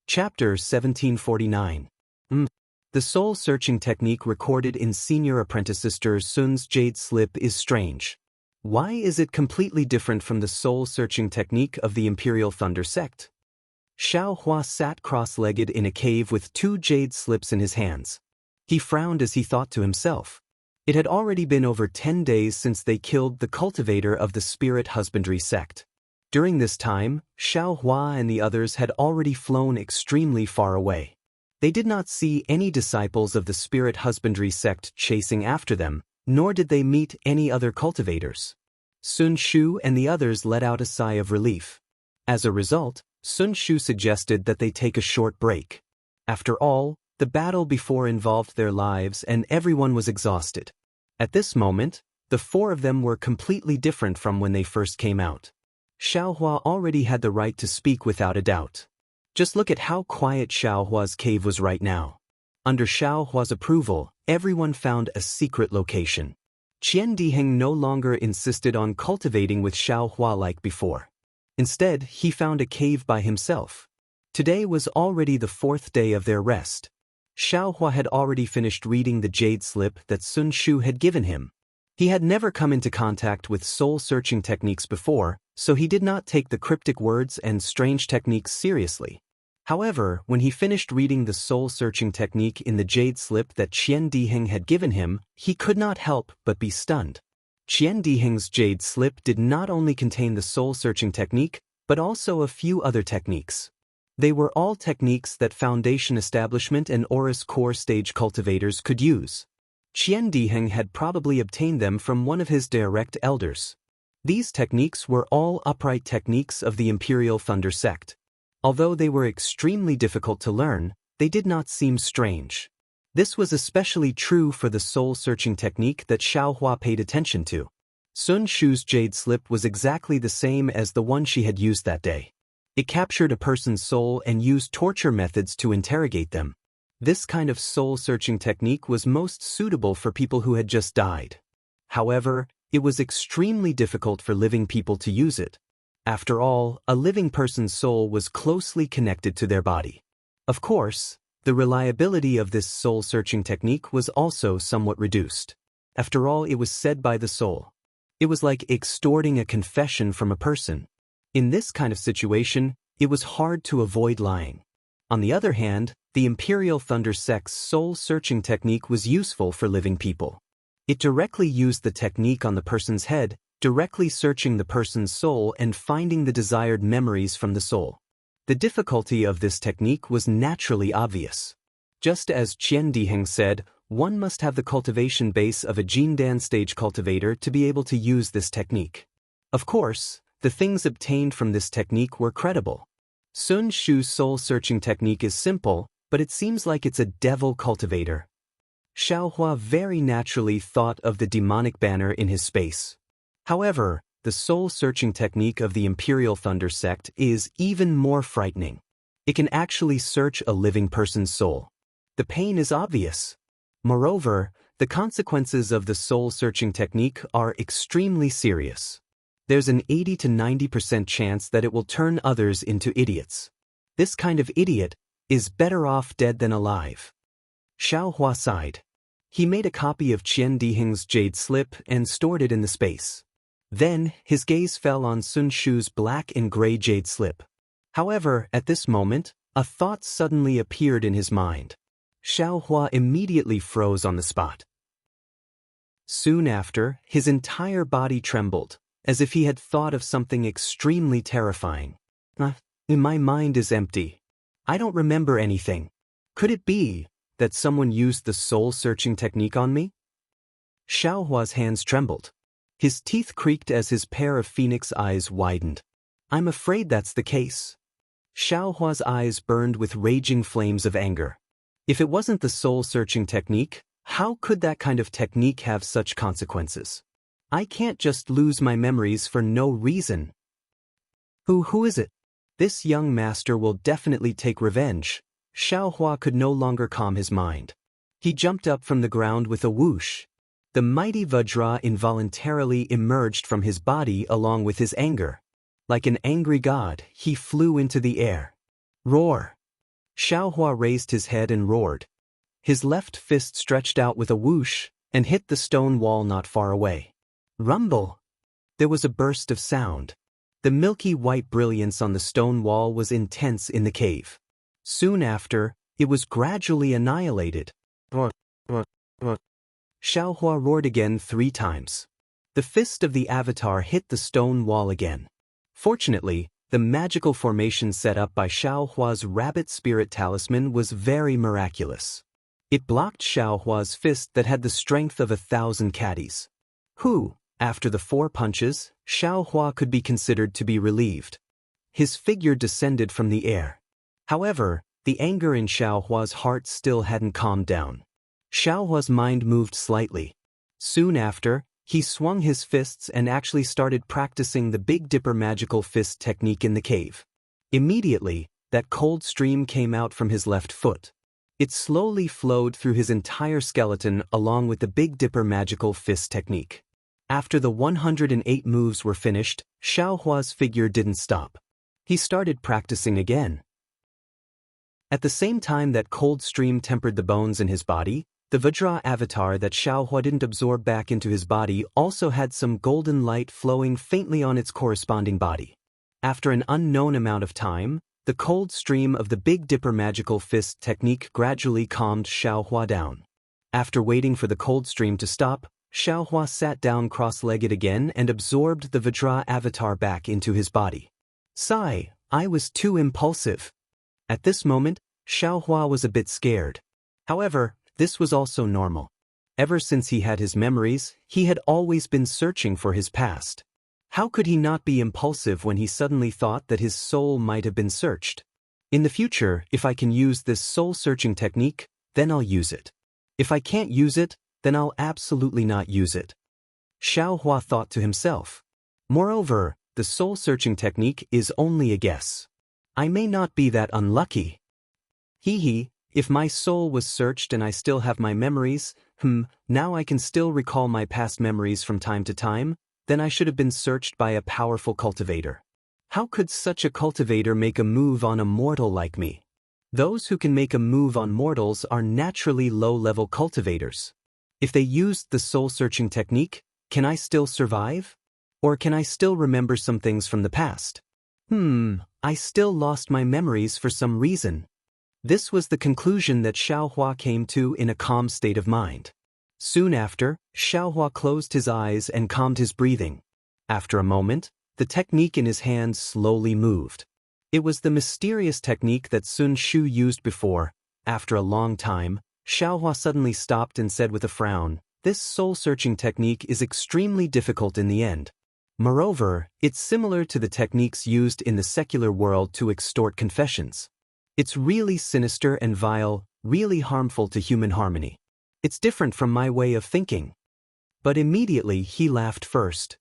Chapter 1749. The soul-searching technique recorded in Senior Apprentice Sister Sun's Jade Slip is strange. Why is it completely different from the soul-searching technique of the Imperial Thunder sect? Xiao Hua sat cross-legged in a cave with 2 jade slips in his hands. He frowned as he thought to himself. It had already been over 10 days since they killed the cultivator of the spirit husbandry sect. During this time, Xiao Hua and the others had already flown extremely far away. They did not see any disciples of the spirit husbandry sect chasing after them, nor did they meet any other cultivators. Sun Shu and the others let out a sigh of relief. As a result, Sun Shu suggested that they take a short break. After all, the battle before involved their lives and everyone was exhausted. At this moment, the 4 of them were completely different from when they first came out. Xiao Hua already had the right to speak without a doubt. Just look at how quiet Xiao Hua's cave was right now. Under Xiao Hua's approval, everyone found a secret location. Qian Diheng no longer insisted on cultivating with Xiao Hua like before. Instead, he found a cave by himself. Today was already the 4th day of their rest. Xiao Hua had already finished reading the jade slip that Sun Shu had given him. He had never come into contact with soul-searching techniques before, so he did not take the cryptic words and strange techniques seriously. However, when he finished reading the soul-searching technique in the jade slip that Qian Diheng had given him, he could not help but be stunned. Qian Diheng's jade slip did not only contain the soul-searching technique, but also a few other techniques. They were all techniques that Foundation Establishment and Aurus Core Stage cultivators could use. Qian Diheng had probably obtained them from one of his direct elders. These techniques were all upright techniques of the Imperial Thunder sect. Although they were extremely difficult to learn, they did not seem strange. This was especially true for the soul-searching technique that Xiao Hua paid attention to. Sun Shu's jade slip was exactly the same as the one she had used that day. It captured a person's soul and used torture methods to interrogate them. This kind of soul-searching technique was most suitable for people who had just died. However, it was extremely difficult for living people to use it. After all, a living person's soul was closely connected to their body. Of course, the reliability of this soul-searching technique was also somewhat reduced. After all, it was said by the soul. It was like extorting a confession from a person. In this kind of situation, it was hard to avoid lying. On the other hand, the Imperial Thunder sect's soul-searching technique was useful for living people. It directly used the technique on the person's head, directly searching the person's soul and finding the desired memories from the soul. The difficulty of this technique was naturally obvious. Just as Qian Diheng said, one must have the cultivation base of a Jindan stage cultivator to be able to use this technique. Of course, the things obtained from this technique were credible. Sun Shu's soul-searching technique is simple, but it seems like it's a devil cultivator. Xiao Hua very naturally thought of the demonic banner in his space. However, the soul-searching technique of the Imperial Thunder sect is even more frightening. It can actually search a living person's soul. The pain is obvious. Moreover, the consequences of the soul-searching technique are extremely serious. There's an 80 to 90% chance that it will turn others into idiots. This kind of idiot is better off dead than alive. Xiao Hua sighed. He made a copy of Qian Diheng's jade slip and stored it in the space. Then, his gaze fell on Sun Shu's black and gray jade slip. However, at this moment, a thought suddenly appeared in his mind. Xiao Hua immediately froze on the spot. Soon after, his entire body trembled, as if he had thought of something extremely terrifying. My mind is empty. I don't remember anything. Could it be that someone used the soul-searching technique on me? Xiao Hua's hands trembled. His teeth creaked as his pair of phoenix eyes widened. I'm afraid that's the case. Xiao Hua's eyes burned with raging flames of anger. If it wasn't the soul-searching technique, how could that kind of technique have such consequences? I can't just lose my memories for no reason. Who is it? This young master will definitely take revenge. Xiao Hua could no longer calm his mind. He jumped up from the ground with a whoosh. The mighty Vajra involuntarily emerged from his body along with his anger. Like an angry god, he flew into the air. Roar! Xiaohua raised his head and roared. His left fist stretched out with a whoosh and hit the stone wall not far away. Rumble! There was a burst of sound. The milky white brilliance on the stone wall was intense in the cave. Soon after, it was gradually annihilated. Xiaohua roared again 3 times. The fist of the avatar hit the stone wall again. Fortunately, the magical formation set up by Xiaohua's rabbit spirit talisman was very miraculous. It blocked Xiaohua's fist that had the strength of 1,000 caddies. After the 4 punches, Xiaohua could be considered to be relieved. His figure descended from the air. However, the anger in Xiaohua's heart still hadn't calmed down. Xiaohua's mind moved slightly. Soon after, he swung his fists and actually started practicing the Big Dipper magical fist technique in the cave. Immediately, that cold stream came out from his left foot. It slowly flowed through his entire skeleton along with the Big Dipper magical fist technique. After the 108 moves were finished, Xiaohua's figure didn't stop. He started practicing again. At the same time that cold stream tempered the bones in his body, the Vajra avatar that Xiaohua didn't absorb back into his body also had some golden light flowing faintly on its corresponding body. After an unknown amount of time, the cold stream of the Big Dipper magical fist technique gradually calmed Xiaohua down. After waiting for the cold stream to stop, Xiaohua sat down cross-legged again and absorbed the Vajra avatar back into his body. Sigh, I was too impulsive. At this moment, Xiaohua was a bit scared. However, this was also normal. Ever since he had his memories, he had always been searching for his past. How could he not be impulsive when he suddenly thought that his soul might have been searched? In the future, if I can use this soul-searching technique, then I'll use it. If I can't use it, then I'll absolutely not use it. Xiaohua thought to himself. Moreover, the soul-searching technique is only a guess. I may not be that unlucky. If my soul was searched and I still have my memories, now I can still recall my past memories from time to time, then I should have been searched by a powerful cultivator. How could such a cultivator make a move on a mortal like me? Those who can make a move on mortals are naturally low-level cultivators. If they used the soul-searching technique, can I still survive? Or can I still remember some things from the past? I still lost my memories for some reason. This was the conclusion that Xiaohua came to in a calm state of mind. Soon after, Xiaohua closed his eyes and calmed his breathing. After a moment, the technique in his hand slowly moved. It was the mysterious technique that Sun Shu used before. After a long time, Xiaohua suddenly stopped and said with a frown, "This soul-searching technique is extremely difficult in the end. Moreover, it's similar to the techniques used in the secular world to extort confessions. It's really sinister and vile, really harmful to human harmony. It's different from my way of thinking." But immediately he laughed first.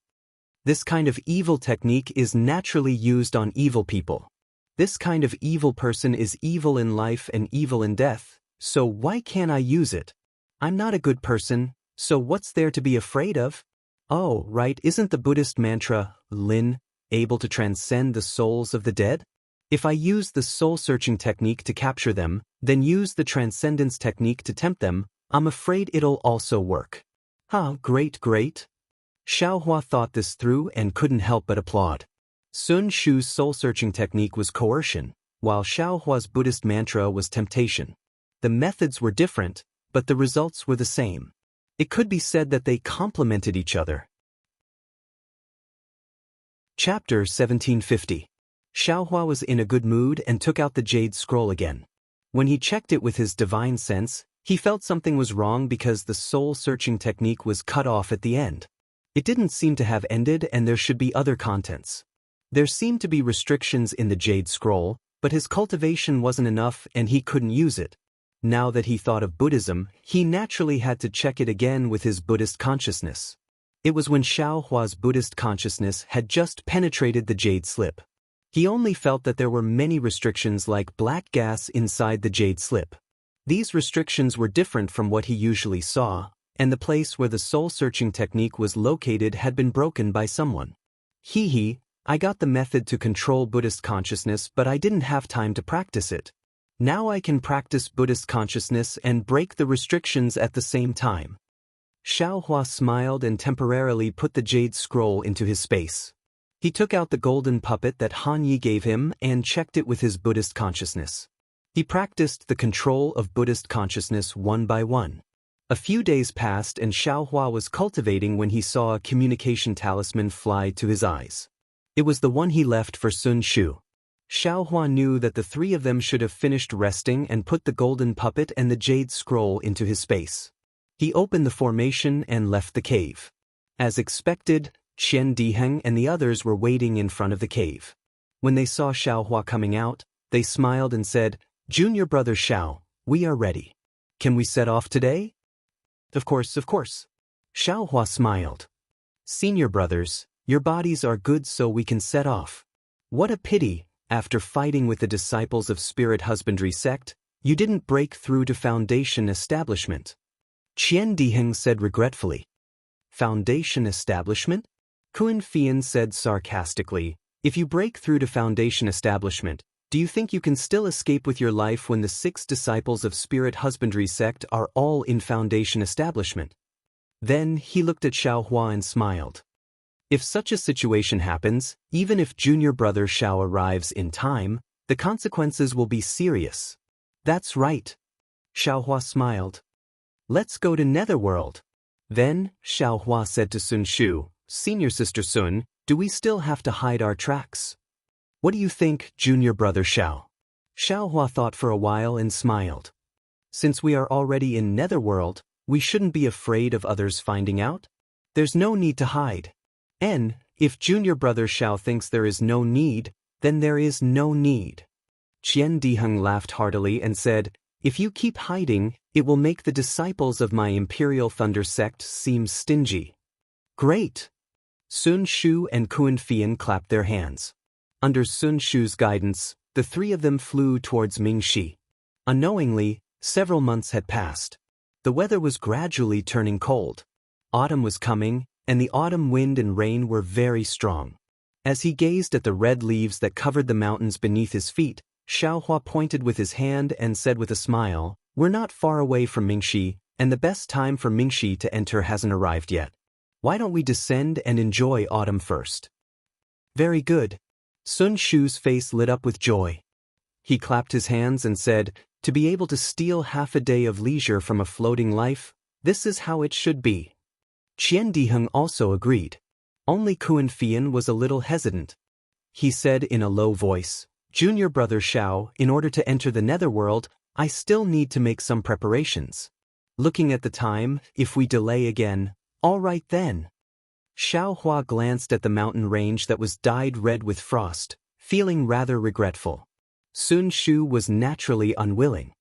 This kind of evil technique is naturally used on evil people. This kind of evil person is evil in life and evil in death, so why can't I use it? I'm not a good person, so what's there to be afraid of? Oh, right, isn't the Buddhist mantra, Lin, able to transcend the souls of the dead? If I use the soul-searching technique to capture them, then use the transcendence technique to tempt them, I'm afraid it'll also work. Great. Xiaohua thought this through and couldn't help but applaud. Sun Shu's soul-searching technique was coercion, while Xiaohua's Buddhist mantra was temptation. The methods were different, but the results were the same. It could be said that they complemented each other. Chapter 1750. Xiaohua was in a good mood and took out the jade scroll again. When he checked it with his divine sense, he felt something was wrong because the soul-searching technique was cut off at the end. It didn't seem to have ended and there should be other contents. There seemed to be restrictions in the jade scroll, but his cultivation wasn't enough and he couldn't use it. Now that he thought of Buddhism, he naturally had to check it again with his Buddhist consciousness. It was when Xiaohua's Buddhist consciousness had just penetrated the jade slip. He only felt that there were many restrictions like black gas inside the jade slip. These restrictions were different from what he usually saw, and the place where the soul-searching technique was located had been broken by someone. I got the method to control Buddhist consciousness, but I didn't have time to practice it. Now I can practice Buddhist consciousness and break the restrictions at the same time. Xiaohua smiled and temporarily put the jade scroll into his space. He took out the golden puppet that Han Yi gave him and checked it with his Buddhist consciousness. He practiced the control of Buddhist consciousness one by one. A few days passed and Xiaohua was cultivating when he saw a communication talisman fly to his eyes. It was the one he left for Sun Shu. Xiaohua knew that the three of them should have finished resting and put the golden puppet and the jade scroll into his space. He opened the formation and left the cave. As expected, Qian Diheng and the others were waiting in front of the cave. When they saw Xiaohua coming out, they smiled and said, "Junior brother Xiao, we are ready. Can we set off today?" Of course. Xiaohua smiled. "Senior brothers, your bodies are good so we can set off. What a pity, after fighting with the disciples of Spirit Husbandry sect, you didn't break through to Foundation Establishment." Qian Diheng said regretfully. "Foundation Establishment?" Kuan Fian said sarcastically, "If you break through to Foundation Establishment, do you think you can still escape with your life when the 6 disciples of Spirit Husbandry sect are all in Foundation Establishment?" Then he looked at Xiaohua and smiled. "If such a situation happens, even if junior brother Xiao arrives in time, the consequences will be serious." "That's right." Xiaohua smiled. "Let's go to Netherworld." Then, Xiaohua said to Sun Shu, "Senior sister Sun, do we still have to hide our tracks?" "What do you think, junior brother Xiao?" Xiaohua thought for a while and smiled. "Since we are already in Netherworld, we shouldn't be afraid of others finding out. There's no need to hide. And, if junior brother Xiao thinks there is no need, then there is no need." Qian Diheng laughed heartily and said, "If you keep hiding, it will make the disciples of my Imperial Thunder sect seem stingy." "Great!" Sun Shu and Kuan Fian clapped their hands. Under Sun Shu's guidance, the three of them flew towards Mingxi. Unknowingly, several months had passed. The weather was gradually turning cold. Autumn was coming, and the autumn wind and rain were very strong. As he gazed at the red leaves that covered the mountains beneath his feet, Xiaohua pointed with his hand and said with a smile, "We're not far away from Mingxi, and the best time for Mingxi to enter hasn't arrived yet. Why don't we descend and enjoy autumn first?" "Very good." Sun Shu's face lit up with joy. He clapped his hands and said, "To be able to steal half a day of leisure from a floating life, this is how it should be." Qian Diheng also agreed. Only Kuan Fian was a little hesitant. He said in a low voice, "Junior brother Xiao, in order to enter the Netherworld, I still need to make some preparations. Looking at the time, if we delay again, all right then." Xiaohua glanced at the mountain range that was dyed red with frost, feeling rather regretful. Sun Shu was naturally unwilling.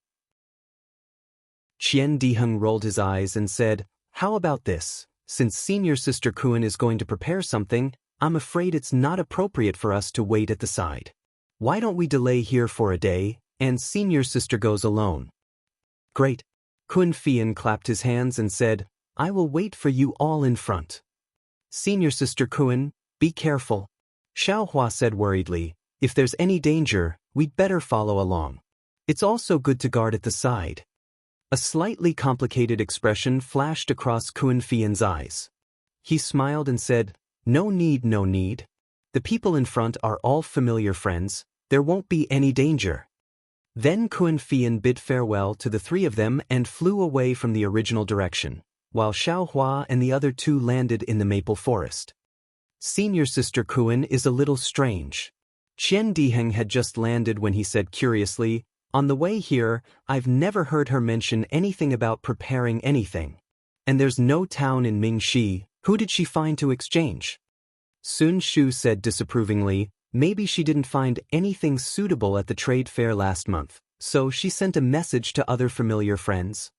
Qian Diheng rolled his eyes and said, "How about this? Since senior sister Kuan is going to prepare something, I'm afraid it's not appropriate for us to wait at the side. Why don't we delay here for a day, and senior sister goes alone?" "Great." Kuan Fian clapped his hands and said, "I will wait for you all in front." "Senior sister Kuan, be careful." Xiaohua said worriedly, "If there's any danger, we'd better follow along. It's also good to guard at the side." A slightly complicated expression flashed across Kuan Fian's eyes. He smiled and said, "No need, no need. The people in front are all familiar friends, there won't be any danger." Then Kuan Fian bid farewell to the three of them and flew away from the original direction, while Xiaohua and the other two landed in the maple forest. "Senior sister Kuan is a little strange." Qian Diheng had just landed when he said curiously, "On the way here, I've never heard her mention anything about preparing anything. And there's no town in Mingxi, who did she find to exchange?" Sun Shu said disapprovingly, "Maybe she didn't find anything suitable at the trade fair last month, so she sent a message to other familiar friends."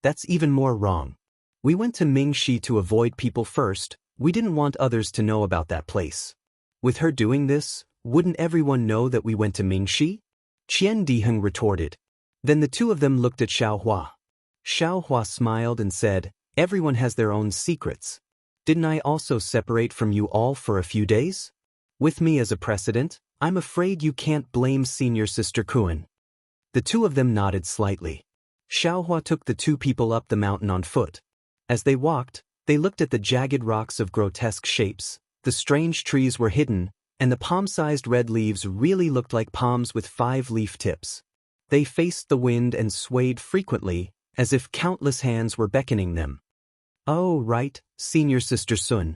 "That's even more wrong. We went to Mingxi to avoid people first, we didn't want others to know about that place. With her doing this, wouldn't everyone know that we went to Mingxi?" Qian Diheng retorted. Then the two of them looked at Xiaohua. Xiaohua smiled and said, "Everyone has their own secrets. Didn't I also separate from you all for a few days? With me as a precedent, I'm afraid you can't blame senior sister Kuan." The two of them nodded slightly. Xiaohua took the two people up the mountain on foot. As they walked, they looked at the jagged rocks of grotesque shapes, the strange trees were hidden, and the palm-sized red leaves really looked like palms with 5 leaf tips. They faced the wind and swayed frequently, as if countless hands were beckoning them. "Oh, right, senior sister Sun."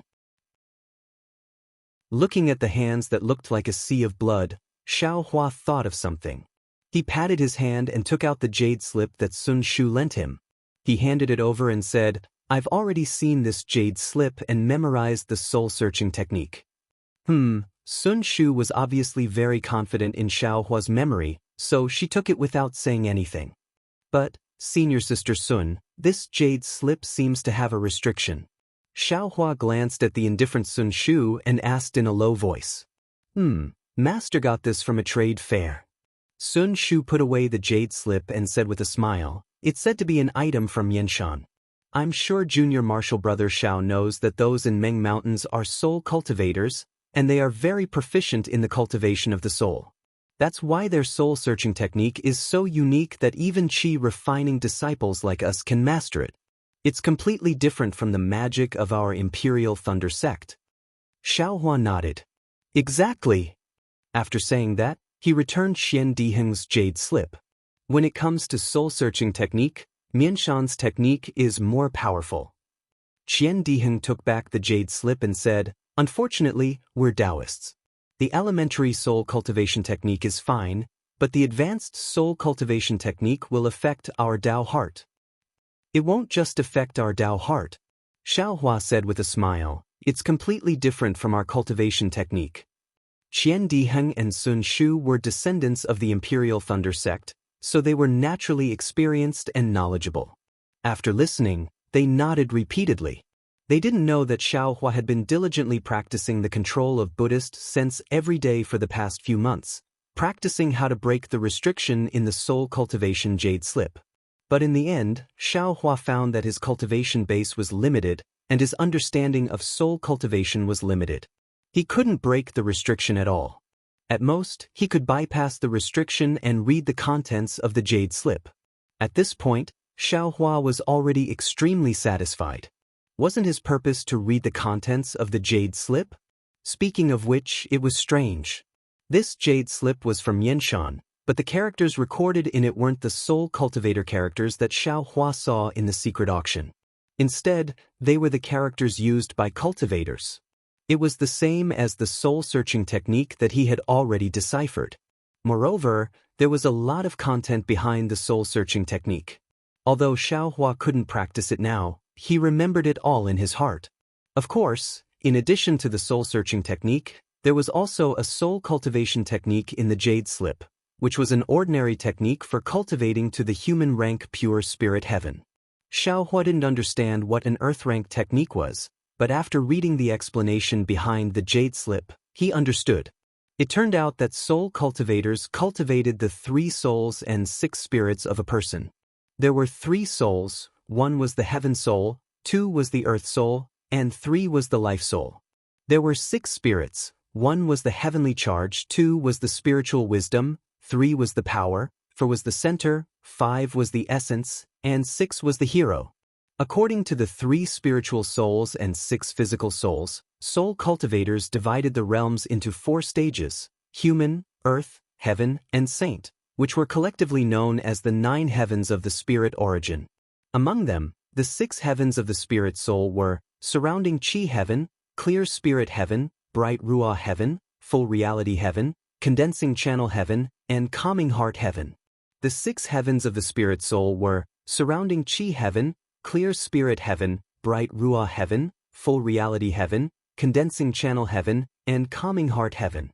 Looking at the hands that looked like a sea of blood, Xiaohua thought of something. He patted his hand and took out the jade slip that Sun Shu lent him. He handed it over and said, "I've already seen this jade slip and memorized the soul-searching technique." Sun Shu was obviously very confident in Xiaohua's memory, so she took it without saying anything. "But, senior sister Sun, this jade slip seems to have a restriction." Xiaohua glanced at the indifferent Sun Shu and asked in a low voice. Master got this from a trade fair." Sun Shu put away the jade slip and said with a smile, "It's said to be an item from Yanshan. I'm sure junior martial brother Xiao knows that those in Meng Mountains are soul cultivators, and they are very proficient in the cultivation of the soul. That's why their soul-searching technique is so unique that even chi-refining disciples like us can master it. It's completely different from the magic of our Imperial Thunder sect." Xiaohua nodded. "Exactly." After saying that, he returned Xian Diheng's jade slip. When it comes to soul-searching technique, Mianshan's technique is more powerful. Xian Diheng took back the jade slip and said, "Unfortunately, we're Daoists. The elementary soul cultivation technique is fine, but the advanced soul cultivation technique will affect our Dao heart." "It won't just affect our Dao heart," Xiaohua said with a smile. "It's completely different from our cultivation technique." Qian Diheng and Sun Shu were descendants of the Imperial Thunder sect, so they were naturally experienced and knowledgeable. After listening, they nodded repeatedly. They didn't know that Xiaohua had been diligently practicing the control of Buddhist sense every day for the past few months, practicing how to break the restriction in the soul cultivation jade slip. But in the end, Xiaohua found that his cultivation base was limited, and his understanding of soul cultivation was limited. He couldn't break the restriction at all. At most, he could bypass the restriction and read the contents of the jade slip. At this point, Xiaohua was already extremely satisfied. Wasn't his purpose to read the contents of the jade slip? Speaking of which, it was strange. This jade slip was from Yanshan, but the characters recorded in it weren't the soul cultivator characters that Xiaohua saw in the secret auction. Instead, they were the characters used by cultivators. It was the same as the soul-searching technique that he had already deciphered. Moreover, there was a lot of content behind the soul-searching technique. Although Xiaohua couldn't practice it now, he remembered it all in his heart. Of course, in addition to the soul-searching technique, there was also a soul cultivation technique in the jade slip, which was an ordinary technique for cultivating to the human rank pure spirit heaven. Xiaohua didn't understand what an earth rank technique was, but after reading the explanation behind the jade slip, he understood. It turned out that soul cultivators cultivated the 3 souls and 6 spirits of a person. There were 3 souls, 1 was the heaven soul, 2 was the earth soul, and 3 was the life soul. There were 6 spirits, 1 was the heavenly charge, 2 was the spiritual wisdom, 3 was the power, 4 was the center, 5 was the essence, and 6 was the hero. According to the 3 spiritual souls and 6 physical souls, soul cultivators divided the realms into 4 stages: human, earth, heaven, and saint, which were collectively known as the 9 heavens of the spirit origin. Among them, the 6 heavens of the spirit soul were surrounding chi heaven, clear spirit heaven, bright ruah heaven, full reality heaven, condensing channel heaven, and calming heart heaven. The 6 heavens of the spirit soul were surrounding chi heaven, clear spirit heaven, bright ruah heaven, full reality heaven, condensing channel heaven, and calming heart heaven.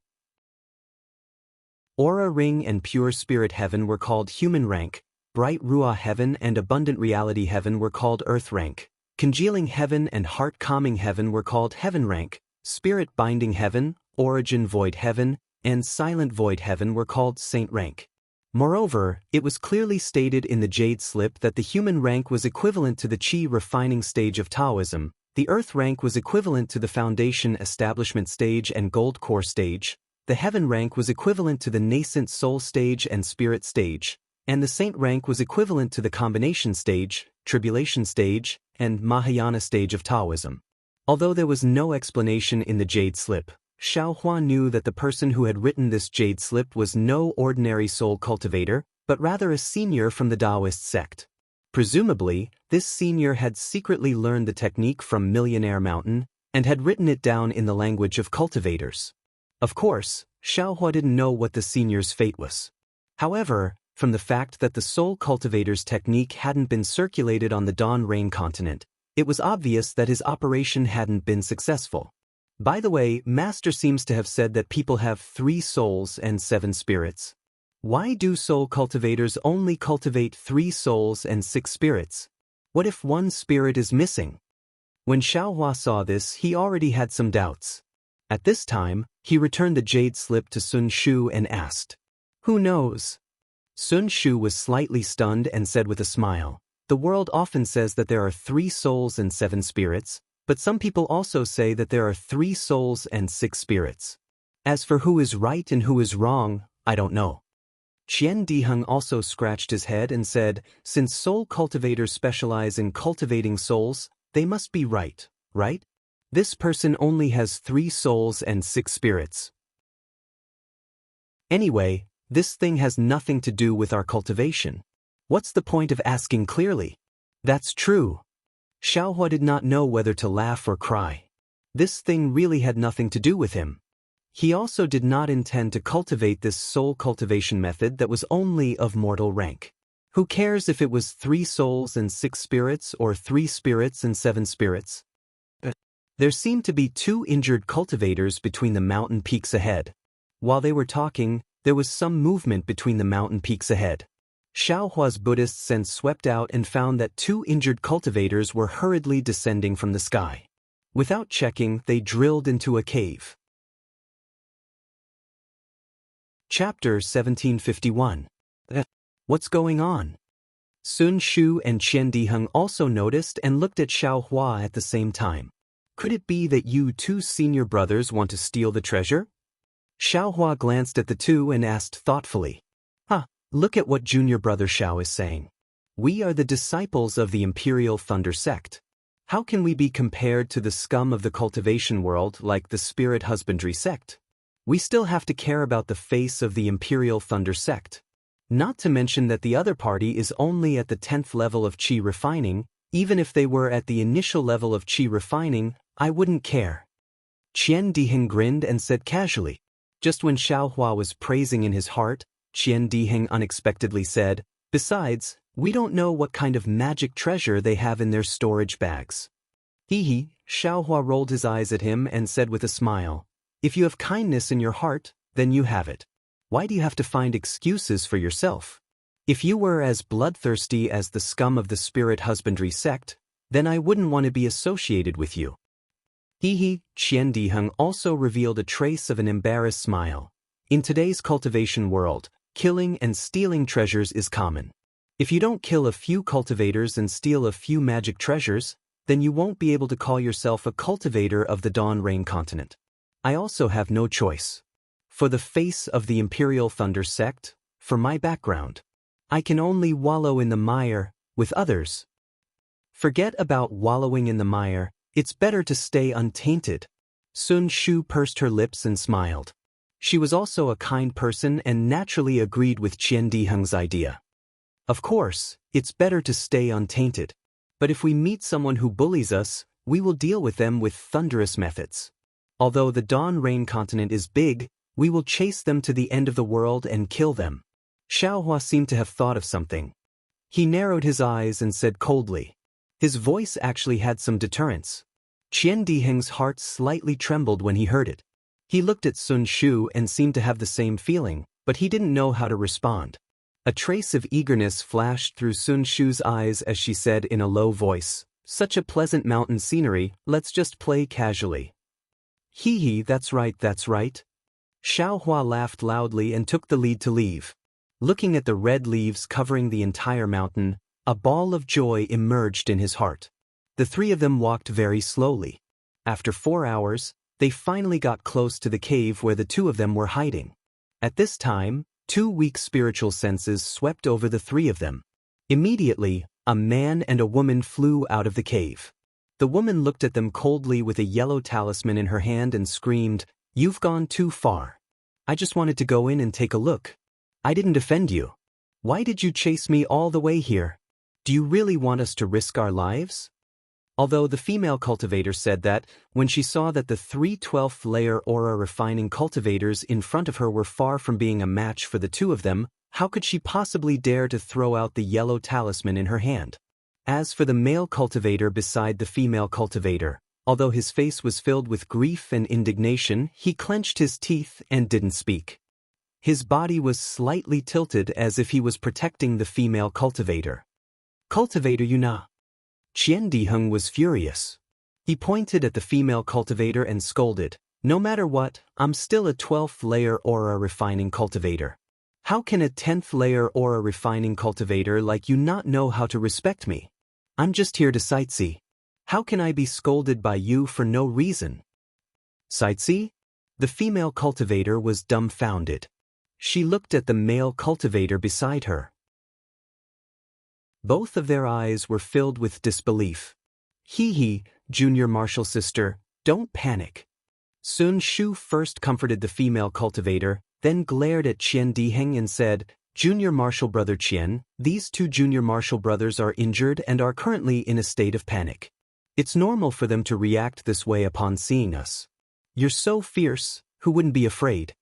Aura ring and pure spirit heaven were called human rank, bright ruah heaven and abundant reality heaven were called earth rank, congealing heaven and heart calming heaven were called heaven rank, spirit binding heaven, origin void heaven, and silent void heaven were called saint rank. Moreover, it was clearly stated in the jade slip that the human rank was equivalent to the chi refining stage of Taoism, the earth rank was equivalent to the foundation establishment stage and gold core stage, the heaven rank was equivalent to the nascent soul stage and spirit stage, and the saint rank was equivalent to the combination stage, tribulation stage, and Mahayana stage of Taoism. Although there was no explanation in the jade slip, Xiaohua knew that the person who had written this jade slip was no ordinary soul cultivator, but rather a senior from the Daoist sect. Presumably, this senior had secretly learned the technique from Millionaire Mountain and had written it down in the language of cultivators. Of course, Xiaohua didn't know what the senior's fate was. However, from the fact that the soul cultivator's technique hadn't been circulated on the Dawn Rain continent, it was obvious that his operation hadn't been successful. By the way, Master seems to have said that people have 3 souls and 7 spirits. Why do soul cultivators only cultivate 3 souls and 6 spirits? What if one spirit is missing? When Xiaohua saw this, he already had some doubts. At this time, he returned the jade slip to Sun Shu and asked, "Who knows?" Sun Shu was slightly stunned and said with a smile, "The world often says that there are 3 souls and 7 spirits, but some people also say that there are 3 souls and 6 spirits. As for who is right and who is wrong, I don't know." Qian Diheng also scratched his head and said, "Since soul cultivators specialize in cultivating souls, they must be right, right? This person only has 3 souls and 6 spirits. Anyway, this thing has nothing to do with our cultivation. What's the point of asking clearly?" "That's true." Xiaohua did not know whether to laugh or cry. This thing really had nothing to do with him. He also did not intend to cultivate this soul cultivation method that was only of mortal rank. Who cares if it was 3 souls and 6 spirits or 3 spirits and 7 spirits? There seemed to be 2 injured cultivators between the mountain peaks ahead. While they were talking, there was some movement between the mountain peaks ahead. Xiaohua's Buddhist sense swept out and found that 2 injured cultivators were hurriedly descending from the sky. Without checking, they drilled into a cave. Chapter 1751. What's going on? Sun Shu and Qian Diheng also noticed and looked at Xiaohua at the same time. Could it be that you 2 senior brothers want to steal the treasure? Xiaohua glanced at the 2 and asked thoughtfully. Look at what junior brother Xiao is saying. We are the disciples of the Imperial Thunder sect. How can we be compared to the scum of the cultivation world like the Spirit Husbandry sect? We still have to care about the face of the Imperial Thunder sect. Not to mention that the other party is only at the 10th level of qi refining. Even if they were at the initial level of qi refining, I wouldn't care. Qian Diheng grinned and said casually. Just when Xiaohua was praising in his heart, Qian Diheng unexpectedly said, "Besides, we don't know what kind of magic treasure they have in their storage bags." Hee. Xiaohua rolled his eyes at him and said with a smile, "If you have kindness in your heart, then you have it. Why do you have to find excuses for yourself? If you were as bloodthirsty as the scum of the Spirit Husbandry sect, then I wouldn't want to be associated with you." Qian Diheng also revealed a trace of an embarrassed smile. In today's cultivation world, killing and stealing treasures is common. If you don't kill a few cultivators and steal a few magic treasures, then you won't be able to call yourself a cultivator of the Dawn Rain continent. I also have no choice. For the face of the Imperial Thunder sect, for my background, I can only wallow in the mire with others. Forget about wallowing in the mire, it's better to stay untainted. Sun Shu pursed her lips and smiled. She was also a kind person and naturally agreed with Qian Diheng's idea. Of course, it's better to stay untainted. But if we meet someone who bullies us, we will deal with them with thunderous methods. Although the Dawn Rain continent is big, we will chase them to the end of the world and kill them. Xiaohua seemed to have thought of something. He narrowed his eyes and said coldly. His voice actually had some deterrence. Qian Diheng's heart slightly trembled when he heard it. He looked at Sun Shu and seemed to have the same feeling, but he didn't know how to respond. A trace of eagerness flashed through Sun Shu's eyes as she said in a low voice, "Such a pleasant mountain scenery, let's just play casually." That's right, that's right. Xiaohua laughed loudly and took the lead to leave. Looking at the red leaves covering the entire mountain, a ball of joy emerged in his heart. The 3 of them walked very slowly. After 4 hours, they finally got close to the cave where the 2 of them were hiding. At this time, Two weak spiritual senses swept over the three of them. Immediately, a man and a woman flew out of the cave. The woman looked at them coldly with a yellow talisman in her hand and screamed, "You've gone too far. I just wanted to go in and take a look. I didn't offend you. Why did you chase me all the way here? Do you really want us to risk our lives?" Although the female cultivator said that, when she saw that the 3 12th layer aura refining cultivators in front of her were far from being a match for the two of them, how could she possibly dare to throw out the yellow talisman in her hand? As for the male cultivator beside the female cultivator, although his face was filled with grief and indignation, he clenched his teeth and didn't speak. His body was slightly tilted as if he was protecting the female cultivator. "Cultivator Yuna." Qian Diheng was furious. He pointed at the female cultivator and scolded, "No matter what, I'm still a 12th layer aura refining cultivator. How can a 10th layer aura refining cultivator like you not know how to respect me? I'm just here to sightsee. How can I be scolded by you for no reason?" "Sightsee?" The female cultivator was dumbfounded. She looked at the male cultivator beside her. Both of their eyes were filled with disbelief. "Hee, junior martial sister, don't panic." Sun Shu first comforted the female cultivator, then glared at Qian Diheng and said, "Junior martial brother Qian, these two junior martial brothers are injured and are currently in a state of panic. It's normal for them to react this way upon seeing us. You're so fierce, who wouldn't be afraid?"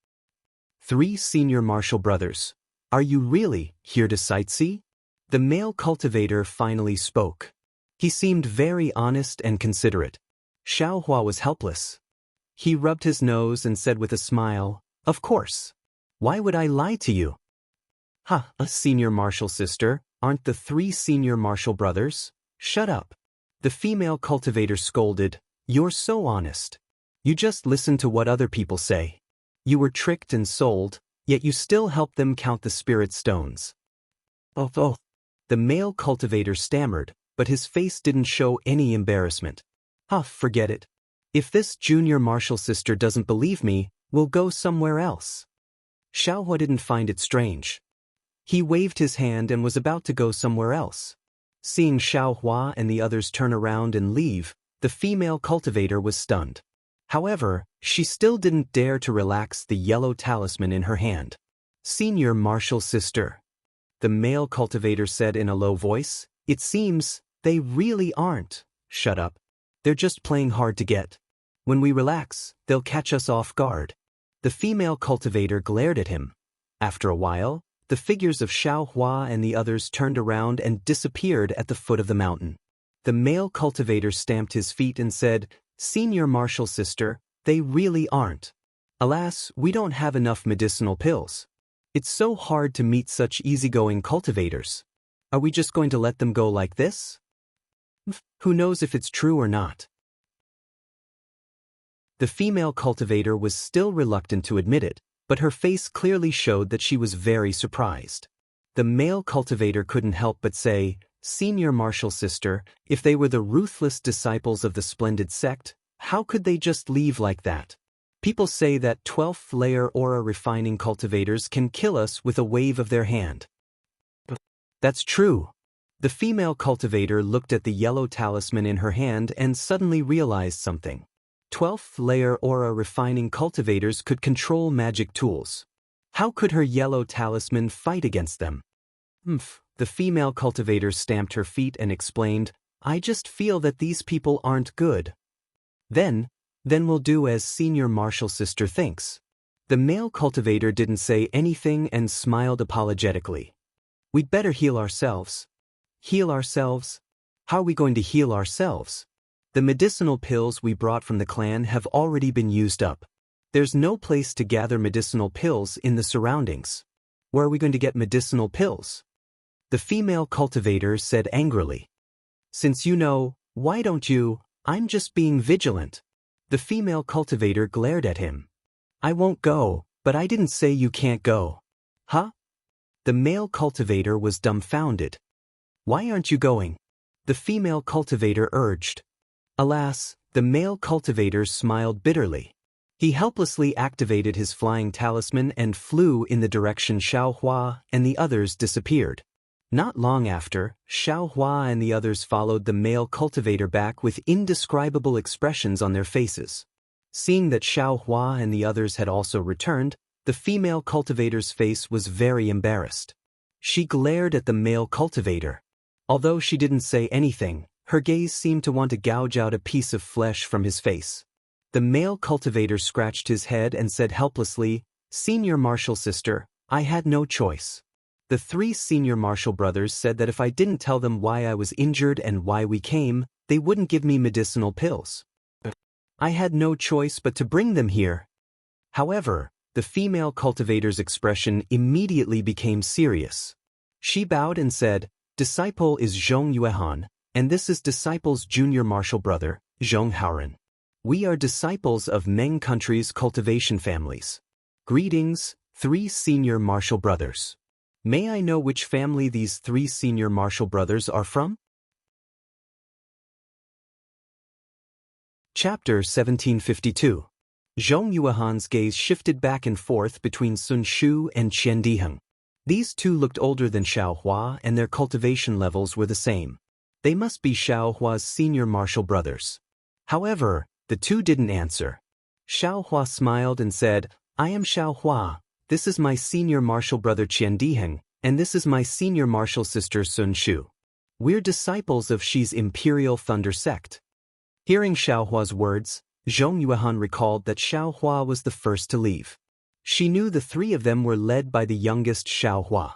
"3 senior martial brothers. Are you really here to sightsee?" The male cultivator finally spoke. He seemed very honest and considerate. Xiaohua was helpless. He rubbed his nose and said with a smile, "Of course. Why would I lie to you?" "Ha, a senior martial sister, aren't the 3 senior martial brothers? Shut up." The female cultivator scolded, "You're so honest. You just listen to what other people say. You were tricked and sold, yet you still help them count the spirit stones." Oh. The male cultivator stammered, but his face didn't show any embarrassment. Forget it. If this junior martial sister doesn't believe me, we'll go somewhere else." Xiaohua didn't find it strange. He waved his hand and was about to go somewhere else. Seeing Xiaohua and the others turn around and leave, the female cultivator was stunned. However, she still didn't dare to relax the yellow talisman in her hand. "Senior martial sister," the male cultivator said in a low voice, "it seems they really aren't." "Shut up. They're just playing hard to get. When we relax, they'll catch us off guard." The female cultivator glared at him. After a while, the figures of Xiaohua and the others turned around and disappeared at the foot of the mountain. The male cultivator stamped his feet and said, "Senior martial sister, they really aren't. Alas, we don't have enough medicinal pills. It's so hard to meet such easygoing cultivators. Are we just going to let them go like this? Who knows if it's true or not?" The female cultivator was still reluctant to admit it, but her face clearly showed that she was very surprised. The male cultivator couldn't help but say, "Senior martial sister, if they were the ruthless disciples of the splendid sect, how could they just leave like that? People say that 12th layer aura refining cultivators can kill us with a wave of their hand." "That's true." The female cultivator looked at the yellow talisman in her hand and suddenly realized something. 12th layer aura refining cultivators could control magic tools. How could her yellow talisman fight against them? The female cultivator stamped her feet and explained, "I just feel that these people aren't good." Then we'll do as senior martial sister thinks." The male cultivator didn't say anything and smiled apologetically. "We'd better heal ourselves." "Heal ourselves? How are we going to heal ourselves? The medicinal pills we brought from the clan have already been used up. There's no place to gather medicinal pills in the surroundings. Where are we going to get medicinal pills?" The female cultivator said angrily. "Since you know, why don't you? I'm just being vigilant." The female cultivator glared at him. "I won't go, but I didn't say you can't go." "Huh?" The male cultivator was dumbfounded. "Why aren't you going?" the female cultivator urged. Alas, the male cultivator smiled bitterly. He helplessly activated his flying talisman and flew in the direction Xiaohua and the others disappeared. Not long after, Xiaohua and the others followed the male cultivator back with indescribable expressions on their faces. Seeing that Xiaohua and the others had also returned, the female cultivator's face was very embarrassed. She glared at the male cultivator. Although she didn't say anything, her gaze seemed to want to gouge out a piece of flesh from his face. The male cultivator scratched his head and said helplessly, "Senior Marshal Sister, I had no choice." The three senior Marshal brothers said that if I didn't tell them why I was injured and why we came, they wouldn't give me medicinal pills. I had no choice but to bring them here. However, the female cultivator's expression immediately became serious. She bowed and said, "Disciple is Zhong Yuehan, and this is Disciple's junior Marshal brother, Zhong Haoren. We are disciples of Meng country's cultivation families. Greetings, three senior Marshal brothers. May I know which family these three senior Marshal brothers are from?" Chapter 1752. Zhong Yuehan's gaze shifted back and forth between Sun Shu and Qian Diheng. These two looked older than Xiaohua and their cultivation levels were the same. They must be Xiaohua's senior Marshal brothers. However, the two didn't answer. Xiaohua smiled and said, "I am Xiaohua, this is my senior Marshal brother Qian Diheng, and this is my senior Marshal sister Sun Shu. We're disciples of Xi's Imperial Thunder sect." Hearing Xiaohua's words, Zhong Yuehan recalled that Xiaohua was the first to leave. She knew the three of them were led by the youngest Xiaohua.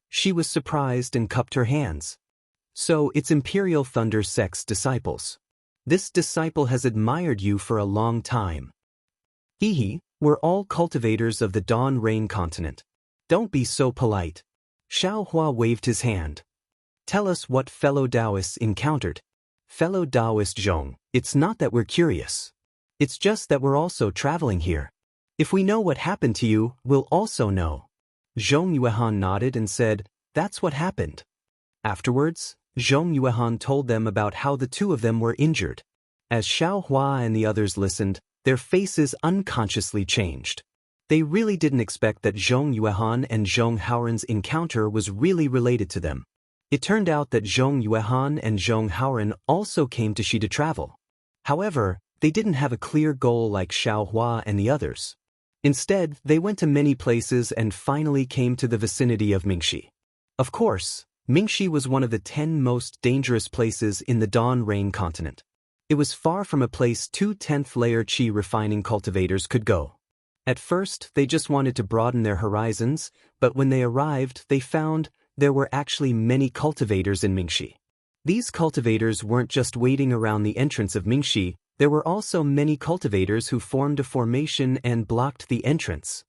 She was surprised and cupped her hands. "So it's Imperial Thunder sect's disciples. This disciple has admired you for a long time. Hehe, we're all cultivators of the Dawn Rain continent. Don't be so polite." Xiaohua waved his hand. "Tell us what fellow Daoists encountered." "Fellow Daoist Zhong, it's not that we're curious. It's just that we're also traveling here. If we know what happened to you, we'll also know." Zhong Yuehan nodded and said, "That's what happened." Afterwards, Zhong Yuehan told them about how the two of them were injured. As Xiaohua and the others listened, their faces unconsciously changed. They really didn't expect that Zhong Yuehan and Zhong Haoren's encounter was really related to them. It turned out that Zhong Yuehan and Zhong Haoren also came to Xi to travel. However, they didn't have a clear goal like Xiaohua and the others. Instead, they went to many places and finally came to the vicinity of Mingxi. Of course, Mingxi was one of the 10 most dangerous places in the Dawn Rain continent. It was far from a place 2 10th layer Qi refining cultivators could go. At first, they just wanted to broaden their horizons, but when they arrived, they found there were actually many cultivators in Mingxi. These cultivators weren't just waiting around the entrance of Mingxi, there were also many cultivators who formed a formation and blocked the entrance.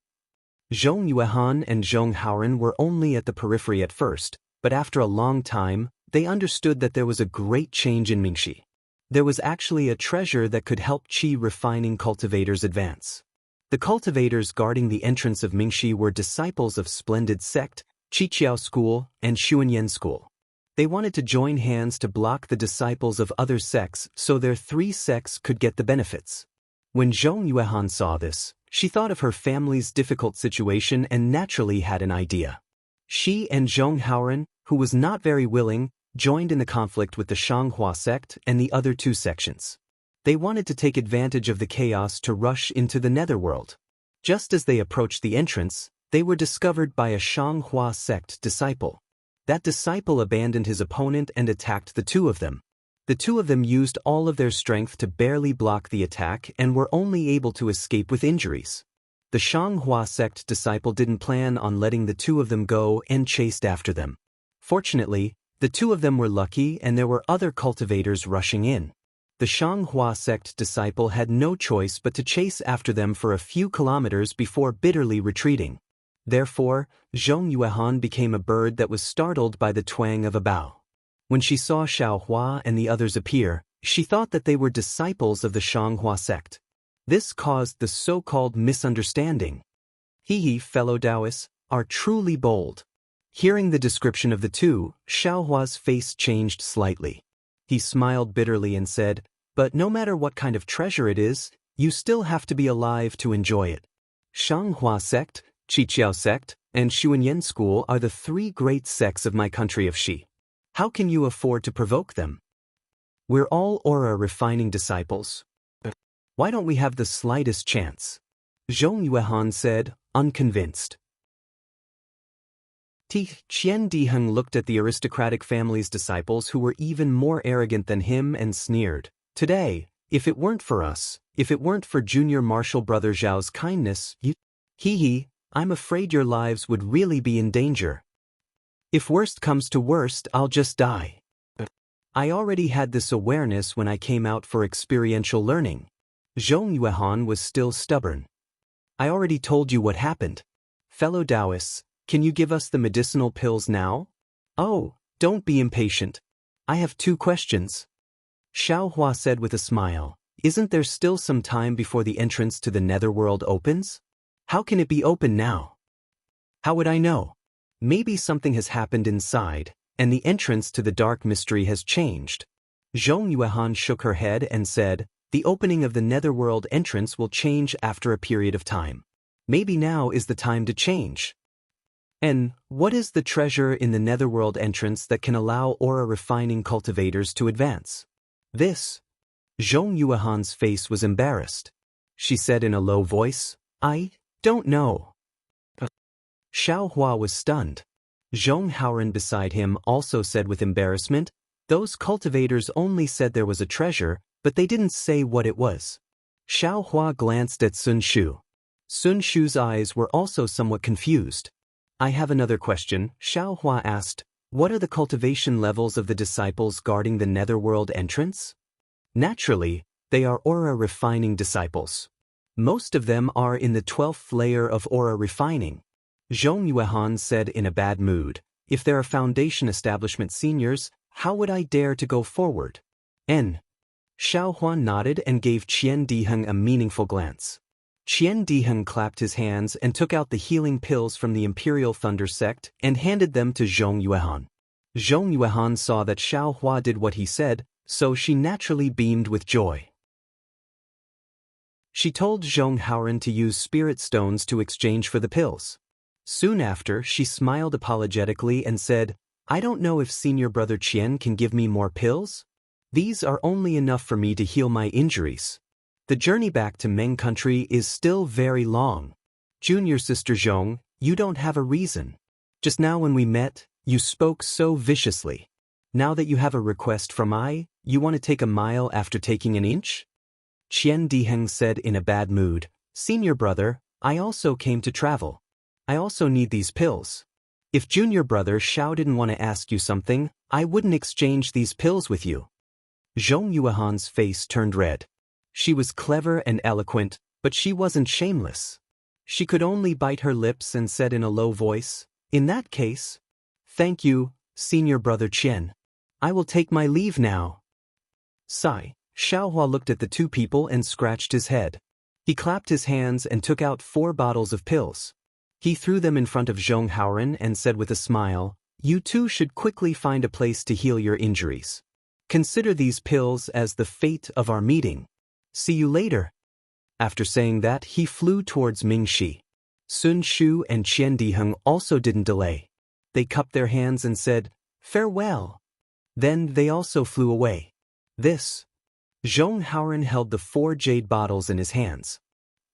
Zhong Yuehan and Zhong Haoren were only at the periphery at first, but after a long time, they understood that there was a great change in Mingxi. There was actually a treasure that could help Qi refining cultivators advance. The cultivators guarding the entrance of Mingxi were disciples of Splendid Sect, Qiqiao School, and Xuanyan School. They wanted to join hands to block the disciples of other sects so their 3 sects could get the benefits. When Zhong Yuehan saw this, she thought of her family's difficult situation and naturally had an idea. She and Zhong Haoren, who was not very willing, joined in the conflict with the Shanghua sect and the other 2 sections. They wanted to take advantage of the chaos to rush into the netherworld. Just as they approached the entrance, they were discovered by a Shanghua sect disciple. That disciple abandoned his opponent and attacked the 2 of them. The 2 of them used all of their strength to barely block the attack and were only able to escape with injuries. The Shanghua sect disciple didn't plan on letting the 2 of them go and chased after them. Fortunately, the 2 of them were lucky and there were other cultivators rushing in. The Shanghua sect disciple had no choice but to chase after them for a few kilometers before bitterly retreating. Therefore, Zhong Yuehan became a bird that was startled by the twang of a bow. When she saw Xiaohua and the others appear, she thought that they were disciples of the Shanghua sect. This caused the so-called misunderstanding. Hehe, fellow Daoists, are truly bold. Hearing the description of the 2, Xiaohua's face changed slightly. He smiled bitterly and said, "But no matter what kind of treasure it is, You still have to be alive to enjoy it. Xianxia sect, Qiqiao sect, and Xuanyan school are the three great sects of my country of Xi. How can you afford to provoke them? We're all aura-refining disciples. Why don't we have the slightest chance? Zhong Yuehan said, unconvinced. Qian Diheng looked at the aristocratic family's disciples who were even more arrogant than him and sneered. Today, if it weren't for us, if it weren't for junior marshal brother Zhao's kindness, I'm afraid your lives would really be in danger. If worst comes to worst, I'll just die. I already had this awareness when I came out for experiential learning. Zhong Yuehan was still stubborn. I already told you what happened. Fellow Daoists, can you give us the medicinal pills now? Oh, don't be impatient. I have 2 questions. Xiao Hua said with a smile. Isn't there still some time before the entrance to the netherworld opens? How can it be open now? How would I know? Maybe something has happened inside, and the entrance to the dark mystery has changed. Zhong Yuehan shook her head and said, the opening of the netherworld entrance will change after a period of time. Maybe now is the time to change. And what is the treasure in the netherworld entrance that can allow aura-refining cultivators to advance? This. Zhong Yuehan's face was embarrassed. She said in a low voice, I don't know. Xiao Hua was stunned. Zhong Haoren beside him also said with embarrassment, those cultivators only said there was a treasure, but they didn't say what it was. Xiao Hua glanced at Sun Shu. Sun Shu's eyes were also somewhat confused. I have another question, Xiao Hua asked. What are the cultivation levels of the disciples guarding the netherworld entrance? Naturally, they are aura-refining disciples. Most of them are in the 12th layer of aura-refining. Zhong Yuehan said in a bad mood, if there are foundation establishment seniors, how would I dare to go forward? Xiao Hua nodded and gave Qian Diheng a meaningful glance. Qian Diheng clapped his hands and took out the healing pills from the Imperial Thunder sect and handed them to Zhong Yuehan. Zhong Yuehan saw that Xiao Hua did what he said, so she naturally beamed with joy. She told Zhong Haoren to use spirit stones to exchange for the pills. Soon after, she smiled apologetically and said, I don't know if senior brother Qian can give me more pills? These are only enough for me to heal my injuries. The journey back to Meng country is still very long. Junior sister Zhong, you don't have a reason. Just now when we met, you spoke so viciously. Now that you have a request from you want to take a mile after taking an inch? Qian Diheng said in a bad mood, Senior brother, I also came to travel. I also need these pills. If junior brother Xiao didn't want to ask you something, I wouldn't exchange these pills with you. Zhong Yuehan's face turned red. She was clever and eloquent, but she wasn't shameless. She could only bite her lips and said in a low voice, in that case, thank you, senior brother Qian. I will take my leave now. Sigh. Xiao Hua looked at the 2 people and scratched his head. He clapped his hands and took out 4 bottles of pills. He threw them in front of Zhong Haoren and said with a smile, you 2 should quickly find a place to heal your injuries. Consider these pills as the fate of our meeting. See you later. After saying that, he flew towards Mingxi. Sun Shu and Qian Diheng also didn't delay. They cupped their hands and said, farewell. Then they also flew away. Zhong Haoren held the 4 jade bottles in his hands.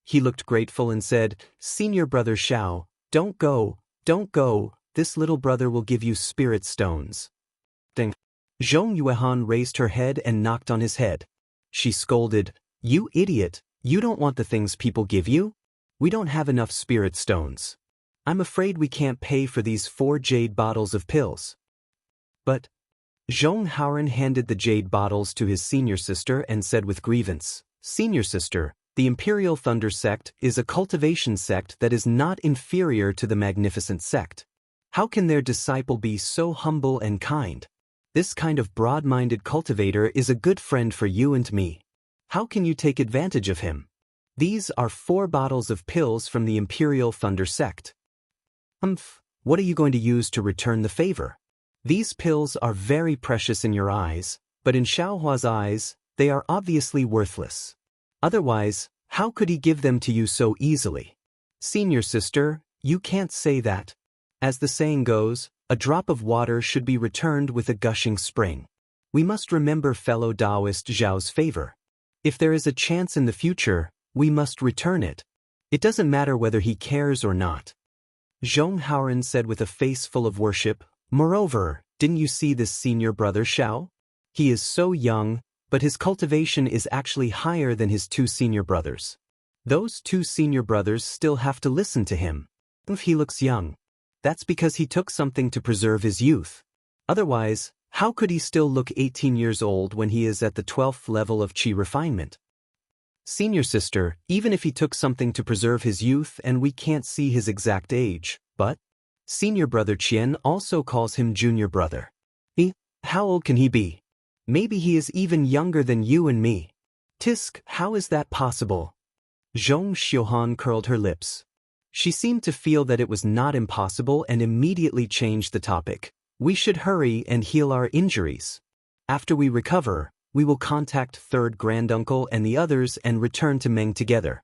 He looked grateful and said, Senior brother Xiao, don't go, this little brother will give you spirit stones. Ding. Zhong Yuehan raised her head and knocked on his head. She scolded, you idiot, you don't want the things people give you? We don't have enough spirit stones. I'm afraid we can't pay for these 4 jade bottles of pills. But Zhong Haoren handed the jade bottles to his senior sister and said with grievance, Senior sister, the Imperial Thunder sect is a cultivation sect that is not inferior to the Magnificent sect. How can their disciple be so humble and kind? This kind of broad-minded cultivator is a good friend for you and me. How can you take advantage of him? These are 4 bottles of pills from the Imperial Thunder sect. What are you going to use to return the favor? These pills are very precious in your eyes, but in Xiaohua's eyes, they are obviously worthless. Otherwise, how could he give them to you so easily? Senior sister, you can't say that. As the saying goes, a drop of water should be returned with a gushing spring. We must remember fellow Daoist Zhao's favor. If there is a chance in the future, we must return it. It doesn't matter whether he cares or not. Zhong Haoren said with a face full of worship, moreover, didn't you see this senior brother Xiao? He is so young, but his cultivation is actually higher than his two senior brothers. Those two senior brothers still have to listen to him. If he looks young, that's because he took something to preserve his youth. Otherwise, how could he still look 18 years old when he is at the 12th level of qi refinement? Senior sister, even if he took something to preserve his youth and we can't see his exact age, but senior brother Qian also calls him junior brother. How old can he be? Maybe he is even younger than you and me. Tisk, how is that possible? Zhong Xiuhan curled her lips. She seemed to feel that it was not impossible and immediately changed the topic. We should hurry and heal our injuries. After we recover, we will contact third granduncle and the others and return to Meng together.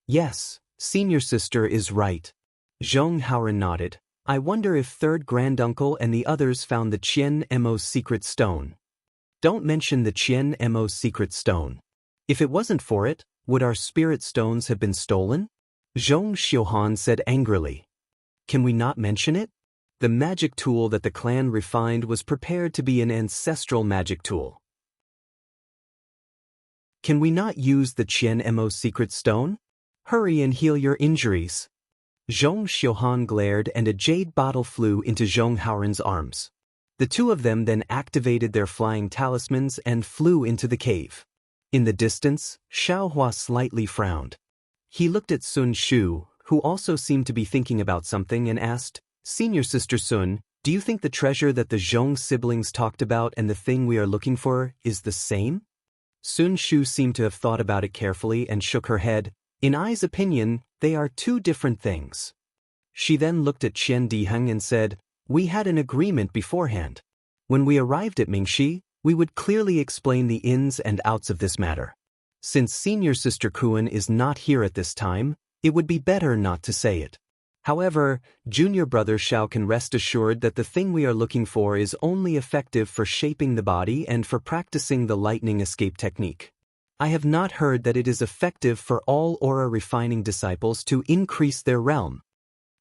Yes, senior sister is right. Zhong Haoren nodded. I wonder if third granduncle and the others found the Qian Mo's secret stone. Don't mention the Qian Mo's secret stone. If it wasn't for it, would our spirit stones have been stolen? Zhong Xiuhan said angrily. Can we not mention it? The magic tool that the clan refined was prepared to be an ancestral magic tool. Can we not use the Qian Mo's secret stone? Hurry and heal your injuries. Zhong Xiuhan glared and a jade bottle flew into Zhong Haoren's arms. The two of them then activated their flying talismans and flew into the cave. In the distance, Xiaohua slightly frowned. He looked at Sun Shu, who also seemed to be thinking about something, and asked, Senior Sister Sun, do you think the treasure that the Zhong siblings talked about and the thing we are looking for is the same? Sun Shu seemed to have thought about it carefully and shook her head. In Ai's opinion, they are two different things. She then looked at Qian Diheng and said, we had an agreement beforehand. When we arrived at Mingxi, we would clearly explain the ins and outs of this matter. Since Senior Sister Kuan is not here at this time, it would be better not to say it. However, Junior Brother Xiao can rest assured that the thing we are looking for is only effective for shaping the body and for practicing the lightning escape technique. I have not heard that it is effective for all aura refining disciples to increase their realm.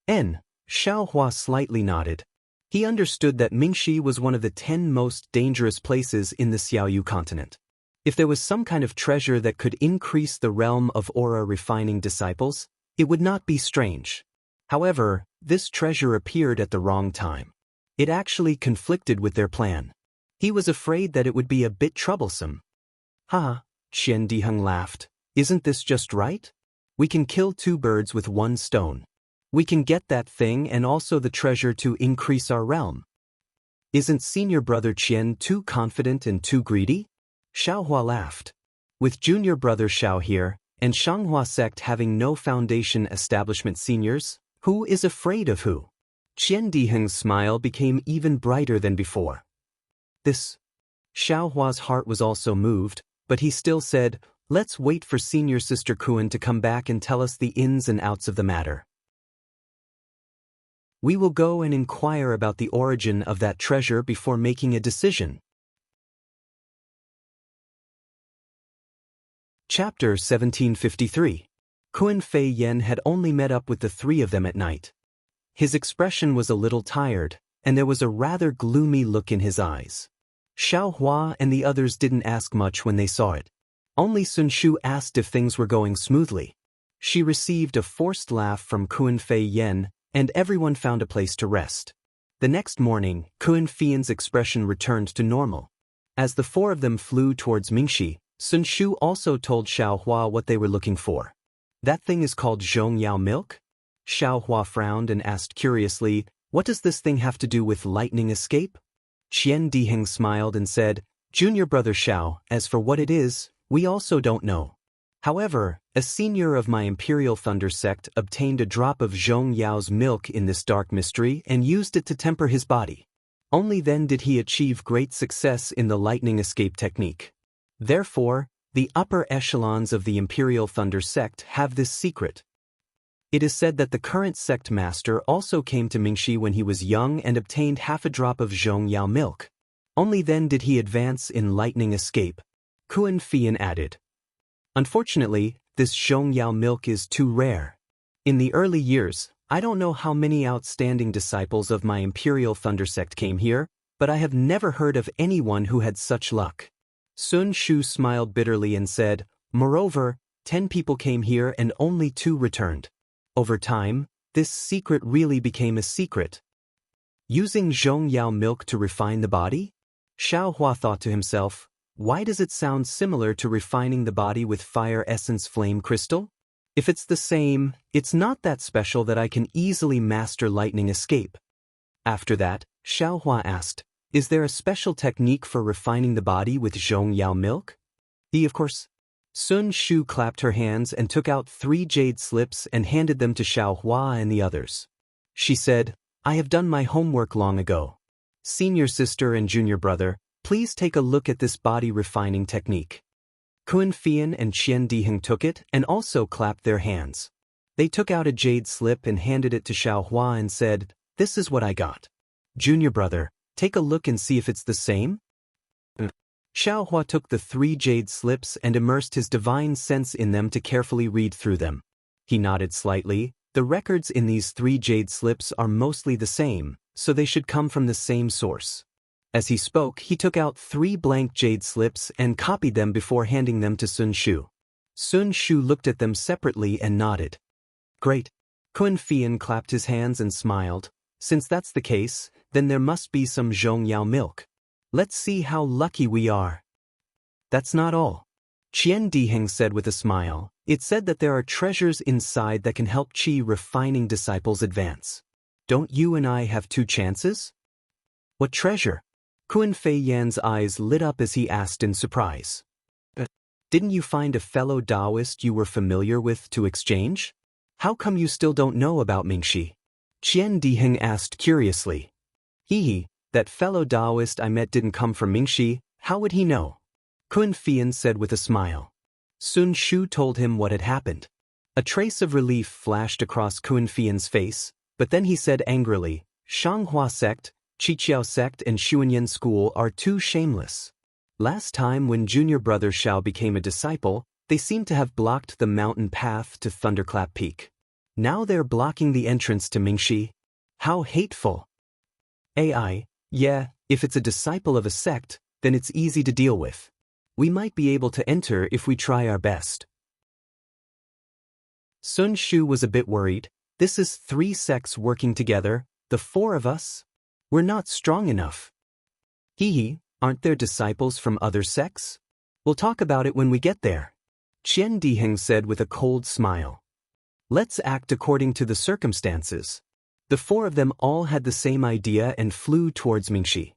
Xiaohua slightly nodded. He understood that Mingxi was one of the 10 most dangerous places in the Xiaoyu continent. If there was some kind of treasure that could increase the realm of aura refining disciples, it would not be strange. However, this treasure appeared at the wrong time. It actually conflicted with their plan. He was afraid that it would be a bit troublesome. Qian Diheng laughed. Isn't this just right? We can kill two birds with one stone. We can get that thing and also the treasure to increase our realm. Isn't senior brother Qian too confident and too greedy? Xiaohua laughed. With junior brother Xiao here, and Shanghua sect having no foundation establishment seniors, who is afraid of who? Qian Diheng's smile became even brighter than before. Xiaohua's heart was also moved, but he still said, let's wait for Senior Sister Kuan to come back and tell us the ins and outs of the matter. We will go and inquire about the origin of that treasure before making a decision. Chapter 1753. Kun Fei Yen had only met up with the three of them at night. His expression was a little tired, and there was a rather gloomy look in his eyes. Xiaohua and the others didn't ask much when they saw it. Only Sun Shu asked if things were going smoothly. She received a forced laugh from Kun Fei Yen, and everyone found a place to rest. The next morning, Kun Fei's expression returned to normal. As the four of them flew towards Mingxi, Sun Shu also told Xiaohua what they were looking for. That thing is called Zhongyao milk? Xiaohua frowned and asked curiously, what does this thing have to do with lightning escape? Qian Diheng smiled and said, Junior brother Xiao, as for what it is, we also don't know. However, a senior of my Imperial Thunder sect obtained a drop of Zhongyao's milk in this dark mystery and used it to temper his body. Only then did he achieve great success in the lightning escape technique. Therefore, The upper echelons of the Imperial Thunder sect have this secret. It is said that the current sect master also came to Mingxi when he was young and obtained half a drop of Zhongyao milk. Only then did he advance in lightning escape. Kuan Fian added. Unfortunately, this Zhongyao milk is too rare. In the early years, I don't know how many outstanding disciples of my Imperial Thunder sect came here, but I have never heard of anyone who had such luck. Sun Shu smiled bitterly and said, moreover, 10 people came here and only 2 returned. Over time, this secret really became a secret. Using Zhongyao milk to refine the body? Xiao Hua thought to himself, why does it sound similar to refining the body with fire essence flame crystal? If it's the same, it's not that special that I can easily master lightning escape. After that, Xiao Hua asked, is there a special technique for refining the body with Zhongyao milk? Of course. Sun Shu clapped her hands and took out 3 jade slips and handed them to Xiao Hua and the others. She said, I have done my homework long ago. Senior sister and junior brother, please take a look at this body refining technique. Kuan Fian and Qian Diheng took it and also clapped their hands. They took out a jade slip and handed it to Xiao Hua and said, this is what I got. Junior brother, take a look and see if it's the same. Xiao Hua took the 3 jade slips and immersed his divine sense in them to carefully read through them. He nodded slightly. The records in these 3 jade slips are mostly the same, so they should come from the same source. As he spoke, he took out 3 blank jade slips and copied them before handing them to Sun Shu. Sun Shu looked at them separately and nodded. Great. Kuan Fian clapped his hands and smiled. Since that's the case, then there must be some Zhongyao milk. Let's see how lucky we are. That's not all. Qian Diheng said with a smile, it said that there are treasures inside that can help Qi refining disciples advance. Don't you and I have 2 chances? What treasure? Kuan Fei Yan's eyes lit up as he asked in surprise. Didn't you find a fellow Daoist you were familiar with to exchange? How come you still don't know about Mingxi? Qian Diheng asked curiously. That fellow Daoist I met didn't come from Mingxi, how would he know? Kuan Fian said with a smile. Sun Shu told him what had happened. A trace of relief flashed across Kuan Fian's face, but then he said angrily, Shanghua sect, Qiqiao sect and Xuanyan school are too shameless. Last time when junior brother Xiao became a disciple, they seemed to have blocked the mountain path to Thunderclap Peak. Now they're blocking the entrance to Mingxi. How hateful. Yeah, if it's a disciple of a sect, then it's easy to deal with. We might be able to enter if we try our best. Sun Shu was a bit worried. This is 3 sects working together, the 4 of us? We're not strong enough. Aren't there disciples from other sects? We'll talk about it when we get there. Qian Diheng said with a cold smile. Let's act according to the circumstances. The 4 of them all had the same idea and flew towards Mingxi.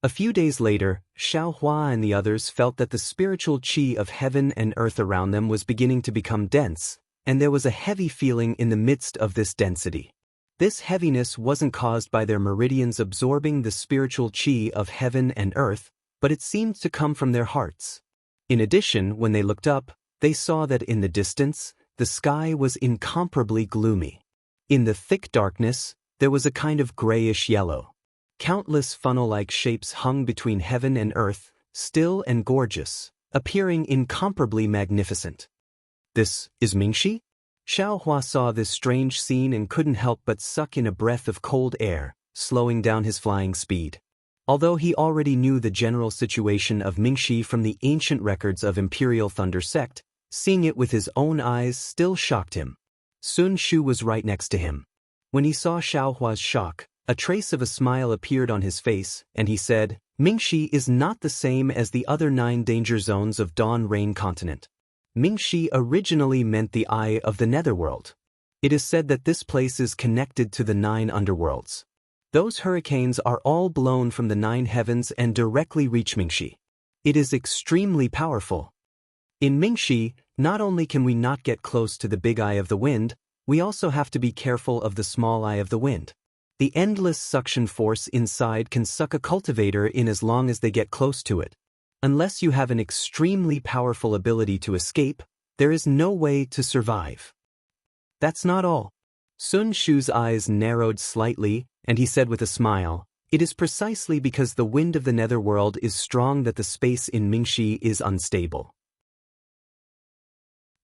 A few days later, Xiao Hua and the others felt that the spiritual qi of heaven and earth around them was beginning to become dense, and there was a heavy feeling in the midst of this density. This heaviness wasn't caused by their meridians absorbing the spiritual qi of heaven and earth, but it seemed to come from their hearts. In addition, when they looked up, they saw that in the distance, the sky was incomparably gloomy. In the thick darkness, there was a kind of grayish yellow. Countless funnel-like shapes hung between heaven and earth, still and gorgeous, appearing incomparably magnificent. This is Mingxi? Xiao Hua saw this strange scene and couldn't help but suck in a breath of cold air, slowing down his flying speed. Although he already knew the general situation of Mingxi from the ancient records of Imperial Thunder sect, seeing it with his own eyes still shocked him. Sun Shu was right next to him. When he saw Xiao Hua's shock, a trace of a smile appeared on his face, and he said, Mingxi is not the same as the other 9 danger zones of Dawn Rain Continent. Mingxi originally meant the Eye of the Netherworld. It is said that this place is connected to the 9 underworlds. Those hurricanes are all blown from the 9 heavens and directly reach Mingxi. It is extremely powerful. In Mingxi, not only can we not get close to the big eye of the wind, we also have to be careful of the small eye of the wind. The endless suction force inside can suck a cultivator in as long as they get close to it. Unless you have an extremely powerful ability to escape, there is no way to survive. That's not all. Sun Shu's eyes narrowed slightly, and he said with a smile, "It is precisely because the wind of the netherworld is strong that the space in Mingxi is unstable.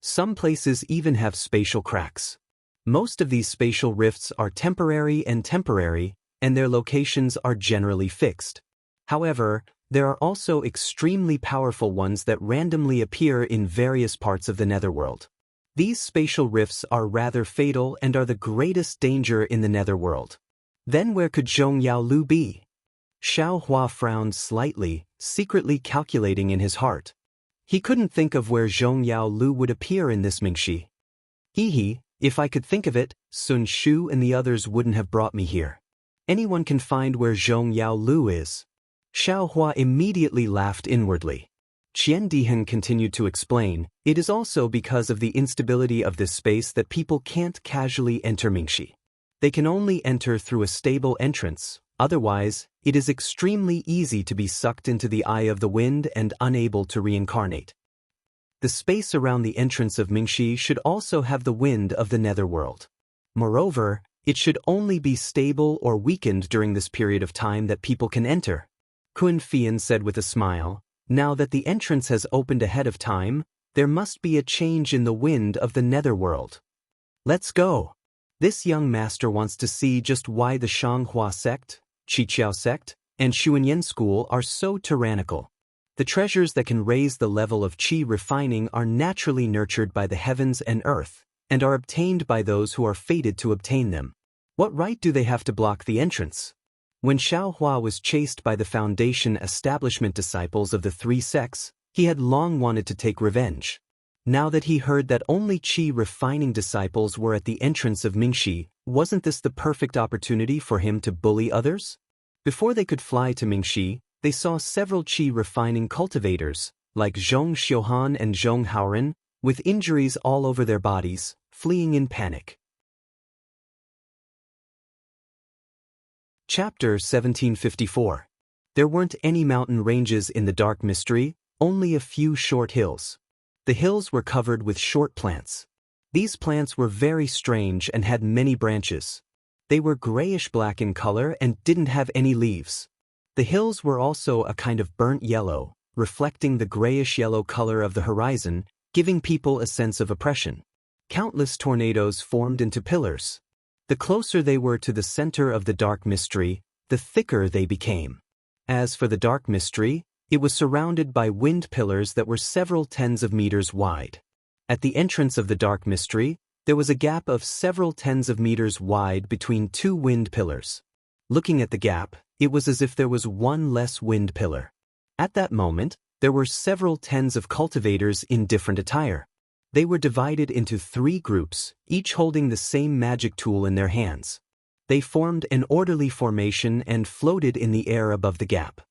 Some places even have spatial cracks. Most of these spatial rifts are temporary, and their locations are generally fixed. However, there are also extremely powerful ones that randomly appear in various parts of the netherworld. These spatial rifts are rather fatal and are the greatest danger in the netherworld." Then where could Zhong Yaolu be? Xiao Hua frowned slightly, secretly calculating in his heart. He couldn't think of where Zhong Yaolu would appear in this Mingxi. If I could think of it, Sun Shu and the others wouldn't have brought me here. Anyone can find where Zhong Yaolu is. Xiao Hua immediately laughed inwardly. Qian Dihan continued to explain, "It is also because of the instability of this space that people can't casually enter Mingxi. They can only enter through a stable entrance, otherwise, it is extremely easy to be sucked into the eye of the wind and unable to reincarnate. The space around the entrance of Mingxi should also have the wind of the netherworld. Moreover, it should only be stable or weakened during this period of time that people can enter." Kun Fian said with a smile, "Now that the entrance has opened ahead of time, there must be a change in the wind of the netherworld. Let's go. This young master wants to see just why the Shanghua sect, Qiqiao sect, and Xuanyan school are so tyrannical. The treasures that can raise the level of qi refining are naturally nurtured by the heavens and earth, and are obtained by those who are fated to obtain them. What right do they have to block the entrance?" When Xiao Hua was chased by the foundation establishment disciples of the three sects, he had long wanted to take revenge. Now that he heard that only qi refining disciples were at the entrance of Mingxi, wasn't this the perfect opportunity for him to bully others? Before they could fly to Mingxi, they saw several qi refining cultivators, like Zhong Xiuhan and Zhong Haoren, with injuries all over their bodies, fleeing in panic. Chapter 1754. There weren't any mountain ranges in the dark mystery, only a few short hills. The hills were covered with short plants. These plants were very strange and had many branches. They were grayish-black in color and didn't have any leaves. The hills were also a kind of burnt yellow, reflecting the grayish-yellow color of the horizon, giving people a sense of oppression. Countless tornadoes formed into pillars. The closer they were to the center of the dark mystery, the thicker they became. As for the dark mystery, it was surrounded by wind pillars that were several tens of meters wide. At the entrance of the dark mystery, there was a gap of several tens of meters wide between two wind pillars. Looking at the gap, it was as if there was one less wind pillar. At that moment, there were several tens of cultivators in different attire. They were divided into three groups, each holding the same magic tool in their hands. They formed an orderly formation and floated in the air above the gap.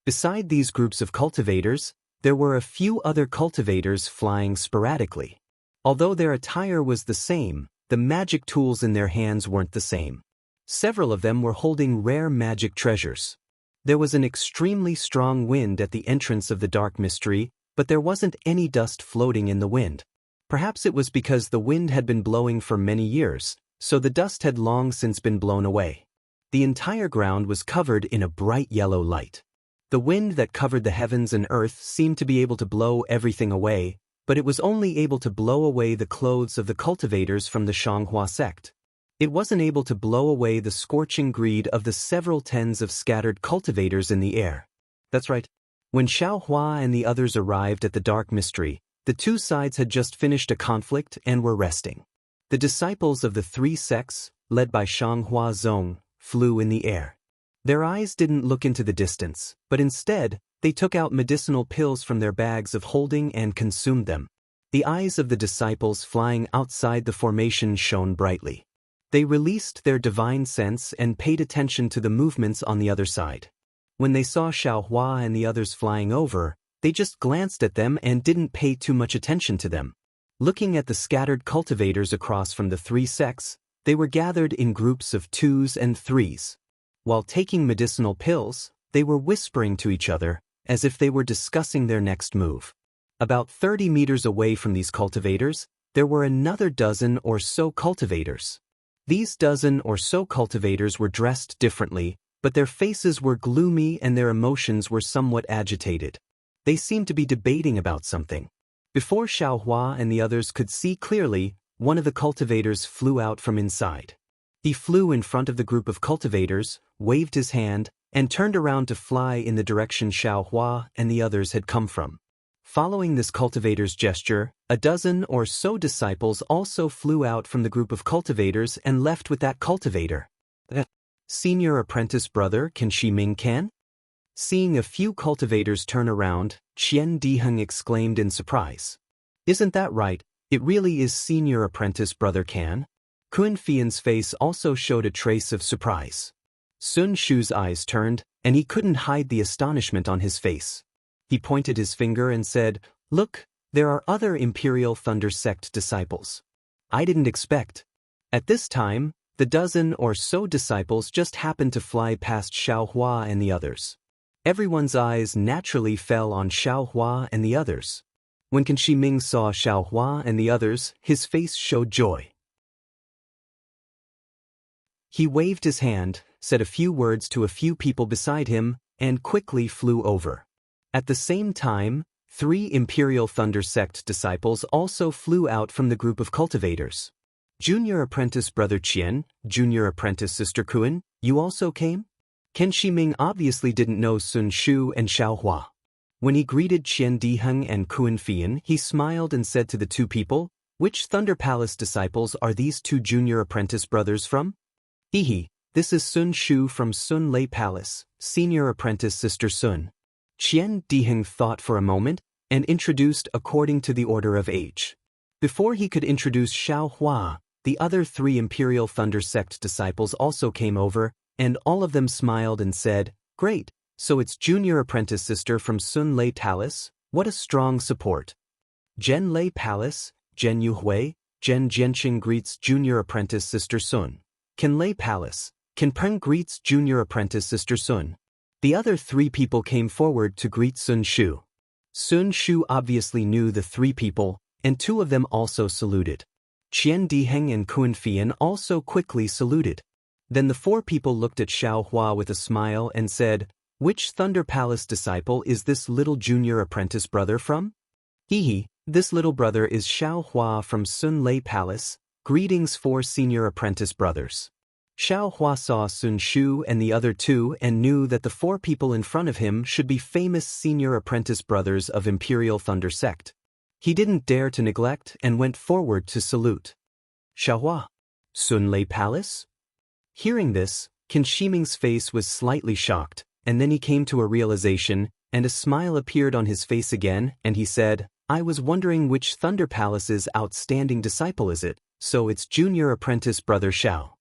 Beside these groups of cultivators, there were a few other cultivators flying sporadically. Although their attire was the same, the magic tools in their hands weren't the same. Several of them were holding rare magic treasures. There was an extremely strong wind at the entrance of the dark mystery, but there wasn't any dust floating in the wind. Perhaps it was because the wind had been blowing for many years, so the dust had long since been blown away. The entire ground was covered in a bright yellow light. The wind that covered the heavens and earth seemed to be able to blow everything away, but it was only able to blow away the clothes of the cultivators from the Shanghua sect. It wasn't able to blow away the scorching greed of the several tens of scattered cultivators in the air. That's right. When Xiao Hua and the others arrived at the dark mystery, the two sides had just finished a conflict and were resting. The disciples of the three sects, led by Shanghua Zong, flew in the air. Their eyes didn't look into the distance, but instead, they took out medicinal pills from their bags of holding and consumed them. The eyes of the disciples flying outside the formation shone brightly. They released their divine sense and paid attention to the movements on the other side. When they saw Xiao Hua and the others flying over, they just glanced at them and didn't pay too much attention to them. Looking at the scattered cultivators across from the three sects, they were gathered in groups of 2s and 3s. While taking medicinal pills, they were whispering to each other, as if they were discussing their next move. About 30 meters away from these cultivators, there were another dozen or so cultivators. These dozen or so cultivators were dressed differently, but their faces were gloomy and their emotions were somewhat agitated. They seemed to be debating about something. Before Xiaohua and the others could see clearly, one of the cultivators flew out from inside. He flew in front of the group of cultivators, waved his hand, and turned around to fly in the direction Xiaohua and the others had come from. Following this cultivator's gesture, a dozen or so disciples also flew out from the group of cultivators and left with that cultivator. Senior apprentice brother Can Shiming can? Seeing a few cultivators turn around, Qian Diheng exclaimed in surprise. Isn't that right? It really is senior apprentice brother Can? Kun Fian's face also showed a trace of surprise. Sun Shu's eyes turned, and he couldn't hide the astonishment on his face. He pointed his finger and said, "Look, there are other Imperial Thunder Sect disciples. I didn't expect." At this time, the dozen or so disciples just happened to fly past Xiaohua and the others. Everyone's eyes naturally fell on Xiaohua and the others. When Can Shiming saw Xiaohua and the others, his face showed joy. He waved his hand, said a few words to a few people beside him, and quickly flew over. At the same time, 3 Imperial Thunder Sect disciples also flew out from the group of cultivators. Junior apprentice brother Qian, junior apprentice sister Kun, you also came? Can Shiming obviously didn't know Sun Shu and Xiaohua. When he greeted Qian Diheng and Kun Fian, he smiled and said to the 2 people, "Which Thunder Palace disciples are these 2 junior apprentice brothers from?" "Hehe, this is Sun Shu from Sun Lei Palace, senior apprentice sister Sun." Qian Diheng thought for a moment, and introduced according to the order of age. Before he could introduce Xiaohua, the other 3 Imperial Thunder Sect disciples also came over, and all of them smiled and said, "Great, so it's junior apprentice sister from Sun Lei Palace, what a strong support." Zhen Lei Palace, Zhen Yuhui, Zhen Jianqing greets junior apprentice sister Sun. Can Lei Palace, Can Peng greets junior apprentice sister Sun. The other 3 people came forward to greet Sun Shu. Sun Shu obviously knew the 3 people, and 2 of them also saluted. Qian Diheng and Kun Fian also quickly saluted. Then the 4 people looked at Xiaohua with a smile and said, "Which Thunder Palace disciple is this little junior apprentice brother from?" "Hehe, this little brother is Xiaohua from Sun Lei Palace, greetings 4 senior apprentice brothers." Xiaohua saw Sun Shu and the other 2 and knew that the 4 people in front of him should be famous senior apprentice brothers of Imperial Thunder Sect. He didn't dare to neglect and went forward to salute. "Xiaohua, Sun Lei Palace?" Hearing this, Can Shiming's face was slightly shocked, and then he came to a realization, and a smile appeared on his face again, and he said, "I was wondering which Thunder Palace's outstanding disciple is it, so it's junior apprentice brother Xiao."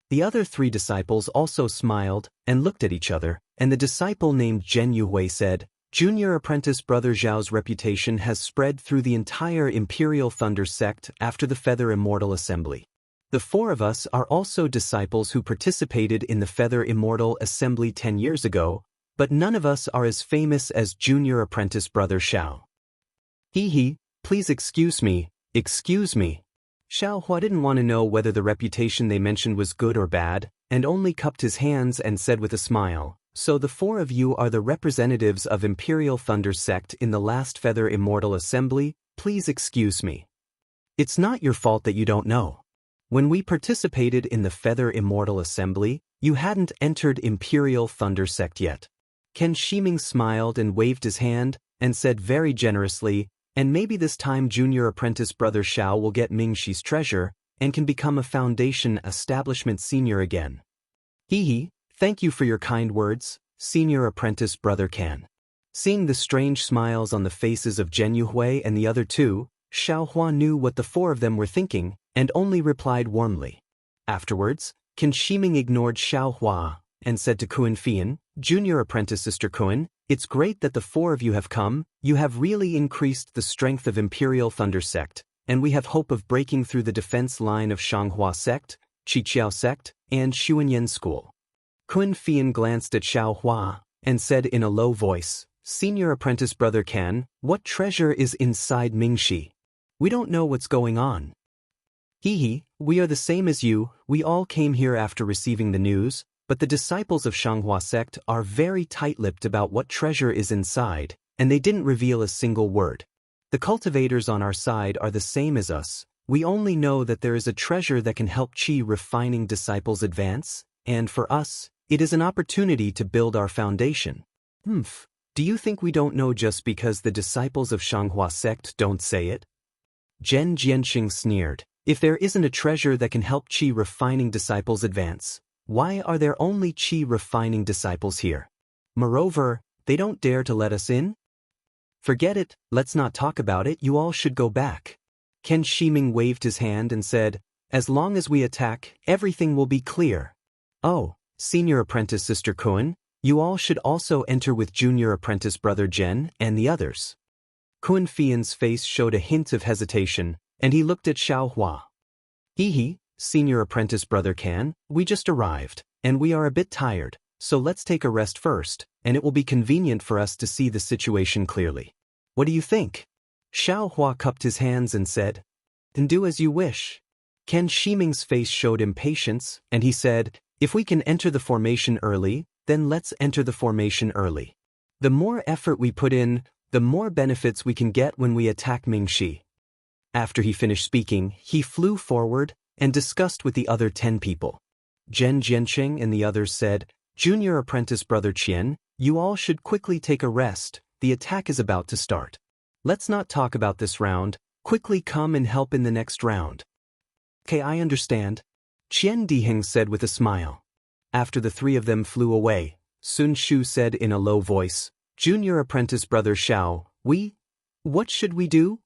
The other 3 disciples also smiled and looked at each other, and the disciple named Zhen Yuhui said, "Junior apprentice brother Zhao's reputation has spread through the entire Imperial Thunder Sect after the Feather Immortal Assembly. The 4 of us are also disciples who participated in the Feather Immortal Assembly 10 years ago, but none of us are as famous as junior apprentice brother Xiao." "Hehe, please excuse me, excuse me." Xiaohua didn't want to know whether the reputation they mentioned was good or bad, and only cupped his hands and said with a smile, "So the 4 of you are the representatives of Imperial Thunder Sect in the last Feather Immortal Assembly, please excuse me. It's not your fault that you don't know. When we participated in the Feather Immortal Assembly, you hadn't entered Imperial Thunder Sect yet." Can Shiming smiled and waved his hand, and said very generously, "And maybe this time junior apprentice brother Xiao will get Mingxi's treasure, and can become a Foundation Establishment senior again." "Hehe, thank you for your kind words, senior apprentice brother Can." Seeing the strange smiles on the faces of Zhen Yuhui and the other 2, Xiaohua knew what the 4 of them were thinking, and only replied warmly. Afterwards, Can Shiming ignored Xiaohua, and said to Kun Fian, "Junior apprentice sister Kun, it's great that the 4 of you have come, you have really increased the strength of Imperial Thunder Sect, and we have hope of breaking through the defense line of Shanghua Sect, Qiqiao Sect, and Xuanyan School." Kun Fian glanced at Xiaohua, and said in a low voice, "Senior apprentice brother Can, what treasure is inside Mingxi? We don't know what's going on." "Hee, we are the same as you, we all came here after receiving the news, but the disciples of Xianxia sect are very tight-lipped about what treasure is inside, and they didn't reveal a single word. The cultivators on our side are the same as us. We only know that there is a treasure that can help Qi refining disciples advance, and for us, it is an opportunity to build our foundation." Do you think we don't know just because the disciples of Xianxia sect don't say it?" Zhen Jianxing sneered. "If there isn't a treasure that can help Qi refining disciples advance, why are there only Qi refining disciples here? Moreover, they don't dare to let us in?" "Forget it, let's not talk about it, you all should go back." Ken Shiming waved his hand and said, "As long as we attack, everything will be clear." "Oh, senior apprentice Sister Kun, you all should also enter with junior apprentice brother Zhen and the others." Kun Fian's face showed a hint of hesitation, and he looked at Xiao Hua. "Hee, senior apprentice brother Can, we just arrived, and we are a bit tired, so let's take a rest first, and it will be convenient for us to see the situation clearly. What do you think?" Xiao Hua cupped his hands and said, "Then do as you wish." Ken Shiming's face showed impatience, and he said, "If we can enter the formation early, then let's enter the formation early. The more effort we put in, the more benefits we can get when we attack Mingxi." After he finished speaking, he flew forward and discussed with the other 10 people. Zhen Jianxing and the others said, "Junior apprentice brother Qian, you all should quickly take a rest, the attack is about to start. Let's not talk about this round, quickly come and help in the next round." "Okay, I understand," Qian Diheng said with a smile. After the 3 of them flew away, Sun Shu said in a low voice, "Junior apprentice brother Xiao, what should we do?"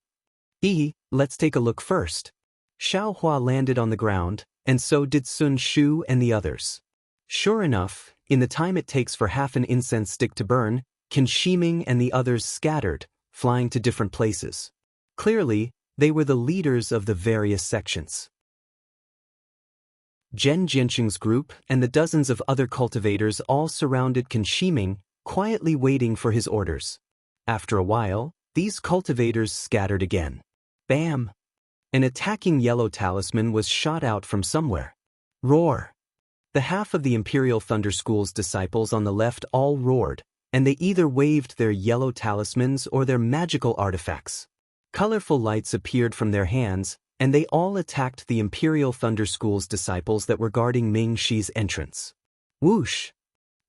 Let's take a look first." Xiao Hua landed on the ground, and so did Sun Shu and the others. Sure enough, in the time it takes for half an incense stick to burn, Qin Shiming and the others scattered, flying to different places. Clearly, they were the leaders of the various sections. Zhen Jianxing's group and the dozens of other cultivators all surrounded Qin Shiming, quietly waiting for his orders. After a while, these cultivators scattered again. Bam! An attacking yellow talisman was shot out from somewhere. Roar! The half of the Imperial Thunder School's disciples on the left all roared, and they either waved their yellow talismans or their magical artifacts. Colorful lights appeared from their hands, and they all attacked the Imperial Thunder School's disciples that were guarding Ming Shi's entrance. Whoosh!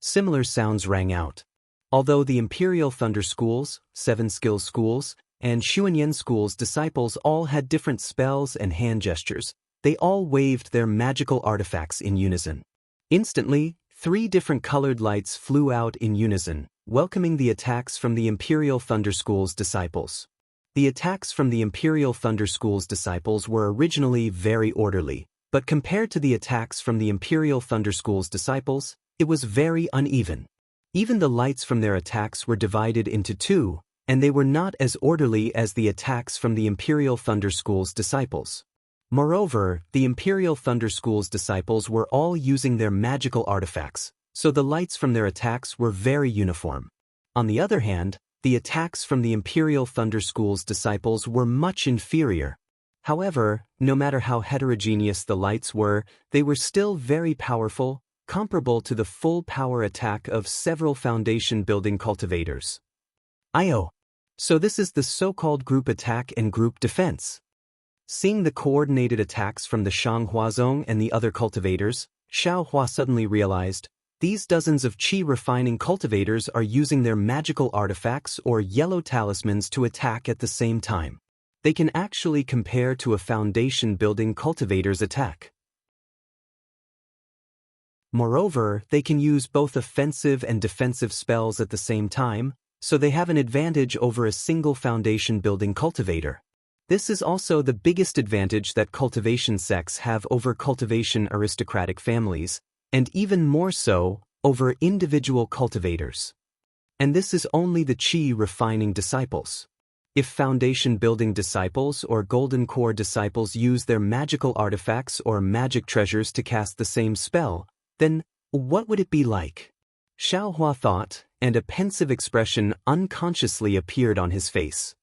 Similar sounds rang out. Although the Imperial Thunder School's, 7 Skill Schools, and Xuanyan School's disciples all had different spells and hand gestures, they all waved their magical artifacts in unison. Instantly, 3 different colored lights flew out in unison, welcoming the attacks from the Imperial Thunder School's disciples. The attacks from the Imperial Thunder School's disciples were originally very orderly, but compared to the attacks from the Imperial Thunder School's disciples, it was very uneven. Even the lights from their attacks were divided into 2, and they were not as orderly as the attacks from the Imperial Thunder School's disciples. Moreover, the Imperial Thunder School's disciples were all using their magical artifacts, so the lights from their attacks were very uniform. On the other hand, the attacks from the Imperial Thunder School's disciples were much inferior. However, no matter how heterogeneous the lights were, they were still very powerful, comparable to the full power attack of several foundation-building cultivators. So this is the so-called group attack and group defense. Seeing the coordinated attacks from the Xianxia Zone and the other cultivators, Xiao Hua suddenly realized, these dozens of Qi refining cultivators are using their magical artifacts or yellow talismans to attack at the same time. They can actually compare to a foundation-building cultivator's attack. Moreover, they can use both offensive and defensive spells at the same time, so they have an advantage over a single foundation-building cultivator. This is also the biggest advantage that cultivation sects have over cultivation aristocratic families, and even more so, over individual cultivators. And this is only the Qi refining disciples. If foundation-building disciples or golden core disciples use their magical artifacts or magic treasures to cast the same spell, then what would it be like? Xiao Hua thought, and a pensive expression unconsciously appeared on his face.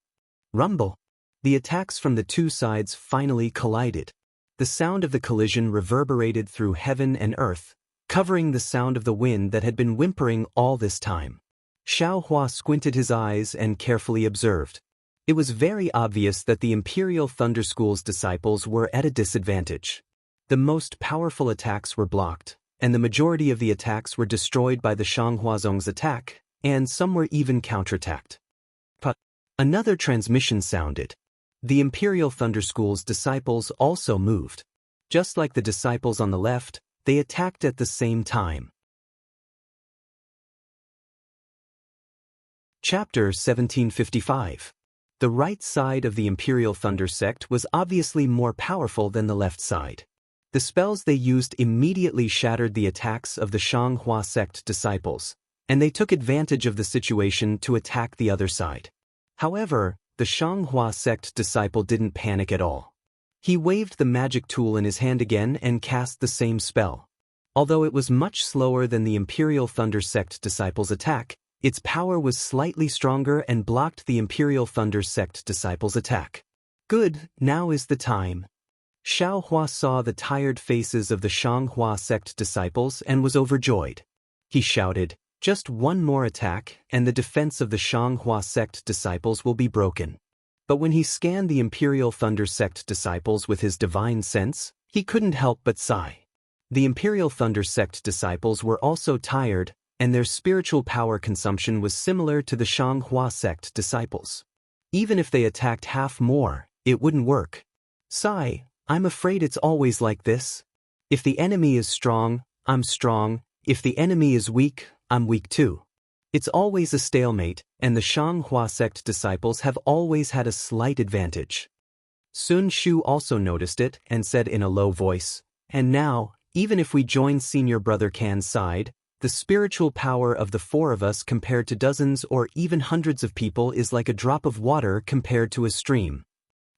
Rumble. The attacks from the two sides finally collided. The sound of the collision reverberated through heaven and earth, covering the sound of the wind that had been whimpering all this time. Xiao Hua squinted his eyes and carefully observed. It was very obvious that the Imperial Thunder School's disciples were at a disadvantage. The most powerful attacks were blocked, and the majority of the attacks were destroyed by the Shanghuazong's attack, and some were even counterattacked. But another transmission sounded. The Imperial Thunder School's disciples also moved. Just like the disciples on the left, they attacked at the same time. Chapter 1755. The right side of the Imperial Thunder sect was obviously more powerful than the left side. The spells they used immediately shattered the attacks of the Shanghua sect disciples, and they took advantage of the situation to attack the other side. However, the Shanghua sect disciple didn't panic at all. He waved the magic tool in his hand again and cast the same spell. Although it was much slower than the Imperial Thunder sect disciple's attack, its power was slightly stronger and blocked the Imperial Thunder sect disciple's attack. Good, now is the time. Xiao Hua saw the tired faces of the Shanghua sect disciples and was overjoyed. He shouted, "Just one more attack, and the defense of the Shanghua sect disciples will be broken." But when he scanned the Imperial Thunder sect disciples with his divine sense, he couldn't help but sigh. The Imperial Thunder sect disciples were also tired, and their spiritual power consumption was similar to the Shanghua sect disciples. Even if they attacked half more, it wouldn't work. Sigh, I'm afraid it's always like this. If the enemy is strong, I'm strong. If the enemy is weak, I'm weak too. It's always a stalemate, and the Shanghua sect disciples have always had a slight advantage. Sun Shu also noticed it and said in a low voice, "And now, even if we join senior brother Kan's side, the spiritual power of the four of us compared to dozens or even hundreds of people is like a drop of water compared to a stream."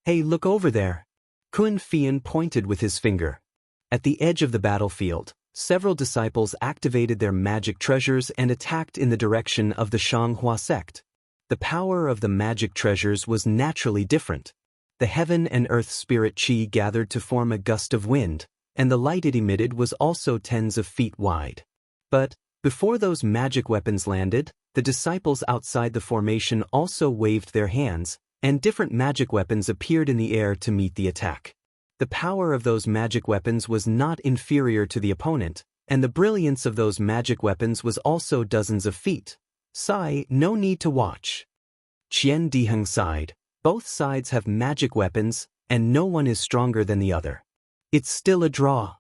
Hey, look over there. Kun Fian pointed with his finger. At the edge of the battlefield, several disciples activated their magic treasures and attacked in the direction of the Shanghua sect. The power of the magic treasures was naturally different. The heaven and earth spirit chi gathered to form a gust of wind, and the light it emitted was also tens of feet wide. But, before those magic weapons landed, the disciples outside the formation also waved their hands, and different magic weapons appeared in the air to meet the attack. The power of those magic weapons was not inferior to the opponent, and the brilliance of those magic weapons was also dozens of feet. Sigh, no need to watch. Qian Diheng sighed. Both sides have magic weapons, and no one is stronger than the other. It's still a draw.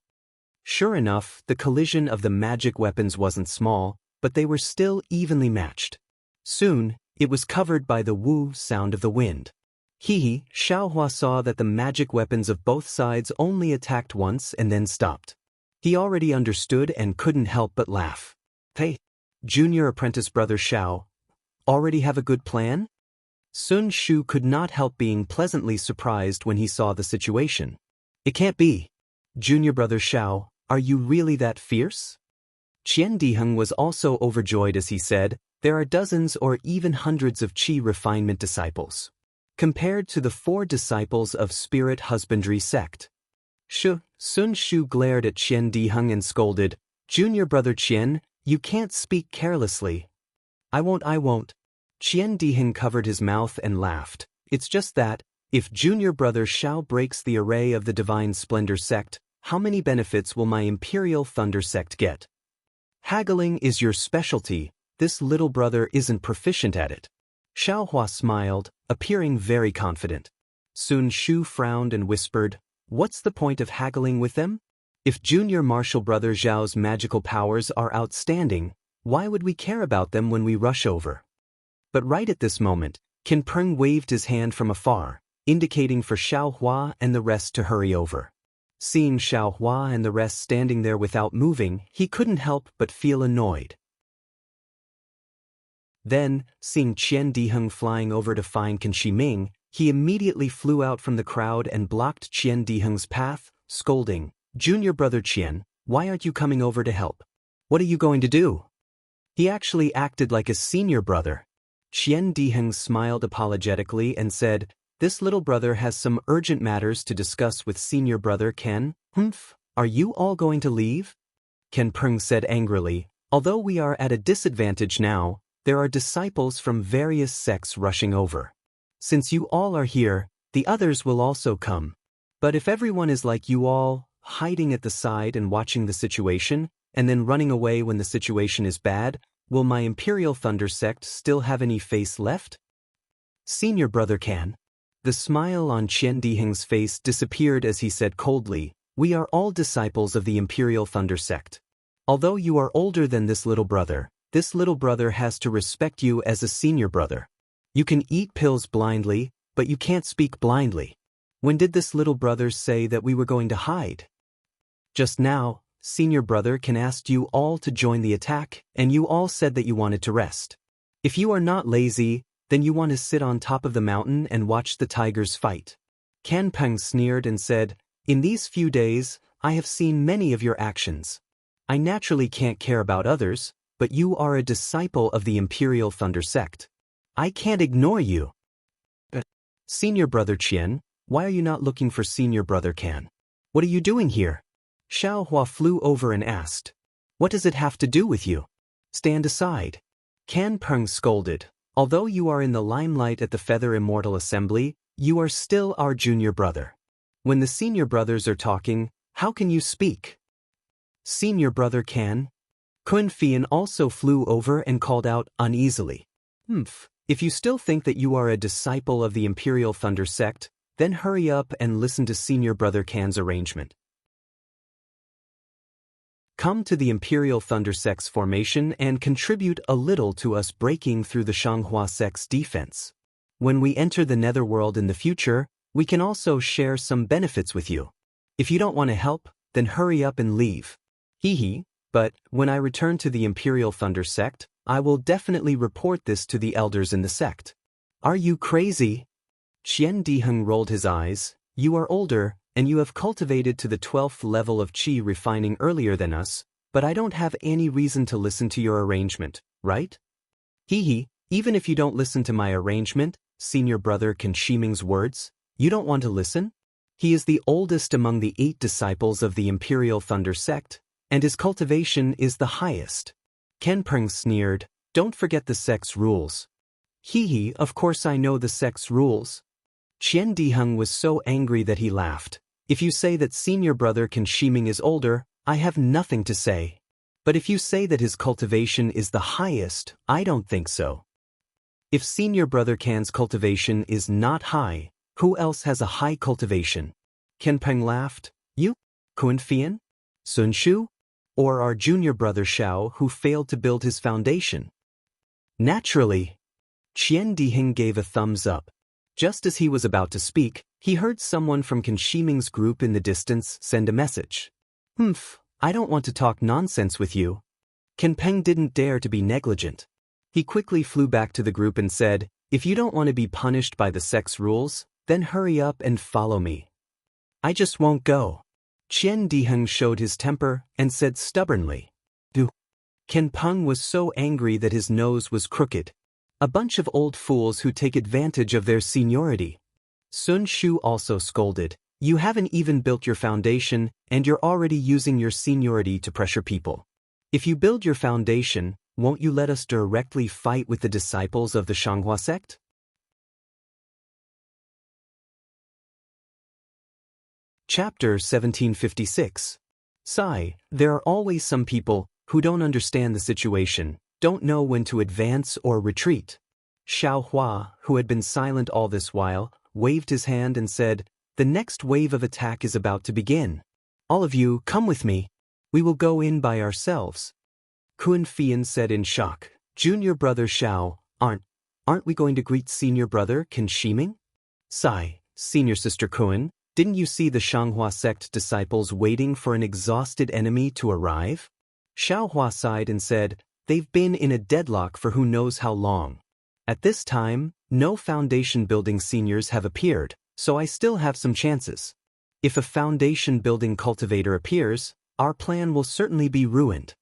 Sure enough, the collision of the magic weapons wasn't small, but they were still evenly matched. Soon, it was covered by the woo sound of the wind. Xiaohua saw that the magic weapons of both sides only attacked once and then stopped. He already understood and couldn't help but laugh. Hey, junior apprentice brother Xiao, already have a good plan? Sun Shu could not help being pleasantly surprised when he saw the situation. It can't be. Junior brother Xiao, are you really that fierce? Qian Diheng was also overjoyed as he said, there are dozens or even hundreds of Qi refinement disciples. Compared to the 4 disciples of Spirit Husbandry sect. Sun Shu glared at Qian Diheng and scolded, Junior brother Qian, you can't speak carelessly. I won't. Qian Diheng covered his mouth and laughed. It's just that, if junior brother Xiao breaks the array of the Divine Splendor sect, how many benefits will my Imperial Thunder sect get? Haggling is your specialty, this little brother isn't proficient at it. Xiaohua smiled, appearing very confident. Sun Shu frowned and whispered, what's the point of haggling with them? If junior martial brother Zhao's magical powers are outstanding, why would we care about them when we rush over? But right at this moment, Qin Peng waved his hand from afar, indicating for Xiaohua and the rest to hurry over. Seeing Xiaohua and the rest standing there without moving, he couldn't help but feel annoyed. Then, seeing Qian Diheng flying over to find Qin Shiming, he immediately flew out from the crowd and blocked Qian Diheng's path, scolding, Junior brother Qian, why aren't you coming over to help? What are you going to do? He actually acted like a senior brother. Qian Diheng smiled apologetically and said, "This little brother has some urgent matters to discuss with senior brother Ken." "Humph, are you all going to leave?" Ken Peng said angrily, "Although we are at a disadvantage now, there are disciples from various sects rushing over. Since you all are here, the others will also come. But if everyone is like you all, hiding at the side and watching the situation, and then running away when the situation is bad, will my Imperial Thunder sect still have any face left?" "Senior brother Can." The smile on Qian Diheng's face disappeared as he said coldly, "We are all disciples of the Imperial Thunder sect. Although you are older than this little brother has to respect you as a senior brother. You can eat pills blindly, but you can't speak blindly. When did this little brother say that we were going to hide?" "Just now, senior brother Can asked you all to join the attack, and you all said that you wanted to rest. If you are not lazy, then you want to sit on top of the mountain and watch the tigers fight." Can Peng sneered and said, "In these few days, I have seen many of your actions. I naturally can't care about others, but you are a disciple of the Imperial Thunder sect. I can't ignore you." "Senior brother Qian, why are you not looking for senior brother Can? What are you doing here?" Xiao Hua flew over and asked. "What does it have to do with you? Stand aside." Can Peng scolded, "Although you are in the limelight at the Feather Immortal Assembly, you are still our junior brother. When the senior brothers are talking, how can you speak?" "Senior brother Can." Kun Fian also flew over and called out uneasily, "Humph, if you still think that you are a disciple of the Imperial Thunder sect, then hurry up and listen to senior brother Can's arrangement. Come to the Imperial Thunder sect's formation and contribute a little to us breaking through the Shanghua sect's defense. When we enter the netherworld in the future, we can also share some benefits with you. If you don't want to help, then hurry up and leave. Hee. But when I return to the Imperial Thunder sect, I will definitely report this to the elders in the sect." "Are you crazy?" Qian Diheng rolled his eyes. "You are older, and you have cultivated to the 12th level of qi refining earlier than us, but I don't have any reason to listen to your arrangement, right?" "Hee. Even if you don't listen to my arrangement," senior brother Can Shiming's words, "you don't want to listen? He is the oldest among the 8 disciples of the Imperial Thunder sect, and his cultivation is the highest." Ken Peng sneered, "Don't forget the sect's rules." "Hee. Of course I know the sect's rules." Qian Diheng was so angry that he laughed. "If you say that senior brother Can Shiming is older, I have nothing to say. But if you say that his cultivation is the highest, I don't think so. If senior brother Can's cultivation is not high, who else has a high cultivation?" Ken Peng laughed. "You? Kun Fian? Sun Shu? Or our junior brother Xiao who failed to build his foundation?" "Naturally." Qian Diheng gave a thumbs up. Just as he was about to speak, he heard someone from Can Shiming's group in the distance send a message. "Humph, I don't want to talk nonsense with you." Ken Peng didn't dare to be negligent. He quickly flew back to the group and said, "If you don't want to be punished by the sect's rules, then hurry up and follow me." "I just won't go." Qian Diheng showed his temper and said stubbornly. "Do." Ken Peng was so angry that his nose was crooked. A bunch of old fools who take advantage of their seniority. Sun Shu also scolded, "You haven't even built your foundation, and you're already using your seniority to pressure people. If you build your foundation, won't you let us directly fight with the disciples of the Shanghua sect?" Chapter 1756. Sigh, there are always some people who don't understand the situation, don't know when to advance or retreat. Xiao Hua, who had been silent all this while, waved his hand and said, "The next wave of attack is about to begin. All of you, come with me. We will go in by ourselves." Kun Fian said in shock, "Junior brother Xiao, aren't we going to greet senior brother Can Shiming?" "Sigh, senior sister Kun, didn't you see the Shanghua sect disciples waiting for an exhausted enemy to arrive?" Xiao Hua sighed and said, "They've been in a deadlock for who knows how long. At this time, no foundation-building seniors have appeared, so I still have some chances. If a foundation-building cultivator appears, our plan will certainly be ruined."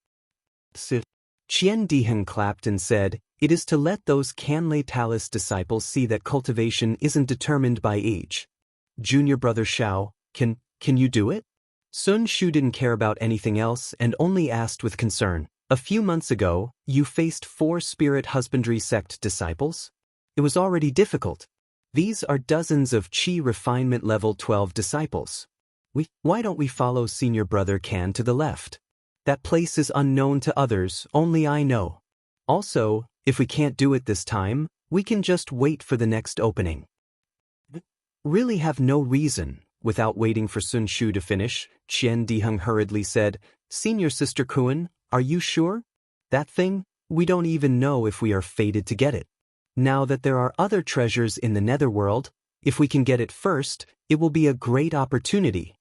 Qian Diheng clapped and said, "It is to let those Canlay Talis disciples see that cultivation isn't determined by age. Junior brother Xiao, can you do it?" Sun Shu didn't care about anything else and only asked with concern, "A few months ago, you faced 4 spirit husbandry sect disciples? It was already difficult. These are dozens of Qi refinement level 12 disciples. Why don't we follow senior brother Can to the left? That place is unknown to others, only I know. Also, if we can't do it this time, we can just wait for the next opening." "Really have no reason." Without waiting for Sun Shu to finish, Qian Diheng hurriedly said, "Senior Sister Kuan, are you sure? That thing, we don't even know if we are fated to get it. Now that there are other treasures in the netherworld, if we can get it first, it will be a great opportunity."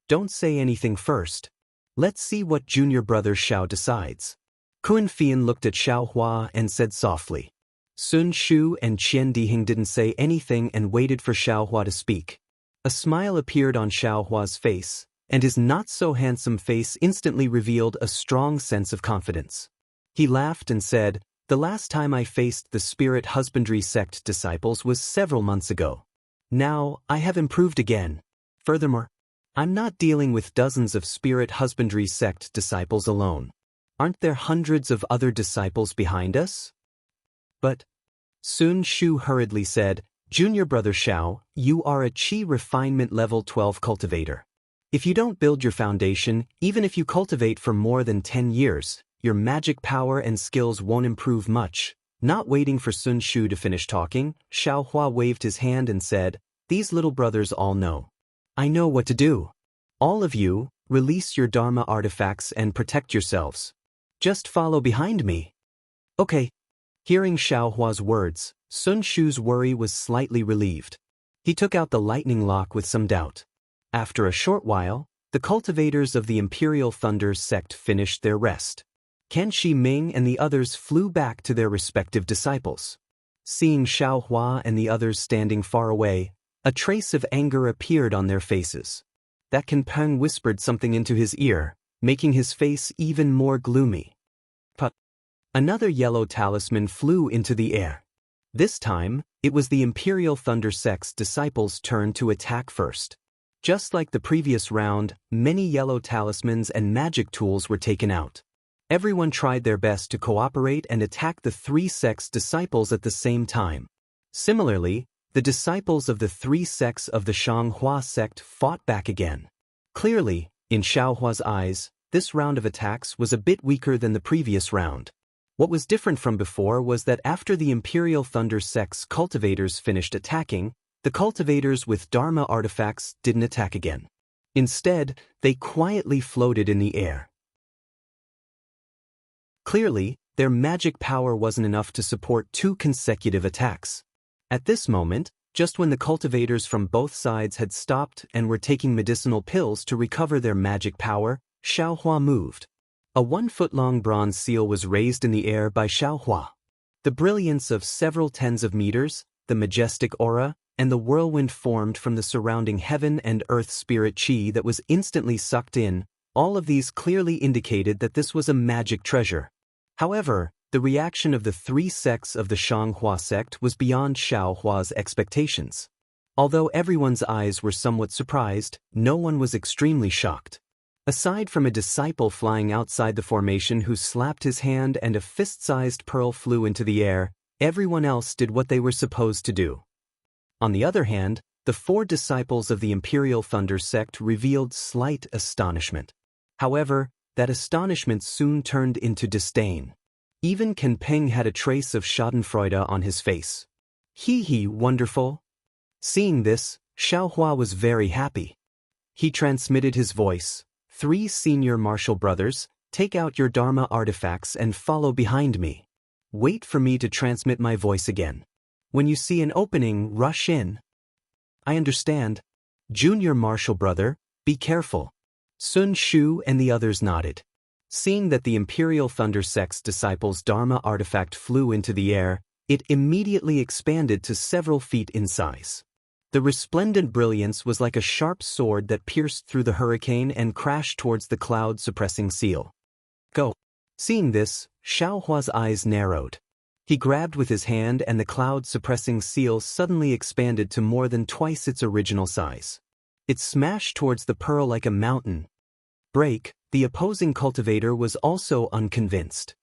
"Don't say anything first. Let's see what junior brother Xiao decides." Kun Fian looked at Xiao Hua and said softly. Sun Shu and Qian Diheng didn't say anything and waited for Xiao Hua to speak. A smile appeared on Xiao Hua's face, and his not-so-handsome face instantly revealed a strong sense of confidence. He laughed and said, "The last time I faced the spirit husbandry sect disciples was several months ago. Now, I have improved again. Furthermore, I'm not dealing with dozens of spirit husbandry sect disciples alone. Aren't there hundreds of other disciples behind us?" "But," Sun Shu hurriedly said, "Junior brother Xiao, you are a Qi refinement level 12 cultivator. If you don't build your foundation, even if you cultivate for more than 10 years, your magic power and skills won't improve much." Not waiting for Sun Shu to finish talking, Xiao Hua waved his hand and said, "These little brothers all know. I know what to do. All of you, release your Dharma artifacts and protect yourselves. Just follow behind me." "Okay." Hearing Xiao Hua's words, Sun Shu's worry was slightly relieved. He took out the lightning lock with some doubt. After a short while, the cultivators of the Imperial Thunder sect finished their rest. Ken Shi Ming and the others flew back to their respective disciples. Seeing Xiao Hua and the others standing far away, a trace of anger appeared on their faces. That Ken Peng whispered something into his ear, making his face even more gloomy. But another yellow talisman flew into the air. This time, it was the Imperial Thunder sect's disciples' turn to attack first. Just like the previous round, many yellow talismans and magic tools were taken out. Everyone tried their best to cooperate and attack the 3 sects' disciples at the same time. Similarly, the disciples of the 3 sects of the Xianghua sect fought back again. Clearly, in Xiao Hua's eyes, this round of attacks was a bit weaker than the previous round. What was different from before was that after the Imperial Thunder sect's cultivators finished attacking, the cultivators with Dharma artifacts didn't attack again. Instead, they quietly floated in the air. Clearly, their magic power wasn't enough to support 2 consecutive attacks. At this moment, just when the cultivators from both sides had stopped and were taking medicinal pills to recover their magic power, Xiao Hua moved. A 1-foot-long bronze seal was raised in the air by Xiao Hua. The brilliance of several tens of meters, the majestic aura, and the whirlwind formed from the surrounding heaven and earth spirit Qi that was instantly sucked in, all of these clearly indicated that this was a magic treasure. However, the reaction of the 3 sects of the Xianghua sect was beyond Xiao Hua's expectations. Although everyone's eyes were somewhat surprised, no one was extremely shocked. Aside from a disciple flying outside the formation who slapped his hand and a fist-sized pearl flew into the air, everyone else did what they were supposed to do. On the other hand, the 4 disciples of the Imperial Thunder sect revealed slight astonishment. However, that astonishment soon turned into disdain. Even Ken Peng had a trace of schadenfreude on his face. "Hee, wonderful." Seeing this, Xiao Hua was very happy. He transmitted his voice. 3 senior martial brothers, take out your Dharma artifacts and follow behind me. Wait for me to transmit my voice again. When you see an opening, rush in. "I understand. Junior martial brother, be careful." Sun Shu and the others nodded. Seeing that the Imperial Thunder sect's disciples' Dharma artifact flew into the air, it immediately expanded to several feet in size. The resplendent brilliance was like a sharp sword that pierced through the hurricane and crashed towards the cloud-suppressing seal. "Go." Seeing this, Xiaohua's eyes narrowed. He grabbed with his hand and the cloud-suppressing seal suddenly expanded to more than twice its original size. It smashed towards the pearl like a mountain. Break, the opposing cultivator was also unconvinced.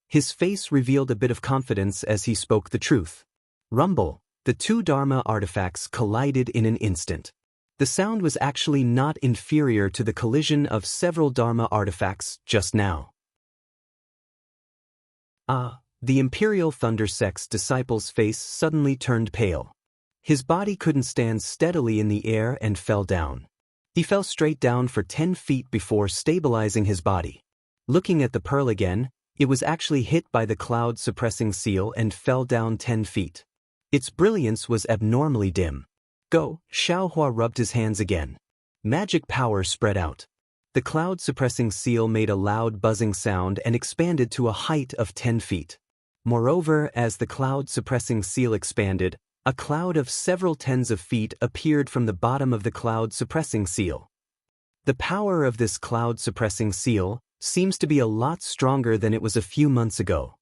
His face revealed a bit of confidence as he spoke the truth. Rumble, the two Dharma artifacts collided in an instant. The sound was actually not inferior to the collision of several Dharma artifacts just now. The Imperial Thunder Sect's disciple's face suddenly turned pale. His body couldn't stand steadily in the air and fell down. He fell straight down for 10 feet before stabilizing his body. Looking at the pearl again, it was actually hit by the cloud-suppressing seal and fell down 10 feet. Its brilliance was abnormally dim. Go, Xiaohua rubbed his hands again. Magic power spread out. The cloud-suppressing seal made a loud buzzing sound and expanded to a height of 10 feet. Moreover, as the cloud-suppressing seal expanded, a cloud of several tens of feet appeared from the bottom of the cloud-suppressing seal. The power of this cloud-suppressing seal seems to be a lot stronger than it was a few months ago.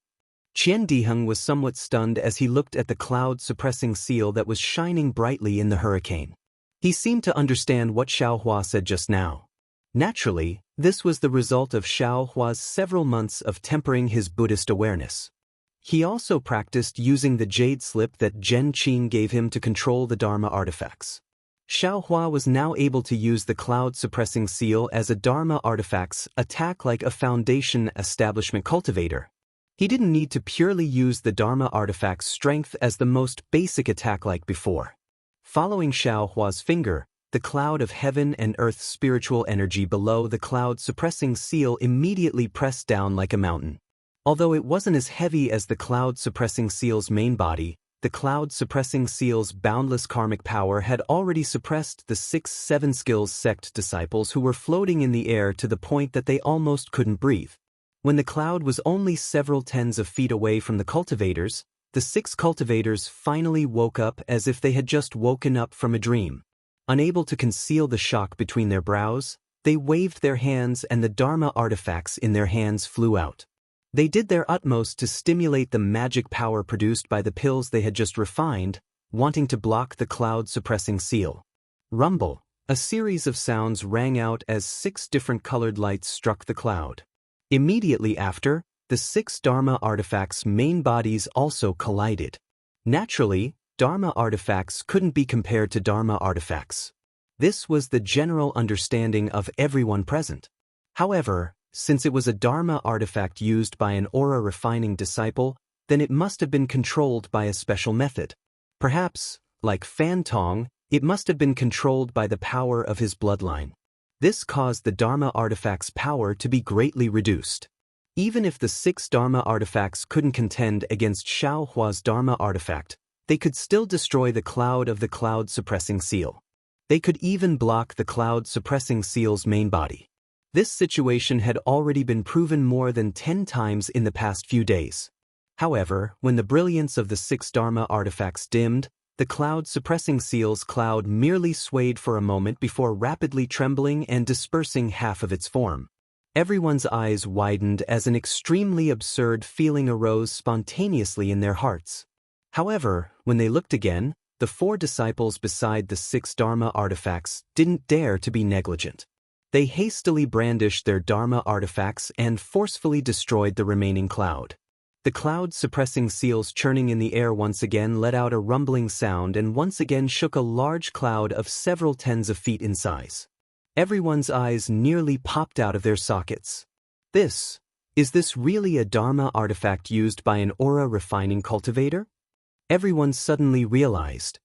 Qian Diheng was somewhat stunned as he looked at the cloud-suppressing seal that was shining brightly in the hurricane. He seemed to understand what Xiaohua said just now. Naturally, this was the result of Xiaohua's several months of tempering his Buddhist awareness. He also practiced using the jade slip that Zhen Qing gave him to control the Dharma artifacts. Xiaohua was now able to use the cloud-suppressing seal as a Dharma artifact's attack like a foundation establishment cultivator. He didn't need to purely use the Dharma artifact's strength as the most basic attack like before. Following Xiaohua's finger, the cloud of heaven and earth's spiritual energy below the cloud-suppressing seal immediately pressed down like a mountain. Although it wasn't as heavy as the cloud-suppressing seal's main body, the cloud-suppressing seal's boundless karmic power had already suppressed the 6-7 skills sect disciples who were floating in the air to the point that they almost couldn't breathe. When the cloud was only several tens of feet away from the cultivators, the 6 cultivators finally woke up as if they had just woken up from a dream. Unable to conceal the shock between their brows, they waved their hands and the Dharma artifacts in their hands flew out. They did their utmost to stimulate the magic power produced by the pills they had just refined, wanting to block the cloud-suppressing seal. Rumble, a series of sounds rang out as 6 different colored lights struck the cloud. Immediately after, the 6 Dharma artifacts' main bodies also collided. Naturally, Dharma artifacts couldn't be compared to Dharma artifacts. This was the general understanding of everyone present. However, since it was a Dharma artifact used by an aura-refining disciple, then it must have been controlled by a special method. Perhaps, like Fan Tong, it must have been controlled by the power of his bloodline. This caused the Dharma artifact's power to be greatly reduced. Even if the 6 Dharma artifacts couldn't contend against Xiaohua's Dharma artifact, they could still destroy the cloud of the cloud-suppressing seal. They could even block the cloud-suppressing seal's main body. This situation had already been proven more than 10 times in the past few days. However, when the brilliance of the 6 Dharma artifacts dimmed, the cloud-suppressing seal's cloud merely swayed for a moment before rapidly trembling and dispersing half of its form. Everyone's eyes widened as an extremely absurd feeling arose spontaneously in their hearts. However, when they looked again, the 4 disciples beside the 6 Dharma artifacts didn't dare to be negligent. They hastily brandished their Dharma artifacts and forcefully destroyed the remaining cloud. The cloud-suppressing seals churning in the air once again let out a rumbling sound and once again shook a large cloud of several tens of feet in size. Everyone's eyes nearly popped out of their sockets. Is this really a Dharma artifact used by an aura-refining cultivator? Everyone suddenly realized.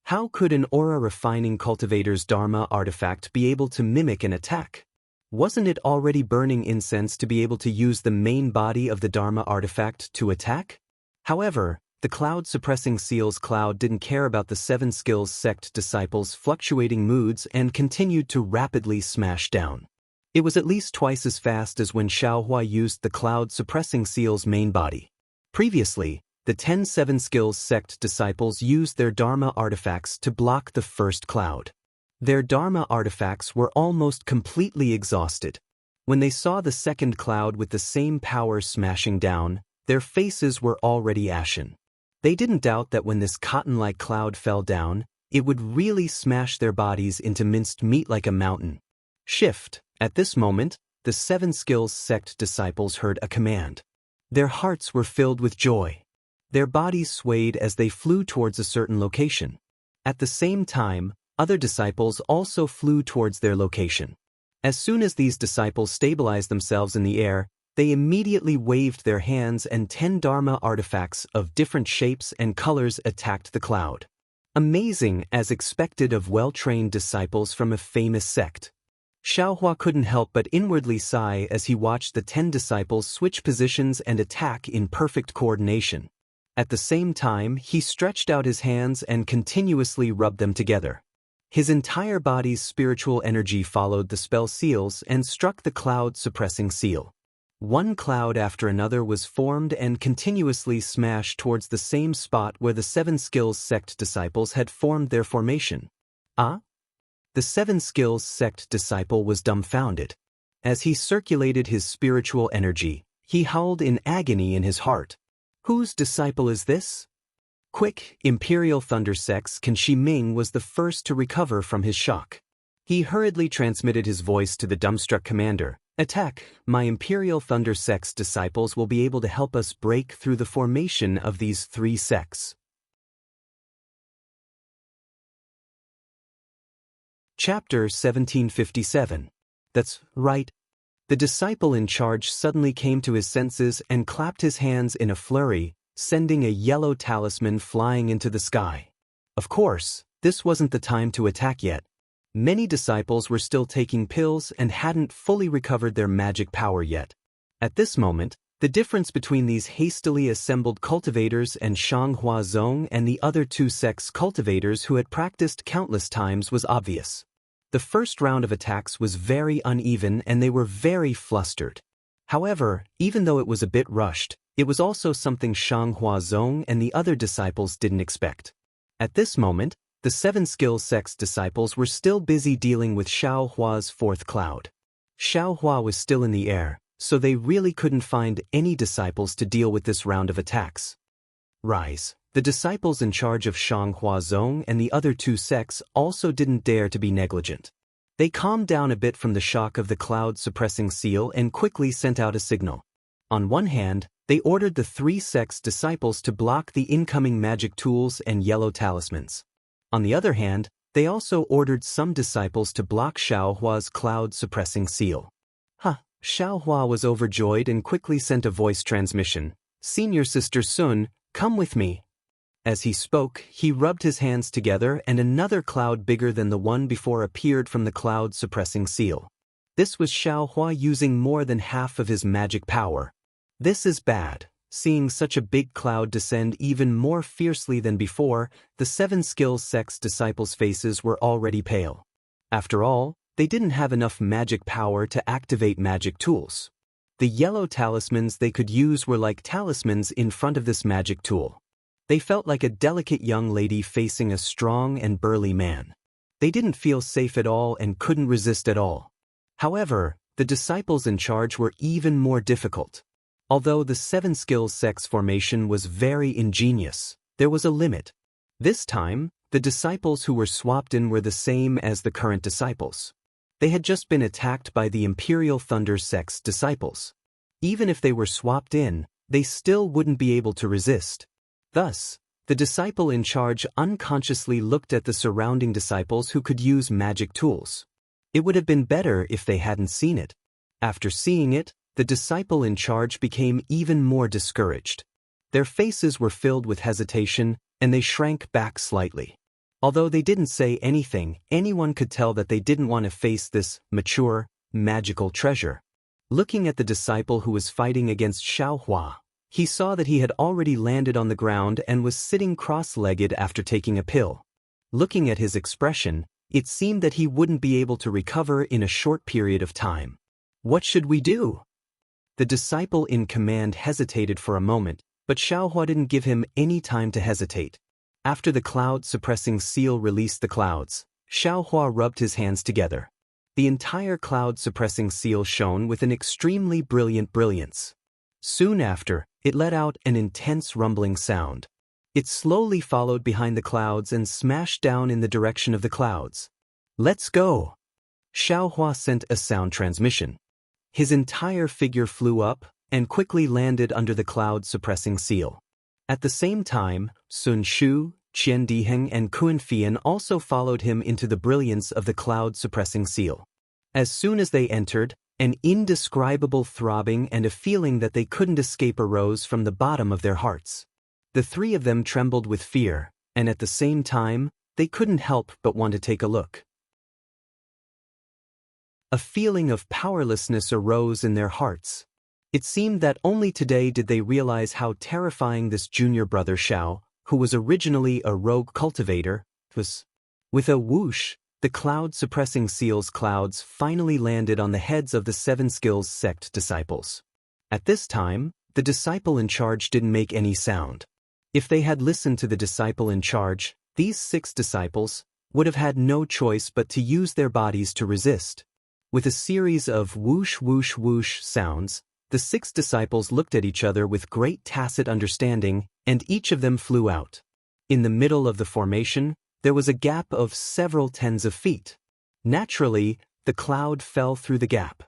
How could an aura-refining cultivator's Dharma artifact be able to mimic an attack? Wasn't it already burning incense to be able to use the main body of the Dharma artifact to attack? However, the cloud-suppressing seal's cloud didn't care about the 7 skills sect disciples' fluctuating moods and continued to rapidly smash down. It was at least twice as fast as when Xiaohua used the cloud-suppressing seal's main body. Previously, the 10-7 skills sect disciples used their Dharma artifacts to block the first cloud. Their Dharma artifacts were almost completely exhausted. When they saw the second cloud with the same power smashing down, their faces were already ashen. They didn't doubt that when this cotton-like cloud fell down, it would really smash their bodies into minced meat like a mountain. Shift. At this moment, the 7 Skills sect disciples heard a command. Their hearts were filled with joy. Their bodies swayed as they flew towards a certain location. At the same time, other disciples also flew towards their location. As soon as these disciples stabilized themselves in the air, they immediately waved their hands and 10 Dharma artifacts of different shapes and colors attacked the cloud. Amazing as expected of well-trained disciples from a famous sect. Xiaohua couldn't help but inwardly sigh as he watched the 10 disciples switch positions and attack in perfect coordination. At the same time, he stretched out his hands and continuously rubbed them together. His entire body's spiritual energy followed the spell seals and struck the cloud-suppressing seal. One cloud after another was formed and continuously smashed towards the same spot where the 7 Skills sect disciples had formed their formation. Ah? The 7 Skills sect disciple was dumbfounded. As he circulated his spiritual energy, he howled in agony in his heart. Whose disciple is this? Quick, Imperial Thunder Sect's Kan Shi Ming was the first to recover from his shock. He hurriedly transmitted his voice to the dumbstruck commander. Attack! My Imperial Thunder Sect's disciples will be able to help us break through the formation of these 3 sects. Chapter 1757. That's right. The disciple in charge suddenly came to his senses and clapped his hands in a flurry, sending a yellow talisman flying into the sky. Of course, this wasn't the time to attack yet. Many disciples were still taking pills and hadn't fully recovered their magic power yet. At this moment, the difference between these hastily assembled cultivators and Shanghua Zong and the other 2 sects' cultivators who had practiced countless times was obvious. The first round of attacks was very uneven and they were very flustered. However, even though it was a bit rushed, it was also something Shanghua Zong and the other disciples didn't expect. At this moment, the 7 Skills sect's disciples were still busy dealing with Xiaohua's 4th cloud. Xiaohua was still in the air, so they really couldn't find any disciples to deal with this round of attacks. Rise. The disciples in charge of Shanghua Zong and the other 2 sects also didn't dare to be negligent. They calmed down a bit from the shock of the cloud-suppressing seal and quickly sent out a signal. On one hand, they ordered the 3 sects' disciples to block the incoming magic tools and yellow talismans. On the other hand, they also ordered some disciples to block Xiaohua's cloud-suppressing seal. Xiaohua was overjoyed and quickly sent a voice transmission. Senior Sister Sun, come with me. As he spoke, he rubbed his hands together and another cloud bigger than the one before appeared from the cloud-suppressing seal. This was Xiaohua using more than half of his magic power. This is bad. Seeing such a big cloud descend even more fiercely than before, the 7 Skills sect's disciples' faces were already pale. After all, they didn't have enough magic power to activate magic tools. The yellow talismans they could use were like talismans in front of this magic tool. They felt like a delicate young lady facing a strong and burly man. They didn't feel safe at all and couldn't resist at all. However, the disciples in charge were even more difficult. Although the 7 Skills sect's formation was very ingenious, there was a limit. This time, the disciples who were swapped in were the same as the current disciples. They had just been attacked by the Imperial Thunder sect's disciples. Even if they were swapped in, they still wouldn't be able to resist. Thus, the disciple in charge unconsciously looked at the surrounding disciples who could use magic tools. It would have been better if they hadn't seen it. After seeing it, the disciple in charge became even more discouraged. Their faces were filled with hesitation, and they shrank back slightly. Although they didn't say anything, anyone could tell that they didn't want to face this mature, magical treasure. Looking at the disciple who was fighting against Xiaohua, he saw that he had already landed on the ground and was sitting cross-legged after taking a pill. Looking at his expression, it seemed that he wouldn't be able to recover in a short period of time. What should we do? The disciple in command hesitated for a moment, but Xiaohua didn't give him any time to hesitate. After the cloud-suppressing seal released the clouds, Xiaohua rubbed his hands together. The entire cloud-suppressing seal shone with an extremely brilliant brilliance. Soon after, it let out an intense rumbling sound. It slowly followed behind the clouds and smashed down in the direction of the clouds. "Let's go!" Xiaohua sent a sound transmission. His entire figure flew up and quickly landed under the cloud-suppressing seal. At the same time, Sun Shu, Qian Diheng and Kuan Fian also followed him into the brilliance of the cloud-suppressing seal. As soon as they entered, an indescribable throbbing and a feeling that they couldn't escape arose from the bottom of their hearts. The three of them trembled with fear, and at the same time, they couldn't help but want to take a look. A feeling of powerlessness arose in their hearts. It seemed that only today did they realize how terrifying this junior brother Xiao, who was originally a rogue cultivator, was. With a whoosh, the cloud-suppressing seal's clouds finally landed on the heads of the Seven Skills sect disciples. At this time, the disciple in charge didn't make any sound. If they had listened to the disciple in charge, these 6 disciples would have had no choice but to use their bodies to resist. With a series of whoosh whoosh whoosh sounds, the 6 disciples looked at each other with great tacit understanding, and each of them flew out. In the middle of the formation, there was a gap of several tens of feet. Naturally, the cloud fell through the gap.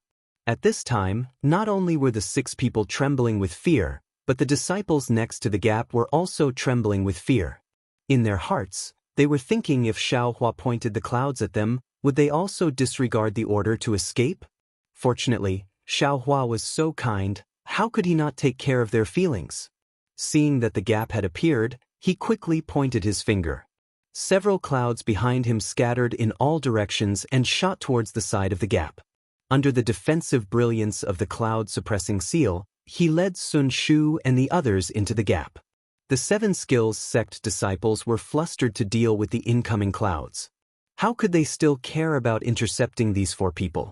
At this time, not only were the 6 people trembling with fear, but the disciples next to the gap were also trembling with fear. In their hearts, they were thinking if Xiaohua pointed the clouds at them, would they also disregard the order to escape? Fortunately, Xiaohua was so kind, how could he not take care of their feelings? Seeing that the gap had appeared, he quickly pointed his finger. Several clouds behind him scattered in all directions and shot towards the side of the gap. Under the defensive brilliance of the cloud-suppressing seal, he led Sun Shu and the others into the gap. The 7 Skills sect disciples were flustered to deal with the incoming clouds. How could they still care about intercepting these 4 people?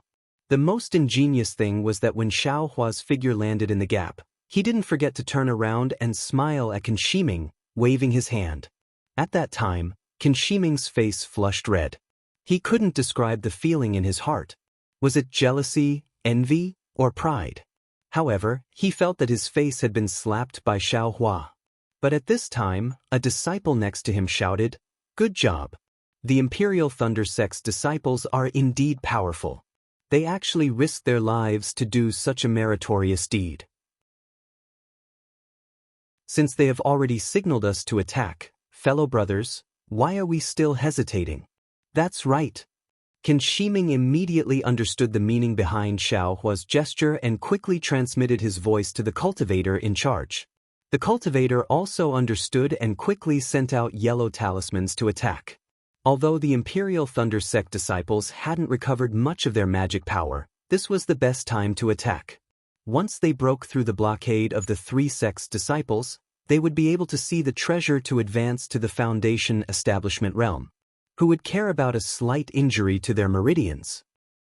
The most ingenious thing was that when Xiaohua's figure landed in the gap, he didn't forget to turn around and smile at Qin Shiming, waving his hand. At that time, Qin Shiming's face flushed red. He couldn't describe the feeling in his heart. Was it jealousy, envy, or pride? However, he felt that his face had been slapped by Xiaohua. But at this time, a disciple next to him shouted, "Good job! The Imperial Thunder Sect's disciples are indeed powerful. They actually risked their lives to do such a meritorious deed. Since they have already signaled us to attack, fellow brothers, why are we still hesitating?" "That's right." Qin Shiming immediately understood the meaning behind Xiaohua's gesture and quickly transmitted his voice to the cultivator in charge. The cultivator also understood and quickly sent out yellow talismans to attack. Although the Imperial Thunder Sect disciples hadn't recovered much of their magic power, this was the best time to attack. Once they broke through the blockade of the 3 sects' disciples, they would be able to see the treasure to advance to the Foundation establishment realm. Who would care about a slight injury to their meridians?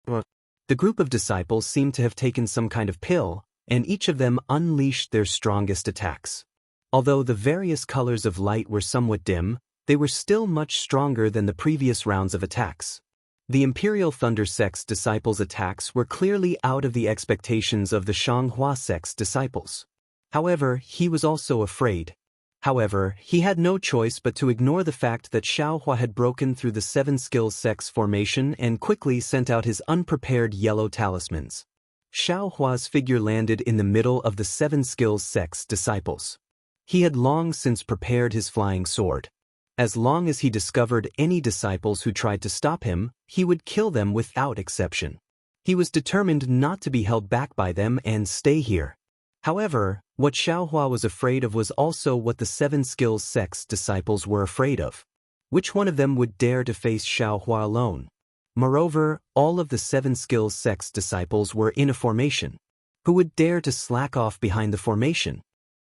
The group of disciples seemed to have taken some kind of pill, and each of them unleashed their strongest attacks. Although the various colors of light were somewhat dim, they were still much stronger than the previous rounds of attacks. The Imperial Thunder Sect's disciples' attacks were clearly out of the expectations of the Xianghua Sect's disciples. However, he was also afraid. However, he had no choice but to ignore the fact that Xiaohua had broken through the 7 Skills Sect's formation and quickly sent out his unprepared yellow talismans. Xiaohua's figure landed in the middle of the 7 Skills Sect's disciples. He had long since prepared his flying sword. As long as he discovered any disciples who tried to stop him, he would kill them without exception. He was determined not to be held back by them and stay here. However, what Xiaohua was afraid of was also what the 7 Skills Sect's disciples were afraid of. Which one of them would dare to face Xiaohua alone? Moreover, all of the 7 Skills Sect's disciples were in a formation. Who would dare to slack off behind the formation?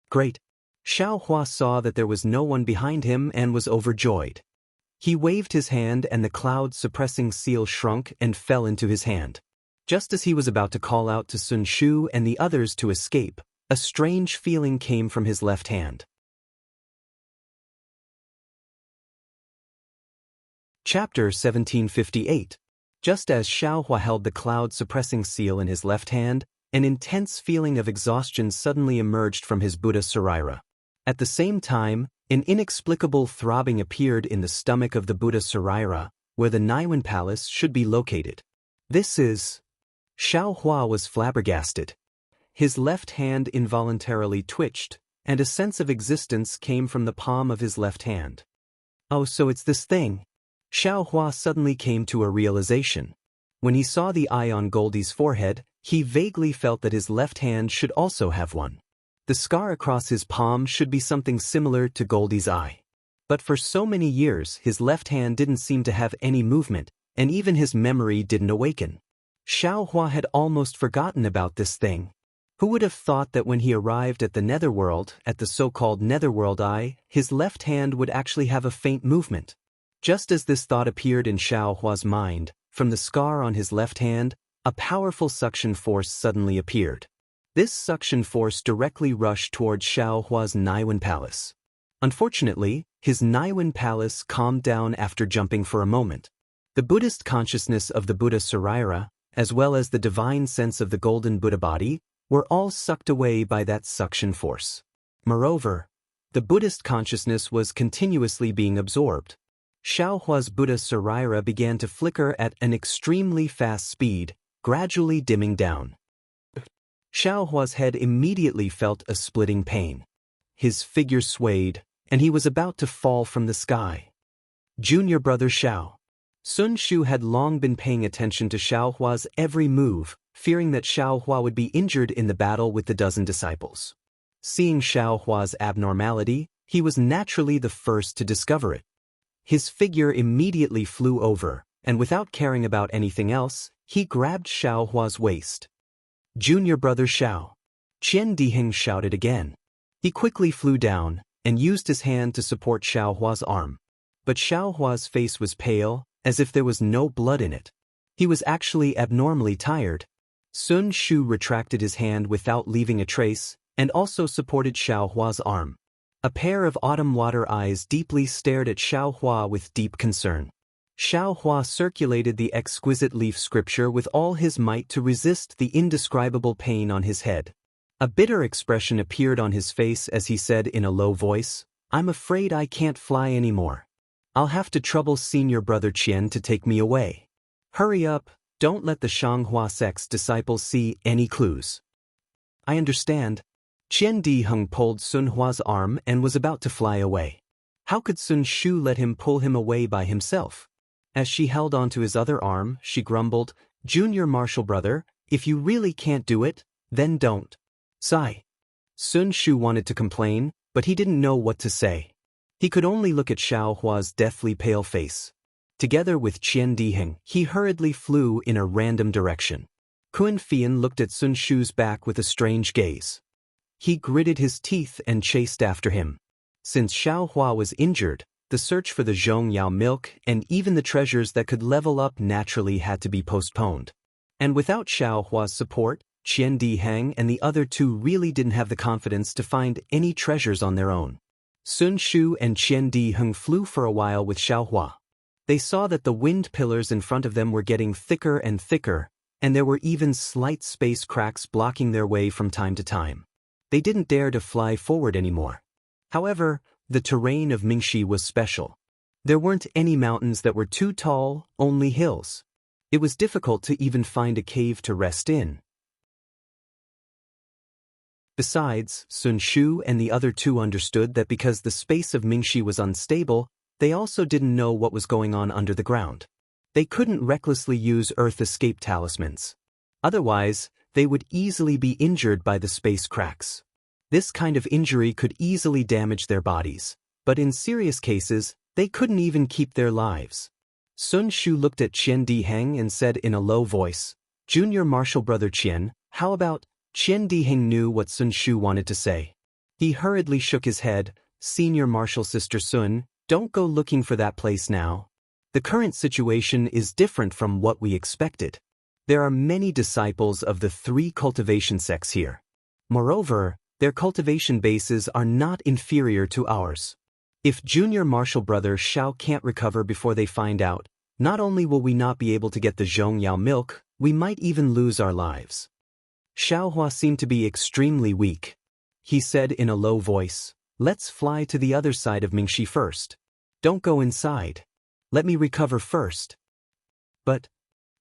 Great! Xiaohua saw that there was no one behind him and was overjoyed. He waved his hand and the cloud-suppressing seal shrunk and fell into his hand. Just as he was about to call out to Sun Shu and the others to escape, a strange feeling came from his left hand. Chapter 1758. Just as Xiaohua held the cloud-suppressing seal in his left hand, an intense feeling of exhaustion suddenly emerged from his Buddha Saraira. At the same time, an inexplicable throbbing appeared in the stomach of the Buddha Saraira, where the Naiwan Palace should be located. This is... Xiaohua was flabbergasted. His left hand involuntarily twitched, and a sense of existence came from the palm of his left hand. Oh, so it's this thing. Xiaohua suddenly came to a realization. When he saw the eye on Goldie's forehead, he vaguely felt that his left hand should also have one. The scar across his palm should be something similar to Goldie's eye. But for so many years his left hand didn't seem to have any movement, and even his memory didn't awaken. Xiaohua had almost forgotten about this thing. Who would have thought that when he arrived at the netherworld, at the so-called netherworld eye, his left hand would actually have a faint movement? Just as this thought appeared in Xiaohua's mind, from the scar on his left hand, a powerful suction force suddenly appeared. This suction force directly rushed towards Xiaohua's Naiwan Palace. Unfortunately, his Naiwan Palace calmed down after jumping for a moment. The Buddhist consciousness of the Buddha Saraira, as well as the divine sense of the golden Buddha body, were all sucked away by that suction force. Moreover, the Buddhist consciousness was continuously being absorbed. Xiaohua's Buddha Saraira began to flicker at an extremely fast speed, gradually dimming down. Xiaohua's head immediately felt a splitting pain. His figure swayed, and he was about to fall from the sky. Junior brother Xiao. Sun Shu had long been paying attention to Xiaohua's every move, fearing that Xiaohua would be injured in the battle with the dozen disciples. Seeing Xiaohua's abnormality, he was naturally the first to discover it. His figure immediately flew over, and without caring about anything else, he grabbed Xiaohua's waist. Junior brother Xiao. Qian Diheng shouted again. He quickly flew down, and used his hand to support Xiaohua's arm. But Xiaohua's face was pale, as if there was no blood in it. He was actually abnormally tired. Sun Shu retracted his hand without leaving a trace, and also supported Xiaohua's arm. A pair of autumn water eyes deeply stared at Xiaohua with deep concern. Xiaohua circulated the exquisite leaf scripture with all his might to resist the indescribable pain on his head. A bitter expression appeared on his face as he said in a low voice, "I'm afraid I can't fly anymore. I'll have to trouble senior brother Qian to take me away. Hurry up, don't let the Xianghua sect's disciples see any clues." "I understand." Qian Diheng pulled Sun Hua's arm and was about to fly away. How could Sun Shu let him pull him away by himself? As she held onto his other arm, she grumbled, "Junior martial brother, if you really can't do it, then don't." Sigh. Sun Shu wanted to complain, but he didn't know what to say. He could only look at Xiaohua's deathly pale face. Together with Qian Diheng, he hurriedly flew in a random direction. Kun Fian looked at Sun Shu's back with a strange gaze. He gritted his teeth and chased after him. Since Xiaohua was injured, the search for the Zhongyao milk and even the treasures that could level up naturally had to be postponed. And without Xiaohua's support, Qian Diheng and the other two really didn't have the confidence to find any treasures on their own. Sun Shu and Qian Diheng flew for a while with Xiaohua. They saw that the wind pillars in front of them were getting thicker and thicker, and there were even slight space cracks blocking their way from time to time. They didn't dare to fly forward anymore. However, the terrain of Mingxi was special. There weren't any mountains that were too tall, only hills. It was difficult to even find a cave to rest in. Besides, Sun Shu and the other two understood that because the space of Mingxi was unstable, they also didn't know what was going on under the ground. They couldn't recklessly use Earth escape talismans. Otherwise, they would easily be injured by the space cracks. This kind of injury could easily damage their bodies, but in serious cases, they couldn't even keep their lives. Sun Shu looked at Qian Diheng and said in a low voice, "Junior martial brother Qian, how about..." Qian Diheng knew what Sun Shu wanted to say. He hurriedly shook his head, "Senior martial sister Sun, don't go looking for that place now. The current situation is different from what we expected. There are many disciples of the 3 cultivation sects here. Moreover, their cultivation bases are not inferior to ours. If junior martial brother Xiao can't recover before they find out, Not only will we not be able to get the Zhongyao milk, we might even lose our lives. Xiaohua seemed to be extremely weak. He said in a low voice, "Let's fly to the other side of Mingxi first. Don't go inside. Let me recover first." But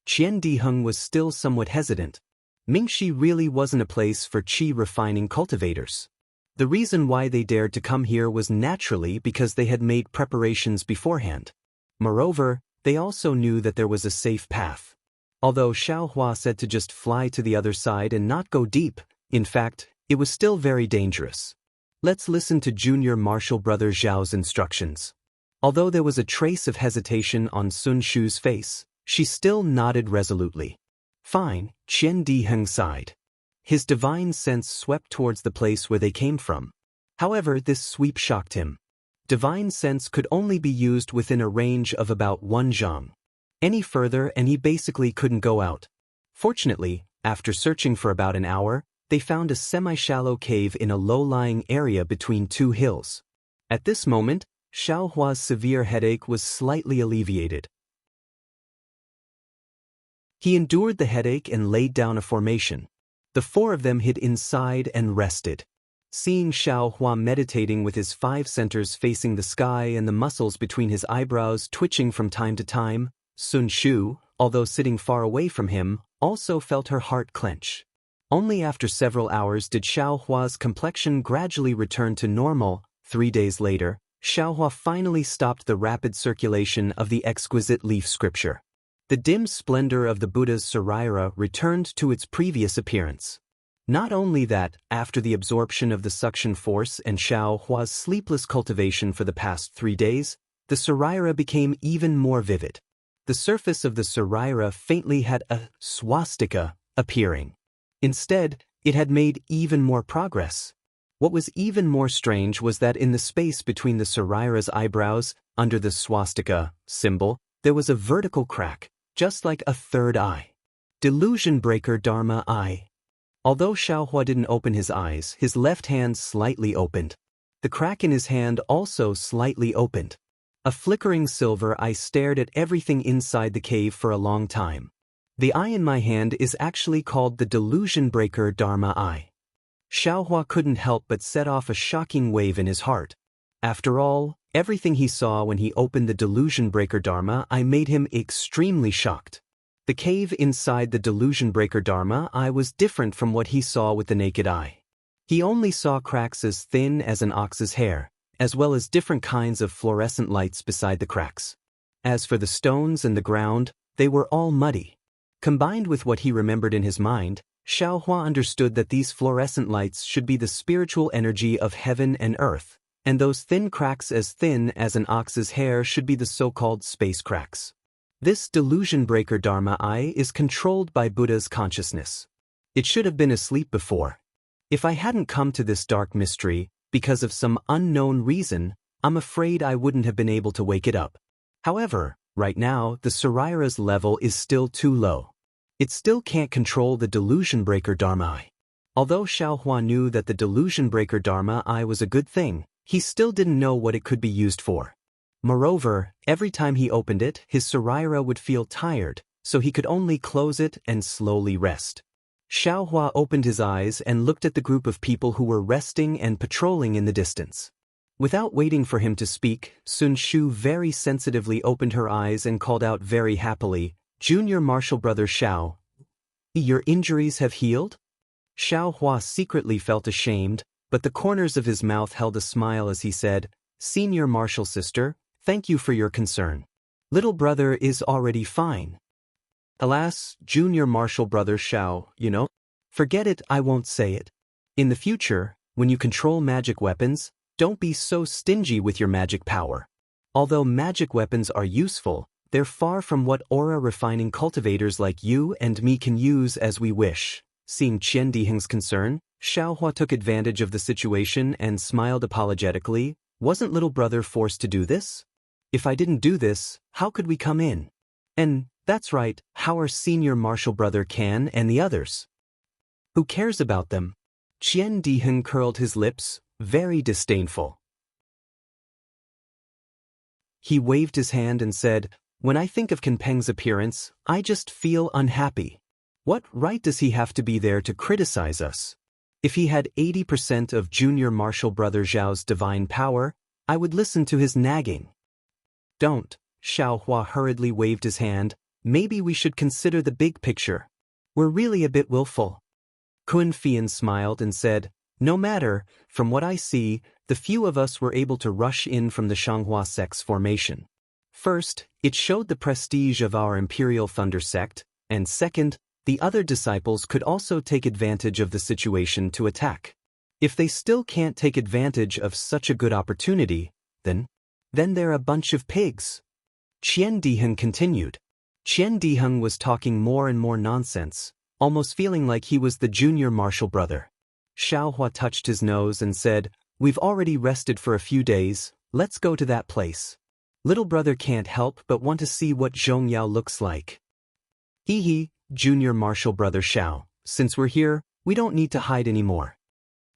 Qian Diheng was still somewhat hesitant. Mingxi really wasn't a place for qi refining cultivators. The reason why they dared to come here was naturally because they had made preparations beforehand. Moreover, they also knew that there was a safe path. Although Xiaohua said to just fly to the other side and not go deep, in fact, it was still very dangerous. Let's listen to junior martial brother Zhao's instructions. Although there was a trace of hesitation on Sun Shu's face, she still nodded resolutely. Fine, Qian Diheng sighed. His divine sense swept towards the place where they came from. However, this sweep shocked him. Divine sense could only be used within a range of about 1 zhang. Any further and he basically couldn't go out. Fortunately, after searching for about an hour, they found a semi-shallow cave in a low-lying area between 2 hills. At this moment, Xiaohua's severe headache was slightly alleviated. He endured the headache and laid down a formation. The 4 of them hid inside and rested. Seeing Xiaohua meditating with his 5 centers facing the sky and the muscles between his eyebrows twitching from time to time, Sun Shu, although sitting far away from him, also felt her heart clench. Only after several hours did Xiaohua's complexion gradually return to normal. 3 days later, Xiaohua finally stopped the rapid circulation of the exquisite leaf scripture. The dim splendor of the Buddha's saraira returned to its previous appearance. Not only that, after the absorption of the suction force and Xiaohua's sleepless cultivation for the past 3 days, the saraira became even more vivid. The surface of the saraira faintly had a swastika appearing. Instead, it had made even more progress. What was even more strange was that in the space between the saraira's eyebrows, under the swastika symbol, there was a vertical crack, just like a third eye. Delusion breaker Dharma eye. Although Xiaohua didn't open his eyes, his left hand slightly opened. The crack in his hand also slightly opened. A flickering silver eye stared at everything inside the cave for a long time. The eye in my hand is actually called the delusion breaker Dharma eye. Xiaohua couldn't help but set off a shocking wave in his heart. After all, everything he saw when he opened the delusion breaker Dharma eye made him extremely shocked. The cave inside the delusion breaker Dharma eye was different from what he saw with the naked eye. He only saw cracks as thin as an ox's hair, as well as different kinds of fluorescent lights beside the cracks. As for the stones and the ground, they were all muddy. Combined with what he remembered in his mind, Xiaohua understood that these fluorescent lights should be the spiritual energy of heaven and earth, and those thin cracks as thin as an ox's hair should be the so-called space cracks. This delusion breaker Dharma eye is controlled by Buddha's consciousness. It should have been asleep before. If I hadn't come to this dark mystery, because of some unknown reason, I'm afraid I wouldn't have been able to wake it up. However, right now, the saraira's level is still too low. It still can't control the delusion breaker Dharma eye. Although Xiaohua knew that the delusion breaker Dharma eye was a good thing, he still didn't know what it could be used for. Moreover, every time he opened it, his saraira would feel tired, so he could only close it and slowly rest. Xiaohua opened his eyes and looked at the group of people who were resting and patrolling in the distance. Without waiting for him to speak, Sun Shu very sensitively opened her eyes and called out very happily, "Junior martial brother Xiao, your injuries have healed?" Xiaohua secretly felt ashamed, but the corners of his mouth held a smile as he said, "Senior martial sister, thank you for your concern. Little brother is already fine." "Alas, junior martial brother Xiao, forget it, I won't say it. In the future, when you control magic weapons, don't be so stingy with your magic power. Although magic weapons are useful, they're far from what aura-refining cultivators like you and me can use as we wish." Seeing Qian Diheng's concern, Xiaohua took advantage of the situation and smiled apologetically. "Wasn't little brother forced to do this? If I didn't do this, how could we come in? And that's right, how our senior martial brother can and the others? Who cares about them?" Qian Diheng curled his lips, very disdainful. He waved his hand and said, When I think of Kunpeng's appearance, I just feel unhappy. What right does he have to be there to criticize us? If he had 80% of Junior Martial Brother Zhao's divine power, I would listen to his nagging. Don't, Xiaohua hurriedly waved his hand, maybe we should consider the big picture. We're really a bit willful. Kun Fian smiled and said, no matter, from what I see, the few of us were able to rush in from the Xianghua sect's formation. First, it showed the prestige of our Imperial Thunder sect, and second, the other disciples could also take advantage of the situation to attack. If they still can't take advantage of such a good opportunity, then they're a bunch of pigs. Qian Diheng continued. Qian Diheng was talking more and more nonsense, almost feeling like he was the junior martial brother. Xiaohua touched his nose and said, we've already rested for a few days, let's go to that place. Little brother can't help but want to see what Zhongyao looks like. Hee, junior martial brother Xiao, since we're here, we don't need to hide anymore.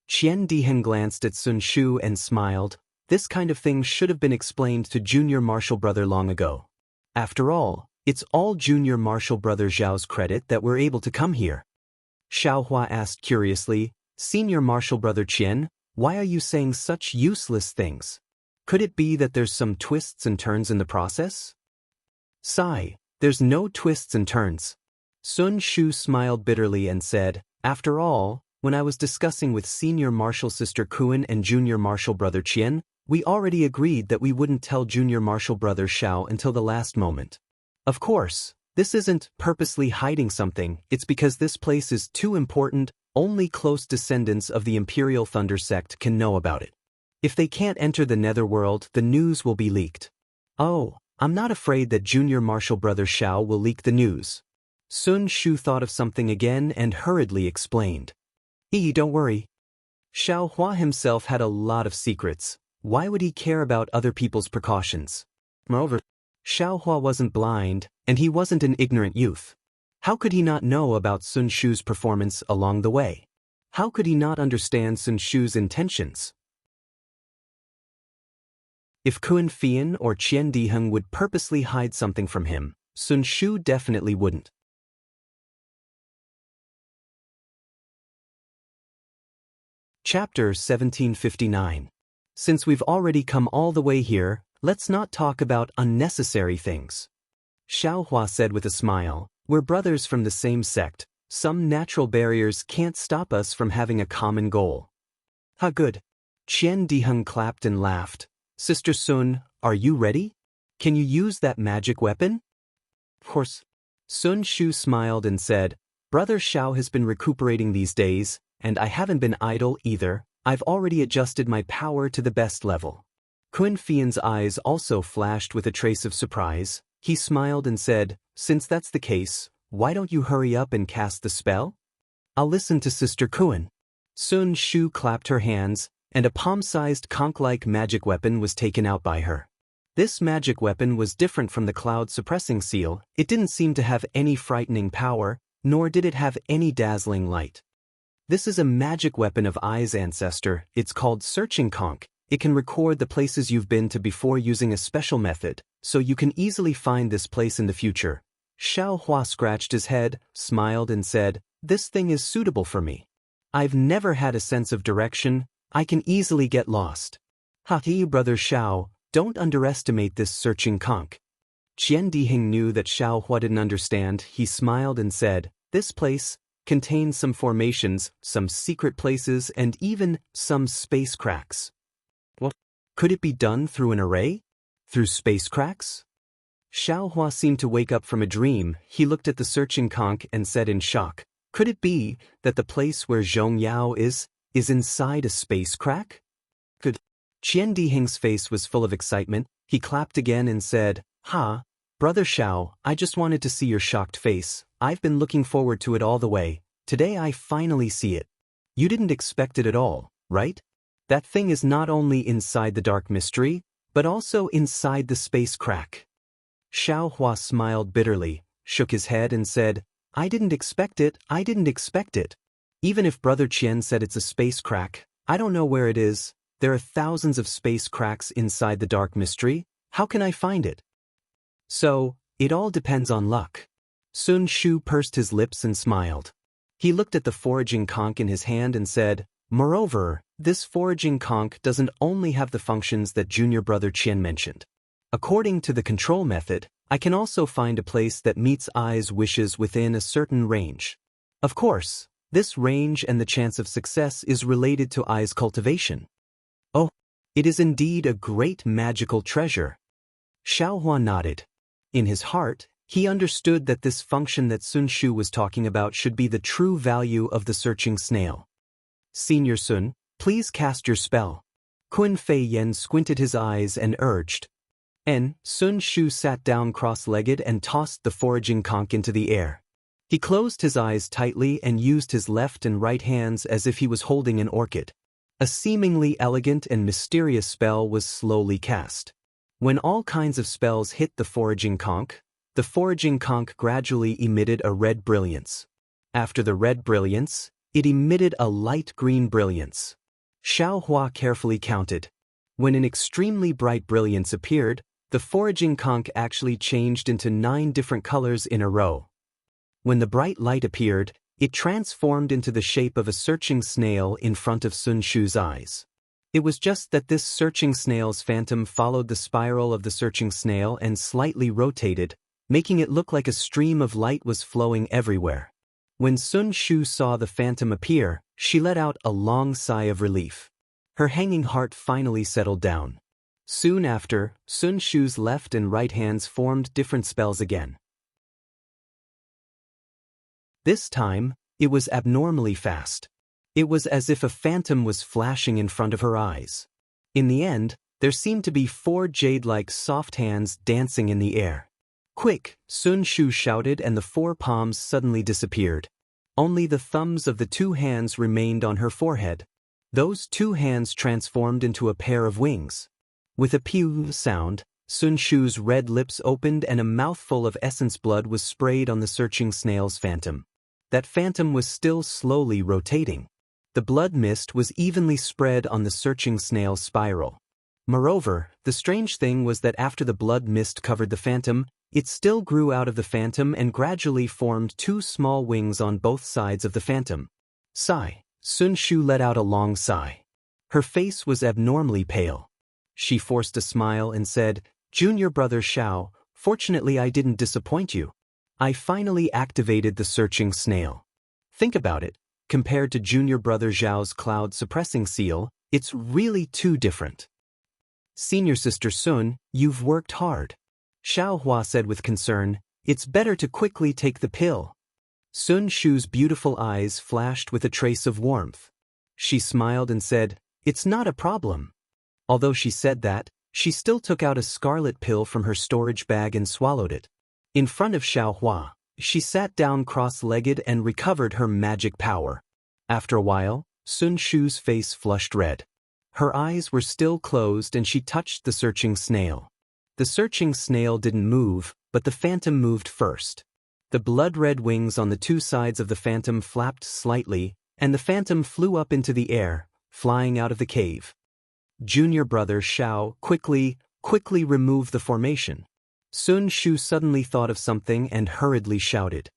Qian Diheng glanced at Sun Shu and smiled. This kind of thing should have been explained to junior martial brother long ago. After all, it's all junior martial brother Zhao's credit that we're able to come here. Xiaohua asked curiously, Senior martial brother Qian, why are you saying such useless things? Could it be that there's some twists and turns in the process? Sigh, there's no twists and turns. Sun Shu smiled bitterly and said, after all, when I was discussing with senior martial sister Kuan and junior martial brother Qian, we already agreed that we wouldn't tell junior martial brother Xiao until the last moment. Of course, this isn't purposely hiding something, it's because this place is too important, only close descendants of the Imperial Thunder sect can know about it. If they can't enter the netherworld, the news will be leaked. Oh, I'm not afraid that junior martial brother Xiao will leak the news. Sun Shu thought of something again and hurriedly explained. Don't worry. Xiaohua himself had a lot of secrets. Why would he care about other people's precautions? Moreover, Xiaohua wasn't blind, and he wasn't an ignorant youth. How could he not know about Sun Shu's performance along the way? How could he not understand Sun Shu's intentions? If Kun Fian or Qian Diheng would purposely hide something from him, Sun Shu definitely wouldn't. Chapter 1759. Since we've already come all the way here, let's not talk about unnecessary things. Xiaohua said with a smile, we're brothers from the same sect, some natural barriers can't stop us from having a common goal. Ha good. Qian Diheng clapped and laughed. Sister Sun, are you ready? Can you use that magic weapon? Of course. Sun Shu smiled and said, Brother Xiao has been recuperating these days, and I haven't been idle either. I've already adjusted my power to the best level. Kun Fian's eyes also flashed with a trace of surprise. He smiled and said, since that's the case, why don't you hurry up and cast the spell? I'll listen to Sister Kuan. Sun Shu clapped her hands, and a palm-sized conch-like magic weapon was taken out by her. This magic weapon was different from the cloud-suppressing seal. It didn't seem to have any frightening power, nor did it have any dazzling light. This is a magic weapon of Ai's ancestor. It's called Searching Conch. It can record the places you've been to before using a special method, so you can easily find this place in the future. Xiaohua scratched his head, smiled and said, this thing is suitable for me. I've never had a sense of direction. I can easily get lost. Brother Xiao, don't underestimate this Searching Conch. Qian Diheng knew that Xiaohua didn't understand. He smiled and said, this place contains some formations, some secret places, and even some space cracks. What? Could it be done through an array? Through space cracks? Xiaohua seemed to wake up from a dream. He looked at the Searching Conch and said in shock, could it be that the place where Zhongyao is inside a space crack? Could? Qian Diheng's face was full of excitement. He clapped again and said, Brother Xiao, I just wanted to see your shocked face. I've been looking forward to it all the way. Today I finally see it. You didn't expect it at all, right? That thing is not only inside the dark mystery, but also inside the space crack. Xiaohua smiled bitterly, shook his head and said, I didn't expect it. Even if Brother Qian said it's a space crack, I don't know where it is. There are thousands of space cracks inside the dark mystery. How can I find it? So, it all depends on luck. Sun Shu pursed his lips and smiled. He looked at the foraging conch in his hand and said, "Moreover, this foraging conch doesn't only have the functions that junior brother Qian mentioned. According to the control method, I can also find a place that meets Ai's wishes within a certain range. Of course, this range and the chance of success is related to Ai's cultivation." "Oh, it is indeed a great magical treasure." Xiaohua nodded. In his heart, he understood that this function that Sun Shu was talking about should be the true value of the searching snail. "Senior Sun, please cast your spell." Kun Fei Yen squinted his eyes and urged. Sun Shu sat down cross-legged and tossed the foraging conch into the air. He closed his eyes tightly and used his left and right hands as if he was holding an orchid. A seemingly elegant and mysterious spell was slowly cast. When all kinds of spells hit the foraging conch gradually emitted a red brilliance. After the red brilliance, it emitted a light green brilliance. Xiaohua carefully counted. When an extremely bright brilliance appeared, the foraging conch actually changed into 9 different colors in a row. When the bright light appeared, it transformed into the shape of a searching snail in front of Sun Shu's eyes. It was just that this searching snail's phantom followed the spiral of the searching snail and slightly rotated, making it look like a stream of light was flowing everywhere. When Sun Shu saw the phantom appear, she let out a long sigh of relief. Her hanging heart finally settled down. Soon after, Sun Shu's left and right hands formed different spells again. This time, it was abnormally fast. It was as if a phantom was flashing in front of her eyes. In the end, there seemed to be 4 jade-like soft hands dancing in the air. "Quick!" Sun Shu shouted, and the 4 palms suddenly disappeared. Only the thumbs of the 2 hands remained on her forehead. Those 2 hands transformed into a pair of wings. With a pew sound, Sun Shu's red lips opened and a mouthful of essence blood was sprayed on the searching snail's phantom. That phantom was still slowly rotating. The blood mist was evenly spread on the searching snail's spiral. Moreover, the strange thing was that after the blood mist covered the phantom, it still grew out of the phantom and gradually formed 2 small wings on both sides of the phantom. Sigh. Sun Shu let out a long sigh. Her face was abnormally pale. She forced a smile and said, "Junior brother Xiao, fortunately I didn't disappoint you. I finally activated the searching snail. Think about it. Compared to junior brother Zhao's cloud suppressing seal, it's really too different." "Senior sister Sun, you've worked hard." Xiaohua said with concern, "It's better to quickly take the pill." Sun Shu's beautiful eyes flashed with a trace of warmth. She smiled and said, "It's not a problem." Although she said that, she still took out a scarlet pill from her storage bag and swallowed it. In front of Xiaohua, she sat down cross-legged and recovered her magic power. After a while, Sun Shu's face flushed red. Her eyes were still closed and she touched the searching snail. The searching snail didn't move, but the phantom moved first. The blood-red wings on the 2 sides of the phantom flapped slightly, and the phantom flew up into the air, flying out of the cave. Junior brother Xiao quickly remove the formation. Sun Shu suddenly thought of something and hurriedly shouted.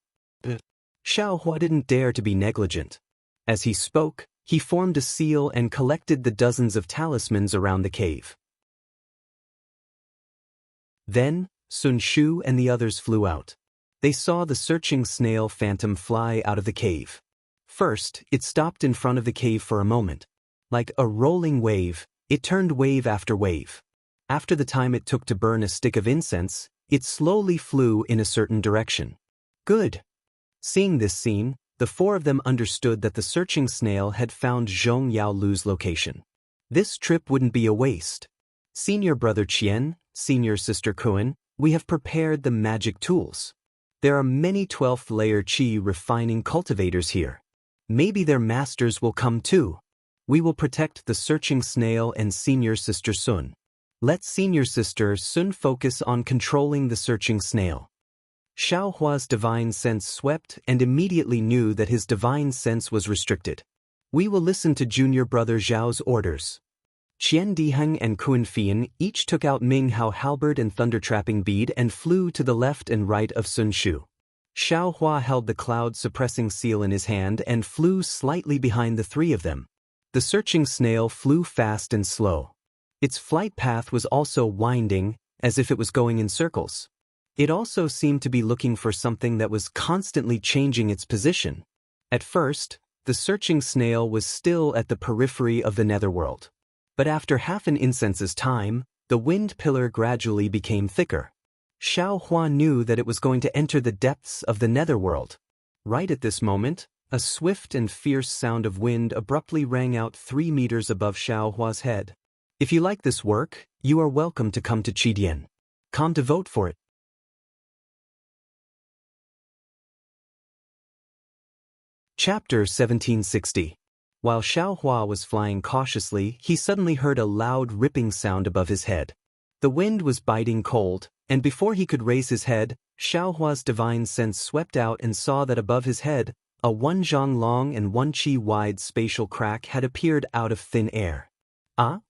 Xiaohua didn't dare to be negligent. As he spoke, he formed a seal and collected the dozens of talismans around the cave. Then, Sun Shu and the others flew out. They saw the searching snail phantom fly out of the cave. First, it stopped in front of the cave for a moment. Like a rolling wave, it turned wave after wave. After the time it took to burn a stick of incense, it slowly flew in a certain direction. Good. Seeing this scene, the 4 of them understood that the searching snail had found Zhong Yaolu's location. This trip wouldn't be a waste. Senior brother Qian, senior sister Kuan, we have prepared the magic tools. There are many 12th layer qi refining cultivators here. Maybe their masters will come too. We will protect the searching snail and senior sister Sun. Let senior sister Sun focus on controlling the searching snail. Xiaohua's divine sense swept and immediately knew that his divine sense was restricted. We will listen to junior brother Zhao's orders. Qian Diheng and Kun Fian each took out Ming Hao halberd and thunder-trapping bead and flew to the left and right of Sun Shu. Xiao Hua held the cloud-suppressing seal in his hand and flew slightly behind the three of them. The searching snail flew fast and slow. Its flight path was also winding, as if it was going in circles. It also seemed to be looking for something that was constantly changing its position. At first, the searching snail was still at the periphery of the netherworld. But after half an incense's time, the wind pillar gradually became thicker. Xiao Hua knew that it was going to enter the depths of the netherworld. Right at this moment, a swift and fierce sound of wind abruptly rang out 3 meters above Xiao Hua's head. If you like this work, you are welcome to come to Qidian. Come to vote for it. Chapter 1760. While Xiao Hua was flying cautiously, he suddenly heard a loud ripping sound above his head. The wind was biting cold, and before he could raise his head, Xiao Hua's divine sense swept out and saw that above his head, a 1 zhang long and 1 qi wide spatial crack had appeared out of thin air. Ah?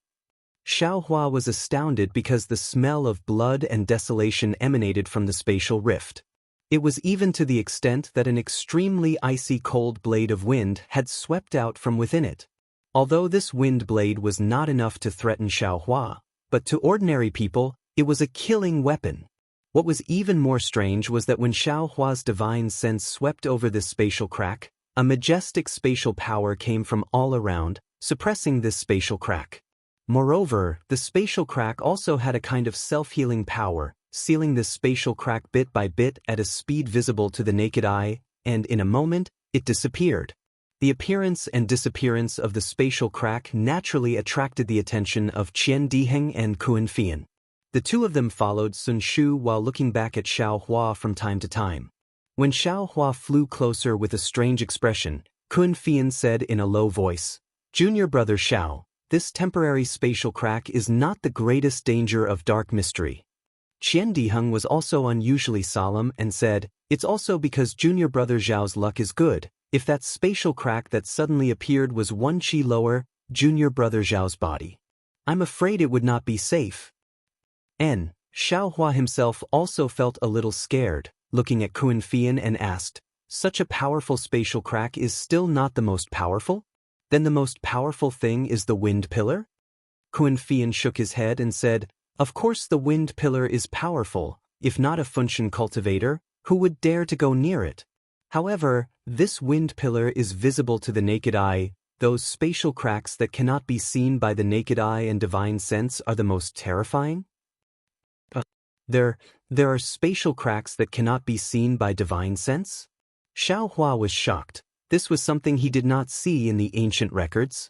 Xiao Hua was astounded because the smell of blood and desolation emanated from the spatial rift. It was even to the extent that an extremely icy cold blade of wind had swept out from within it. Although this wind blade was not enough to threaten Xiao Hua, but to ordinary people, it was a killing weapon. What was even more strange was that when Xiao Hua's divine sense swept over this spatial crack, a majestic spatial power came from all around, suppressing this spatial crack. Moreover, the spatial crack also had a kind of self-healing power, sealing this spatial crack bit by bit at a speed visible to the naked eye, and in a moment, it disappeared. The appearance and disappearance of the spatial crack naturally attracted the attention of Qian Diheng and Kun Fian. The two of them followed Sun Shu while looking back at Xiao Hua from time to time. When Xiao Hua flew closer with a strange expression, Kun Fian said in a low voice, "Junior brother Xiao, this temporary spatial crack is not the greatest danger of dark mystery." Qian Diheng was also unusually solemn and said, "It's also because junior brother Zhao's luck is good. If that spatial crack that suddenly appeared was 1 qi lower, junior brother Zhao's body. I'm afraid it would not be safe." Xiao Hua himself also felt a little scared, looking at Kun Fian and asked, "Such a powerful spatial crack is still not the most powerful? Then the most powerful thing is the wind pillar?" Kun Fian shook his head and said, "Of course the wind pillar is powerful, if not a function cultivator, who would dare to go near it? However, this wind pillar is visible to the naked eye. Those spatial cracks that cannot be seen by the naked eye and divine sense are the most terrifying?" There are spatial cracks that cannot be seen by divine sense? Xiao Hua was shocked. This was something he did not see in the ancient records.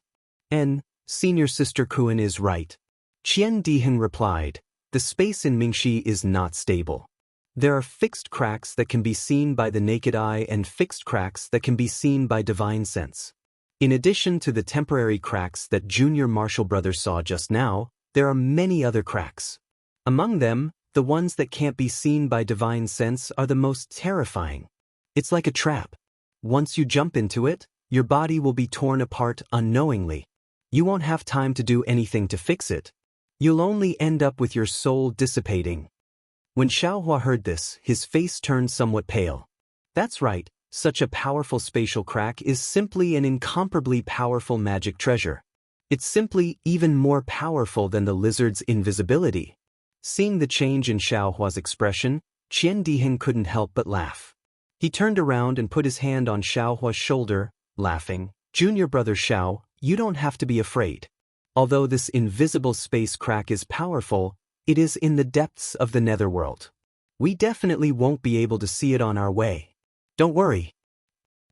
Senior Sister Kun is right. Qian Diheng replied, "The space in Mingxi is not stable. There are fixed cracks that can be seen by the naked eye and fixed cracks that can be seen by divine sense. In addition to the temporary cracks that Junior Marshall Brother saw just now, there are many other cracks. Among them, the ones that can't be seen by divine sense are the most terrifying. It's like a trap. Once you jump into it, your body will be torn apart unknowingly. You won't have time to do anything to fix it. You'll only end up with your soul dissipating." When Xiao Hua heard this, his face turned somewhat pale. That's right, such a powerful spatial crack is simply an incomparably powerful magic treasure. It's simply even more powerful than the lizard's invisibility. Seeing the change in Xiao Hua's expression, Qian Diheng couldn't help but laugh. He turned around and put his hand on Xiao Hua's shoulder, laughing, "Junior brother Xiao, you don't have to be afraid. Although this invisible space crack is powerful, it is in the depths of the netherworld. We definitely won't be able to see it on our way. Don't worry."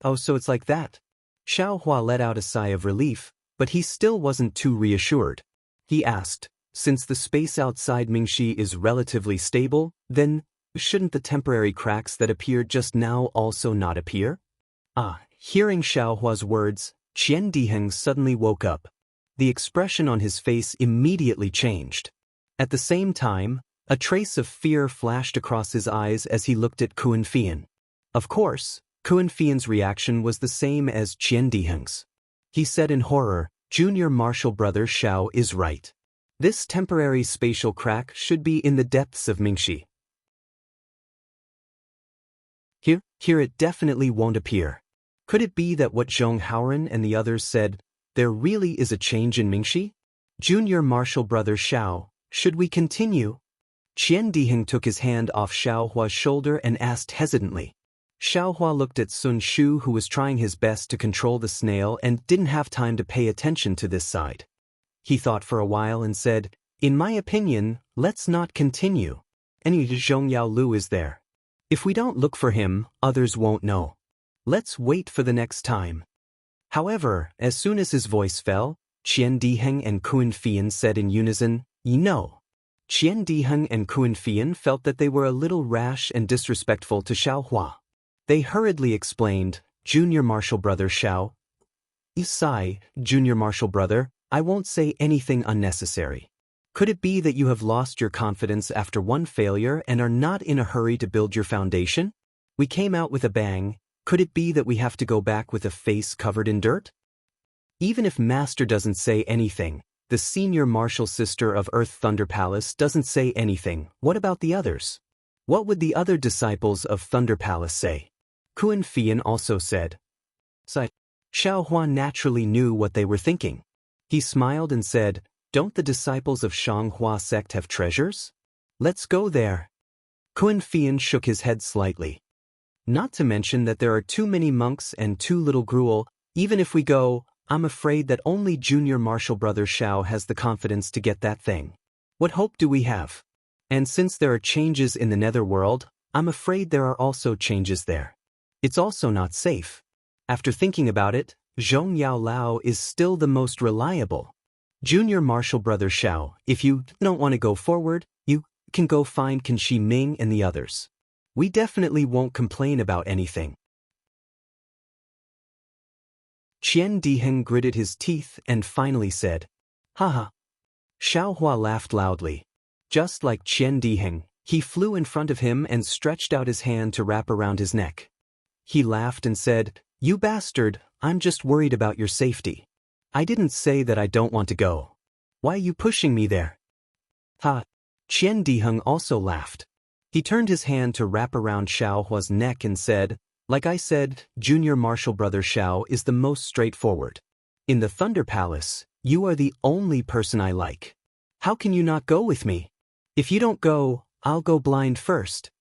"Oh, so it's like that?" Xiao Hua let out a sigh of relief, but he still wasn't too reassured. He asked, "Since the space outside Mingxi is relatively stable, then shouldn't the temporary cracks that appeared just now also not appear?" Hearing Xiao Hua's words, Qian Diheng suddenly woke up. The expression on his face immediately changed. At the same time, a trace of fear flashed across his eyes as he looked at Kun Fian. Of course, Kun Fian's reaction was the same as Qian Diheng's. He said in horror, Junior Marshall Brother Xiao is right. This temporary spatial crack should be in the depths of Mingxi. Here it definitely won't appear. Could it be that what Zhong Haoren and the others said, there really is a change in Mingxi? Junior Marshall Brother Xiao, should we continue? Qian Diheng took his hand off Xiao Hua's shoulder and asked hesitantly. Xiao Hua looked at Sun Shu, who was trying his best to control the snail and didn't have time to pay attention to this side. He thought for a while and said, "In my opinion, let's not continue. Any Zhong Yao Lu is there. If we don't look for him, others won't know. Let's wait for the next time." However, as soon as his voice fell, Qian Diheng and Kun Fian said in unison, "No." Qian Diheng and Kun Fian felt that they were a little rash and disrespectful to Xiao Hua. They hurriedly explained, "Junior Marshall Brother Xiao." "Sigh, Junior Marshall Brother, I won't say anything unnecessary. Could it be that you have lost your confidence after one failure and are not in a hurry to build your foundation? We came out with a bang. Could it be that we have to go back with a face covered in dirt?" Even if Master doesn't say anything, the senior martial sister of Earth Thunder Palace doesn't say anything, what about the others? What would the other disciples of Thunder Palace say? Kun Fian also said. Xiao Hua naturally knew what they were thinking. He smiled and said, "Don't the disciples of Shanghua sect have treasures? Let's go there." Kun Fian shook his head slightly. "Not to mention that there are too many monks and too little gruel. Even if we go, I'm afraid that only Junior Marshall Brother Xiao has the confidence to get that thing. What hope do we have? And since there are changes in the netherworld, I'm afraid there are also changes there. It's also not safe. After thinking about it, Zhong Yao Lao is still the most reliable. Junior Marshall Brother Xiao, if you don't want to go forward, you can go find Can Shi Ming and the others. We definitely won't complain about anything." Qian Diheng gritted his teeth and finally said, "Haha." Xiao Hua laughed loudly. Just like Qian Diheng, he flew in front of him and stretched out his hand to wrap around his neck. He laughed and said, "You bastard, I'm just worried about your safety. I didn't say that I don't want to go. Why are you pushing me there?" Ha! Qian Diheng also laughed. He turned his hand to wrap around Xiao Hua's neck and said, "Like I said, Junior Marshall Brother Xiao is the most straightforward. In the Thunder Palace, you are the only person I like. How can you not go with me? If you don't go, I'll go blind first."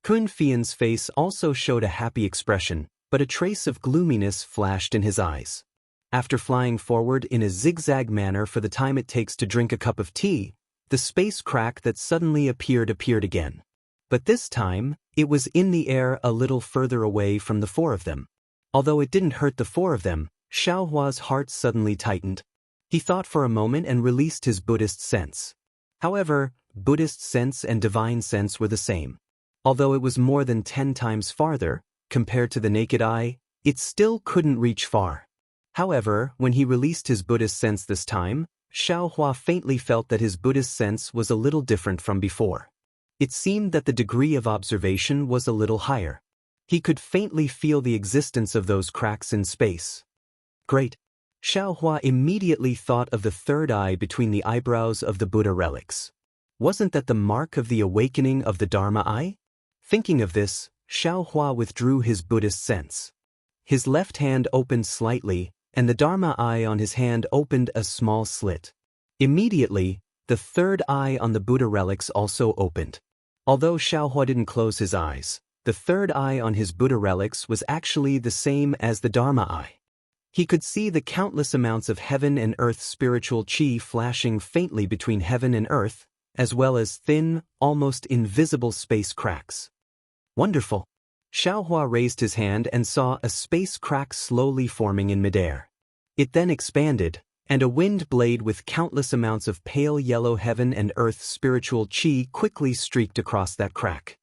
Kun Fian's face also showed a happy expression, but a trace of gloominess flashed in his eyes. After flying forward in a zigzag manner for the time it takes to drink a cup of tea, the space crack that suddenly appeared again. But this time, it was in the air a little further away from the four of them. Although it didn't hurt the four of them, Xiao Hua's heart suddenly tightened. He thought for a moment and released his Buddhist sense. However, Buddhist sense and divine sense were the same. Although it was more than 10 times farther, compared to the naked eye, it still couldn't reach far. However, when he released his Buddhist sense this time, Xiao Hua faintly felt that his Buddhist sense was a little different from before. It seemed that the degree of observation was a little higher. He could faintly feel the existence of those cracks in space. Great! Xiao Hua immediately thought of the third eye between the eyebrows of the Buddha relics. Wasn't that the mark of the awakening of the Dharma eye? Thinking of this, Xiao Hua withdrew his Buddhist sense. His left hand opened slightly, and the Dharma eye on his hand opened a small slit. Immediately, the third eye on the Buddha relics also opened. Although Xiao Hua didn't close his eyes, the third eye on his Buddha relics was actually the same as the Dharma eye. He could see the countless amounts of heaven and earth spiritual chi flashing faintly between heaven and earth, as well as thin, almost invisible space cracks. Wonderful! Xiao Hua raised his hand and saw a space crack slowly forming in midair. It then expanded, and a wind blade with countless amounts of pale yellow heaven and earth spiritual chi quickly streaked across that crack.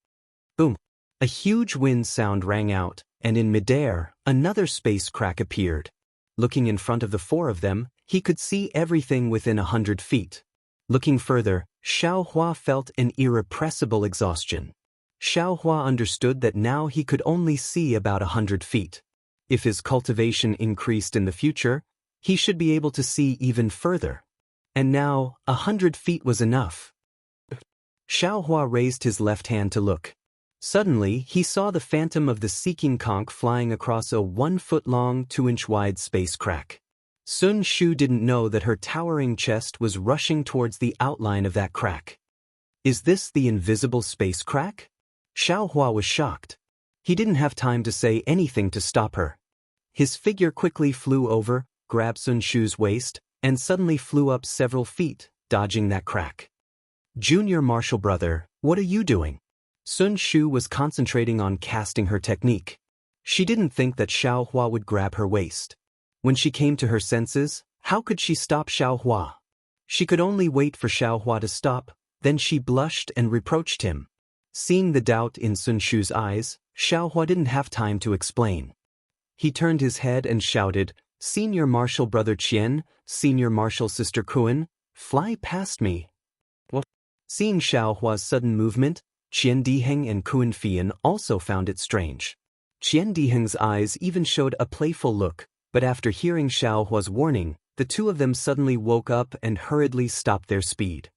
Boom! A huge wind sound rang out, and in midair, another space crack appeared. Looking in front of the four of them, he could see everything within 100 feet. Looking further, Xiao Hua felt an irrepressible exhaustion. Xiao Hua understood that now he could only see about 100 feet. If his cultivation increased in the future, He should be able to see even further. And now, 100 feet was enough. Xiaohua raised his left hand to look. Suddenly, he saw the phantom of the seeking conch flying across a 1-foot-long, 2-inch-wide space crack. Sun Shu didn't know that her towering chest was rushing towards the outline of that crack. Is this the invisible space crack? Xiaohua was shocked. He didn't have time to say anything to stop her. His figure quickly flew over, grabbed Sun Shu's waist, and suddenly flew up several feet, dodging that crack. Junior martial brother, what are you doing? Sun Shu was concentrating on casting her technique. She didn't think that Xiaohua would grab her waist. When she came to her senses, how could she stop Xiaohua? She could only wait for Xiaohua to stop, then she blushed and reproached him. Seeing the doubt in Sun Shu's eyes, Xiaohua didn't have time to explain. He turned his head and shouted, Senior Martial Brother Qian, Senior Martial Sister Kuan, fly past me. What? Seeing Xiaohua's sudden movement, Qian Diheng and Kuan Fian also found it strange. Qian Diheng's eyes even showed a playful look, but after hearing Xiaohua's warning, the two of them suddenly woke up and hurriedly stopped their speed.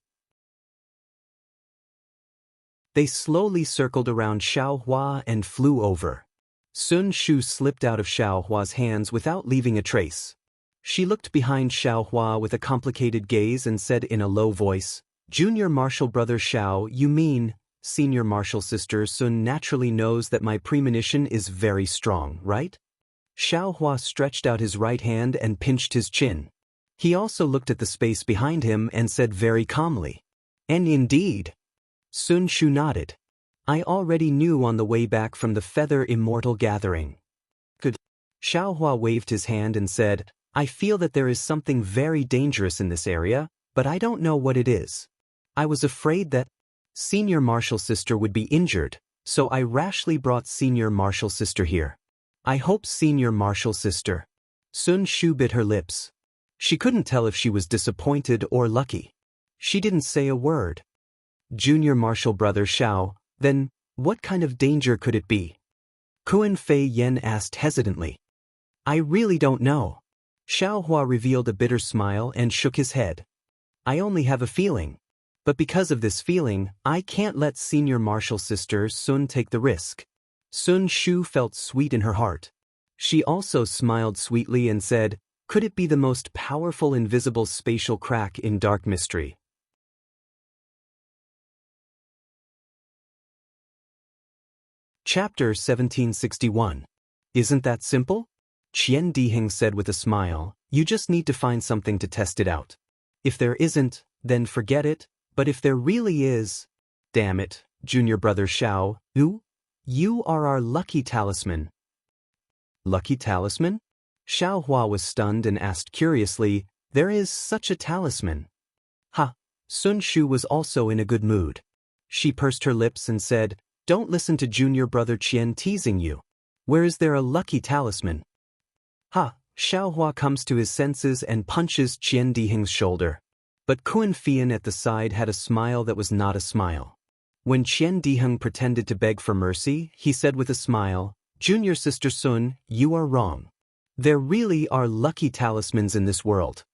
They slowly circled around Xiaohua and flew over. Sun Shu slipped out of Xiaohua's hands without leaving a trace. She looked behind Xiaohua with a complicated gaze and said in a low voice, Junior Martial Brother Xiao, you mean, Senior Martial Sister Sun naturally knows that my premonition is very strong, right? Xiaohua stretched out his right hand and pinched his chin. He also looked at the space behind him and said very calmly, and indeed. Sun Shu nodded. I already knew on the way back from the Feather Immortal gathering. Good. Xiaohua waved his hand and said, I feel that there is something very dangerous in this area, but I don't know what it is. I was afraid that Senior Martial Sister would be injured, so I rashly brought Senior Martial Sister here. I hope Senior Martial Sister. Sun Shu bit her lips. She couldn't tell if she was disappointed or lucky. She didn't say a word. Junior Martial Brother Xiao, then, what kind of danger could it be? Kuan Fei Yen asked hesitantly. I really don't know. Xiaohua revealed a bitter smile and shook his head. I only have a feeling. But because of this feeling, I can't let Senior Martial Sister Sun take the risk. Sun Shu felt sweet in her heart. She also smiled sweetly and said, could it be the most powerful invisible spatial crack in dark mystery? Chapter 1761. Isn't that simple? Qian Diheng said with a smile, you just need to find something to test it out. If there isn't, then forget it, but if there really is, damn it, Junior Brother Xiao, you are our lucky talisman. Lucky talisman? Xiaohua was stunned and asked curiously, there is such a talisman. Ha! Sun Shu was also in a good mood. She pursed her lips and said, don't listen to Junior Brother Qian teasing you. Where is there a lucky talisman? Ha! Xiaohua comes to his senses and punches Qian Diheng's shoulder. But Kuan Fian at the side had a smile that was not a smile. When Qian Diheng pretended to beg for mercy, he said with a smile, Junior Sister Sun, you are wrong. There really are lucky talismans in this world.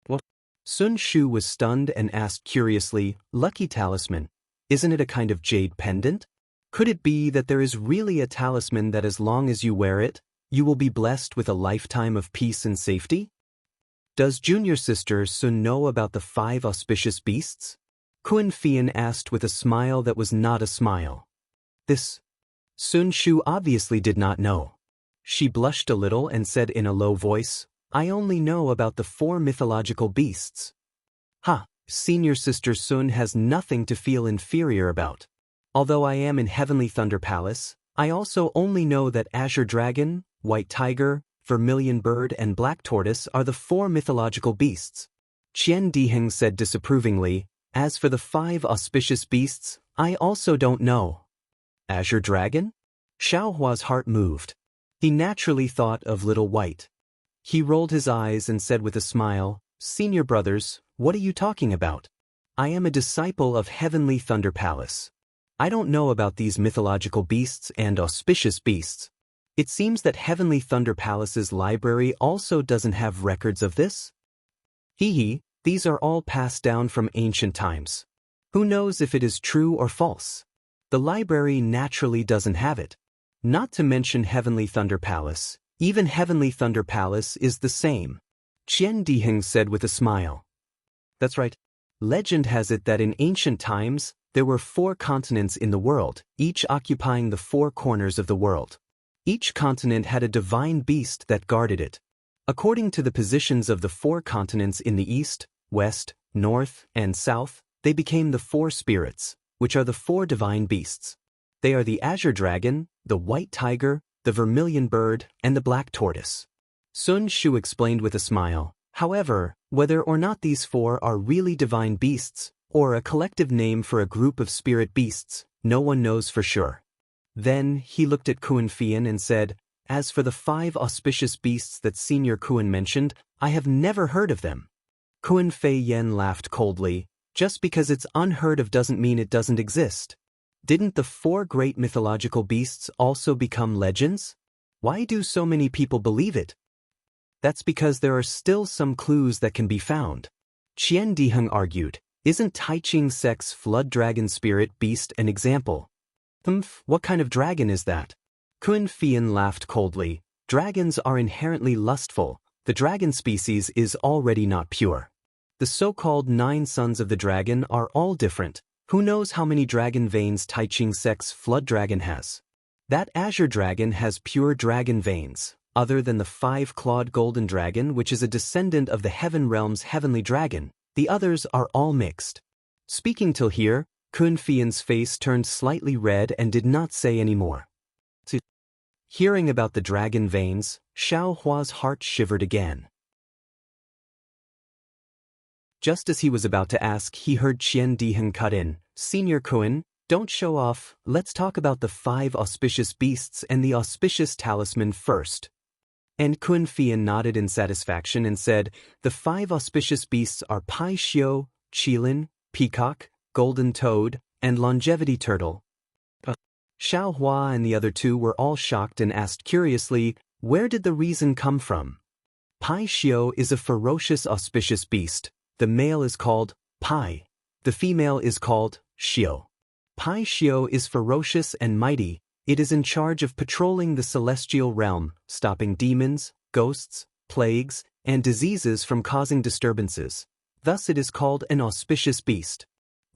What? Sun Shu was stunned and asked curiously, lucky talisman, isn't it a kind of jade pendant? Could it be that there is really a talisman that as long as you wear it, you will be blessed with a lifetime of peace and safety? Does Junior Sister Sun know about the 5 auspicious beasts? Kuan Fian asked with a smile that was not a smile. This. Sun Shu obviously did not know. She blushed a little and said in a low voice, I only know about the 4 mythological beasts. Ha! Senior Sister Sun has nothing to feel inferior about. Although I am in Heavenly Thunder Palace, I also only know that Azure Dragon, White Tiger, Vermilion Bird and Black Tortoise are the 4 mythological beasts. Qian Diheng said disapprovingly, as for the 5 auspicious beasts, I also don't know. Azure Dragon? Xiaohua's heart moved. He naturally thought of Little White. He rolled his eyes and said with a smile, Senior brothers, what are you talking about? I am a disciple of Heavenly Thunder Palace. I don't know about these mythological beasts and auspicious beasts. It seems that Heavenly Thunder Palace's library also doesn't have records of this? Hee, these are all passed down from ancient times. Who knows if it is true or false? The library naturally doesn't have it. Not to mention Heavenly Thunder Palace. Even Heavenly Thunder Palace is the same. Qian Diheng said with a smile. That's right. Legend has it that in ancient times, there were 4 continents in the world, each occupying the 4 corners of the world. Each continent had a divine beast that guarded it. According to the positions of the 4 continents in the east, west, north, and south, they became the 4 spirits, which are the 4 divine beasts. They are the azure dragon, the white tiger, the vermilion bird, and the black tortoise. Sun Shu explained with a smile. However, whether or not these 4 are really divine beasts, or a collective name for a group of spirit beasts, no one knows for sure. Then he looked at Kuan Fian and said, "As for the 5 auspicious beasts that Senior Kuan mentioned, I have never heard of them." Kuan Fei Yen laughed coldly. Just because it's unheard of doesn't mean it doesn't exist. Didn't the 4 great mythological beasts also become legends? Why do so many people believe it? That's because there are still some clues that can be found. Qian Diheng argued, "Isn't Tai Ching Sek's flood dragon spirit beast an example?" What kind of dragon is that? Kuan Fian laughed coldly. Dragons are inherently lustful. The dragon species is already not pure. The so-called 9 sons of the dragon are all different. Who knows how many dragon veins Tai Ching Sek's flood dragon has? That azure dragon has pure dragon veins, other than the 5-clawed golden dragon, which is a descendant of the Heaven Realm's heavenly dragon. The others are all mixed. Speaking till here, Kuan Fian's face turned slightly red and did not say any more. Hearing about the dragon veins, Xiao Hua's heart shivered again. Just as he was about to ask, he heard Qian Diheng cut in. "Senior Kuan, don't show off, let's talk about the 5 auspicious beasts and the auspicious talisman first." And Kuan Fian nodded in satisfaction and said, "The 5 auspicious beasts are Pai Xiu, Qilin, Peacock, Golden Toad, and Longevity Turtle." Xiao Hua and the other 2 were all shocked and asked curiously, where did the reason come from? Pai Xiu is a ferocious auspicious beast. The male is called Pai. The female is called Xiu. Pai Xiu is ferocious and mighty. It is in charge of patrolling the celestial realm, stopping demons, ghosts, plagues, and diseases from causing disturbances. Thus it is called an auspicious beast.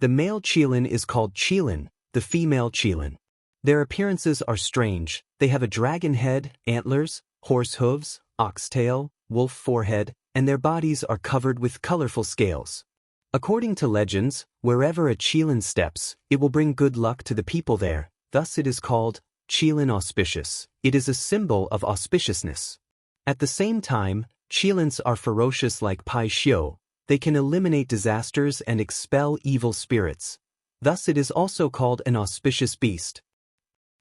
The male Qilin is called Qilin, the female Qilin. Their appearances are strange. They have a dragon head, antlers, horse hooves, ox tail, wolf forehead, and their bodies are covered with colorful scales. According to legends, wherever a Qilin steps, it will bring good luck to the people there. Thus it is called Qilin auspicious. It is a symbol of auspiciousness. At the same time, Qilins are ferocious like Pai Xiu. They can eliminate disasters and expel evil spirits. Thus it is also called an auspicious beast.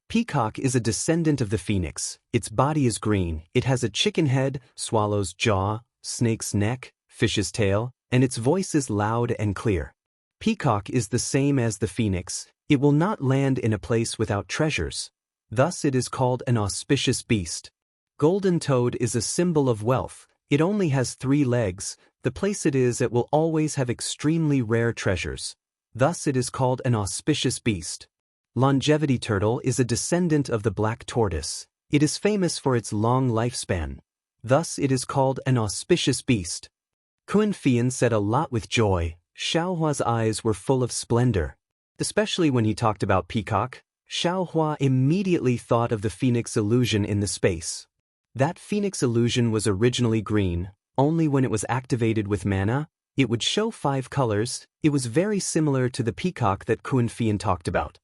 Peacock is a descendant of the phoenix. Its body is green. It has a chicken head, swallow's jaw, snake's neck, fish's tail, and its voice is loud and clear. Peacock is the same as the phoenix. It will not land in a place without treasures. Thus it is called an auspicious beast. Golden Toad is a symbol of wealth. It only has 3 legs. The place it is, it will always have extremely rare treasures. Thus it is called an auspicious beast. Longevity Turtle is a descendant of the black tortoise. It is famous for its long lifespan. Thus it is called an auspicious beast. Kuan Fian said a lot with joy. Xiao Hua's eyes were full of splendor. Especially when he talked about Peacock, Xiao Hua immediately thought of the phoenix illusion in the space. That phoenix illusion was originally green. Only when it was activated with mana, it would show 5 colors. It was very similar to the peacock that Kuan Fian talked about.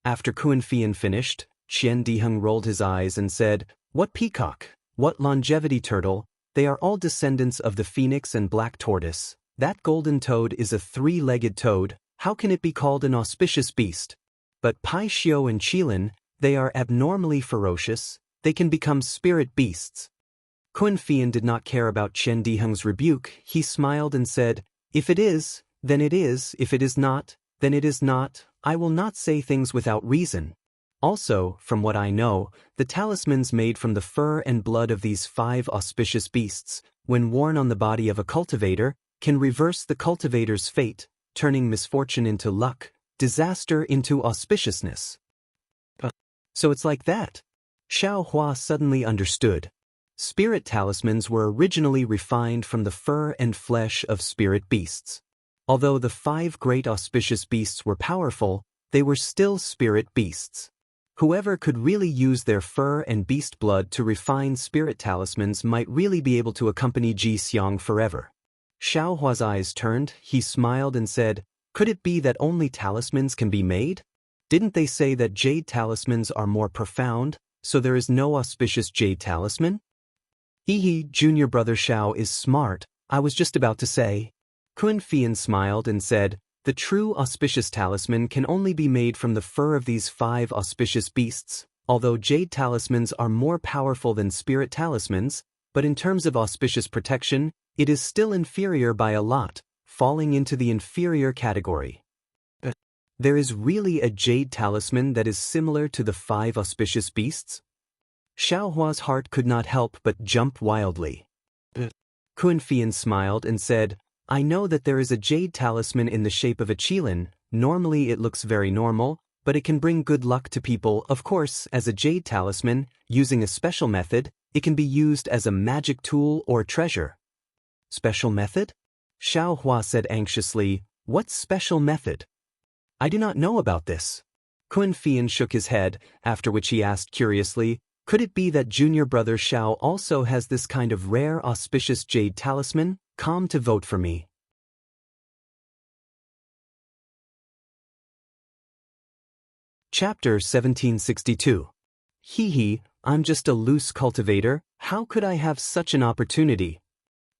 After Kuan Fian finished, Qian Diheng rolled his eyes and said, "What peacock? What longevity turtle? They are all descendants of the phoenix and black tortoise. That golden toad is a 3-legged toad. How can it be called an auspicious beast? But Pai Xiu and Qilin, they are abnormally ferocious. They can become spirit beasts." Kuan Fian did not care about Qian Diheng's rebuke. He smiled and said, "If it is, then it is. If it is not, then it is not. I will not say things without reason. Also, from what I know, the talismans made from the fur and blood of these 5 auspicious beasts, when worn on the body of a cultivator, can reverse the cultivator's fate, turning misfortune into luck, disaster into auspiciousness. So it's like that. Xiao Hua suddenly understood. Spirit talismans were originally refined from the fur and flesh of spirit beasts. Although the 5 great auspicious beasts were powerful, they were still spirit beasts. Whoever could really use their fur and beast blood to refine spirit talismans might really be able to accompany Ji Xiang forever. Xiao Hua's eyes turned, he smiled and said, "Could it be that only talismans can be made? Didn't they say that jade talismans are more profound, so there is no auspicious jade talisman?" Hee, junior brother Xiao is smart, I was just about to say. Kun Fian smiled and said, "The true auspicious talisman can only be made from the fur of these 5 auspicious beasts, although jade talismans are more powerful than spirit talismans, but in terms of auspicious protection, it is still inferior by a lot, falling into the inferior category." There is really a jade talisman that is similar to the 5 auspicious beasts? Xiao Hua's heart could not help but jump wildly. Kun Fian smiled and said, "I know that there is a jade talisman in the shape of a qilin. Normally it looks very normal, but it can bring good luck to people. Of course, as a jade talisman, using a special method, it can be used as a magic tool or treasure." Special method? Xiao Hua said anxiously, "What special method? I do not know about this." Kun Fian shook his head, after which he asked curiously, "Could it be that junior brother Xiao also has this kind of rare auspicious jade talisman? Come to vote for me." Chapter 1762. Hee, I'm just a loose cultivator, how could I have such an opportunity?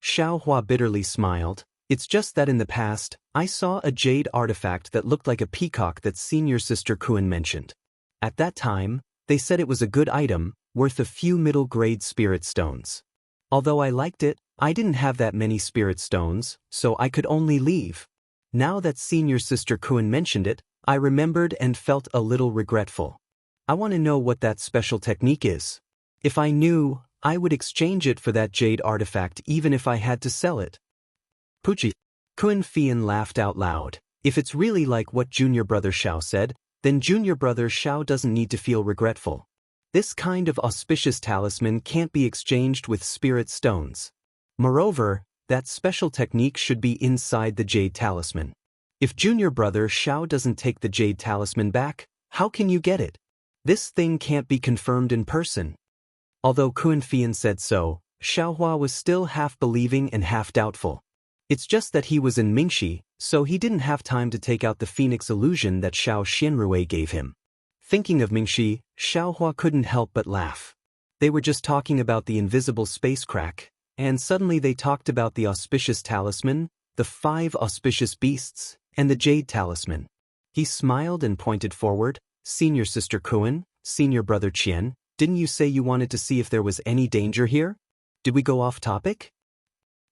Xiao Hua bitterly smiled. It's just that in the past, I saw a jade artifact that looked like a peacock that senior sister Kuan mentioned. At that time, they said it was a good item, worth a few middle-grade spirit stones. Although I liked it, I didn't have that many spirit stones, so I could only leave. Now that senior sister Kuan mentioned it, I remembered and felt a little regretful. I want to know what that special technique is. If I knew, I would exchange it for that jade artifact even if I had to sell it. Puchi. Kun Fian laughed out loud. If it's really like what junior brother Xiao said, then junior brother Xiao doesn't need to feel regretful. This kind of auspicious talisman can't be exchanged with spirit stones. Moreover, that special technique should be inside the jade talisman. If junior brother Xiao doesn't take the jade talisman back, how can you get it? This thing can't be confirmed in person. Although Kun Fian said so, Xiao Hua was still half believing and half doubtful. It's just that he was in Mingxi, so he didn't have time to take out the phoenix illusion that Xiao Xianrui gave him. Thinking of Mingxi, Xiao Hua couldn't help but laugh. They were just talking about the invisible space crack, and suddenly they talked about the auspicious talisman, the 5 auspicious beasts, and the jade talisman. He smiled and pointed forward. "Senior sister Kuan, senior brother Qian, didn't you say you wanted to see if there was any danger here? Did we go off topic?"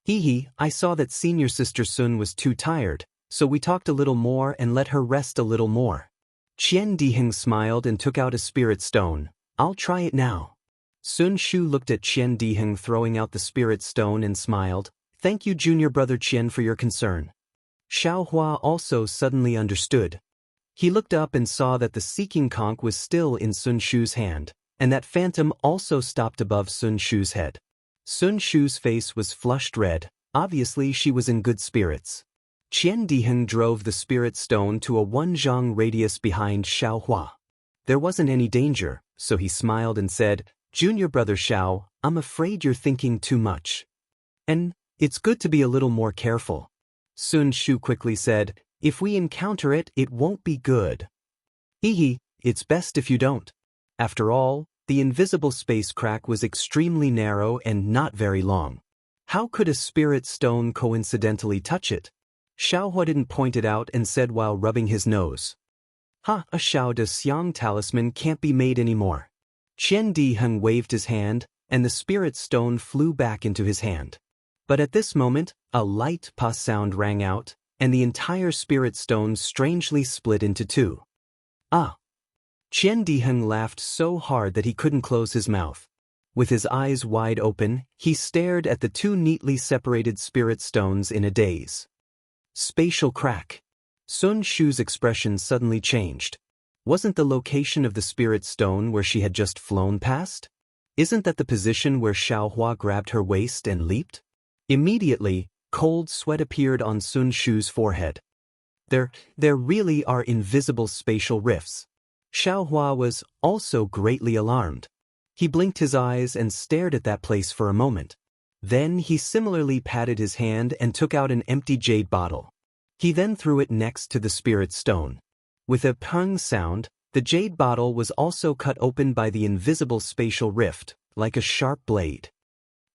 Hee, I saw that senior sister Sun was too tired, so we talked a little more and let her rest a little more. Qian Diheng smiled and took out a spirit stone. "I'll try it now." Sun Shu looked at Qian Diheng throwing out the spirit stone and smiled. "Thank you junior brother Qian for your concern." Xiao Hua also suddenly understood. He looked up and saw that the seeking conch was still in Sun Shu's hand, and that phantom also stopped above Sun Shu's head. Sun Shu's face was flushed red, obviously she was in good spirits. Qian Diheng drove the spirit stone to a 1 zhang radius behind Xiao Hua. There wasn't any danger, so he smiled and said, "Junior brother Xiao, I'm afraid you're thinking too much. And it's good to be a little more careful." Sun Shu quickly said, "If we encounter it, it won't be good." Hee, it's best if you don't. After all, the invisible space crack was extremely narrow and not very long. How could a spirit stone coincidentally touch it? Xiao Hua didn't point it out and said while rubbing his nose. "Ha, a Xiao de Xiang talisman can't be made anymore." Qian Diheng waved his hand, and the spirit stone flew back into his hand. But at this moment, a light pa sound rang out, and the entire spirit stone strangely split into two. Ah! Qian Diheng laughed so hard that he couldn't close his mouth. With his eyes wide open, he stared at the two neatly separated spirit stones in a daze. Spatial crack. Sun Shu's expression suddenly changed. Wasn't the location of the spirit stone where she had just flown past? Isn't that the position where Xiaohua grabbed her waist and leaped? Immediately, cold sweat appeared on Sun Shu's forehead. There really are invisible spatial rifts. Xiaohua was also greatly alarmed. He blinked his eyes and stared at that place for a moment. Then he similarly patted his hand and took out an empty jade bottle. He then threw it next to the spirit stone. With a pung sound, the jade bottle was also cut open by the invisible spatial rift, like a sharp blade.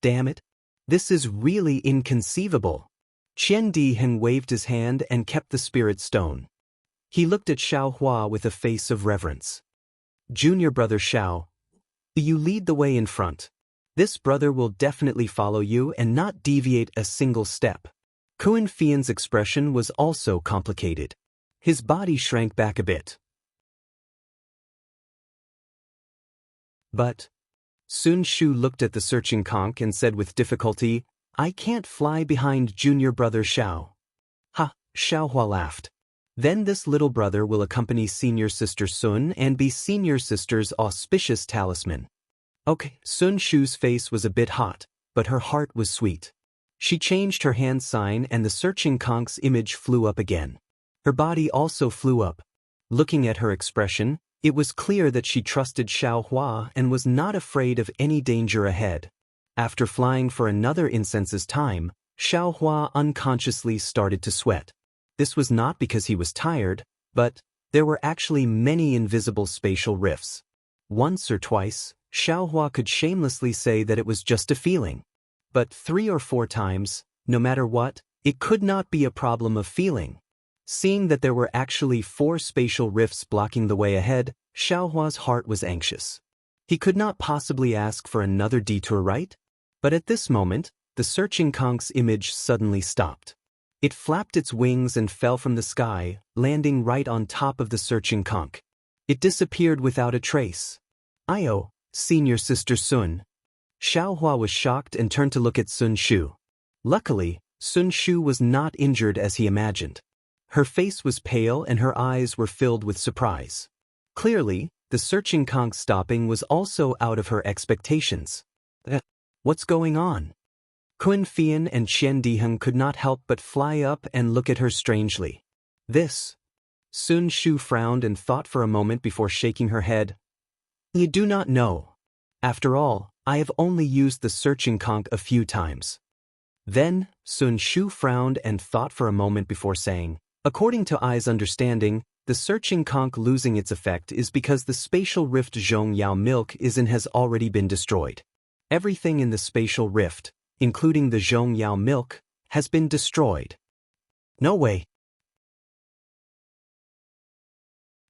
Damn it! This is really inconceivable. Qian Diheng waved his hand and kept the spirit stone. He looked at Xiaohua with a face of reverence. Junior brother Xiao, you lead the way in front. This brother will definitely follow you and not deviate a single step. Kuan Fian's expression was also complicated. His body shrank back a bit. But Sun Shu looked at the searching conch and said with difficulty, I can't fly behind junior brother Xiao. Ha, Xiaohua laughed. Then this little brother will accompany senior sister Sun and be senior sister's auspicious talisman. Okay, Sun Shu's face was a bit hot, but her heart was sweet. She changed her hand sign and the searching conch's image flew up again. Her body also flew up. Looking at her expression, it was clear that she trusted Xiaohua and was not afraid of any danger ahead. After flying for another incense's time, Xiaohua unconsciously started to sweat. This was not because he was tired, but there were actually many invisible spatial rifts. Once or twice, Xiaohua could shamelessly say that it was just a feeling. But 3 or 4 times, no matter what, it could not be a problem of feeling. Seeing that there were actually 4 spatial rifts blocking the way ahead, Xiaohua's heart was anxious. He could not possibly ask for another detour, right? But at this moment, the searching conch's image suddenly stopped. It flapped its wings and fell from the sky, landing right on top of the searching conch. It disappeared without a trace. Io, senior sister Sun. Xiaohua was shocked and turned to look at Sun Shu. Luckily, Sun Shu was not injured as he imagined. Her face was pale and her eyes were filled with surprise. Clearly, the searching conch stopping was also out of her expectations. What's going on? Kuan Fian and Qian Diheng could not help but fly up and look at her strangely. This. Sun Shu frowned and thought for a moment before shaking her head. You do not know. After all, I have only used the searching conch a few times. Then, Sun Shu frowned and thought for a moment before saying, according to I's understanding, the searching conch losing its effect is because the spatial rift Zhong Yao milk has already been destroyed. Everything in the spatial rift, including the Zhong Yao milk, has been destroyed. No way.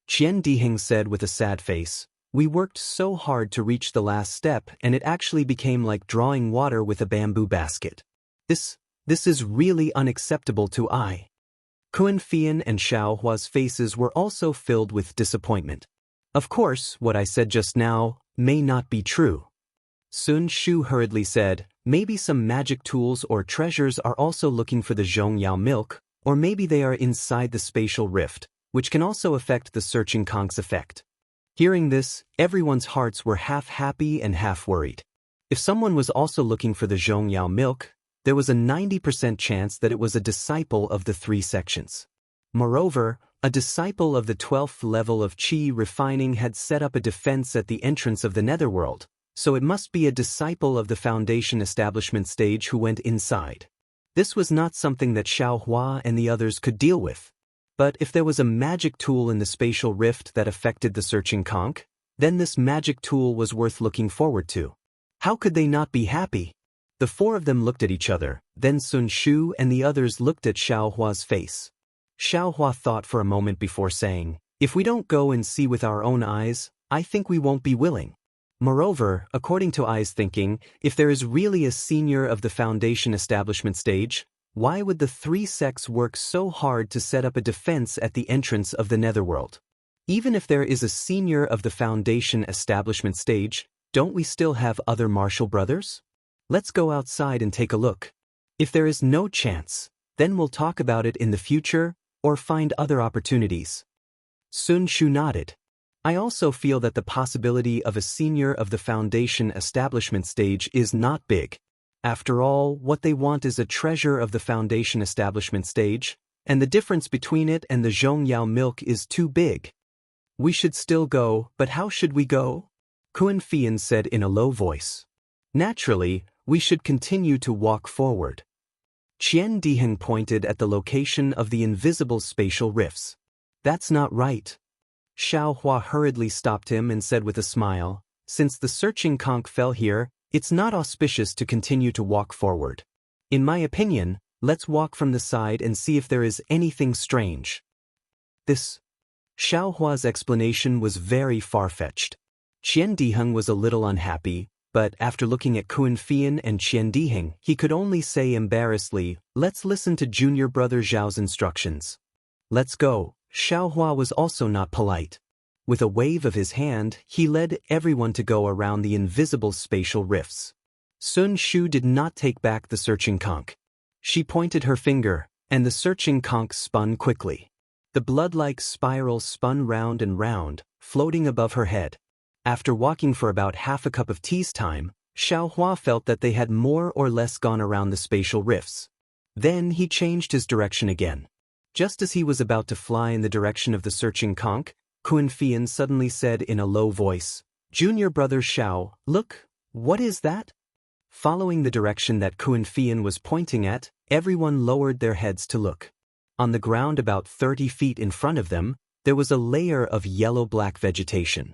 Qian Diheng said with a sad face, we worked so hard to reach the last step and it actually became like drawing water with a bamboo basket. This is really unacceptable to I. Kuan Fian and Xiaohua's faces were also filled with disappointment. Of course, what I said just now may not be true. Sun Shu hurriedly said, maybe some magic tools or treasures are also looking for the Zhong Yao milk, or maybe they are inside the spatial rift, which can also affect the searching conch's effect. Hearing this, everyone's hearts were half happy and half worried. If someone was also looking for the Zhong Yao milk, there was a 90% chance that it was a disciple of the 3 sections. Moreover, a disciple of the 12th level of Qi refining had set up a defense at the entrance of the netherworld, so it must be a disciple of the foundation establishment stage who went inside. This was not something that Xiaohua and the others could deal with. But if there was a magic tool in the spatial rift that affected the searching conch, then this magic tool was worth looking forward to. How could they not be happy? The 4 of them looked at each other, then Sun Shu and the others looked at Xiaohua's face. Xiaohua thought for a moment before saying, if we don't go and see with our own eyes, I think we won't be willing. Moreover, according to I's thinking, if there is really a senior of the foundation establishment stage, Why would the three sects work so hard to set up a defense at the entrance of the netherworld? Even if there is a senior of the Foundation establishment stage, don't we still have other martial brothers? Let's go outside and take a look. If there is no chance, then we'll talk about it in the future or find other opportunities. Sun Shu nodded. I also feel that the possibility of a senior of the Foundation establishment stage is not big. After all, what they want is a treasure of the Foundation establishment stage, and the difference between it and the Zhongyao milk is too big. We should still go, but how should we go? Kuan Fian said in a low voice. Naturally, we should continue to walk forward. Qian Diheng pointed at the location of the invisible spatial rifts. That's not right. Xiao Hua hurriedly stopped him and said with a smile, since the searching conch fell here, it's not auspicious to continue to walk forward. In my opinion, let's walk from the side and see if there is anything strange. This Xiao Hua's explanation was very far-fetched. Qian Diheng was a little unhappy, but after looking at Kuan Fian and Qian Diheng, he could only say embarrassedly, let's listen to junior brother Zhao's instructions. Let's go. Xiao Hua was also not polite. With a wave of his hand, he led everyone to go around the invisible spatial rifts. Sun Shu did not take back the searching conch. She pointed her finger, and the searching conch spun quickly. The blood-like spiral spun round and round, floating above her head. After walking for about half a cup of tea's time, Xiao Hua felt that they had more or less gone around the spatial rifts. Then he changed his direction again. Just as he was about to fly in the direction of the searching conch, Kuan Fian suddenly said in a low voice, Junior brother Xiao, look, what is that? Following the direction that Kuan Fian was pointing at, everyone lowered their heads to look. On the ground about 30 feet in front of them, there was a layer of yellow-black vegetation.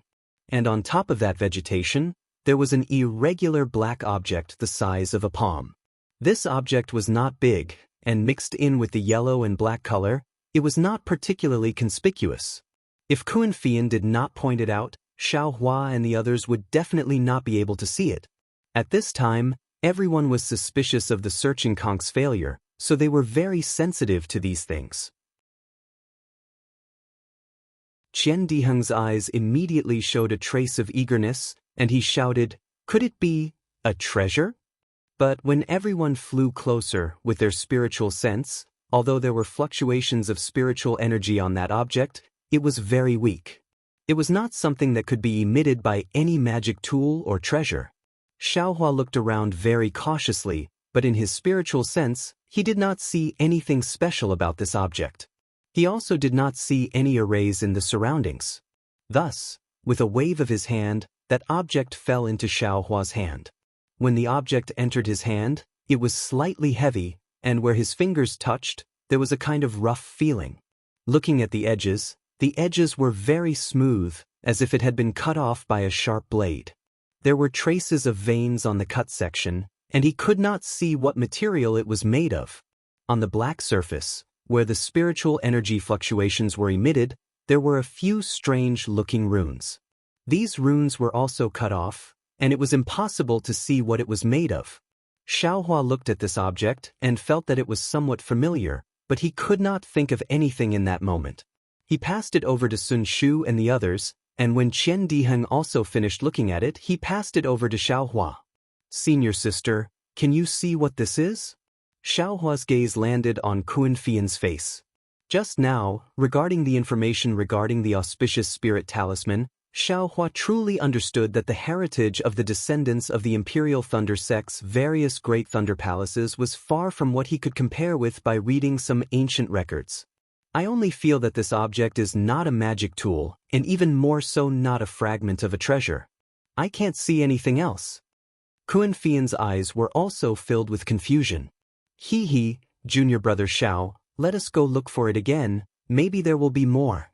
And on top of that vegetation, there was an irregular black object the size of a palm. This object was not big, and mixed in with the yellow and black color, it was not particularly conspicuous. If Kuan Fian did not point it out, Xiao Hua and the others would definitely not be able to see it. At this time, everyone was suspicious of the searching conch's failure, so they were very sensitive to these things. Qian Diheng's eyes immediately showed a trace of eagerness, and he shouted, could it be a treasure? But when everyone flew closer with their spiritual sense, although there were fluctuations of spiritual energy on that object, it was very weak. It was not something that could be emitted by any magic tool or treasure. Xiao Hua looked around very cautiously, but in his spiritual sense, he did not see anything special about this object. He also did not see any arrays in the surroundings. Thus, with a wave of his hand, that object fell into Xiao Hua's hand. When the object entered his hand, it was slightly heavy, and where his fingers touched, there was a kind of rough feeling. Looking at the edges were very smooth, as if it had been cut off by a sharp blade. There were traces of veins on the cut section, and he could not see what material it was made of. On the black surface, where the spiritual energy fluctuations were emitted, there were a few strange-looking runes. These runes were also cut off, and it was impossible to see what it was made of. Xiao Hua looked at this object and felt that it was somewhat familiar, but he could not think of anything in that moment. He passed it over to Sun Shu and the others, and when Qian Diheng also finished looking at it, he passed it over to Xiao Hua. Senior sister, can you see what this is? Xiao Hua's gaze landed on Kuan Fian's face. Just now, regarding the information regarding the auspicious spirit talisman, Xiao Hua truly understood that the heritage of the descendants of the Imperial Thunder Sect's various great thunder palaces was far from what he could compare with by reading some ancient records. I only feel that this object is not a magic tool, and even more so not a fragment of a treasure. I can't see anything else. Kuan Fian's eyes were also filled with confusion. He, junior brother Xiao, let us go look for it again, maybe there will be more.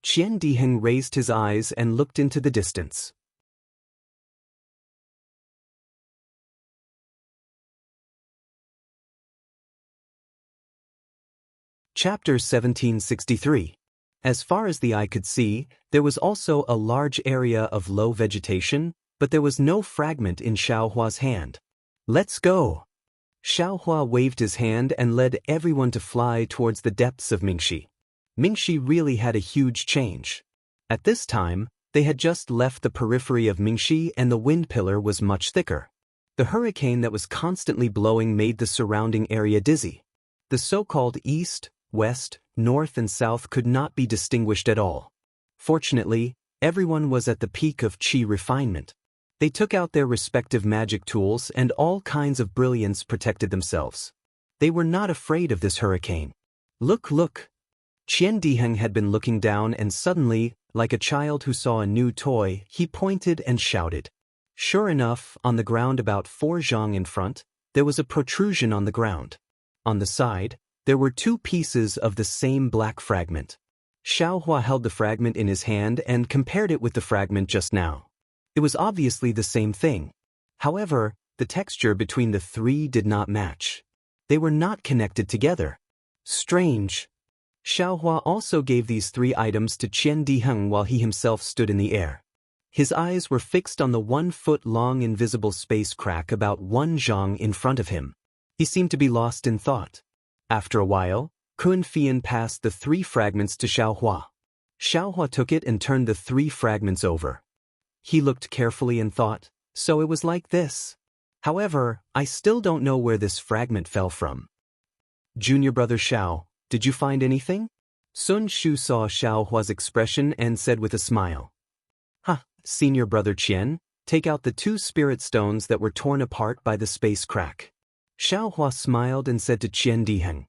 Qian Diheng raised his eyes and looked into the distance. Chapter 1763. As far as the eye could see, there was also a large area of low vegetation, but there was no fragment in Xiao Hua's hand. Let's go. Xiaohua waved his hand and led everyone to fly towards the depths of Mingxi. Mingxi really had a huge change. At this time, they had just left the periphery of Mingxi and the wind pillar was much thicker. The hurricane that was constantly blowing made the surrounding area dizzy. The so-called east, west, north and south could not be distinguished at all. Fortunately, everyone was at the peak of qi refinement. They took out their respective magic tools and all kinds of brilliance protected themselves. They were not afraid of this hurricane. Look, look! Qian Diheng had been looking down and suddenly, like a child who saw a new toy, he pointed and shouted. Sure enough, on the ground about 4 zhang in front, there was a protrusion on the ground. On the side, there were 2 pieces of the same black fragment. Xiaohua held the fragment in his hand and compared it with the fragment just now. It was obviously the same thing. However, the texture between the 3 did not match. They were not connected together. Strange. Xiaohua also gave these 3 items to Qian Diheng while he himself stood in the air. His eyes were fixed on the 1-foot-long invisible space crack about 1 zhang in front of him. He seemed to be lost in thought. After a while, Kunfian passed the 3 fragments to Xiaohua. Xiaohua took it and turned the 3 fragments over. He looked carefully and thought, so it was like this. However, I still don't know where this fragment fell from. Junior brother Xiao, did you find anything? Sun Shu saw Xiaohua's expression and said with a smile. Senior brother Qian, take out the 2 spirit stones that were torn apart by the space crack. Xiaohua smiled and said to Qian Diheng.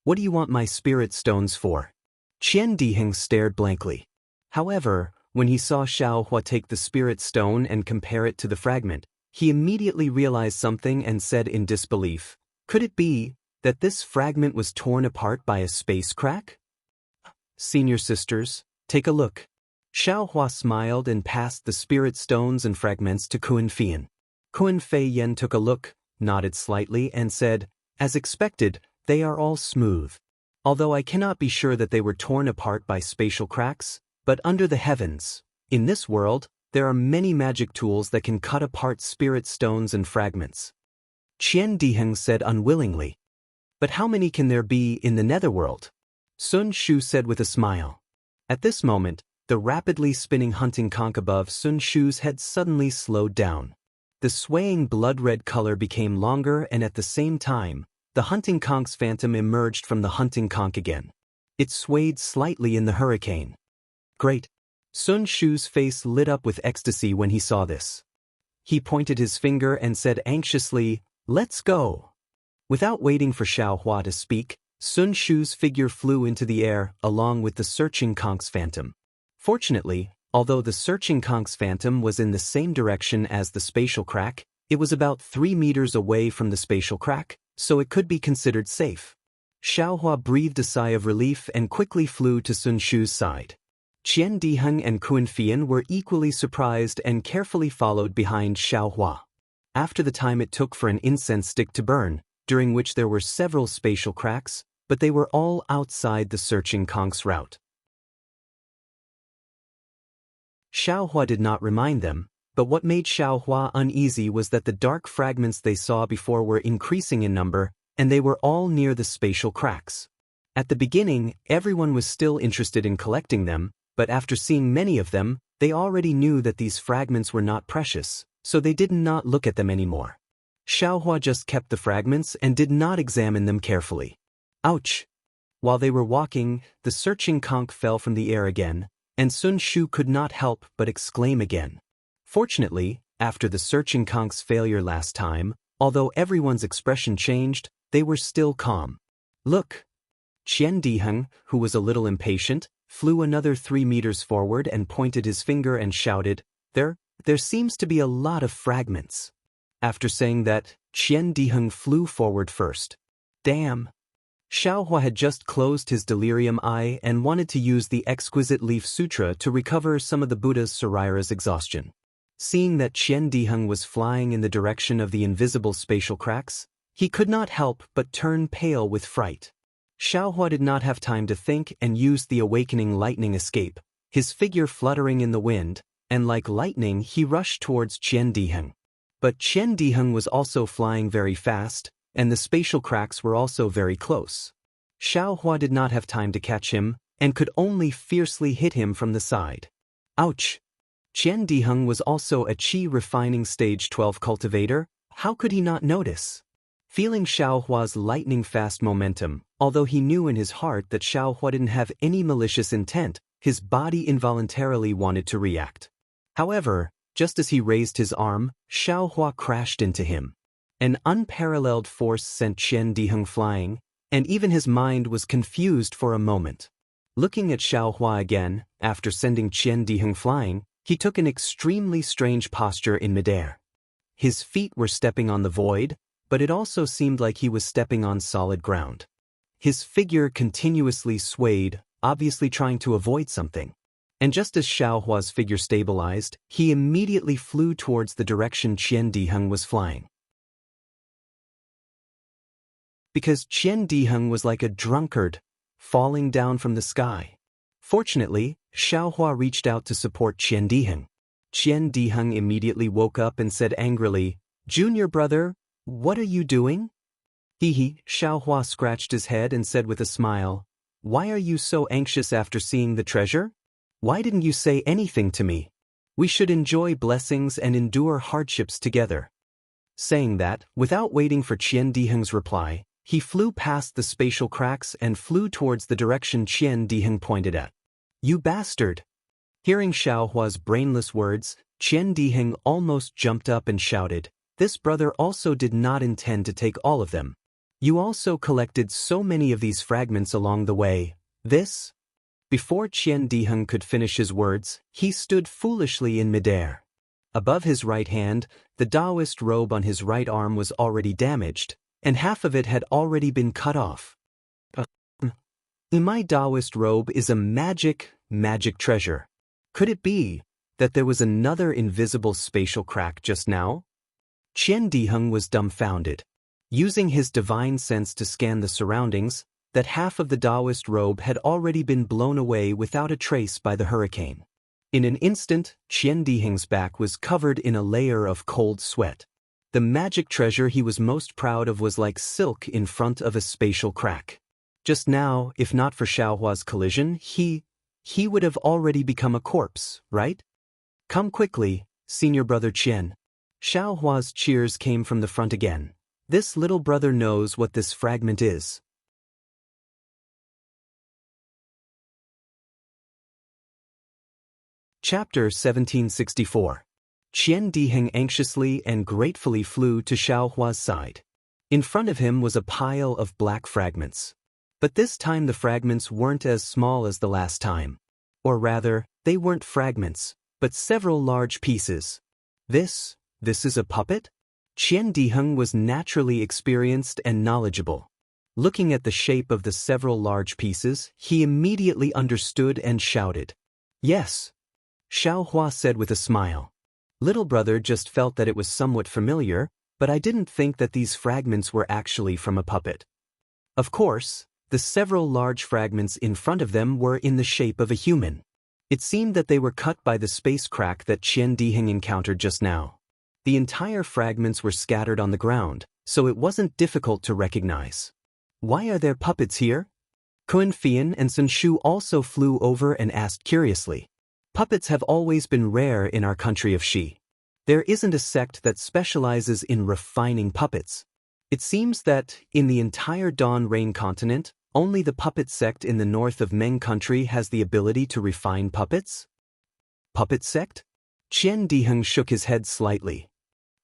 What do you want my spirit stones for? Qian Diheng stared blankly. However, when he saw Xiaohua take the spirit stone and compare it to the fragment, he immediately realized something and said in disbelief, could it be that this fragment was torn apart by a space crack? Senior sisters, take a look. Xiaohua smiled and passed the spirit stones and fragments to Kunfian. Kunfei took a look, nodded slightly and said, as expected, they are all smooth. Although I cannot be sure that they were torn apart by spatial cracks, but under the heavens, in this world, there are many magic tools that can cut apart spirit stones and fragments. Qian Diheng said unwillingly. But how many can there be in the netherworld? Sun Shu said with a smile. At this moment, the rapidly spinning hunting conch above Sun Shu's head suddenly slowed down. The swaying blood-red color became longer and at the same time, the hunting conch's phantom emerged from the hunting conch again. It swayed slightly in the hurricane. Great! Sun Shu's face lit up with ecstasy when he saw this. He pointed his finger and said anxiously, let's go! Without waiting for Xiaohua to speak, Sun Shu's figure flew into the air along with the searching conch's phantom. Fortunately, although the searching conch's phantom was in the same direction as the spatial crack, it was about 3 meters away from the spatial crack, so it could be considered safe. Xiaohua breathed a sigh of relief and quickly flew to Sun Shu's side. Qian Diheng and Kunfian were equally surprised and carefully followed behind Xiaohua. After the time it took for an incense stick to burn, during which there were several spatial cracks, but they were all outside the searching conch's route. Xiaohua did not remind them, but what made Xiaohua uneasy was that the dark fragments they saw before were increasing in number, and they were all near the spatial cracks. At the beginning, everyone was still interested in collecting them, but after seeing many of them, they already knew that these fragments were not precious, so they did not look at them anymore. Xiaohua just kept the fragments and did not examine them carefully. Ouch! While they were walking, the searching conch fell from the air again, and Sun Shu could not help but exclaim again. Fortunately, after the searching conch's failure last time, although everyone's expression changed, they were still calm. Look! Qian Diheng, who was a little impatient, flew another 3 meters forward and pointed his finger and shouted, There seems to be a lot of fragments. After saying that, Qian Diheng flew forward first. Damn! Xiaohua had just closed his delirium eye and wanted to use the exquisite leaf sutra to recover some of the Buddha's Saraira's exhaustion. Seeing that Qian Diheng was flying in the direction of the invisible spatial cracks, he could not help but turn pale with fright. Xiaohua did not have time to think and used the awakening lightning escape, his figure fluttering in the wind, and like lightning he rushed towards Qian Diheng. But Qian Diheng was also flying very fast, and the spatial cracks were also very close. Xiaohua did not have time to catch him, and could only fiercely hit him from the side. Ouch! Qian Diheng was also a Qi refining stage 12 cultivator. How could he not notice? Feeling Xiaohua's lightning-fast momentum, although he knew in his heart that Xiaohua didn't have any malicious intent, his body involuntarily wanted to react. However, just as he raised his arm, Xiaohua crashed into him. An unparalleled force sent Qian Diheng flying, and even his mind was confused for a moment. Looking at Xiaohua again, after sending Qian Diheng flying, he took an extremely strange posture in midair. His feet were stepping on the void, but it also seemed like he was stepping on solid ground. His figure continuously swayed, obviously trying to avoid something. And just as Xiaohua's figure stabilized, he immediately flew towards the direction Qian Diheng was flying. Because Qian Diheng was like a drunkard, falling down from the sky. Fortunately, Xiaohua reached out to support Qian Diheng. Qian Diheng immediately woke up and said angrily, "Junior brother, what are you doing?" Xiaohua scratched his head and said with a smile, "Why are you so anxious after seeing the treasure? Why didn't you say anything to me? We should enjoy blessings and endure hardships together." Saying that, without waiting for Qian Diheng's reply, he flew past the spatial cracks and flew towards the direction Qian Diheng pointed at. "You bastard!" Hearing Xiaohua's brainless words, Qian Diheng almost jumped up and shouted, "This brother also did not intend to take all of them. You also collected so many of these fragments along the way. This?" Before Qian Diheng could finish his words, he stood foolishly in midair. Above his right hand, the Daoist robe on his right arm was already damaged, and half of it had already been cut off. My Daoist robe is a magic treasure. Could it be that there was another invisible spatial crack just now? Qian Diheng was dumbfounded. Using his divine sense to scan the surroundings, that half of the Daoist robe had already been blown away without a trace by the hurricane. In an instant, Qian Diheng's back was covered in a layer of cold sweat. The magic treasure he was most proud of was like silk in front of a spatial crack. Just now, if not for Xiaohua's collision, he would have already become a corpse, right? "Come quickly, senior brother Qian." Xiaohua's cheers came from the front again. "This little brother knows what this fragment is." Chapter 1764. Qian Diheng anxiously and gratefully flew to Xiaohua's side. In front of him was a pile of black fragments. But this time the fragments weren't as small as the last time. Or rather, they weren't fragments, but several large pieces. This is a puppet? Qian Diheng was naturally experienced and knowledgeable. Looking at the shape of the several large pieces, he immediately understood and shouted, "Yes." Xiaohua said with a smile. "Little brother just felt that it was somewhat familiar, but I didn't think that these fragments were actually from a puppet." Of course, the several large fragments in front of them were in the shape of a human. It seemed that they were cut by the space crack that Qian Diheng encountered just now. The entire fragments were scattered on the ground, so it wasn't difficult to recognize. "Why are there puppets here?" Kun Fian and Sun Shu also flew over and asked curiously. Puppets have always been rare in our country of Xi. There isn't a sect that specializes in refining puppets. It seems that, in the entire Dawn Rain continent, only the puppet sect in the north of Meng country has the ability to refine puppets? Puppet sect? Qian Diheng shook his head slightly.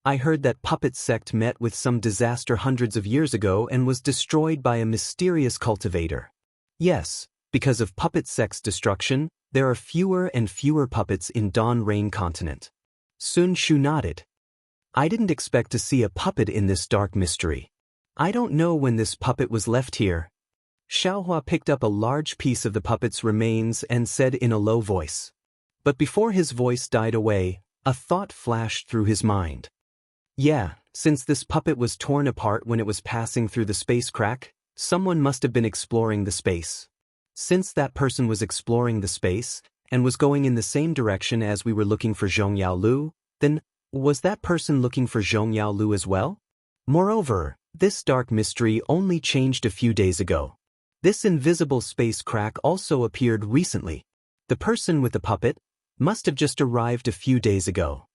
"I heard that puppet sect met with some disaster hundreds of years ago and was destroyed by a mysterious cultivator. Yes, because of puppet sect's destruction, there are fewer and fewer puppets in Dawn Rain continent." Sun Shu nodded. "I didn't expect to see a puppet in this dark mystery. I don't know when this puppet was left here." Xiaohua picked up a large piece of the puppet's remains and said in a low voice. But before his voice died away, a thought flashed through his mind. Yeah, since this puppet was torn apart when it was passing through the space crack, someone must have been exploring the space. Since that person was exploring the space, and was going in the same direction as we were looking for Zhongyao Lu, then was that person looking for Zhongyao Lu as well? Moreover, This dark mystery only changed a few days ago. This invisible space crack also appeared recently. The person with the puppet must have just arrived a few days ago.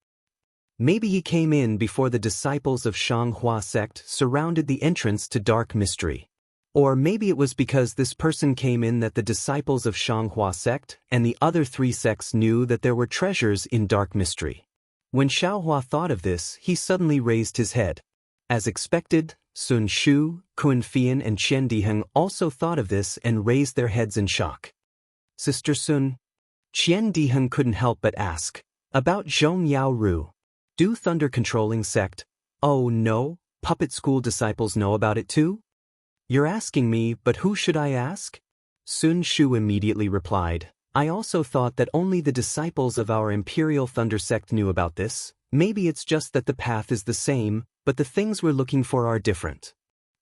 Maybe he came in before the disciples of Xianxia sect surrounded the entrance to dark mystery. Or maybe it was because this person came in that the disciples of Xianxia sect and the other 3 sects knew that there were treasures in dark mystery. When Xiaohua thought of this, he suddenly raised his head. As expected, Sun Shu, Cultivation and Qian Diheng also thought of this and raised their heads in shock. Sister Sun? Qian Diheng couldn't help but ask. About Zhong Yao Ru. Do Thunder Controlling Sect? Oh no, puppet school disciples know about it too? You're asking me, but who should I ask? Sun Shu immediately replied. I also thought that only the disciples of our Imperial Thunder Sect knew about this. Maybe it's just that the path is the same, but the things we're looking for are different.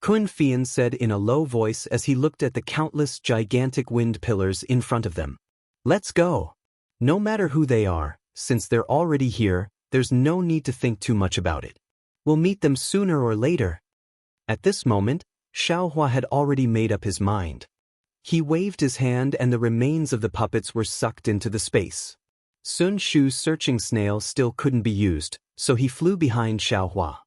Kun Fian said in a low voice as he looked at the countless gigantic wind pillars in front of them. Let's go. No matter who they are, since they're already here, there's no need to think too much about it. We'll meet them sooner or later. At this moment, Xiaohua had already made up his mind. He waved his hand and the remains of the puppets were sucked into the space. Sun Shu's searching snail still couldn't be used, so he flew behind Xiaohua.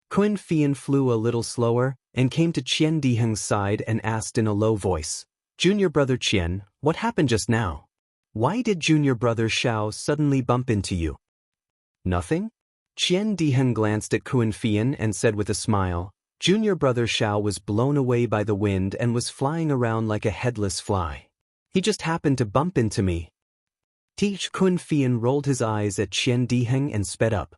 Kun Fian flew a little slower and came to Qian Diheng's side and asked in a low voice, Junior brother Qian, what happened just now? Why did junior brother Xiao suddenly bump into you? Nothing? Qian Diheng glanced at Kun Fian and said with a smile, Junior brother Xiao was blown away by the wind and was flying around like a headless fly. He just happened to bump into me. Teach Kun Fian rolled his eyes at Qian Diheng and sped up.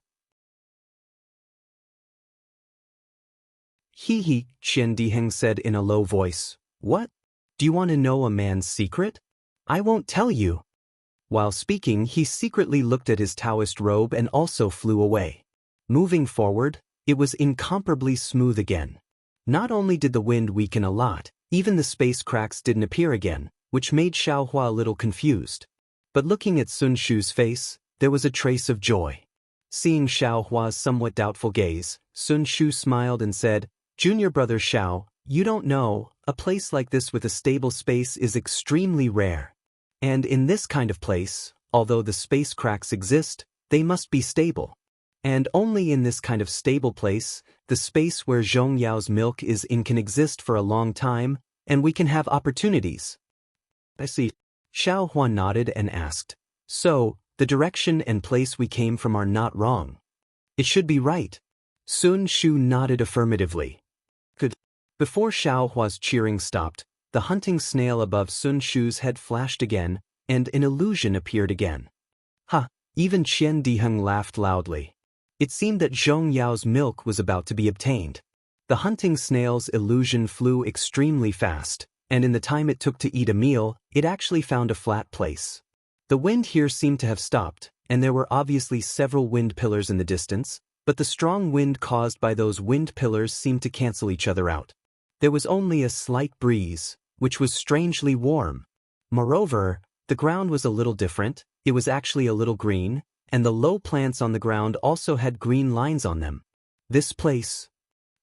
He, Qian Diheng said in a low voice. What? Do you want to know a man's secret? I won't tell you. While speaking, he secretly looked at his Daoist robe and also flew away. Moving forward, it was incomparably smooth again. Not only did the wind weaken a lot, even the space cracks didn't appear again, which made Xiaohua a little confused. But looking at Sun Shu's face, there was a trace of joy. Seeing Xiaohua's somewhat doubtful gaze, Sun Shu smiled and said, Junior brother Xiao, you don't know, a place like this with a stable space is extremely rare. And in this kind of place, although the space cracks exist, they must be stable. And only in this kind of stable place, the space where Zhong Yao's milk is in can exist for a long time, and we can have opportunities. I see. Xiaohua nodded and asked, So, the direction and place we came from are not wrong. It should be right. Sun Shu nodded affirmatively. Good. Before Xiaohua's cheering stopped, the hunting snail above Sun Shu's head flashed again, and an illusion appeared again. Ha! Even Qian Diheng laughed loudly. It seemed that Zhong Yao's milk was about to be obtained. The hunting snail's illusion flew extremely fast, and in the time it took to eat a meal, it actually found a flat place. The wind here seemed to have stopped, and there were obviously several wind pillars in the distance, but the strong wind caused by those wind pillars seemed to cancel each other out. There was only a slight breeze, which was strangely warm. Moreover, the ground was a little different, it was actually a little green, and the low plants on the ground also had green lines on them. This place.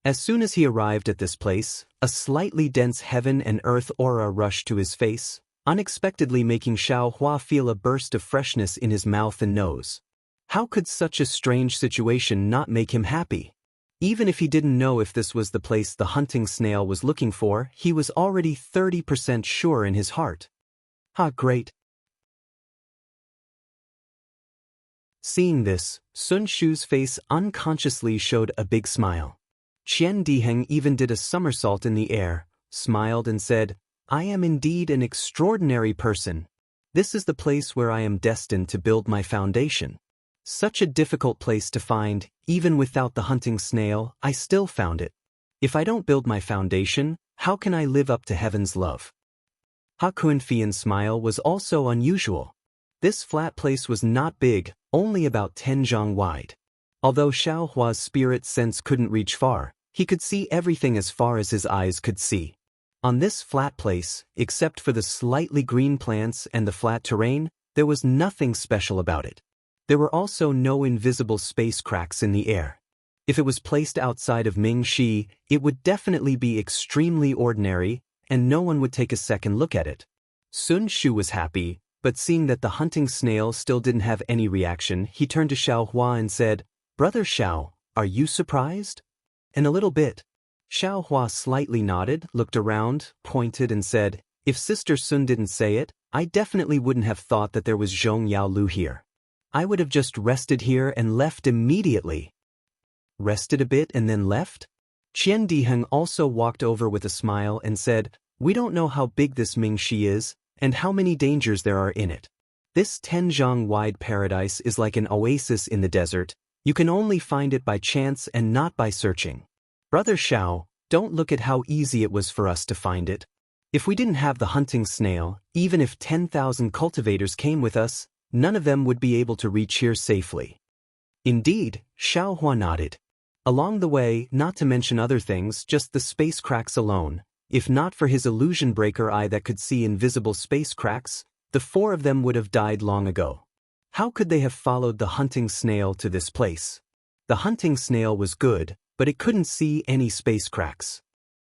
As soon as he arrived at this place, a slightly dense heaven and earth aura rushed to his face, unexpectedly making Xiaohua feel a burst of freshness in his mouth and nose. How could such a strange situation not make him happy? Even if he didn't know if this was the place the hunting snail was looking for, he was already 30% sure in his heart. Ah, great. Seeing this, Sun Shu's face unconsciously showed a big smile. Qian Diheng even did a somersault in the air, smiled and said, I am indeed an extraordinary person. This is the place where I am destined to build my foundation. Such a difficult place to find, even without the hunting snail, I still found it. If I don't build my foundation, how can I live up to heaven's love? Ha Kunfian's smile was also unusual. This flat place was not big, only about 10 zhang wide. Although Xiaohua's spirit sense couldn't reach far, he could see everything as far as his eyes could see. On this flat place, except for the slightly green plants and the flat terrain, there was nothing special about it. There were also no invisible space cracks in the air. If it was placed outside of Mingxi, it would definitely be extremely ordinary, and no one would take a second look at it. Sun Shu was happy, but seeing that the hunting snail still didn't have any reaction, he turned to Xiao Hua and said, "Brother Xiao, are you surprised?" "And a little bit." Xiao Hua slightly nodded, looked around, pointed and said, "If Sister Sun didn't say it, I definitely wouldn't have thought that there was Zhong Yao Lu here. I would have just rested here and left immediately." "Rested a bit and then left?" Qian Diheng also walked over with a smile and said, "We don't know how big this Mingxi is, and how many dangers there are in it. This 10-zhang-wide paradise is like an oasis in the desert. You can only find it by chance and not by searching. Brother Xiao, don't look at how easy it was for us to find it. If we didn't have the hunting snail, even if 10,000 cultivators came with us, none of them would be able to reach here safely." "Indeed," Xiao Hua nodded. "Along the way, not to mention other things, just the space cracks alone, if not for his illusion breaker eye that could see invisible space cracks, the 4 of them would have died long ago. How could they have followed the hunting snail to this place? The hunting snail was good, but it couldn't see any space cracks."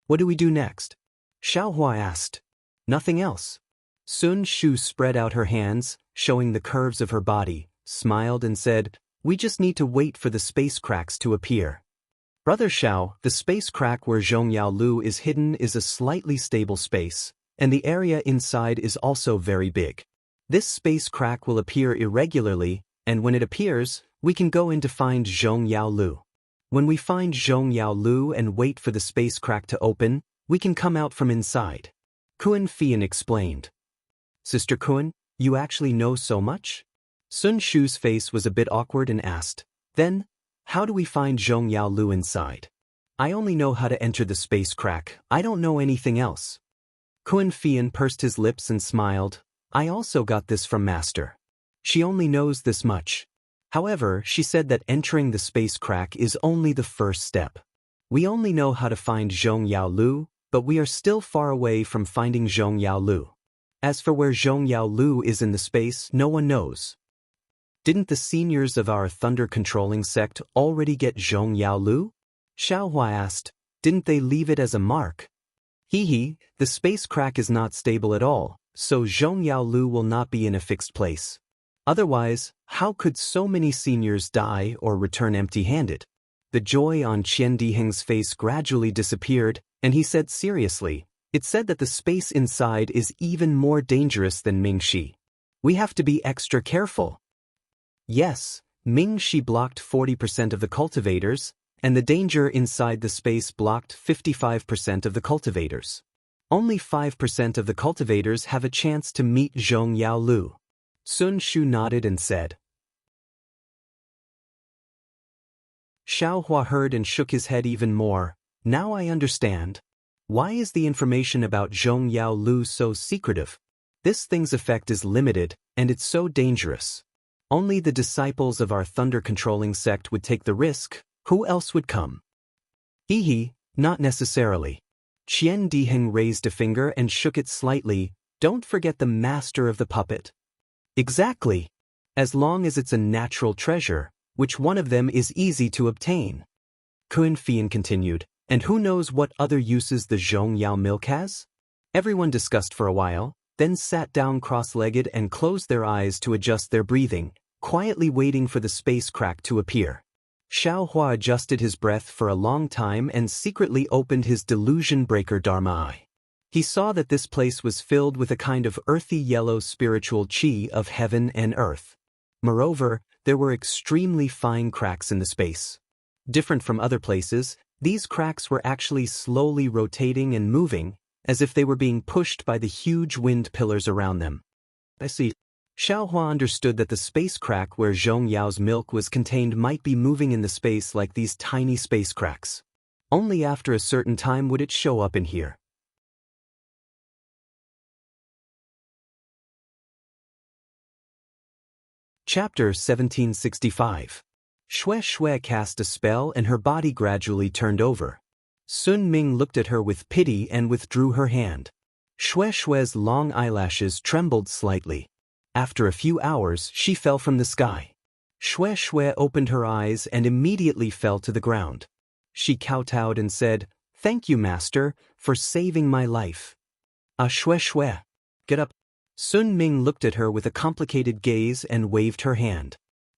"What do we do next?" Xiao Hua asked. "Nothing else." Sun Shu spread out her hands, showing the curves of her body, smiled and said, "We just need to wait for the space cracks to appear." "Brother Xiao, the space crack where Zhong Yao Lu is hidden is a slightly stable space, and the area inside is also very big. This space crack will appear irregularly, and when it appears, we can go in to find Zhong Yao Lu. When we find Zhong Yao Lu and wait for the space crack to open, we can come out from inside." Kuan Fian explained. "Sister Kuan, you actually know so much?" Sun Shu's face was a bit awkward and asked, "Then, how do we find Zhong Yao Lu inside? I only know how to enter the space crack, I don't know anything else." Kuan Fian pursed his lips and smiled, "I also got this from Master. She only knows this much. However, she said that entering the space crack is only the first step. We only know how to find Zhong Yao Lu, but we are still far away from finding Zhong Yao Lu. As for where Zhong Yao Lu is in the space, no one knows." "Didn't the seniors of our thunder-controlling sect already get Zhong Yao Lu?" Xiao Hua asked. "Didn't they leave it as a mark?" "Hee, the space crack is not stable at all, so Zhong Yao Lu will not be in a fixed place. Otherwise, how could so many seniors die or return empty-handed?" The joy on Qian Diheng's face gradually disappeared, and he said seriously, "It said that the space inside is even more dangerous than Mingxi. We have to be extra careful." "Yes, Mingxi blocked 40% of the cultivators, and the danger inside the space blocked 55% of the cultivators. Only 5% of the cultivators have a chance to meet Zhong Yao Lu." Sun Shu nodded and said. Xiao Hua heard and shook his head even more. "Now I understand. Why is the information about Zhong Yao Lu so secretive? This thing's effect is limited, and it's so dangerous. Only the disciples of our thunder-controlling sect would take the risk. Who else would come?" "Hee, not necessarily." Qian Diheng raised a finger and shook it slightly. "Don't forget the master of the puppet." "Exactly. As long as it's a natural treasure, which one of them is easy to obtain." Kuan Fian continued, "And who knows what other uses the Zhong Yao milk has?" Everyone discussed for a while, then sat down cross-legged and closed their eyes to adjust their breathing, quietly waiting for the space crack to appear. Xiao Hua adjusted his breath for a long time and secretly opened his delusion breaker Dharma eye. He saw that this place was filled with a kind of earthy yellow spiritual qi of heaven and earth. Moreover, there were extremely fine cracks in the space. Different from other places, these cracks were actually slowly rotating and moving, as if they were being pushed by the huge wind pillars around them. "I see." Xiao Hua understood that the space crack where Zhong Yao's milk was contained might be moving in the space like these tiny space cracks. Only after a certain time would it show up in here. Chapter 1765. Xue Xue cast a spell and her body gradually turned over. Sun Ming looked at her with pity and withdrew her hand. Xue Xue's long eyelashes trembled slightly. After a few hours, she fell from the sky. Xue opened her eyes and immediately fell to the ground. She kowtowed and said, "Thank you, master, for saving my life." Xue, get up." Sun Ming looked at her with a complicated gaze and waved her hand.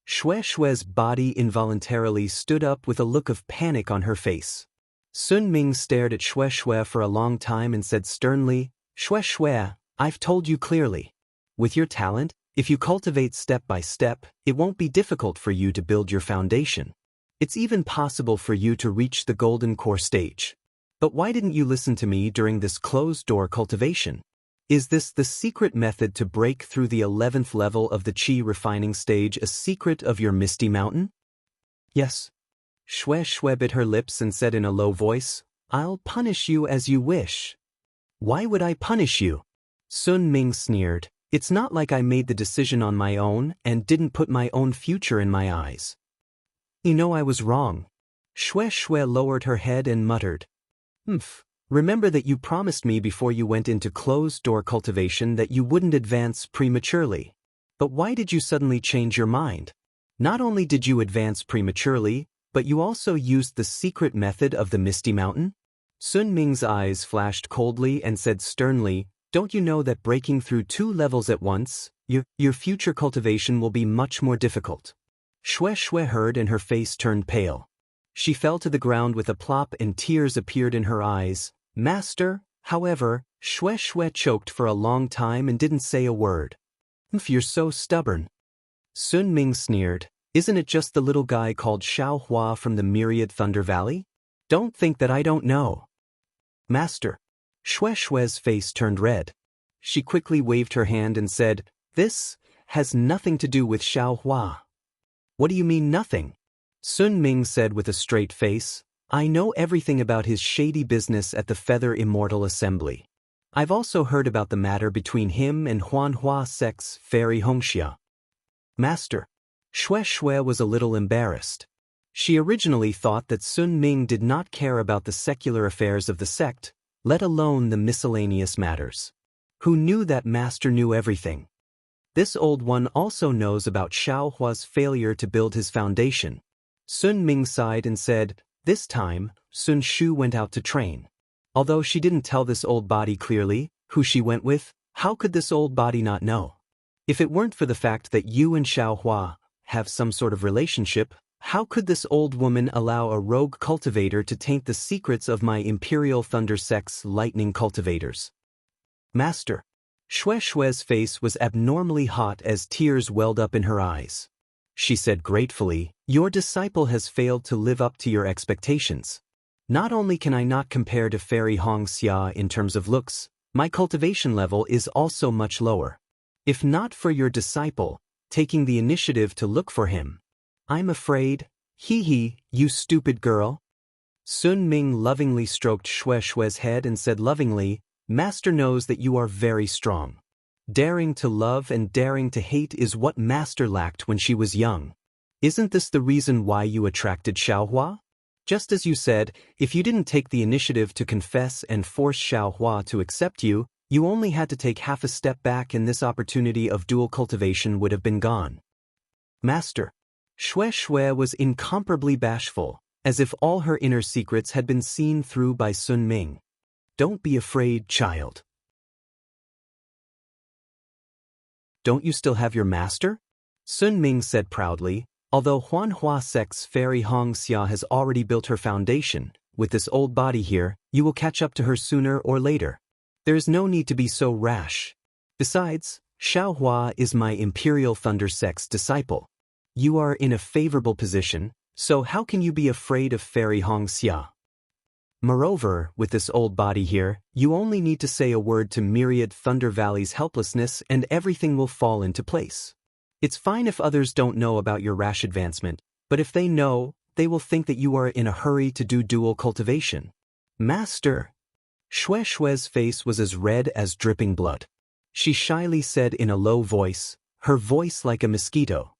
Xue's body involuntarily stood up with a look of panic on her face. Sun Ming stared at Xue for a long time and said sternly, "Xue, I've told you clearly. With your talent, if you cultivate step by step, it won't be difficult for you to build your foundation. It's even possible for you to reach the golden core stage. But why didn't you listen to me during this closed-door cultivation? Is this the secret method to break through the 11th level of the Qi refining stage, a secret of your Misty Mountain?" "Yes." Xue bit her lips and said in a low voice, "I'll punish you as you wish." "Why would I punish you?" Sun Ming sneered. "It's not like I made the decision on my own and didn't put my own future in my eyes." "You know I was wrong." Xue lowered her head and muttered, Remember that you promised me before you went into closed-door cultivation that you wouldn't advance prematurely. But why did you suddenly change your mind? Not only did you advance prematurely, but you also used the secret method of the Misty Mountain?" Sun Ming's eyes flashed coldly and said sternly, "Don't you know that breaking through 2 levels at once, your future cultivation will be much more difficult?" Xue heard and her face turned pale. She fell to the ground with a plop and tears appeared in her eyes. "Master," however, Xue choked for a long time and didn't say a word. "You're so stubborn." Sun Ming sneered, "Isn't it just the little guy called Xiaohua from the myriad Thunder Valley? Don't think that I don't know." "Master." Xue's face turned red. She quickly waved her hand and said, "This has nothing to do with Xiaohua." "What do you mean nothing?" Sun Ming said with a straight face, "I know everything about his shady business at the Feather Immortal Assembly. I've also heard about the matter between him and Huanhua Sect's Fairy Hongxia." "Master." Xue was a little embarrassed. She originally thought that Sun Ming did not care about the secular affairs of the sect, let alone the miscellaneous matters. Who knew that Master knew everything? This old one also knows about Xiaohua's failure to build his foundation. Sun Ming sighed and said, "This time, Sun Shu went out to train." Although she didn't tell this old body clearly who she went with, how could this old body not know? If it weren't for the fact that you and Xiaohua have some sort of relationship, how could this old woman allow a rogue cultivator to taint the secrets of my Imperial Thunder Sect's lightning cultivators? "Master." Xue's face was abnormally hot as tears welled up in her eyes. She said gratefully, "Your disciple has failed to live up to your expectations. Not only can I not compare to Fairy Hongxia in terms of looks, my cultivation level is also much lower. If not for your disciple taking the initiative to look for him, I'm afraid, you stupid girl." Sun Ming lovingly stroked Xue's head and said lovingly, "Master knows that you are very strong. Daring to love and daring to hate is what Master lacked when she was young. Isn't this the reason why you attracted Xiaohua? Just as you said, if you didn't take the initiative to confess and force Xiaohua to accept you, you only had to take half a step back and this opportunity of dual cultivation would have been gone." "Master." Xue was incomparably bashful, as if all her inner secrets had been seen through by Sun Ming. "Don't be afraid, child." "Don't you still have your master?" Sun Ming said proudly. "Although Huanhua Sect's Fairy Hongxia has already built her foundation, with this old body here, you will catch up to her sooner or later. There is no need to be so rash. Besides, Xiaohua is my Imperial Thunder Sect's disciple. You are in a favorable position, so how can you be afraid of Fairy Hongxia? Moreover, with this old body here, you only need to say a word to Myriad Thunder Valley's helplessness and everything will fall into place. It's fine if others don't know about your rash advancement, but if they know, they will think that you are in a hurry to do dual cultivation." "Master." Xue's face was as red as dripping blood. She shyly said in a low voice, her voice like a mosquito,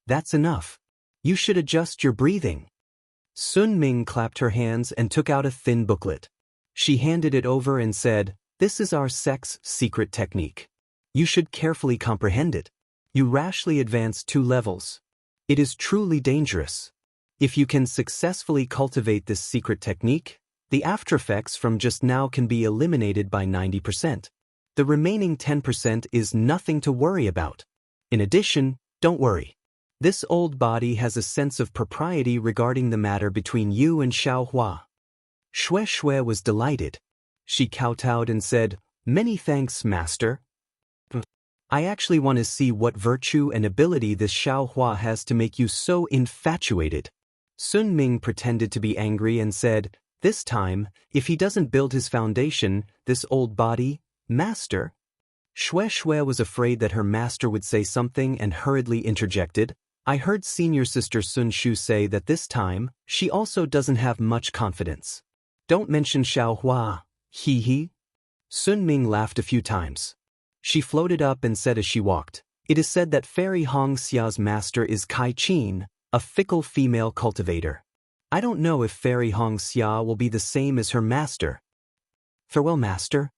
"That's enough. You should adjust your breathing." Sun Ming clapped her hands and took out a thin booklet. She handed it over and said, "This is our sect's secret technique. You should carefully comprehend it. You rashly advanced 2 levels. It is truly dangerous. If you can successfully cultivate this secret technique, the aftereffects from just now can be eliminated by 90%. The remaining 10% is nothing to worry about. In addition, don't worry. This old body has a sense of propriety regarding the matter between you and Xiaohua. Xue Xue was delighted. She kowtowed and said, "Many thanks, master. I actually want to see what virtue and ability this Xiaohua has to make you so infatuated." Sun Ming pretended to be angry and said, "This time, if he doesn't build his foundation, this old body, master." Xue Xue was afraid that her master would say something and hurriedly interjected, "I heard senior sister Sun Shu say that this time, she also doesn't have much confidence. Don't mention Xiaohua, hee hee." Sun Ming laughed a few times. She floated up and said as she walked, "It is said that Fairy Hong Xia's master is Kai Qin, a fickle female cultivator. I don't know if Fairy Hong Xia will be the same as her master. Farewell, master."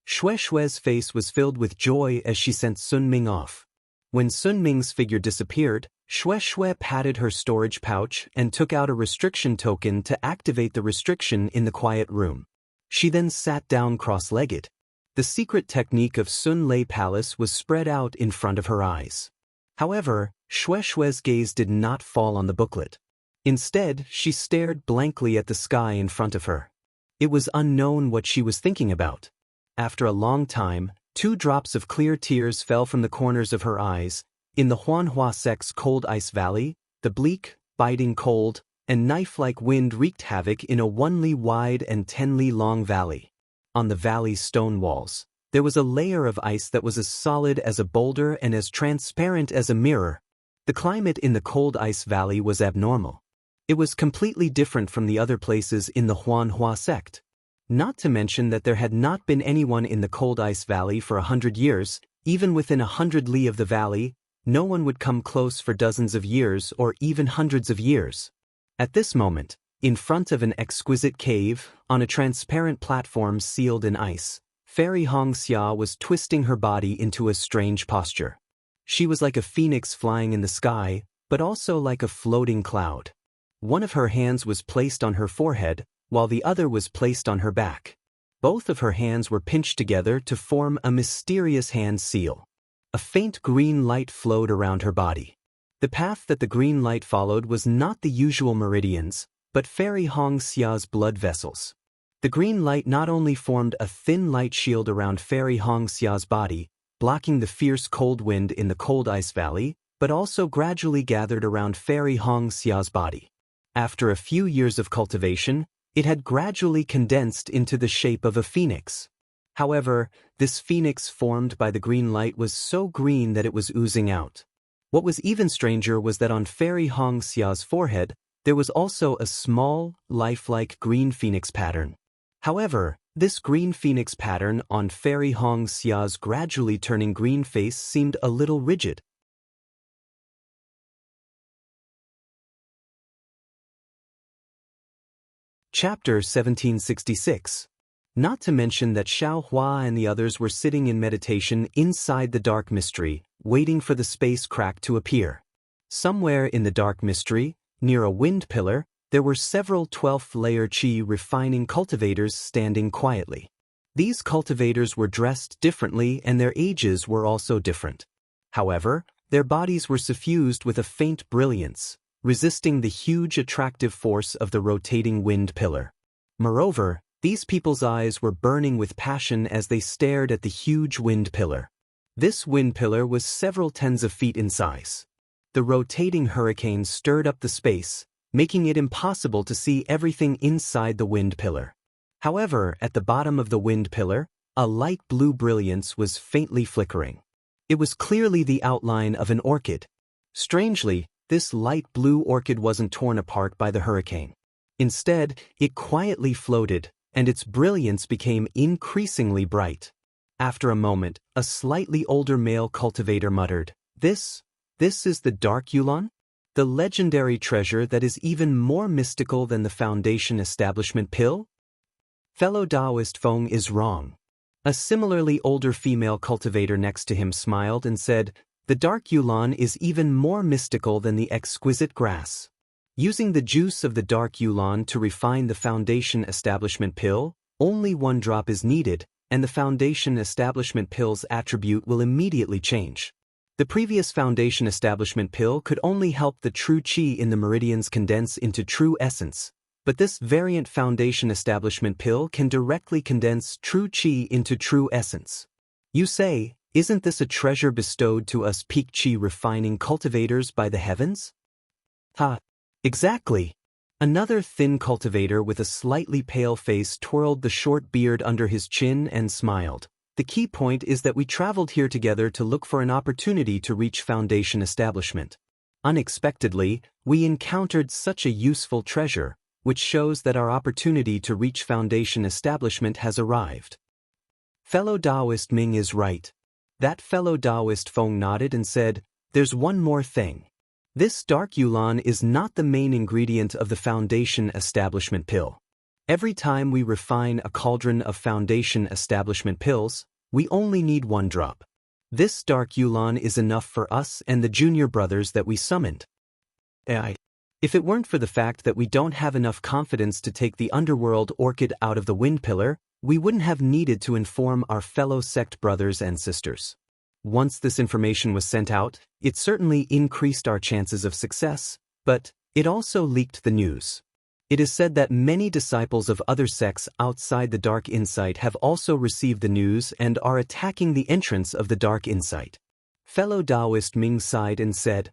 Xue Xue's face was filled with joy as she sent Sun Ming off. When Sun Ming's figure disappeared, Xue Xue patted her storage pouch and took out a restriction token to activate the restriction in the quiet room. She then sat down cross-legged. The secret technique of Sun Lei Palace was spread out in front of her eyes. However, Xue Xue's gaze did not fall on the booklet. Instead, she stared blankly at the sky in front of her. It was unknown what she was thinking about. After a long time, 2 drops of clear tears fell from the corners of her eyes. In the Huanhua Sec's cold ice valley, the bleak, biting cold, and knife-like wind wreaked havoc in a 1 li wide and 10 li long valley. On the valley's stone walls, there was a layer of ice that was as solid as a boulder and as transparent as a mirror. The climate in the cold ice valley was abnormal. It was completely different from the other places in the Huanhua sect. Not to mention that there had not been anyone in the cold ice valley for 100 years, even within 100 li of the valley, no one would come close for dozens of years or even hundreds of years. At this moment, in front of an exquisite cave, on a transparent platform sealed in ice, Fairy Hong Xia was twisting her body into a strange posture. She was like a phoenix flying in the sky, but also like a floating cloud. One of her hands was placed on her forehead, while the other was placed on her back. Both of her hands were pinched together to form a mysterious hand seal. A faint green light flowed around her body. The path that the green light followed was not the usual meridians, but Fairy Hong Xia's blood vessels. The green light not only formed a thin light shield around Fairy Hong Xia's body, blocking the fierce cold wind in the cold ice valley, but also gradually gathered around Fairy Hong Xia's body. After a few years of cultivation, it had gradually condensed into the shape of a phoenix. However, this phoenix formed by the green light was so green that it was oozing out. What was even stranger was that on Fairy Hong Xia's forehead, there was also a small, lifelike green phoenix pattern. However, this green phoenix pattern on Fairy Hong Xia's gradually turning green face seemed a little rigid. Chapter 1766. Not to mention that Xiaohua and the others were sitting in meditation inside the dark mystery, waiting for the space crack to appear. Somewhere in the dark mystery, near a wind pillar, there were several 12th-layer qi refining cultivators standing quietly. These cultivators were dressed differently and their ages were also different. However, their bodies were suffused with a faint brilliance, resisting the huge attractive force of the rotating wind pillar. Moreover, these people's eyes were burning with passion as they stared at the huge wind pillar. This wind pillar was several tens of feet in size. The rotating hurricane stirred up the space, making it impossible to see everything inside the wind pillar. However, at the bottom of the wind pillar, a light blue brilliance was faintly flickering. It was clearly the outline of an orchid. Strangely, this light blue orchid wasn't torn apart by the hurricane. Instead, it quietly floated, and its brilliance became increasingly bright. After a moment, a slightly older male cultivator muttered, This is the Dark Yulan? The legendary treasure that is even more mystical than the Foundation Establishment pill? Fellow Daoist Feng is wrong. A similarly older female cultivator next to him smiled and said, "The dark yulan is even more mystical than the exquisite grass. Using the juice of the dark yulan to refine the foundation establishment pill, only 1 drop is needed, and the foundation establishment pill's attribute will immediately change. The previous foundation establishment pill could only help the true qi in the meridians condense into true essence, but this variant foundation establishment pill can directly condense true qi into true essence. You say, isn't this a treasure bestowed to us peak qi refining cultivators by the heavens?" "Ha! Exactly." Another thin cultivator with a slightly pale face twirled the short beard under his chin and smiled. "The key point is that we traveled here together to look for an opportunity to reach foundation establishment. Unexpectedly, we encountered such a useful treasure, which shows that our opportunity to reach foundation establishment has arrived." Fellow Daoist Ming is right. That fellow Daoist Feng nodded and said, "There's one more thing. This dark yulan is not the main ingredient of the foundation establishment pill. Every time we refine a cauldron of foundation establishment pills, we only need 1 drop. This dark yulan is enough for us and the junior brothers that we summoned. If it weren't for the fact that we don't have enough confidence to take the underworld orchid out of the wind pillar, we wouldn't have needed to inform our fellow sect brothers and sisters. Once this information was sent out, it certainly increased our chances of success, but it also leaked the news. It is said that many disciples of other sects outside the Dark Insight have also received the news and are attacking the entrance of the Dark Insight." Fellow Daoist Ming sighed and said,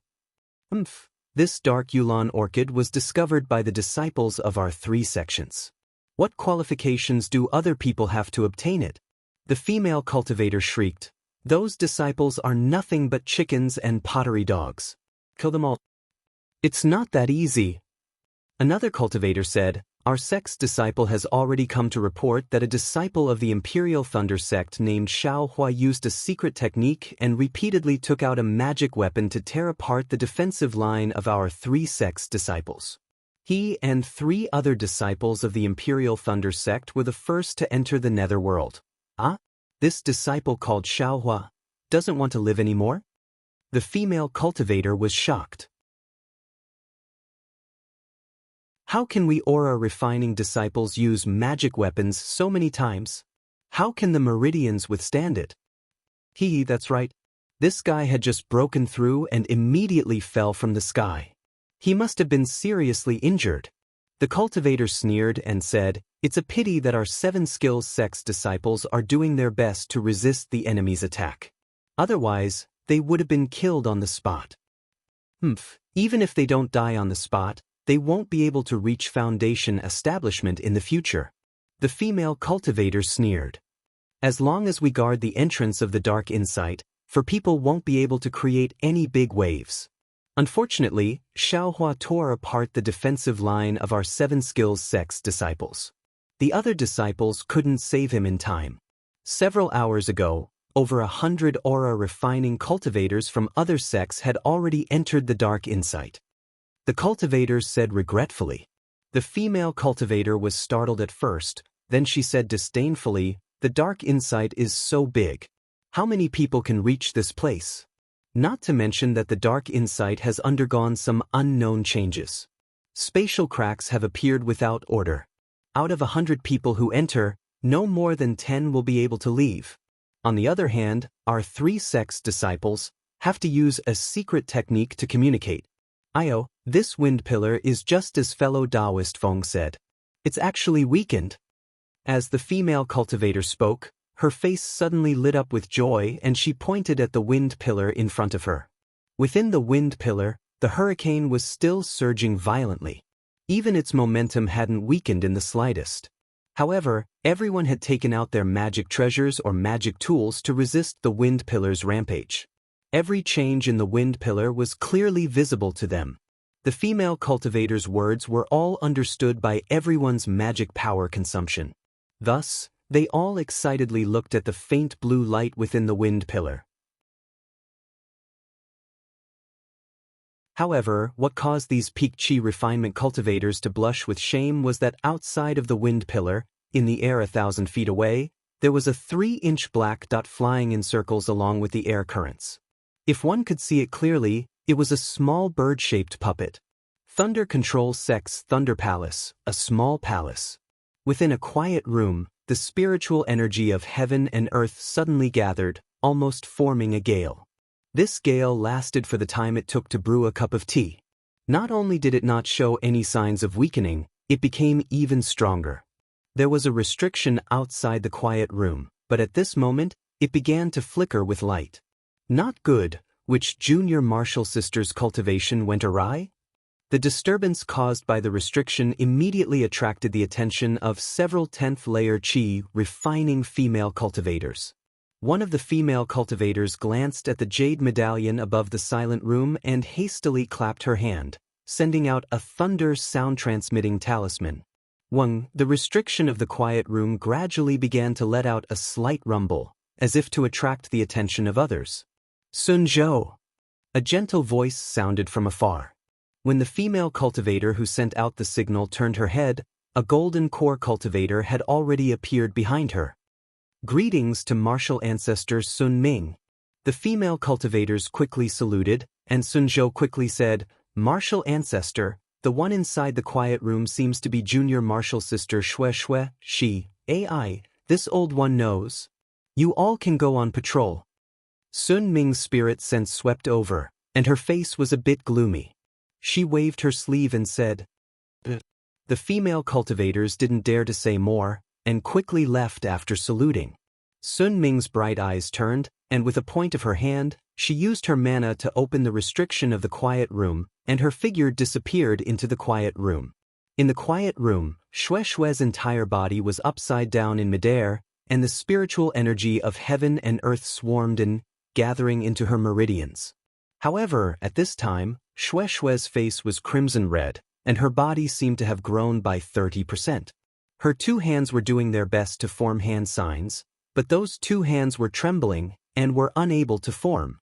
"This dark yulan orchid was discovered by the disciples of our 3 sections. What qualifications do other people have to obtain it?" The female cultivator shrieked, "Those disciples are nothing but chickens and pottery dogs. Kill them all." "It's not that easy." Another cultivator said, "Our sect's disciple has already come to report that a disciple of the Imperial Thunder sect named Xiao Hua used a secret technique and repeatedly took out a magic weapon to tear apart the defensive line of our 3 sects' disciples. He and 3 other disciples of the Imperial Thunder sect were the first to enter the netherworld. This disciple called Xiao Hua doesn't want to live anymore?" The female cultivator was shocked. "How can we aura refining disciples use magic weapons so many times? How can the meridians withstand it?" That's right. This guy had just broken through and immediately fell from the sky. He must have been seriously injured. The cultivator sneered and said, "It's a pity that our 7 skills sect's disciples are doing their best to resist the enemy's attack. Otherwise, they would have been killed on the spot." Even if they don't die on the spot, they won't be able to reach foundation establishment in the future. The female cultivator sneered. "As long as we guard the entrance of the Dark Insight, for people won't be able to create any big waves." Unfortunately, Xiao Hua tore apart the defensive line of our 7 skills sect's disciples. The other disciples couldn't save him in time. Several hours ago, over 100 aura refining cultivators from other sects had already entered the Dark Insight. The cultivator said regretfully. The female cultivator was startled at first, then she said disdainfully, "The Dark Insight is so big. How many people can reach this place? Not to mention that the Dark Insight has undergone some unknown changes. Spatial cracks have appeared without order. Out of 100 people who enter, no more than 10 will be able to leave. On the other hand, our 3 sects disciples have to use a secret technique to communicate. This wind pillar is just as fellow Daoist Feng said. It's actually weakened." As the female cultivator spoke, her face suddenly lit up with joy and she pointed at the wind pillar in front of her. Within the wind pillar, the hurricane was still surging violently. Even its momentum hadn't weakened in the slightest. However, everyone had taken out their magic treasures or magic tools to resist the wind pillar's rampage. Every change in the wind pillar was clearly visible to them. The female cultivator's words were all understood by everyone's magic power consumption. Thus, they all excitedly looked at the faint blue light within the wind pillar. However, what caused these peak chi refinement cultivators to blush with shame was that outside of the wind pillar, in the air 1,000 feet away, There was a 3-inch black dot flying in circles along with the air currents. If one could see it clearly, it was a small bird-shaped puppet. Thunder Control Sex Thunder Palace, a small palace. Within a quiet room, the spiritual energy of heaven and earth suddenly gathered, almost forming a gale. This gale lasted for the time it took to brew a cup of tea. Not only did it not show any signs of weakening, it became even stronger. There was a restriction outside the quiet room, but at this moment, it began to flicker with light. Not good, which junior martial sister's cultivation went awry? The disturbance caused by the restriction immediately attracted the attention of several 10th-layer Qi refining female cultivators. One of the female cultivators glanced at the jade medallion above the silent room and hastily clapped her hand, sending out a thunder sound-transmitting talisman. Wang, the restriction of the quiet room gradually began to let out a slight rumble, as if to attract the attention of others. Sun Zhou. A gentle voice sounded from afar. When the female cultivator who sent out the signal turned her head, a golden core cultivator had already appeared behind her. Greetings to martial ancestor Sun Ming. The female cultivators quickly saluted, and Sun Zhou quickly said, Martial ancestor, the one inside the quiet room seems to be junior martial sister Shui. She, AI, this old one knows. You all can go on patrol. Sun Ming's spirit sense swept over, and her face was a bit gloomy. She waved her sleeve and said, The female cultivators didn't dare to say more, and quickly left after saluting. Sun Ming's bright eyes turned, and with a point of her hand, she used her mana to open the restriction of the quiet room, and her figure disappeared into the quiet room. In the quiet room, Shui's entire body was upside down in midair, and the spiritual energy of heaven and earth swarmed in, gathering into her meridians. However, at this time, Shui's face was crimson red, and her body seemed to have grown by 30%. Her 2 hands were doing their best to form hand signs, but those 2 hands were trembling and were unable to form.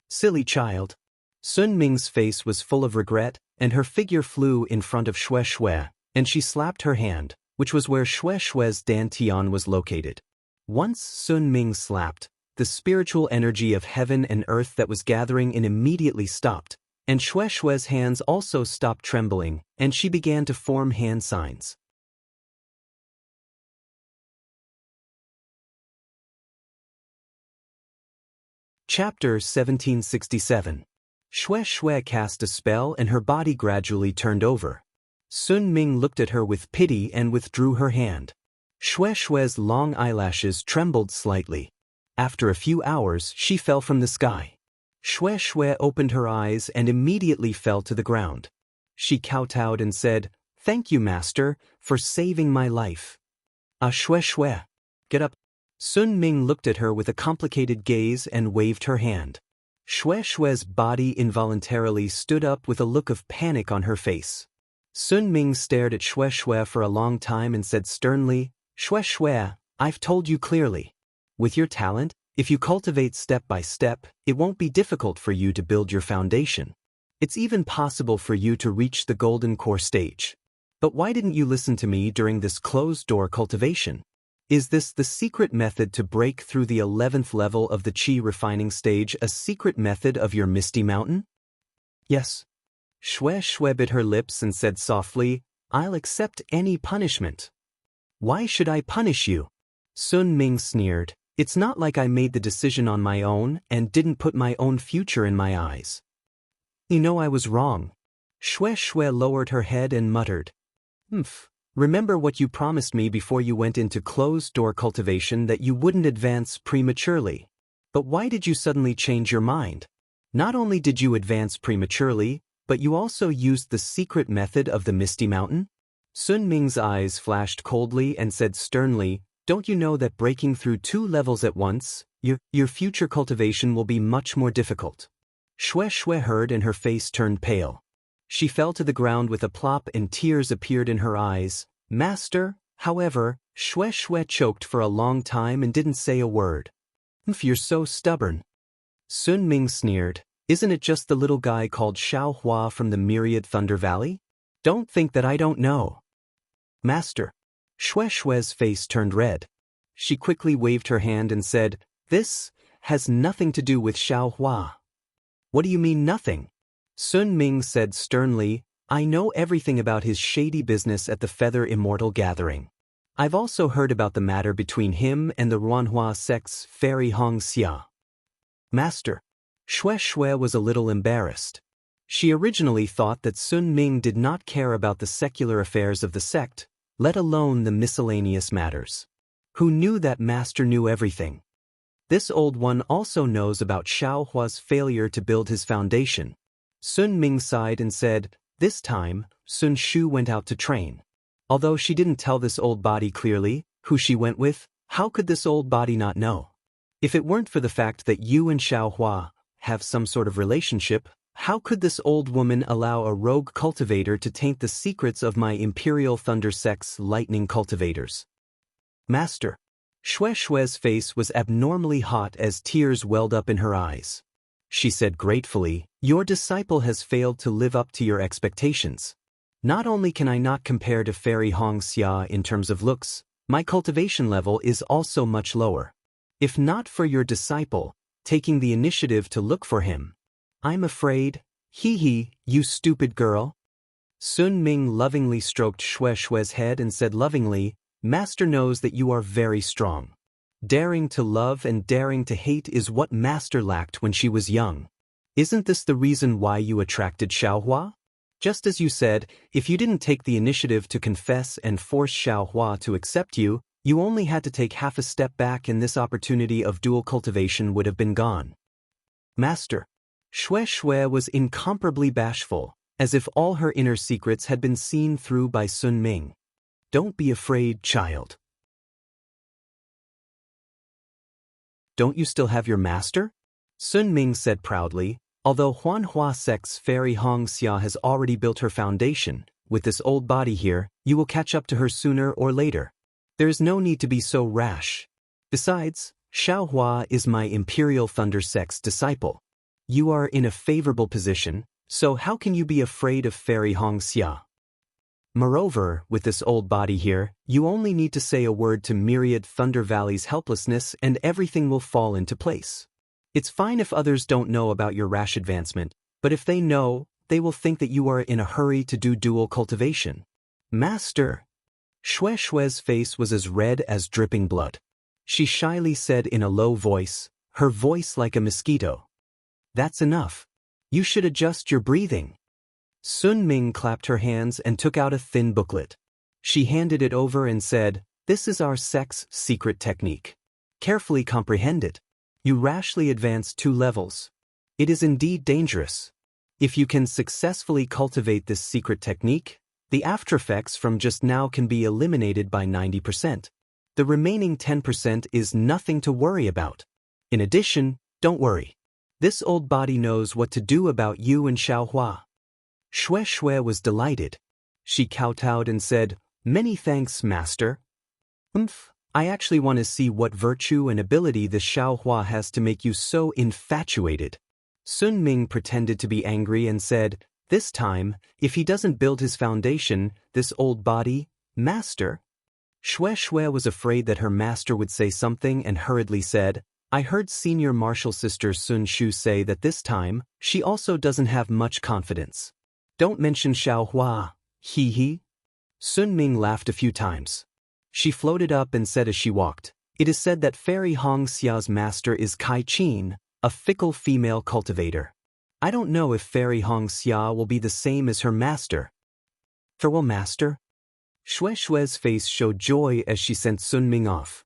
Silly child. Sun Ming's face was full of regret, and her figure flew in front of Shui, and she slapped her hand, which was where Shui's dantian was located. Once Sun Ming slapped, the spiritual energy of heaven and earth that was gathering in immediately stopped, and Shui's hands also stopped trembling, and she began to form hand signs. Chapter 1767. Shui cast a spell and her body gradually turned over. Sun Ming looked at her with pity and withdrew her hand. Shui's long eyelashes trembled slightly. After a few hours, she fell from the sky. Shui opened her eyes and immediately fell to the ground. She kowtowed and said, Thank you, master, for saving my life. Shui, get up. Sun Ming looked at her with a complicated gaze and waved her hand. Shui's body involuntarily stood up with a look of panic on her face. Sun Ming stared at Shui for a long time and said sternly, Shui, I've told you clearly. With your talent, if you cultivate step by step, it won't be difficult for you to build your foundation. It's even possible for you to reach the golden core stage. But why didn't you listen to me during this closed-door cultivation? Is this the secret method to break through the 11th level of the Qi refining stage, a secret method of your Misty Mountain? Yes. Shui bit her lips and said softly, I'll accept any punishment. Why should I punish you? Sun Ming sneered. It's not like I made the decision on my own and didn't put my own future in my eyes. You know I was wrong. Shui lowered her head and muttered. Remember what you promised me before you went into closed-door cultivation, that you wouldn't advance prematurely. But why did you suddenly change your mind? Not only did you advance prematurely, but you also used the secret method of the Misty Mountain? Sun Ming's eyes flashed coldly and said sternly, Don't you know that breaking through 2 levels at once, your future cultivation will be much more difficult? Shui heard and her face turned pale. She fell to the ground with a plop and tears appeared in her eyes. Master, however, Shui choked for a long time and didn't say a word. You're so stubborn. Sun Ming sneered. Isn't it just the little guy called Xiaohua from the Myriad Thunder Valley? Don't think that I don't know. Master. Shui's face turned red. She quickly waved her hand and said, "This has nothing to do with Xiaohua." "What do you mean nothing?" Sun Ming said sternly, "I know everything about his shady business at the Feather Immortal gathering. I've also heard about the matter between him and the Ruanhua sect's fairy Xianxia." "Master." Shui was a little embarrassed. She originally thought that Sun Ming did not care about the secular affairs of the sect, let alone the miscellaneous matters. Who knew that Master knew everything? This old one also knows about Xiaohua's failure to build his foundation. Sun Ming sighed and said, "This time, Sun Shu went out to train." Although she didn't tell this old body clearly who she went with, how could this old body not know? If it weren't for the fact that you and Xiaohua have some sort of relationship, how could this old woman allow a rogue cultivator to taint the secrets of my Imperial Thunder Sect's lightning cultivators? "Master." Shui's face was abnormally hot as tears welled up in her eyes. She said gratefully, "Your disciple has failed to live up to your expectations. Not only can I not compare to Fairy Xianxia in terms of looks, my cultivation level is also much lower. If not for your disciple taking the initiative to look for him, I'm afraid, you stupid girl." Sun Ming lovingly stroked Shui's head and said lovingly, "Master knows that you are very strong. Daring to love and daring to hate is what Master lacked when she was young. Isn't this the reason why you attracted Xiaohua? Just as you said, if you didn't take the initiative to confess and force Xiaohua to accept you, you only had to take half a step back and this opportunity of dual cultivation would have been gone." "Master." Shui was incomparably bashful, as if all her inner secrets had been seen through by Sun Ming. "Don't be afraid, child." "Don't you still have your master?" Sun Ming said proudly. "Although Huanhua sect's fairy Xianxia has already built her foundation, with this old body here, you will catch up to her sooner or later. There is no need to be so rash. Besides, Xiaohua is my Imperial Thunder sect's disciple. You are in a favorable position, so how can you be afraid of fairy Xianxia? Moreover, with this old body here, you only need to say a word to Myriad Thunder Valley's helplessness and everything will fall into place. It's fine if others don't know about your rash advancement, but if they know, they will think that you are in a hurry to do dual cultivation." "Master." Shui's face was as red as dripping blood. She shyly said in a low voice, her voice like a mosquito, "That's enough. You should adjust your breathing." Sun Ming clapped her hands and took out a thin booklet. She handed it over and said, "This is our sect's secret technique. Carefully comprehend it. You rashly advance 2 levels. It is indeed dangerous. If you can successfully cultivate this secret technique, the aftereffects from just now can be eliminated by 90%. The remaining 10% is nothing to worry about. In addition, don't worry. This old body knows what to do about you and Xiaohua." Shui was delighted. She kowtowed and said, "Many thanks, Master. I actually want to see what virtue and ability this Xiaohua has to make you so infatuated." Sun Ming pretended to be angry and said, "This time, if he doesn't build his foundation, this old body, Master." Shui was afraid that her master would say something and hurriedly said, "I heard senior martial sister Sun Shu say that this time, she also doesn't have much confidence. Don't mention Xiaohua, Sun Ming laughed a few times. She floated up and said as she walked, "It is said that Fairy Xia's master is Kai Qin, a fickle female cultivator. I don't know if Fairy Xia will be the same as her master." "Farewell, Master." Shui's face showed joy as she sent Sun Ming off.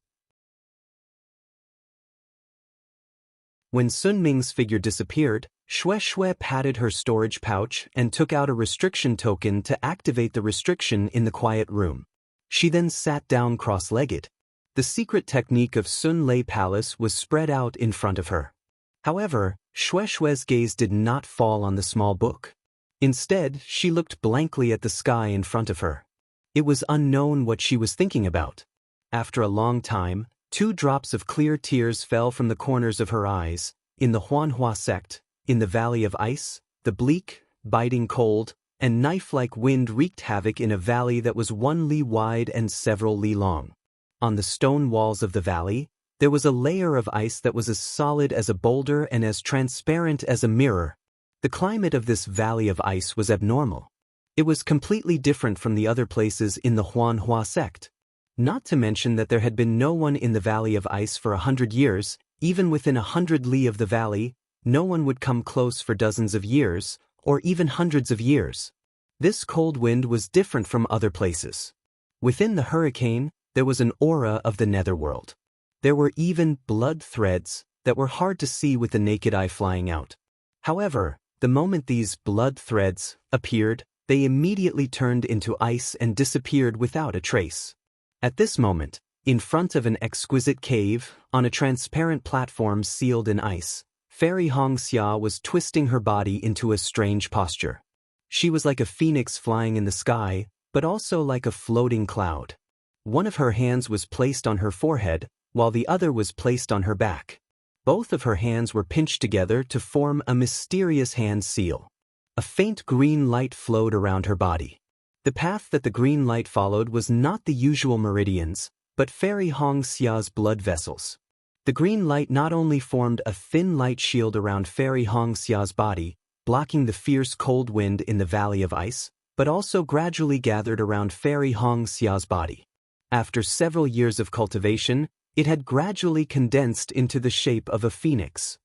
When Sun Ming's figure disappeared, Shui patted her storage pouch and took out a restriction token to activate the restriction in the quiet room. She then sat down cross-legged. The secret technique of Sun Lei Palace was spread out in front of her. However, Shui's gaze did not fall on the small book. Instead, she looked blankly at the sky in front of her. It was unknown what she was thinking about. After a long time, 2 drops of clear tears fell from the corners of her eyes. In the Huanhua sect, in the Valley of Ice, the bleak, biting cold, and knife-like wind wreaked havoc in a valley that was 1 li wide and several li long. On the stone walls of the valley, there was a layer of ice that was as solid as a boulder and as transparent as a mirror. The climate of this valley of ice was abnormal. It was completely different from the other places in the Huanhua sect. Not to mention that there had been no one in the Valley of Ice for 100 years, even within 100 li of the valley, no one would come close for dozens of years, or even hundreds of years. This cold wind was different from other places. Within the hurricane, there was an aura of the netherworld. There were even blood threads that were hard to see with the naked eye flying out. However, the moment these blood threads appeared, they immediately turned into ice and disappeared without a trace. At this moment, in front of an exquisite cave, on a transparent platform sealed in ice, Fairy Xianxia was twisting her body into a strange posture. She was like a phoenix flying in the sky, but also like a floating cloud. One of her hands was placed on her forehead, while the other was placed on her back. Both of her hands were pinched together to form a mysterious hand seal. A faint green light flowed around her body. The path that the green light followed was not the usual meridians, but Fairy Xia's blood vessels. The green light not only formed a thin light shield around Fairy Xia's body, blocking the fierce cold wind in the Valley of Ice, but also gradually gathered around Fairy Xia's body. After several years of cultivation, it had gradually condensed into the shape of a phoenix.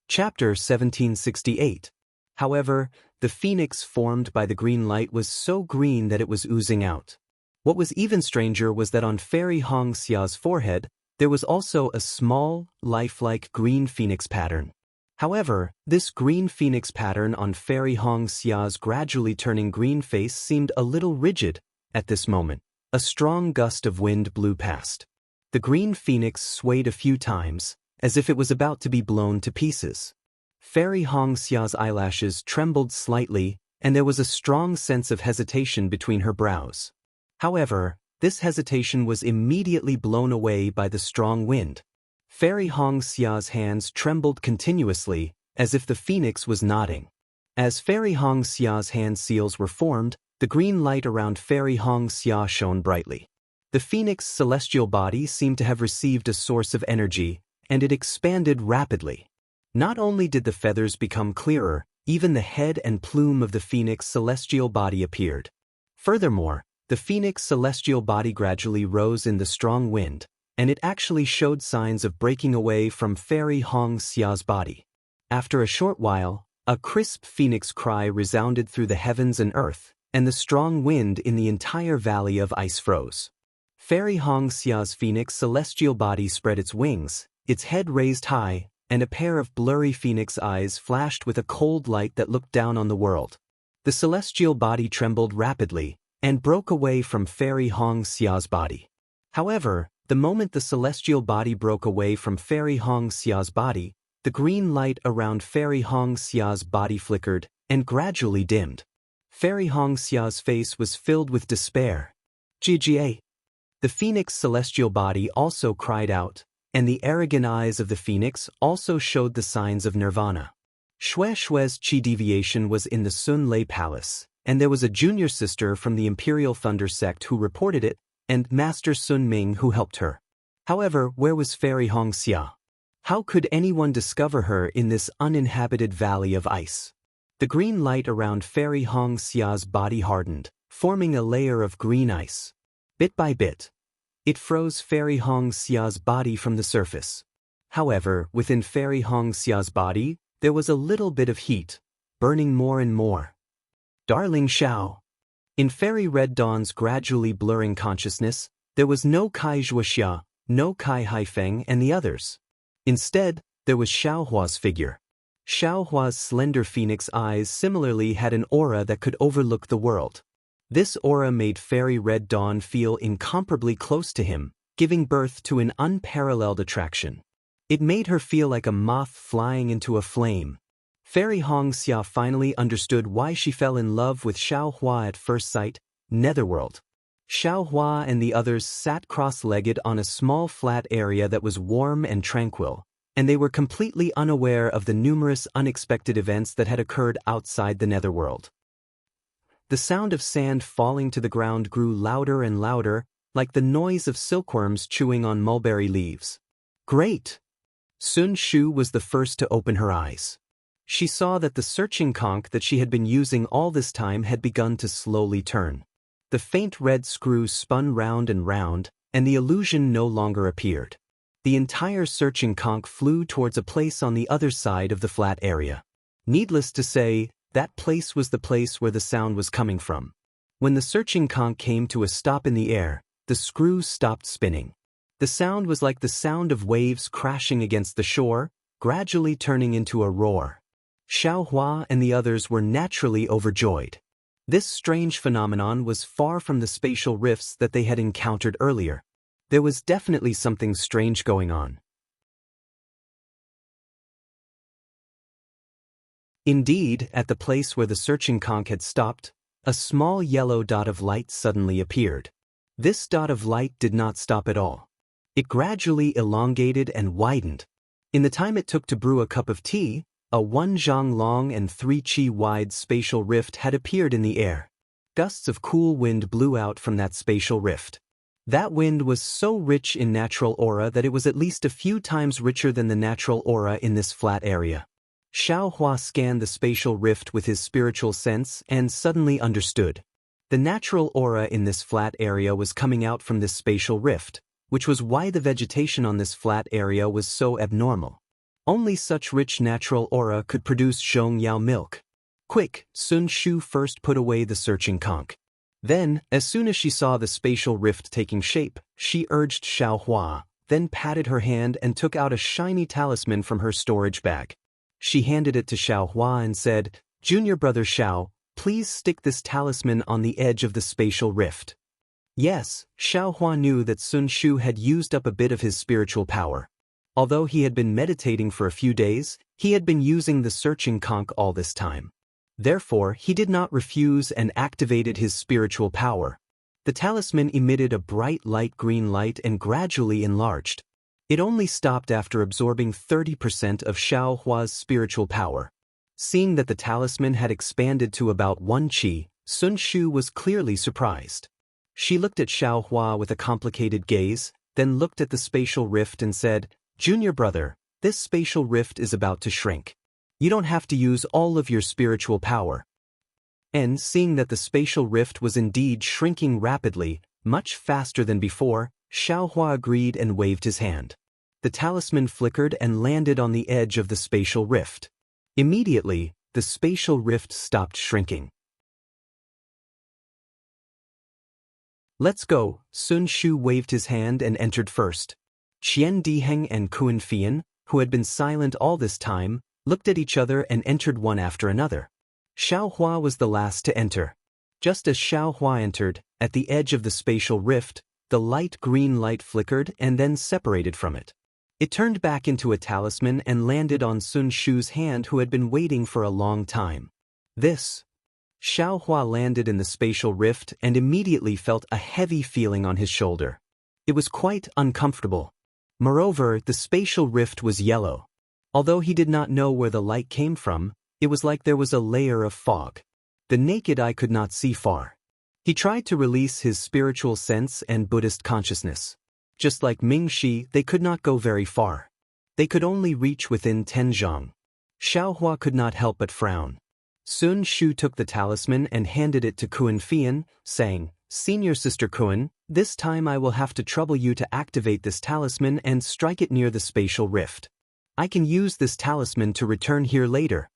Chapter 1768. However, the phoenix formed by the green light was so green that it was oozing out. What was even stranger was that on Fairy Xia's forehead, there was also a small, lifelike green phoenix pattern. However, this green phoenix pattern on Fairy Xia's gradually turning green face seemed a little rigid. At this moment, a strong gust of wind blew past. The green phoenix swayed a few times, as if it was about to be blown to pieces. Fairy Xia's eyelashes trembled slightly, and there was a strong sense of hesitation between her brows. However, this hesitation was immediately blown away by the strong wind. Fairy Xia's hands trembled continuously, as if the phoenix was nodding. As Fairy Xia's hand seals were formed, the green light around Fairy Xia shone brightly. The phoenix celestial body seemed to have received a source of energy, and it expanded rapidly. Not only did the feathers become clearer, even the head and plume of the phoenix celestial body appeared. Furthermore, the phoenix celestial body gradually rose in the strong wind, and it actually showed signs of breaking away from Fairy Xia's body. After a short while, a crisp phoenix cry resounded through the heavens and earth, and the strong wind in the entire Valley of Ice froze. Fairy Xia's phoenix celestial body spread its wings, its head raised high, and a pair of blurry phoenix eyes flashed with a cold light that looked down on the world. The celestial body trembled rapidly, and broke away from Fairy Xia's body. However, the moment the celestial body broke away from Fairy Xia's body, the green light around Fairy Xia's body flickered, and gradually dimmed. Fairy Xia's face was filled with despair. "Jijie." The phoenix celestial body also cried out, and the arrogant eyes of the phoenix also showed the signs of nirvana. Xue Xue's chi deviation was in the Sun Lei Palace, and there was a junior sister from the Imperial Thunder sect who reported it, and Master Sun Ming who helped her. However, where was Fairy Xia? How could anyone discover her in this uninhabited valley of ice? The green light around Fairy Xia's body hardened, forming a layer of green ice. Bit by bit, it froze Fairy Xia's body from the surface. However, within Fairy Xia's body, there was a little bit of heat, burning more and more. Darling Xiao. In Fairy Red Dawn's gradually blurring consciousness, there was no Kai Zhuoxia, no Kai Haifeng and the others. Instead, there was Xiaohua's figure. Xiaohua's slender phoenix eyes similarly had an aura that could overlook the world. This aura made Fairy Red Dawn feel incomparably close to him, giving birth to an unparalleled attraction. It made her feel like a moth flying into a flame. Fairy Xia finally understood why she fell in love with Xiaohua at first sight. Netherworld. Xiaohua and the others sat cross-legged on a small flat area that was warm and tranquil, and they were completely unaware of the numerous unexpected events that had occurred outside the netherworld. The sound of sand falling to the ground grew louder and louder, like the noise of silkworms chewing on mulberry leaves. Great! Sun Shu was the first to open her eyes. She saw that the searching conch that she had been using all this time had begun to slowly turn. The faint red screw spun round and round, and the illusion no longer appeared. The entire searching conch flew towards a place on the other side of the flat area. Needless to say, that place was the place where the sound was coming from. When the searching conch came to a stop in the air, the screw stopped spinning. The sound was like the sound of waves crashing against the shore, gradually turning into a roar. Xiaohua and the others were naturally overjoyed. This strange phenomenon was far from the spatial rifts that they had encountered earlier. There was definitely something strange going on. Indeed, at the place where the searching conch had stopped, a small yellow dot of light suddenly appeared. This dot of light did not stop at all. It gradually elongated and widened. In the time it took to brew a cup of tea, a 1 zhang long and 3 qi wide spatial rift had appeared in the air. Gusts of cool wind blew out from that spatial rift. That wind was so rich in natural aura that it was at least a few times richer than the natural aura in this flat area. Xiaohua scanned the spatial rift with his spiritual sense and suddenly understood. The natural aura in this flat area was coming out from this spatial rift, which was why the vegetation on this flat area was so abnormal. Only such rich natural aura could produce Zhongyao milk. Quick, Sun Shu first put away the searching conch. Then, as soon as she saw the spatial rift taking shape, she urged Xiaohua, then patted her hand and took out a shiny talisman from her storage bag. She handed it to Xiaohua and said, "Junior brother Xiao, please stick this talisman on the edge of the spatial rift." Yes, Xiaohua knew that Sun Shu had used up a bit of his spiritual power. Although he had been meditating for a few days, he had been using the searching conch all this time. Therefore, he did not refuse and activated his spiritual power. The talisman emitted a bright light green light and gradually enlarged. It only stopped after absorbing 30% of Xiaohua's spiritual power. Seeing that the talisman had expanded to about 1 qi, Sun Shu was clearly surprised. She looked at Xiaohua with a complicated gaze, then looked at the spatial rift and said, "Junior brother, this spatial rift is about to shrink. You don't have to use all of your spiritual power." And seeing that the spatial rift was indeed shrinking rapidly, much faster than before, Xiaohua agreed and waved his hand. The talisman flickered and landed on the edge of the spatial rift. Immediately, the spatial rift stopped shrinking. "Let's go," Sun Shu waved his hand and entered first. Qian Diheng and Kuan Fian, who had been silent all this time, looked at each other and entered one after another. Xiaohua was the last to enter. Just as Xiaohua entered, at the edge of the spatial rift, the light green light flickered and then separated from it. It turned back into a talisman and landed on Sun Shu's hand, who had been waiting for a long time. Xiaohua landed in the spatial rift and immediately felt a heavy feeling on his shoulder. It was quite uncomfortable. Moreover, the spatial rift was yellow. Although he did not know where the light came from, it was like there was a layer of fog. The naked eye could not see far. He tried to release his spiritual sense and Buddhist consciousness. Just like Mingxi, they could not go very far. They could only reach within 10 zhang. Xiaohua could not help but frown. Sun Shu took the talisman and handed it to Kuan Fian, saying, "Senior sister Kuan, this time I will have to trouble you to activate this talisman and strike it near the spatial rift. I can use this talisman to return here later."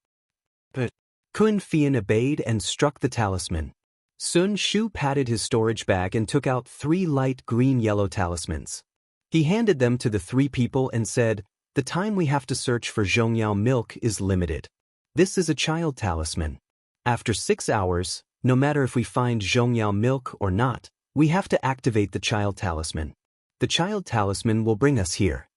But Kuan Fian obeyed and struck the talisman. Sun Shu patted his storage bag and took out 3 light green-yellow talismans. He handed them to the 3 people and said, "The time we have to search for Zhongyao milk is limited. This is a child talisman. After 6 hours, no matter if we find Zhongyao milk or not, we have to activate the child talisman. The child talisman will bring us here."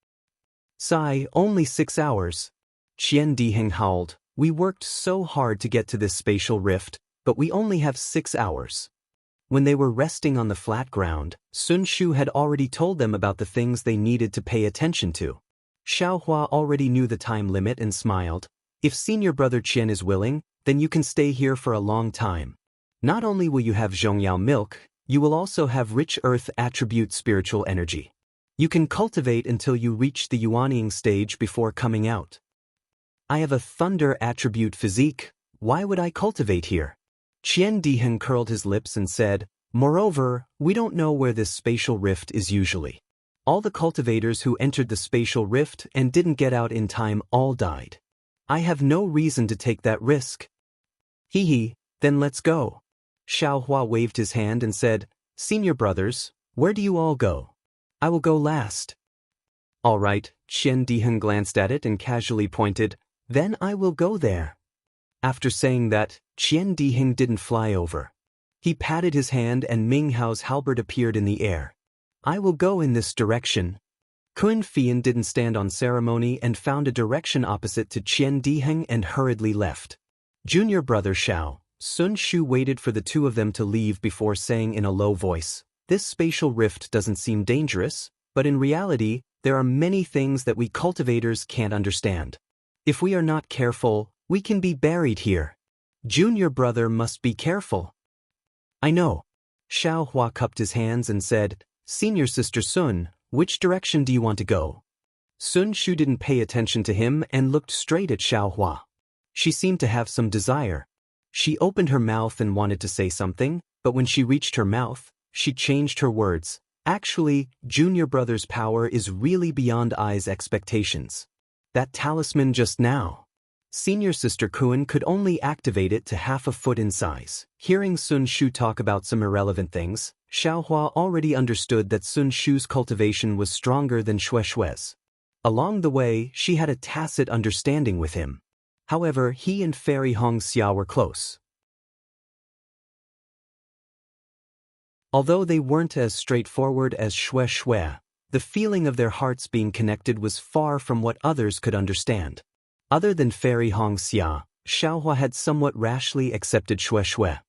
"Sigh, only 6 hours. Qian Diheng howled, "We worked so hard to get to this spatial rift, but we only have 6 hours. When they were resting on the flat ground, Sun Shu had already told them about the things they needed to pay attention to. Xiaohua already knew the time limit and smiled. If senior brother Qian is willing, then you can stay here for a long time. Not only will you have Zhongyao milk, you will also have rich earth attribute spiritual energy. You can cultivate until you reach the Yuanying stage before coming out. I have a thunder attribute physique, why would I cultivate here? Qian Diheng curled his lips and said, moreover, we don't know where this spatial rift is usually. All the cultivators who entered the spatial rift and didn't get out in time all died. I have no reason to take that risk. Hee, then let's go. Xiaohua waved his hand and said, senior brothers, where do you all go? I will go last. All right, Qian Diheng glanced at it and casually pointed, then I will go there. After saying that, Qian Diheng didn't fly over. He patted his hand and Ming Hao's halberd appeared in the air. I will go in this direction. Kun Fian didn't stand on ceremony and found a direction opposite to Qian Diheng and hurriedly left. Junior brother Xiao, Sun Shu waited for the two of them to leave before saying in a low voice, this spatial rift doesn't seem dangerous, but in reality, there are many things that we cultivators can't understand. If we are not careful, we can be buried here. Junior brother must be careful. I know. Xiaohua cupped his hands and said, senior sister Sun, which direction do you want to go? Sun Shu didn't pay attention to him and looked straight at Xiaohua. She seemed to have some desire. She opened her mouth and wanted to say something, but when she reached her mouth, she changed her words. Actually, junior brother's power is really beyond I's expectations. That talisman just now. Senior sister Kun could only activate it to half a foot in size. Hearing Sun Shu talk about some irrelevant things, Xiaohua already understood that Sun Shu's cultivation was stronger than Shue's. Along the way, she had a tacit understanding with him. However, he and Fairy Hongxia were close. Although they weren't as straightforward as Shui, the feeling of their hearts being connected was far from what others could understand. Other than Fairy Hongxia, Xiaohua had somewhat rashly accepted Shui.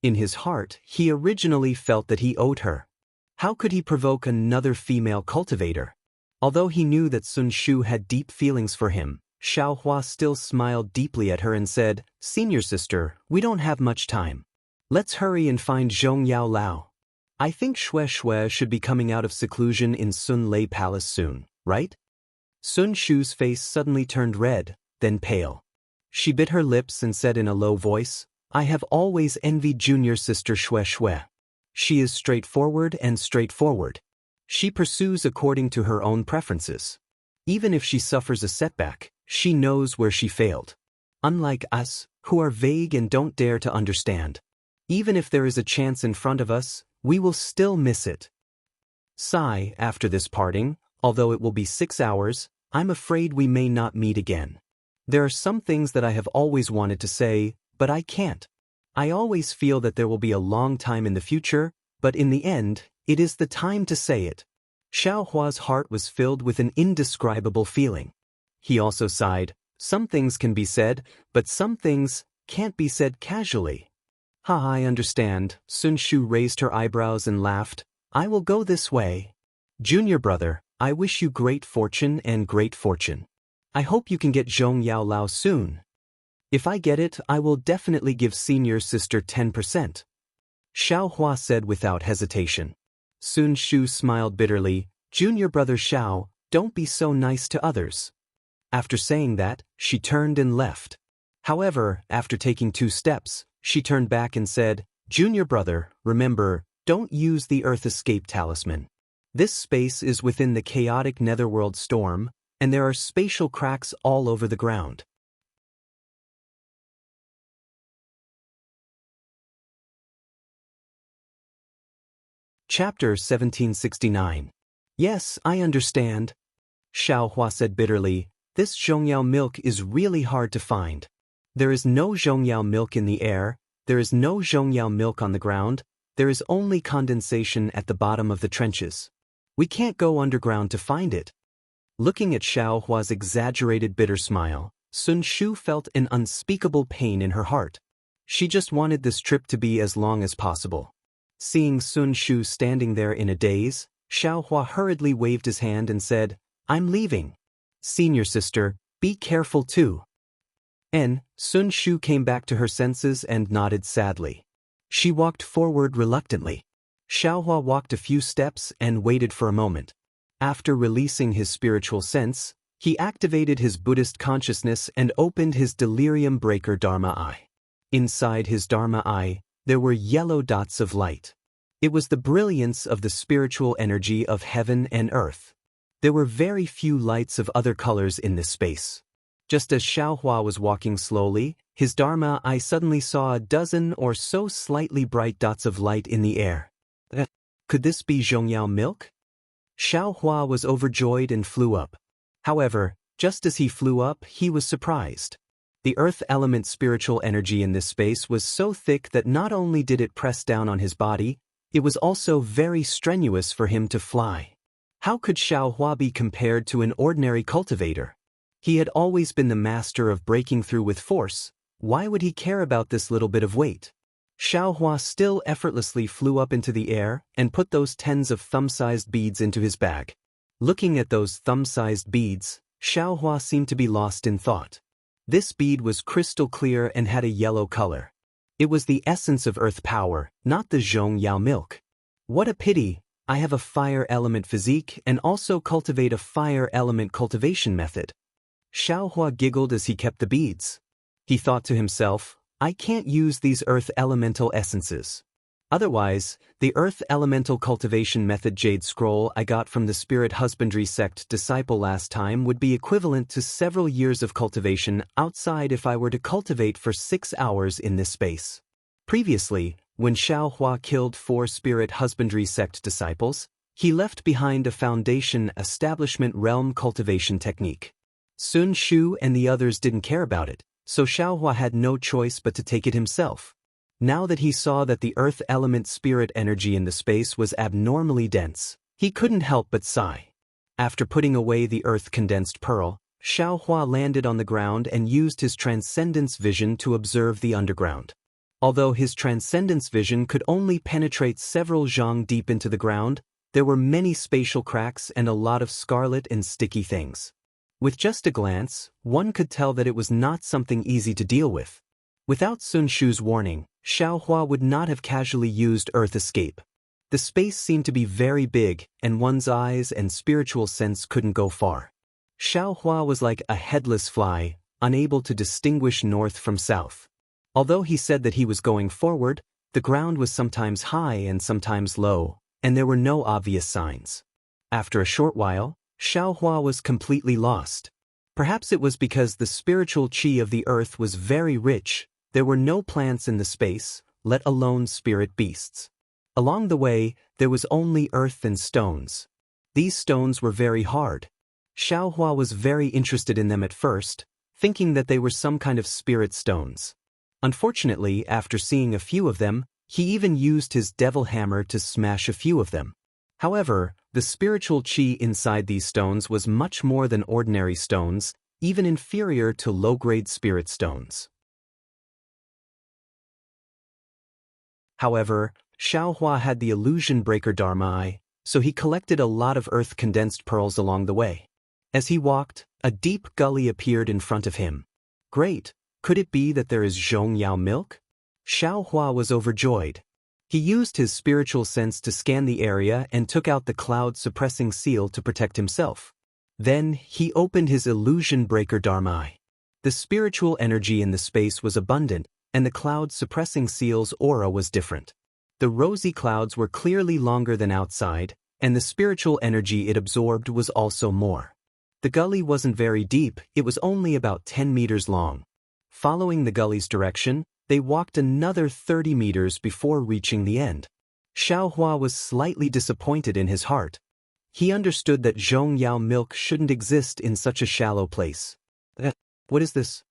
In his heart, he originally felt that he owed her. How could he provoke another female cultivator? Although he knew that Sun Shu had deep feelings for him, Xiaohua still smiled deeply at her and said, senior sister, we don't have much time. Let's hurry and find Zhongyao Lao. I think Shui should be coming out of seclusion in Sun Lei Palace soon, right? Sun Shu's face suddenly turned red, then pale. She bit her lips and said in a low voice, I have always envied junior sister Shui. She is straightforward and straightforward. She pursues according to her own preferences. Even if she suffers a setback, she knows where she failed. Unlike us, who are vague and don't dare to understand. Even if there is a chance in front of us, we will still miss it. Sigh, after this parting, although it will be 6 hours, I'm afraid we may not meet again. There are some things that I have always wanted to say, but I can't. I always feel that there will be a long time in the future, but in the end, it is the time to say it. Xiaohua's heart was filled with an indescribable feeling. He also sighed, some things can be said, but some things can't be said casually. I understand. Sun Shu raised her eyebrows and laughed. I will go this way. Junior brother, I wish you great fortune and great fortune. I hope you can get Zhongyao Lao soon. If I get it, I will definitely give senior sister 10%. Xiaohua said without hesitation. Sun Shu smiled bitterly. Junior brother Xiao, don't be so nice to others. After saying that, she turned and left. However, after taking 2 steps, she turned back and said, Junior brother, remember, don't use the Earth Escape Talisman. This space is within the chaotic netherworld storm, and there are spatial cracks all over the ground. Chapter 1769. Yes, I understand. Xiaohua said bitterly, this Zhongyao milk is really hard to find. There is no Zhongyao milk in the air, there is no Zhongyao milk on the ground, there is only condensation at the bottom of the trenches. We can't go underground to find it. Looking at Xiaohua's exaggerated bitter smile, Sun Shu felt an unspeakable pain in her heart. She just wanted this trip to be as long as possible. Seeing Sun Shu standing there in a daze, Xiaohua hurriedly waved his hand and said, I'm leaving. Senior sister, be careful too. Sun Shu came back to her senses and nodded sadly. She walked forward reluctantly. Xiaohua walked a few steps and waited for a moment. After releasing his spiritual sense, he activated his Buddhist consciousness and opened his delirium breaker Dharma eye. Inside his Dharma eye, there were yellow dots of light. It was the brilliance of the spiritual energy of heaven and earth. There were very few lights of other colors in this space. Just as Xiaohua was walking slowly, his Dharma eye suddenly saw a dozen or so slightly bright dots of light in the air. Could this be Zhongyao milk? Xiaohua was overjoyed and flew up. However, just as he flew up, he was surprised. The earth element spiritual energy in this space was so thick that not only did it press down on his body, it was also very strenuous for him to fly. How could Xiaohua be compared to an ordinary cultivator? He had always been the master of breaking through with force. Why would he care about this little bit of weight? Xiaohua still effortlessly flew up into the air and put those tens of thumb-sized beads into his bag. Looking at those thumb-sized beads, Xiaohua seemed to be lost in thought. This bead was crystal clear and had a yellow color. It was the essence of earth power, not the Zhongyao milk. What a pity, I have a fire element physique and also cultivate a fire element cultivation method. Xiaohua giggled as he kept the beads. He thought to himself, I can't use these earth elemental essences. Otherwise, the earth elemental cultivation method jade scroll I got from the spirit husbandry sect disciple last time would be equivalent to several years of cultivation outside if I were to cultivate for 6 hours in this space. Previously, when Xiaohua killed 4 spirit husbandry sect disciples, he left behind a foundation establishment realm cultivation technique. Sun Shu and the others didn't care about it, so Xiaohua had no choice but to take it himself. Now that he saw that the earth element spirit energy in the space was abnormally dense, he couldn't help but sigh. After putting away the earth condensed pearl, Xiaohua landed on the ground and used his transcendence vision to observe the underground. Although his transcendence vision could only penetrate several zhang deep into the ground, there were many spatial cracks and a lot of scarlet and sticky things. With just a glance, one could tell that it was not something easy to deal with. Without Sun Shu's warning, Xiaohua would not have casually used Earth Escape. The space seemed to be very big, and one's eyes and spiritual sense couldn't go far. Xiaohua was like a headless fly, unable to distinguish north from south. Although he said that he was going forward, the ground was sometimes high and sometimes low, and there were no obvious signs. After a short while, Xiaohua was completely lost. Perhaps it was because the spiritual qi of the earth was very rich. There were no plants in the space, let alone spirit beasts. Along the way, there was only earth and stones. These stones were very hard. Xiaohua was very interested in them at first, thinking that they were some kind of spirit stones. Unfortunately, after seeing a few of them, he even used his devil hammer to smash a few of them. However, the spiritual qi inside these stones was much more than ordinary stones, even inferior to low-grade spirit stones. However, Xiaohua had the illusion breaker Dharma eye, so he collected a lot of earth-condensed pearls along the way. As he walked, a deep gully appeared in front of him. Great! Could it be that there is Zhongyao milk? Xiaohua was overjoyed. He used his spiritual sense to scan the area and took out the cloud-suppressing seal to protect himself. Then, he opened his illusion breaker Dharma eye. The spiritual energy in the space was abundant, and the cloud-suppressing seal's aura was different. The rosy clouds were clearly longer than outside, and the spiritual energy it absorbed was also more. The gully wasn't very deep, it was only about 10 meters long. Following the gully's direction, they walked another 30 meters before reaching the end. Xiaohua was slightly disappointed in his heart. He understood that Zhongyao milk shouldn't exist in such a shallow place. What is this?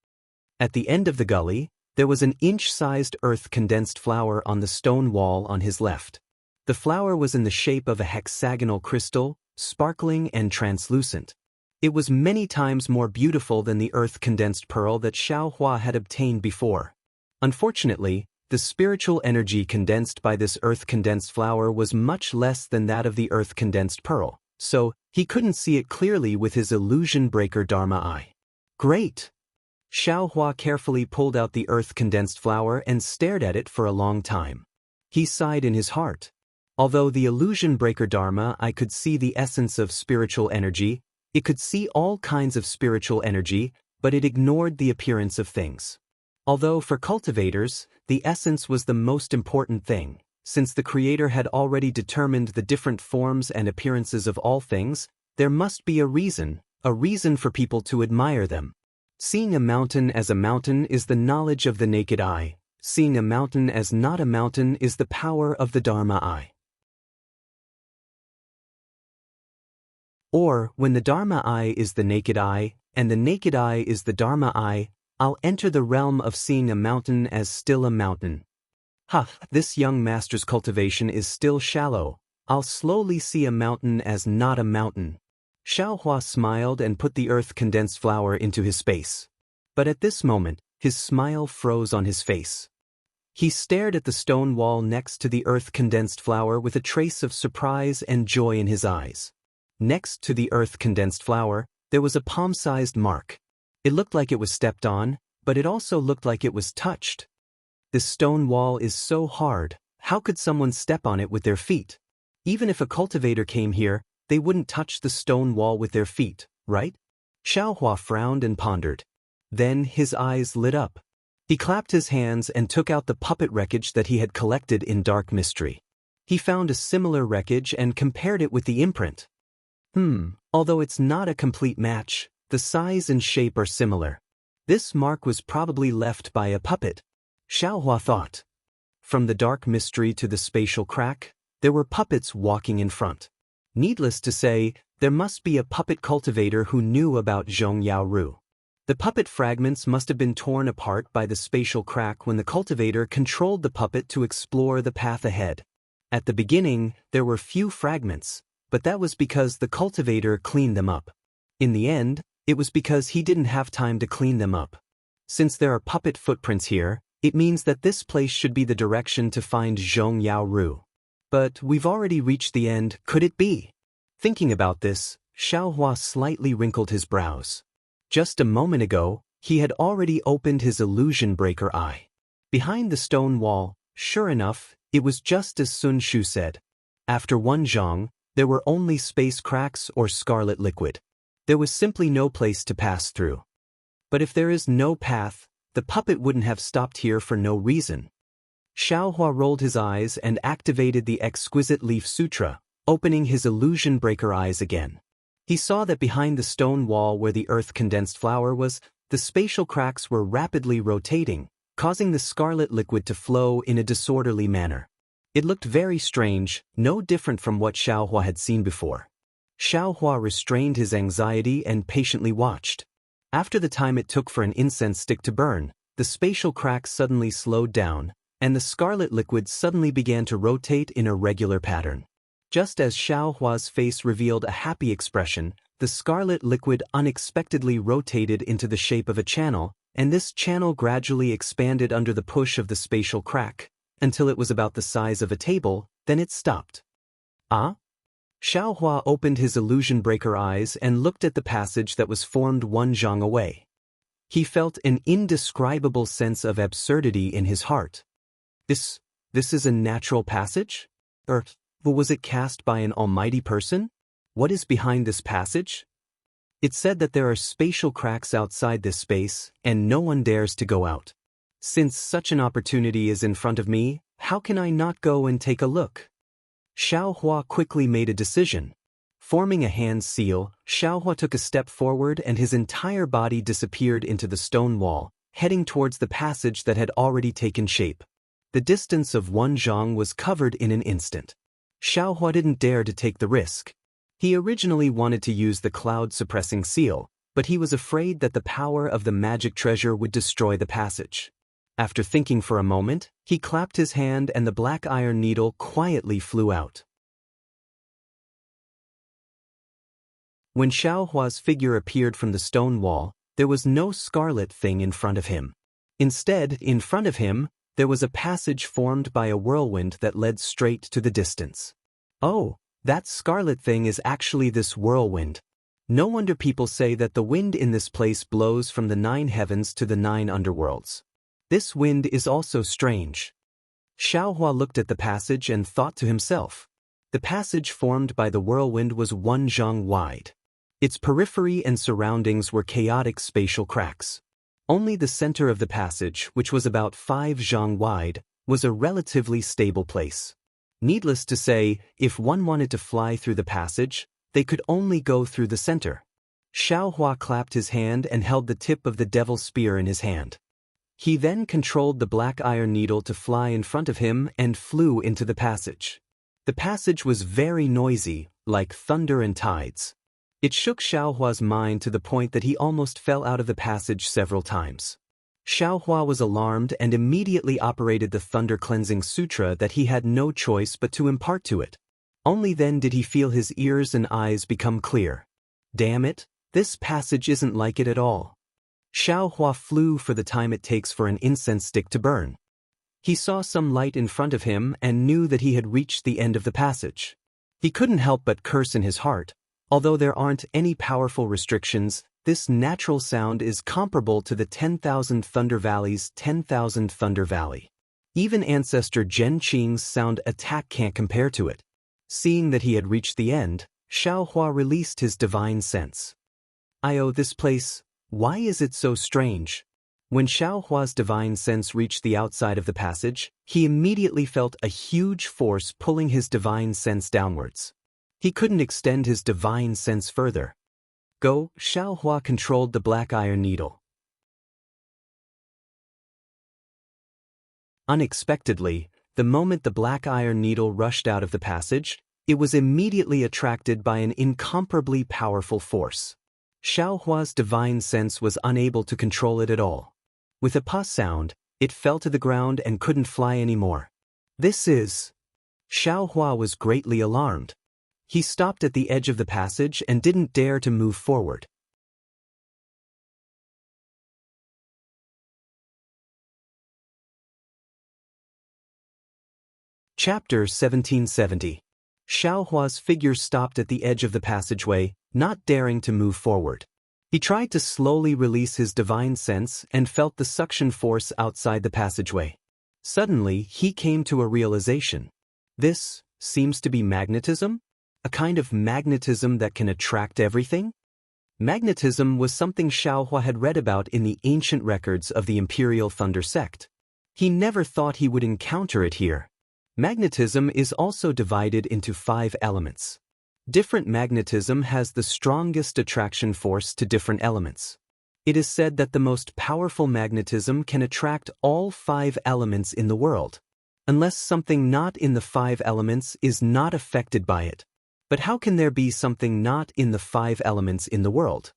At the end of the gully, there was an inch-sized earth-condensed flower on the stone wall on his left. The flower was in the shape of a hexagonal crystal, sparkling and translucent. It was many times more beautiful than the earth-condensed pearl that Xiaohua had obtained before. Unfortunately, the spiritual energy condensed by this earth-condensed flower was much less than that of the earth-condensed pearl, so he couldn't see it clearly with his illusion breaker Dharma eye. Great! Xiaohua carefully pulled out the earth-condensed flower and stared at it for a long time. He sighed in his heart. Although the illusion breaker Dharma eye could see the essence of spiritual energy, it could see all kinds of spiritual energy, but it ignored the appearance of things. Although for cultivators, the essence was the most important thing, since the Creator had already determined the different forms and appearances of all things, there must be a reason for people to admire them. Seeing a mountain as a mountain is the knowledge of the naked eye. Seeing a mountain as not a mountain is the power of the Dharma eye. Or, when the Dharma eye is the naked eye, and the naked eye is the Dharma eye, I'll enter the realm of seeing a mountain as still a mountain. This young master's cultivation is still shallow. I'll slowly see a mountain as not a mountain. Xiaohua smiled and put the earth-condensed flower into his space. But at this moment, his smile froze on his face. He stared at the stone wall next to the earth-condensed flower with a trace of surprise and joy in his eyes. Next to the earth-condensed flower, there was a palm-sized mark. It looked like it was stepped on, but it also looked like it was touched. This stone wall is so hard, how could someone step on it with their feet? Even if a cultivator came here, they wouldn't touch the stone wall with their feet, right? Xiaohua frowned and pondered. Then his eyes lit up. He clapped his hands and took out the puppet wreckage that he had collected in dark mystery. He found a similar wreckage and compared it with the imprint. Although it's not a complete match, the size and shape are similar. This mark was probably left by a puppet, Xiaohua thought. From the dark mystery to the spatial crack, there were puppets walking in front. Needless to say, there must be a puppet cultivator who knew about Zhongyao Ru. The puppet fragments must have been torn apart by the spatial crack when the cultivator controlled the puppet to explore the path ahead. At the beginning, there were few fragments, but that was because the cultivator cleaned them up. In the end, it was because he didn't have time to clean them up. Since there are puppet footprints here, it means that this place should be the direction to find Zhongyao Ru. But we've already reached the end, could it be? Thinking about this, Xiaohua slightly wrinkled his brows. Just a moment ago, he had already opened his illusion breaker eye. Behind the stone wall, sure enough, it was just as Sun Shu said. After one zhang, there were only space cracks or scarlet liquid. There was simply no place to pass through. But if there is no path, the puppet wouldn't have stopped here for no reason. Xiaohua rolled his eyes and activated the exquisite leaf sutra, opening his illusion breaker eyes again. He saw that behind the stone wall where the earth-condensed flower was, the spatial cracks were rapidly rotating, causing the scarlet liquid to flow in a disorderly manner. It looked very strange, no different from what Xiaohua had seen before. Xiaohua restrained his anxiety and patiently watched. After the time it took for an incense stick to burn, the spatial cracks suddenly slowed down, and the scarlet liquid suddenly began to rotate in a regular pattern. Just as Xiaohua's face revealed a happy expression, the scarlet liquid unexpectedly rotated into the shape of a channel, and this channel gradually expanded under the push of the spatial crack, until it was about the size of a table, then it stopped. Xiaohua opened his illusion breaker eyes and looked at the passage that was formed one zhang away. He felt an indescribable sense of absurdity in his heart. This is a natural passage? Or was it cast by an almighty person? What is behind this passage? It said that there are spatial cracks outside this space, and no one dares to go out. Since such an opportunity is in front of me, how can I not go and take a look? Xiaohua quickly made a decision. Forming a hand seal, Xiaohua took a step forward and his entire body disappeared into the stone wall, heading towards the passage that had already taken shape. The distance of one zhang was covered in an instant. Xiaohua didn't dare to take the risk. He originally wanted to use the cloud-suppressing seal, but he was afraid that the power of the magic treasure would destroy the passage. After thinking for a moment, he clapped his hand and the black iron needle quietly flew out. When Xiaohua's figure appeared from the stone wall, there was no scarlet thing in front of him. Instead, in front of him, there was a passage formed by a whirlwind that led straight to the distance. Oh, That scarlet thing is actually this whirlwind. No wonder people say that the wind in this place blows from the 9 heavens to the 9 underworlds. This wind is also strange. Xiaohua looked at the passage and thought to himself. The passage formed by the whirlwind was 1 zhang wide. Its periphery and surroundings were chaotic spatial cracks. Only the center of the passage, which was about 5 zhang wide, was a relatively stable place. Needless to say, if one wanted to fly through the passage, they could only go through the center. Xiaohua clapped his hand and held the tip of the devil's spear in his hand. He then controlled the black iron needle to fly in front of him and flew into the passage. The passage was very noisy, like thunder and tides. It shook Xiaohua's mind to the point that he almost fell out of the passage several times. Xiaohua was alarmed and immediately operated the Thunder Cleansing Sutra that he had no choice but to impart to it. Only then did he feel his ears and eyes become clear. Damn it, this passage isn't like it at all. Xiaohua flew for the time it takes for an incense stick to burn. He saw some light in front of him and knew that he had reached the end of the passage. He couldn't help but curse in his heart. Although there aren't any powerful restrictions, this natural sound is comparable to the 10,000 Thunder Valley's 10,000 Thunder Valley. Even ancestor Zhen Qing's sound attack can't compare to it. Seeing that he had reached the end, Xiaohua released his divine sense. This place, why is it so strange? When Xiaohua's divine sense reached the outside of the passage, he immediately felt a huge force pulling his divine sense downwards. He couldn't extend his divine sense further. Go, Xiaohua controlled the black iron needle. Unexpectedly, the moment the black iron needle rushed out of the passage, it was immediately attracted by an incomparably powerful force. Xiaohua's divine sense was unable to control it at all. With a puff sound, it fell to the ground and couldn't fly anymore. Xiaohua was greatly alarmed. He stopped at the edge of the passage and didn't dare to move forward. Chapter 1770. Xiaohua's figure stopped at the edge of the passageway, not daring to move forward. He tried to slowly release his divine sense and felt the suction force outside the passageway. Suddenly, he came to a realization. This seems to be magnetism? A kind of magnetism that can attract everything? Magnetism was something Xiaohua had read about in the ancient records of the Imperial Thunder Sect. He never thought he would encounter it here. Magnetism is also divided into 5 elements. Different magnetism has the strongest attraction force to different elements. It is said that the most powerful magnetism can attract all 5 elements in the world, unless something not in the 5 elements is not affected by it. But how can there be something not in the 5 elements in the world?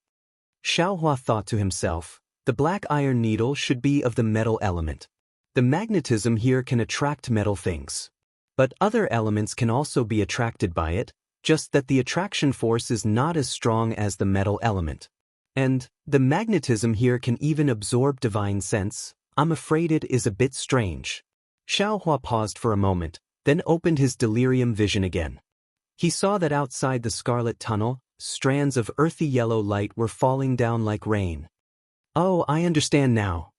Xiaohua thought to himself, the black iron needle should be of the metal element. The magnetism here can attract metal things. But other elements can also be attracted by it, just that the attraction force is not as strong as the metal element. And the magnetism here can even absorb divine sense. I'm afraid it is a bit strange. Xiaohua paused for a moment, then opened his delirium vision again. He saw that outside the scarlet tunnel, strands of earthy yellow light were falling down like rain. Oh, I understand now.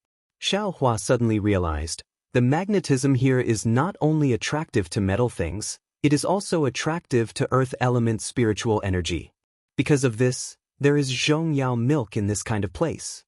Xiaohua suddenly realized, the magnetism here is not only attractive to metal things, it is also attractive to earth element spiritual energy. Because of this, there is zhongyao milk in this kind of place.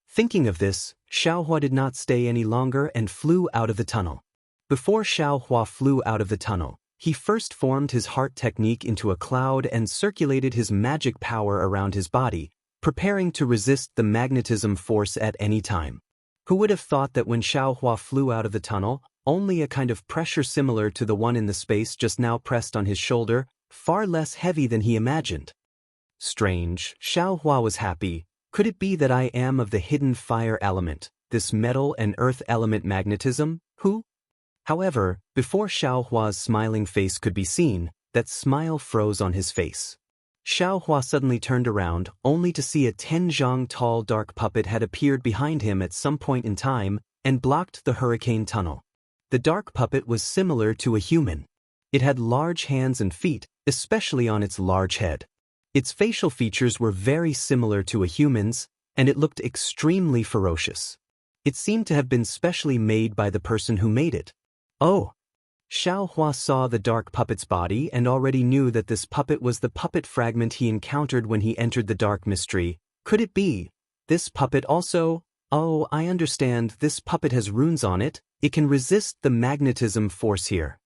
Thinking of this, Xiaohua did not stay any longer and flew out of the tunnel. Before Xiaohua flew out of the tunnel, he first formed his heart technique into a cloud and circulated his magic power around his body, preparing to resist the magnetism force at any time. Who would have thought that when Xiaohua flew out of the tunnel, only a kind of pressure similar to the one in the space just now pressed on his shoulder, far less heavy than he imagined? Strange, Xiaohua was happy. Could it be that I am of the hidden fire element, this metal and earth element magnetism? However, before Xiaohua's smiling face could be seen, that smile froze on his face. Xiaohua suddenly turned around, only to see a 10 zhang tall dark puppet had appeared behind him at some point in time and blocked the hurricane tunnel. The dark puppet was similar to a human. It had large hands and feet, especially on its large head. Its facial features were very similar to a human's, and it looked extremely ferocious. It seemed to have been specially made by the person who made it. Oh! Xiao Hua saw the dark puppet's body and already knew that this puppet was the puppet fragment he encountered when he entered the dark mystery. Could it be? This puppet also? Oh, I understand, this puppet has runes on it. It can resist the magnetism force here.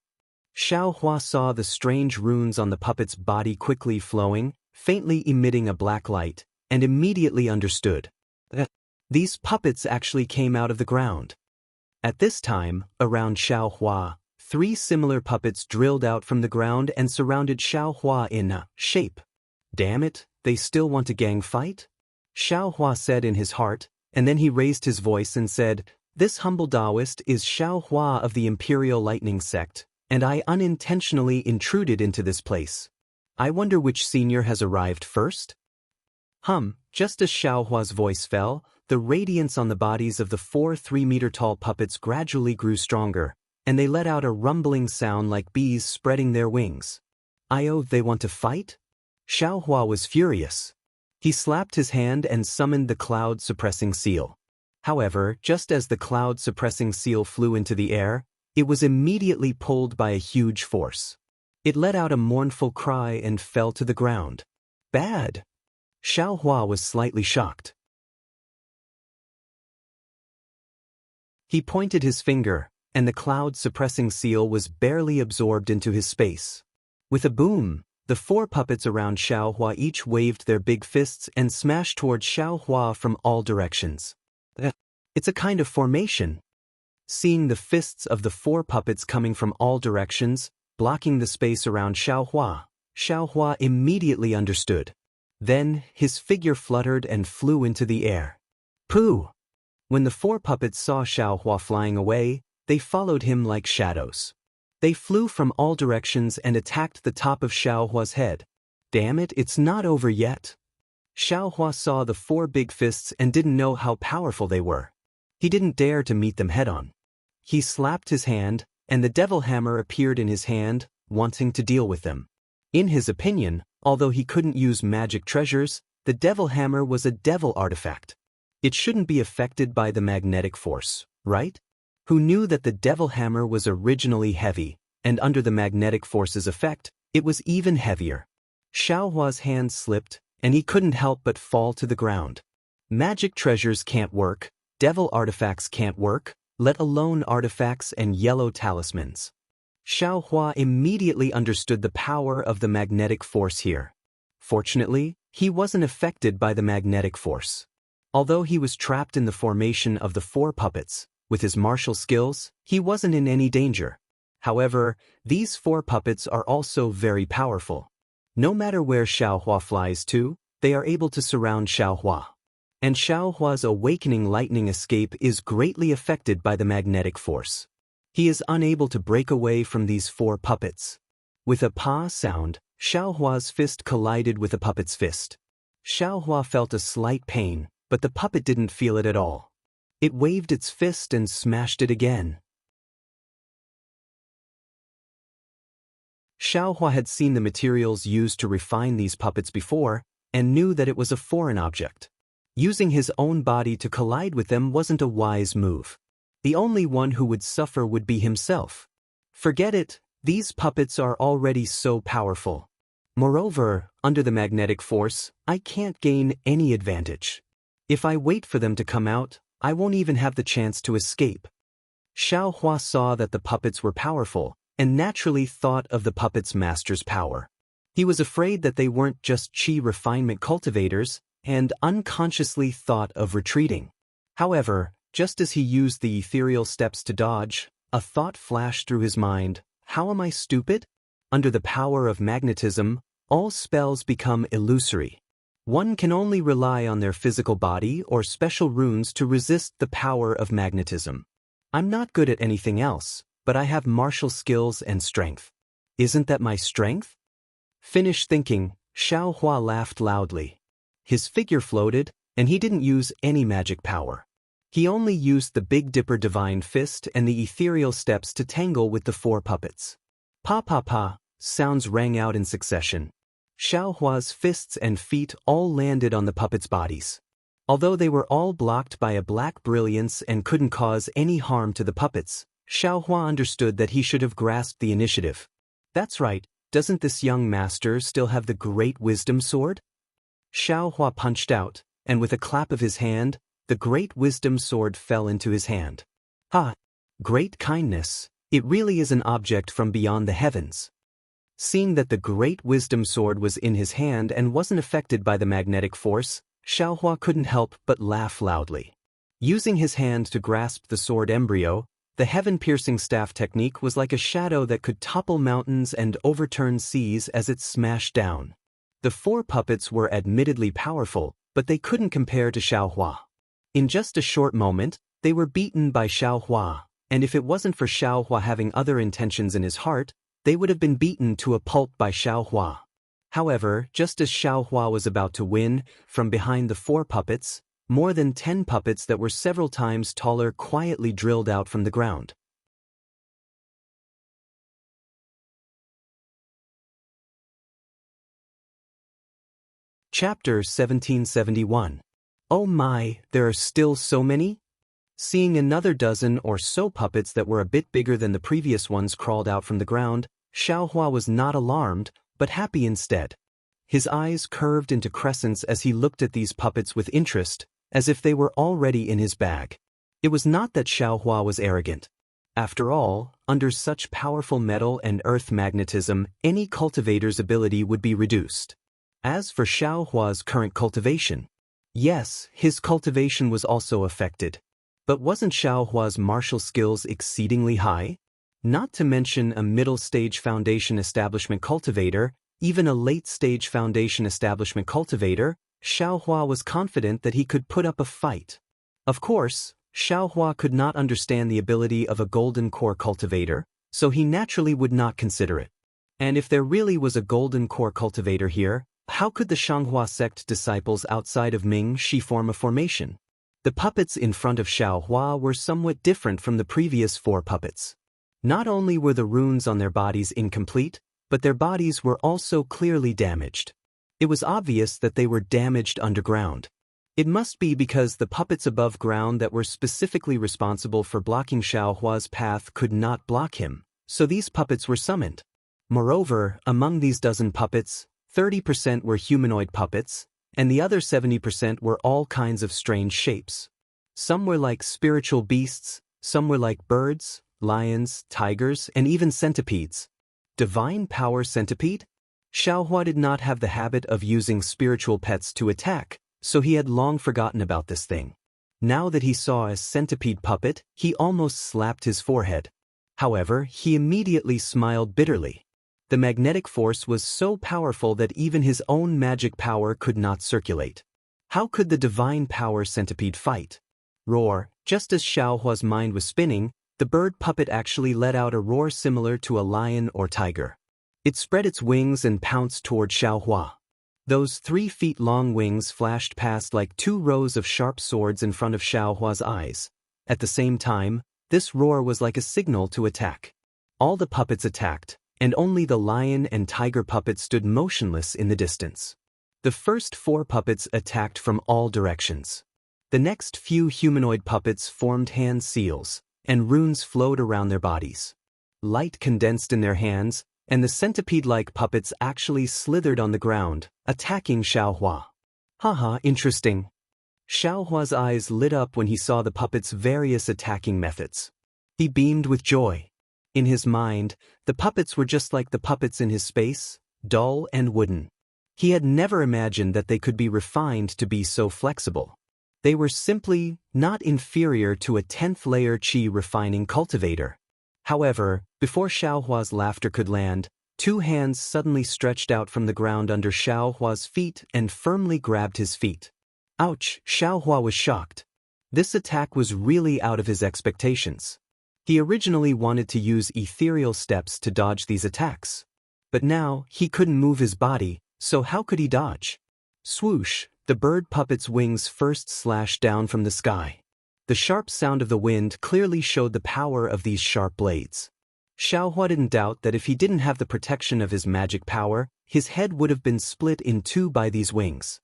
Xiao Hua saw the strange runes on the puppet's body quickly flowing, faintly emitting a black light, and immediately understood that these puppets actually came out of the ground. At this time, around Xiao Hua, 3 similar puppets drilled out from the ground and surrounded Xiao Hua in a shape. Damn it, they still want a gang fight? Xiao Hua said in his heart, and then he raised his voice and said, "This humble Daoist is Xiao Hua of the Imperial Lightning Sect, and I unintentionally intruded into this place. I wonder which senior has arrived first?" Just as Xiao Hua's voice fell, the radiance on the bodies of the 4 3-meter-tall puppets gradually grew stronger, and they let out a rumbling sound like bees spreading their wings. They want to fight? Xiao Hua was furious. He slapped his hand and summoned the cloud-suppressing seal. However, just as the cloud-suppressing seal flew into the air, it was immediately pulled by a huge force. It let out a mournful cry and fell to the ground. Bad! Xiao Hua was slightly shocked. He pointed his finger, and the cloud-suppressing seal was barely absorbed into his space. With a boom, the 4 puppets around Xiao Hua each waved their big fists and smashed towards Xiao Hua from all directions. It's a kind of formation. Seeing the fists of the 4 puppets coming from all directions, blocking the space around Xiao Hua immediately understood. Then, his figure fluttered and flew into the air. Pooh! When the 4 puppets saw Xiao Hua flying away, they followed him like shadows. They flew from all directions and attacked the top of Xiao Hua's head. Damn it, it's not over yet. Xiao Hua saw the 4 big fists and didn't know how powerful they were. He didn't dare to meet them head-on. He slapped his hand, and the devil hammer appeared in his hand, wanting to deal with them. In his opinion, although he couldn't use magic treasures, the devil hammer was a devil artifact. It shouldn't be affected by the magnetic force, right? Who knew that the devil hammer was originally heavy, and under the magnetic force's effect, it was even heavier. Xiao Hua's hand slipped, and he couldn't help but fall to the ground. Magic treasures can't work, devil artifacts can't work, let alone artifacts and yellow talismans. Xiao Hua immediately understood the power of the magnetic force here. Fortunately, he wasn't affected by the magnetic force. Although he was trapped in the formation of the 4 puppets, with his martial skills, he wasn't in any danger. However, these 4 puppets are also very powerful. No matter where Xiao Hua flies to, they are able to surround Xiao Hua. And Xiao Hua's awakening lightning escape is greatly affected by the magnetic force. He is unable to break away from these 4 puppets. With a pa sound, Xiao Hua's fist collided with a puppet's fist. Xiao Hua felt a slight pain, but the puppet didn't feel it at all. It waved its fist and smashed it again. Xiao Hua had seen the materials used to refine these puppets before, and knew that it was a foreign object. Using his own body to collide with them wasn't a wise move. The only one who would suffer would be himself. Forget it, these puppets are already so powerful. Moreover, under the magnetic force, I can't gain any advantage. If I wait for them to come out, I won't even have the chance to escape. Xiao Hua saw that the puppets were powerful, and naturally thought of the puppet's master's power. He was afraid that they weren't just chi refinement cultivators, and unconsciously thought of retreating. However, just as he used the ethereal steps to dodge, a thought flashed through his mind. How am I stupid? Under the power of magnetism, all spells become illusory. One can only rely on their physical body or special runes to resist the power of magnetism. I'm not good at anything else, but I have martial skills and strength. Isn't that my strength? Finished thinking, Xiao Hua laughed loudly. His figure floated, and he didn't use any magic power. He only used the Big Dipper Divine Fist and the ethereal steps to tangle with the 4 puppets. Pa pa pa, sounds rang out in succession. Xiaohua's fists and feet all landed on the puppets' bodies. Although they were all blocked by a black brilliance and couldn't cause any harm to the puppets, Xiaohua understood that he should have grasped the initiative. That's right, doesn't this young master still have the Great Wisdom Sword? Xiaohua punched out, and with a clap of his hand, the Great Wisdom Sword fell into his hand. Ha! Great kindness, it really is an object from beyond the heavens. Seeing that the Great Wisdom Sword was in his hand and wasn't affected by the magnetic force, Xiaohua couldn't help but laugh loudly. Using his hand to grasp the sword embryo, the heaven-piercing staff technique was like a shadow that could topple mountains and overturn seas as it smashed down. The 4 puppets were admittedly powerful, but they couldn't compare to Xiaohua. In just a short moment, they were beaten by Xiaohua, and if it wasn't for Xiaohua having other intentions in his heart, they would have been beaten to a pulp by Xiaohua. However, just as Xiaohua was about to win, from behind the 4 puppets, more than 10 puppets that were several times taller quietly drilled out from the ground. Chapter 1771. Oh my, there are still so many? Seeing another dozen or so puppets that were a bit bigger than the previous ones crawled out from the ground, Xiaohua was not alarmed, but happy instead. His eyes curved into crescents as he looked at these puppets with interest, as if they were already in his bag. It was not that Xiaohua was arrogant. After all, under such powerful metal and earth magnetism, any cultivator's ability would be reduced. As for Xiaohua's current cultivation, yes, his cultivation was also affected. But wasn't Xiaohua's martial skills exceedingly high? Not to mention a middle-stage foundation establishment cultivator, even a late-stage foundation establishment cultivator, Xiaohua was confident that he could put up a fight. Of course, Xiaohua could not understand the ability of a golden core cultivator, so he naturally would not consider it. And if there really was a golden core cultivator here, how could the Shanghua sect disciples outside of Ming Shi form a formation? The puppets in front of Xiaohua were somewhat different from the previous 4 puppets. Not only were the runes on their bodies incomplete, but their bodies were also clearly damaged. It was obvious that they were damaged underground. It must be because the puppets above ground that were specifically responsible for blocking Xiaohua's path could not block him, so these puppets were summoned. Moreover, among these dozen puppets, 30% were humanoid puppets, and the other 70% were all kinds of strange shapes. Some were like spiritual beasts, some were like birds, lions, tigers, and even centipedes. Divine power centipede? Xiaohua did not have the habit of using spiritual pets to attack, so he had long forgotten about this thing. Now that he saw a centipede puppet, he almost slapped his forehead. However, he immediately smiled bitterly. The magnetic force was so powerful that even his own magic power could not circulate. How could the divine power centipede fight? Roar! Just as Xiaohua's mind was spinning, the bird puppet actually let out a roar similar to a lion or tiger. It spread its wings and pounced toward Xiaohua. Those 3-feet-long wings flashed past like 2 rows of sharp swords in front of Xiaohua's eyes. At the same time, this roar was like a signal to attack. All the puppets attacked, and only the lion and tiger puppet stood motionless in the distance. The first 4 puppets attacked from all directions. The next few humanoid puppets formed hand seals, and runes flowed around their bodies. Light condensed in their hands, and the centipede-like puppets actually slithered on the ground, attacking Xiaohua. Haha, interesting. Xiaohua's eyes lit up when he saw the puppets' various attacking methods. He beamed with joy. In his mind, the puppets were just like the puppets in his space, dull and wooden. He had never imagined that they could be refined to be so flexible. They were simply not inferior to a 10th-layer qi refining cultivator. However, before Xiaohua's laughter could land, 2 hands suddenly stretched out from the ground under Xiaohua's feet and firmly grabbed his feet. Ouch! Xiaohua was shocked. This attack was really out of his expectations. He originally wanted to use ethereal steps to dodge these attacks. But now, he couldn't move his body, so how could he dodge? Swoosh! The bird puppet's wings first slashed down from the sky. The sharp sound of the wind clearly showed the power of these sharp blades. Xiaohua didn't doubt that if he didn't have the protection of his magic power, his head would have been split in two by these wings.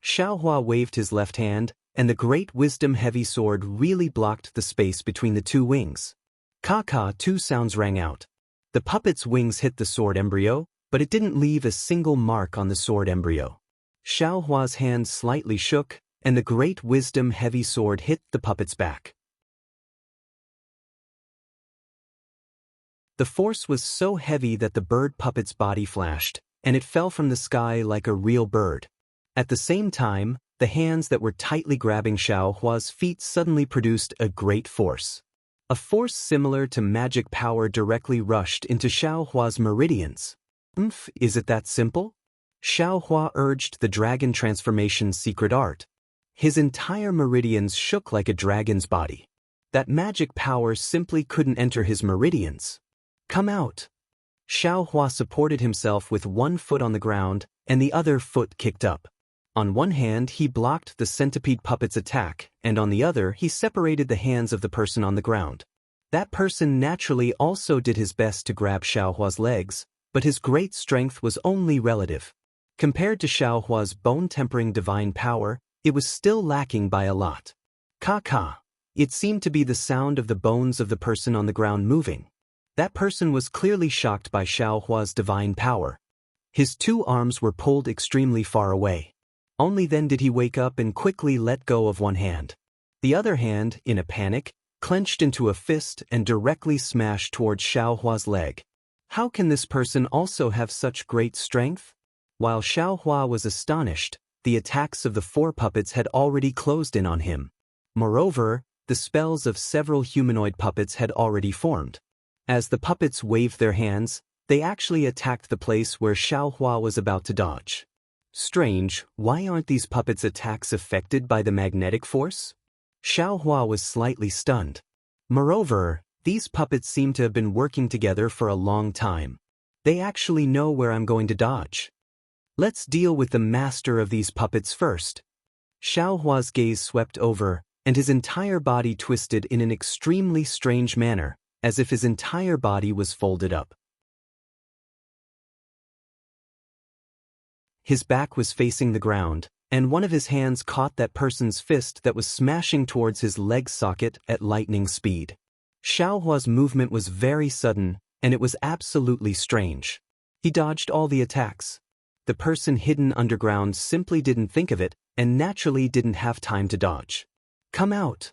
Xiaohua waved his left hand, and the great wisdom-heavy sword really blocked the space between the two wings. Ka-ka, two sounds rang out. The puppet's wings hit the sword embryo, but it didn't leave a single mark on the sword embryo. Xiaohua's hand slightly shook, and the great wisdom-heavy sword hit the puppet's back. The force was so heavy that the bird puppet's body flashed, and it fell from the sky like a real bird. At the same time, the hands that were tightly grabbing Xiaohua's feet suddenly produced a great force. A force similar to magic power directly rushed into Xiaohua's meridians. Is it that simple? Xiaohua urged the dragon transformation's secret art. His entire meridians shook like a dragon's body. That magic power simply couldn't enter his meridians. Come out. Xiaohua supported himself with one foot on the ground, and the other foot kicked up. On one hand he blocked the centipede puppet's attack, and on the other he separated the hands of the person on the ground. That person naturally also did his best to grab Xiaohua's legs, but his great strength was only relative. Compared to Xiaohua's bone-tempering divine power, it was still lacking by a lot. Ka-ka. It seemed to be the sound of the bones of the person on the ground moving. That person was clearly shocked by Xiaohua's divine power. His two arms were pulled extremely far away. Only then did he wake up and quickly let go of one hand. The other hand, in a panic, clenched into a fist and directly smashed towards Xiaohua's leg. How can this person also have such great strength? While Xiaohua was astonished, the attacks of the four puppets had already closed in on him. Moreover, the spells of several humanoid puppets had already formed. As the puppets waved their hands, they actually attacked the place where Xiaohua was about to dodge. Strange, why aren't these puppets' attacks affected by the magnetic force? Xiaohua was slightly stunned. Moreover, these puppets seem to have been working together for a long time. They actually know where I'm going to dodge. Let's deal with the master of these puppets first. Xiaohua's gaze swept over, and his entire body twisted in an extremely strange manner, as if his entire body was folded up. His back was facing the ground, and one of his hands caught that person's fist that was smashing towards his leg socket at lightning speed. Xiaohua's movement was very sudden, and it was absolutely strange. He dodged all the attacks. The person hidden underground simply didn't think of it, and naturally didn't have time to dodge. Come out.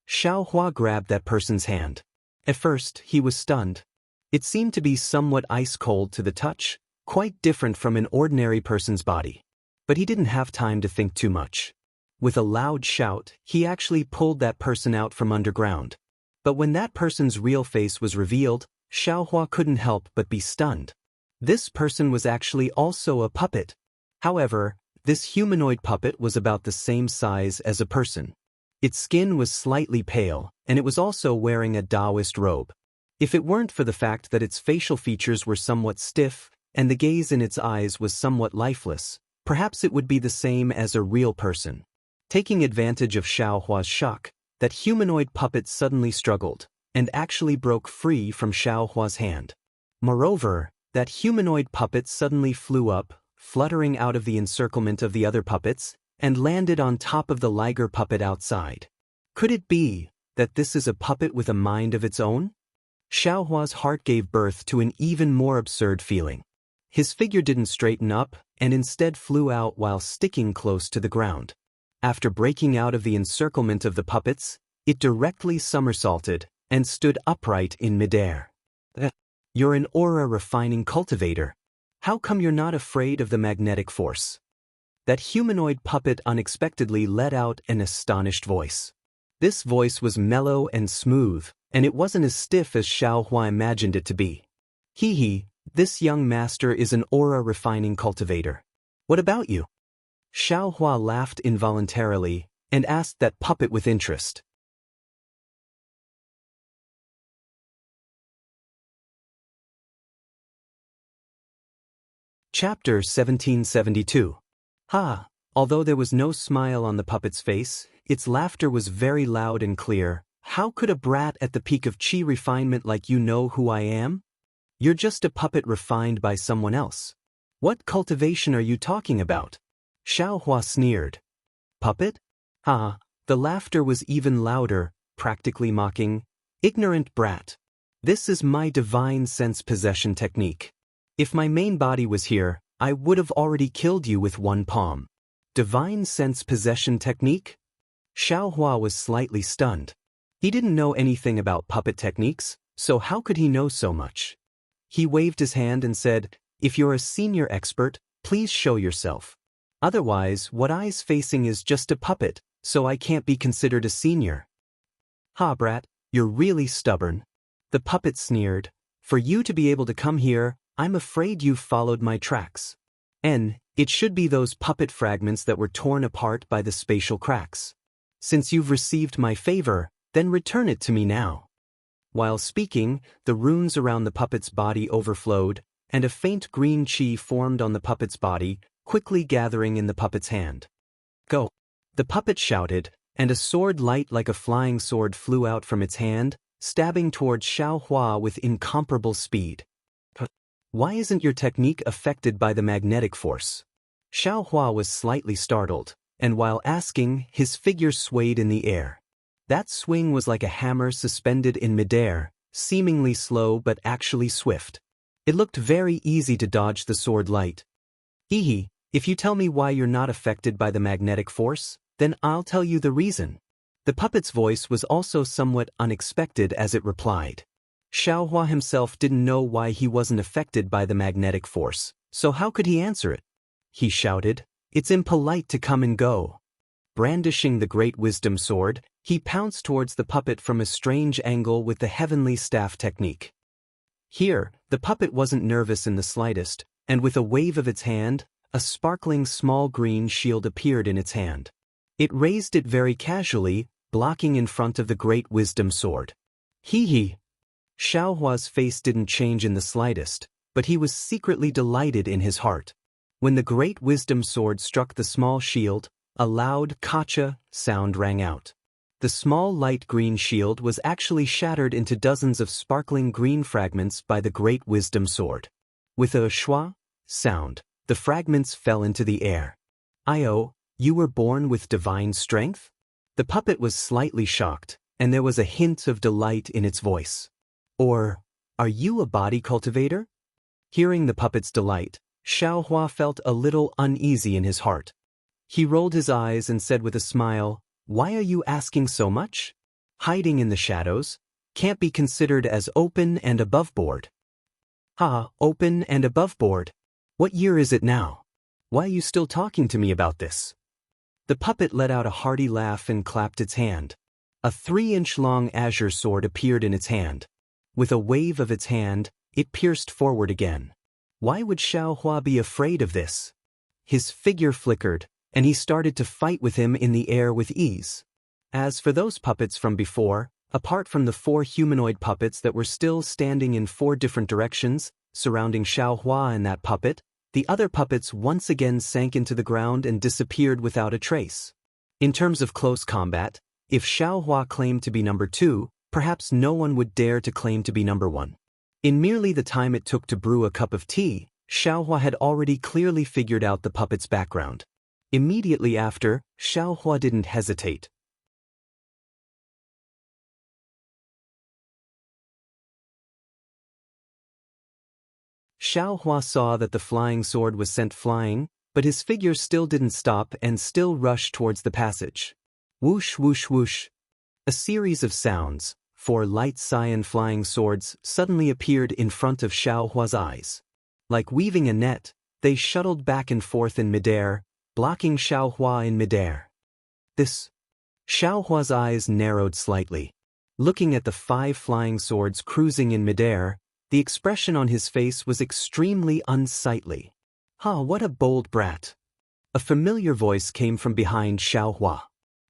Xiaohua grabbed that person's hand. At first, he was stunned. It seemed to be somewhat ice-cold to the touch, quite different from an ordinary person's body. But he didn't have time to think too much. With a loud shout, he actually pulled that person out from underground. But when that person's real face was revealed, Xiaohua couldn't help but be stunned. This person was actually also a puppet. However, this humanoid puppet was about the same size as a person. Its skin was slightly pale, and it was also wearing a Daoist robe. If it weren't for the fact that its facial features were somewhat stiff, and the gaze in its eyes was somewhat lifeless, perhaps it would be the same as a real person. Taking advantage of Xiaohua's shock, that humanoid puppet suddenly struggled, and actually broke free from Xiaohua's hand. Moreover, that humanoid puppet suddenly flew up, fluttering out of the encirclement of the other puppets, and landed on top of the liger puppet outside. Could it be that this is a puppet with a mind of its own? Xiaohua's heart gave birth to an even more absurd feeling. His figure didn't straighten up, and instead flew out while sticking close to the ground. After breaking out of the encirclement of the puppets, it directly somersaulted and stood upright in midair. You're an aura-refining cultivator. How come you're not afraid of the magnetic force? That humanoid puppet unexpectedly let out an astonished voice. This voice was mellow and smooth, and it wasn't as stiff as Xiaohua imagined it to be. Hee, this young master is an aura-refining cultivator. What about you? Xiaohua laughed involuntarily and asked that puppet with interest. Chapter 1772. Although there was no smile on the puppet's face, its laughter was very loud and clear, How could a brat at the peak of chi refinement like you know who I am? You're just a puppet refined by someone else. What cultivation are you talking about? Xiaohua sneered. Puppet? Ah, the laughter was even louder, practically mocking. Ignorant brat. This is my divine sense possession technique. If my main body was here, I would have already killed you with one palm. Divine sense possession technique? Xiaohua was slightly stunned. He didn't know anything about puppet techniques, so how could he know so much? He waved his hand and said, "If you're a senior expert, please show yourself. Otherwise, what I's facing is just a puppet, so I can't be considered a senior." Ha brat, you're really stubborn. The puppet sneered. For you to be able to come here, I'm afraid you've followed my tracks. It should be those puppet fragments that were torn apart by the spatial cracks. Since you've received my favor, then return it to me now. While speaking, the runes around the puppet's body overflowed, and a faint green chi formed on the puppet's body, quickly gathering in the puppet's hand. Go! The puppet shouted, and a sword light like a flying sword flew out from its hand, stabbing towards Xiaohua with incomparable speed. Why isn't your technique affected by the magnetic force? Xiaohua was slightly startled, and while asking, his figure swayed in the air. That swing was like a hammer suspended in midair, seemingly slow but actually swift. It looked very easy to dodge the sword light. Hehe, if you tell me why you're not affected by the magnetic force, then I'll tell you the reason. The puppet's voice was also somewhat unexpected as it replied. Xiaohua himself didn't know why he wasn't affected by the magnetic force, so how could he answer it? He shouted, "It's impolite to come and go." Brandishing the great wisdom sword, he pounced towards the puppet from a strange angle with the heavenly staff technique. Here, the puppet wasn't nervous in the slightest, and with a wave of its hand, a sparkling small green shield appeared in its hand. It raised it very casually, blocking in front of the great wisdom sword. Hee. Xiaohua's face didn't change in the slightest, but he was secretly delighted in his heart. When the great wisdom sword struck the small shield, a loud "kacha" sound rang out. The small light green shield was actually shattered into dozens of sparkling green fragments by the great wisdom sword. With a schwa sound, the fragments fell into the air. "Io, you were born with divine strength?" The puppet was slightly shocked, and there was a hint of delight in its voice. Or, "Are you a body cultivator?" Hearing the puppet's delight, Xiaohua felt a little uneasy in his heart. He rolled his eyes and said with a smile, "Why are you asking so much? Hiding in the shadows can't be considered as open and above board." Open and above board? What year is it now? Why are you still talking to me about this? The puppet let out a hearty laugh and clapped its hand. A 3-inch long azure sword appeared in its hand. With a wave of its hand, it pierced forward again. Why would Xiaohua be afraid of this? His figure flickered, and he started to fight with him in the air with ease. As for those puppets from before, apart from the 4 humanoid puppets that were still standing in 4 different directions, surrounding Xiaohua and that puppet, the other puppets once again sank into the ground and disappeared without a trace. In terms of close combat, if Xiaohua claimed to be number 2, perhaps no one would dare to claim to be number 1. In merely the time it took to brew a cup of tea, Xiaohua had already clearly figured out the puppet's background. Immediately after, Xiaohua didn't hesitate. Xiaohua saw that the flying sword was sent flying, but his figure still didn't stop and still rushed towards the passage. Whoosh whoosh whoosh. A series of sounds, 4 light cyan flying swords suddenly appeared in front of Xiaohua's eyes. Like weaving a net, they shuttled back and forth in midair, blocking Xiaohua in midair. Xiaohua's eyes narrowed slightly. Looking at the 5 flying swords cruising in midair, the expression on his face was extremely unsightly. What a bold brat. A familiar voice came from behind Xiaohua.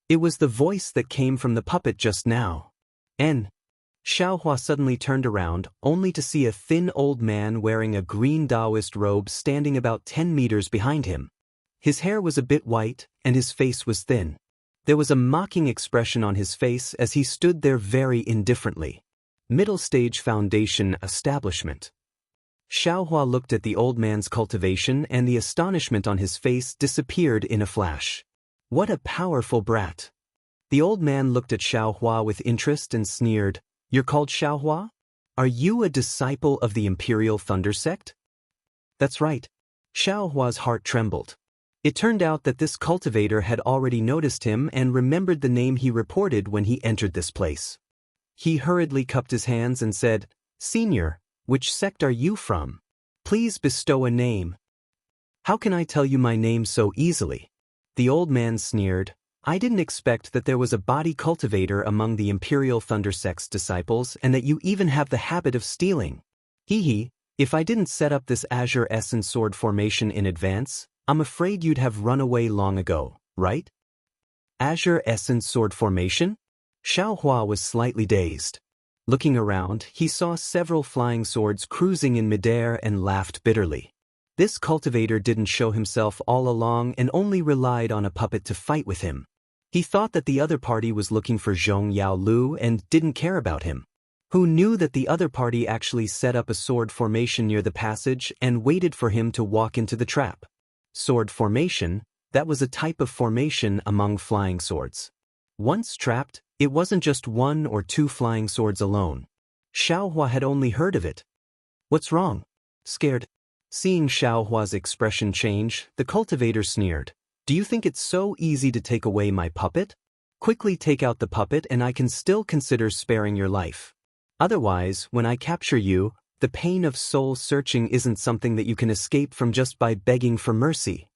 It was the voice that came from the puppet just now. Xiaohua suddenly turned around, only to see a thin old man wearing a green Daoist robe standing about 10 meters behind him. His hair was a bit white, and his face was thin. There was a mocking expression on his face as he stood there very indifferently. Middle stage foundation establishment. Xiaohua looked at the old man's cultivation and the astonishment on his face disappeared in a flash. What a powerful brat. The old man looked at Xiaohua with interest and sneered, "You're called Xiaohua? Are you a disciple of the Imperial Thunder Sect?" That's right. Xiaohua's heart trembled. It turned out that this cultivator had already noticed him and remembered the name he reported when he entered this place. He hurriedly cupped his hands and said, "Senior, which sect are you from? Please bestow a name." "How can I tell you my name so easily?" The old man sneered. "I didn't expect that there was a body cultivator among the Imperial Thunder Sect's disciples and that you even have the habit of stealing. Hee, if I didn't set up this Azure Essence sword formation in advance, I'm afraid you'd have run away long ago, right?" Azure Essence sword formation? Xiaohua was slightly dazed. Looking around, he saw several flying swords cruising in midair and laughed bitterly. This cultivator didn't show himself all along and only relied on a puppet to fight with him. He thought that the other party was looking for Zhong Yao Lu and didn't care about him. Who knew that the other party actually set up a sword formation near the passage and waited for him to walk into the trap? Sword formation, that was a type of formation among flying swords. Once trapped, it wasn't just one or two flying swords alone. Xiaohua had only heard of it. "What's wrong? Scared?" Seeing Xiaohua's expression change, the cultivator sneered. "Do you think it's so easy to take away my puppet? Quickly take out the puppet and I can still consider sparing your life. Otherwise, when I capture you, the pain of soul searching isn't something that you can escape from just by begging for mercy."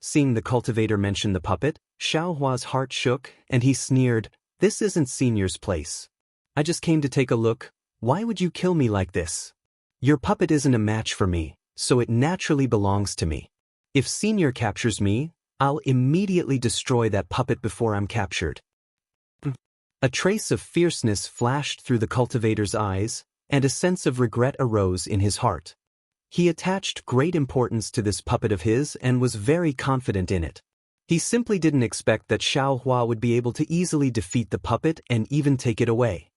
Seeing the cultivator mention the puppet, Xiaohua's heart shook, and he sneered, "This isn't Senior's place. I just came to take a look. Why would you kill me like this? Your puppet isn't a match for me, so it naturally belongs to me. If Senior captures me, I'll immediately destroy that puppet before I'm captured." A trace of fierceness flashed through the cultivator's eyes, and a sense of regret arose in his heart. He attached great importance to this puppet of his and was very confident in it. He simply didn't expect that Xiaohua would be able to easily defeat the puppet and even take it away.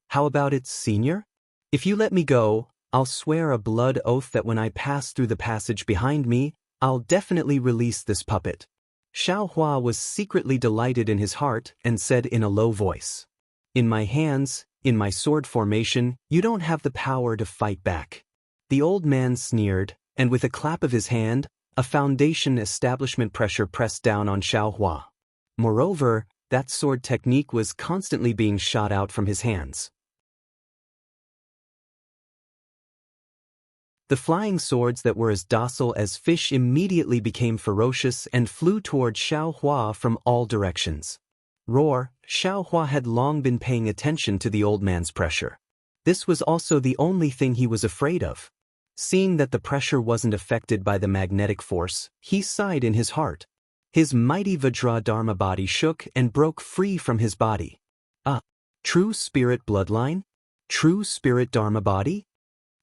"How about it, Senior? If you let me go, I'll swear a blood oath that when I pass through the passage behind me, I'll definitely release this puppet." Xiaohua was secretly delighted in his heart and said in a low voice, "In my hands, in my sword formation, you don't have the power to fight back." The old man sneered, and with a clap of his hand, a foundation establishment pressure pressed down on Xiaohua. Moreover, that sword technique was constantly being shot out from his hands. The flying swords that were as docile as fish immediately became ferocious and flew toward Xiaohua from all directions. Roar, Xiaohua had long been paying attention to the old man's pressure. This was also the only thing he was afraid of. Seeing that the pressure wasn't affected by the magnetic force, he sighed in his heart. His mighty Vajra Dharma body shook and broke free from his body. True spirit bloodline? True spirit Dharma body?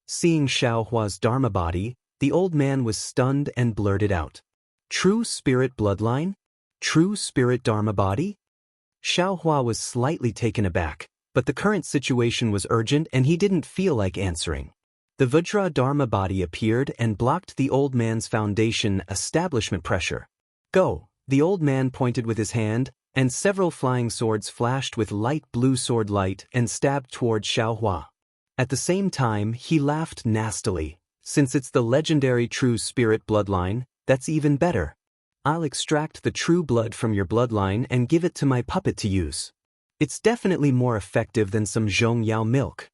Seeing Xiaohua's Dharma body, the old man was stunned and blurted out, "True spirit bloodline? True spirit Dharma body?" Xiaohua was slightly taken aback, but the current situation was urgent and he didn't feel like answering. The Vajra Dharma body appeared and blocked the old man's foundation establishment pressure. "Go," the old man pointed with his hand, and several flying swords flashed with light blue sword light and stabbed toward Xiaohua. At the same time, he laughed nastily. "Since it's the legendary true spirit bloodline, that's even better. I'll extract the true blood from your bloodline and give it to my puppet to use. It's definitely more effective than some Zhong Yao milk."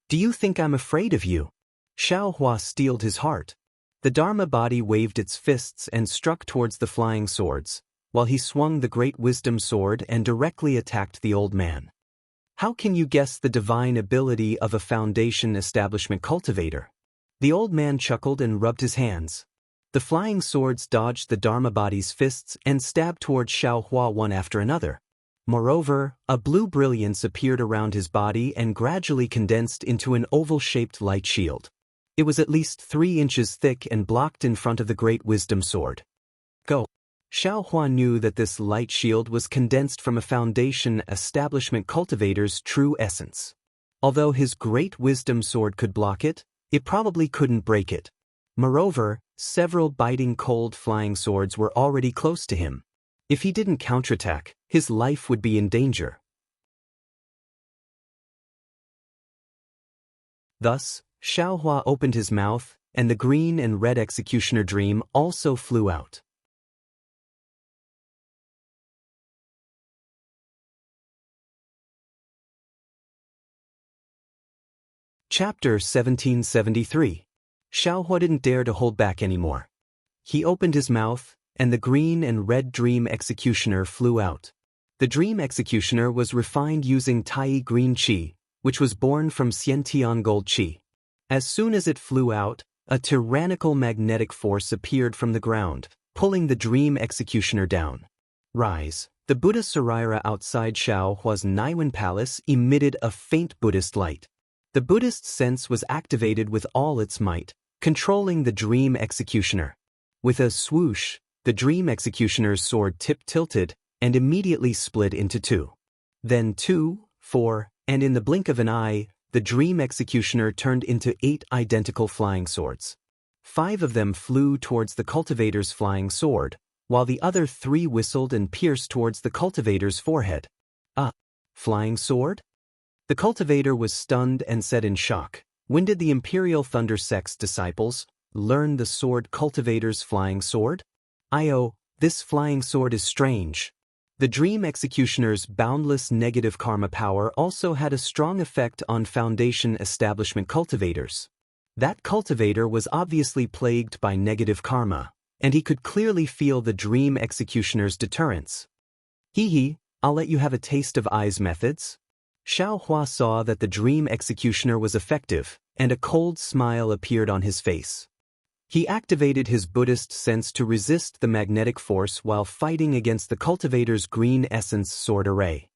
"Do you think I'm afraid of you?" Xiaohua steeled his heart. The Dharma body waved its fists and struck towards the flying swords, while he swung the great wisdom sword and directly attacked the old man. "How can you guess the divine ability of a foundation establishment cultivator?" The old man chuckled and rubbed his hands. The flying swords dodged the Dharma body's fists and stabbed towards Xiaohua one after another. Moreover, a blue brilliance appeared around his body and gradually condensed into an oval-shaped light shield. It was at least 3 inches thick and blocked in front of the great wisdom sword. "Go." Xiaohua knew that this light shield was condensed from a foundation establishment cultivator's true essence. Although his great wisdom sword could block it, it probably couldn't break it. Moreover, several biting cold flying swords were already close to him. If he didn't counterattack, his life would be in danger. Thus, Xiaohua opened his mouth, and the green and red executioner dream also flew out. Chapter 1773. Xiaohua didn't dare to hold back anymore. He opened his mouth, and the green and red dream executioner flew out. The dream executioner was refined using Tai green qi, which was born from Xiantian gold qi. As soon as it flew out, a tyrannical magnetic force appeared from the ground, pulling the dream executioner down. Rise. The Buddha Saraira outside Xiaohua's Naiwan palace emitted a faint Buddhist light. The Buddhist sense was activated with all its might, controlling the dream executioner. With a swoosh, the dream executioner's sword tip tilted and immediately split into two. Then 2, 4, and in the blink of an eye, the dream executioner turned into 8 identical flying swords. 5 of them flew towards the cultivator's flying sword, while the other 3 whistled and pierced towards the cultivator's forehead. A flying sword? The cultivator was stunned and said in shock, "When did the Imperial Thunder Sect's disciples learn the sword cultivator's flying sword? This flying sword is strange." The dream executioner's boundless negative karma power also had a strong effect on Foundation establishment cultivators. That cultivator was obviously plagued by negative karma, and he could clearly feel the dream executioner's deterrence. I'll let you have a taste of Ai's methods." Xiaohua saw that the dream executioner was effective, and a cold smile appeared on his face. He activated his Buddhist sense to resist the magnetic force while fighting against the cultivator's green essence sword array.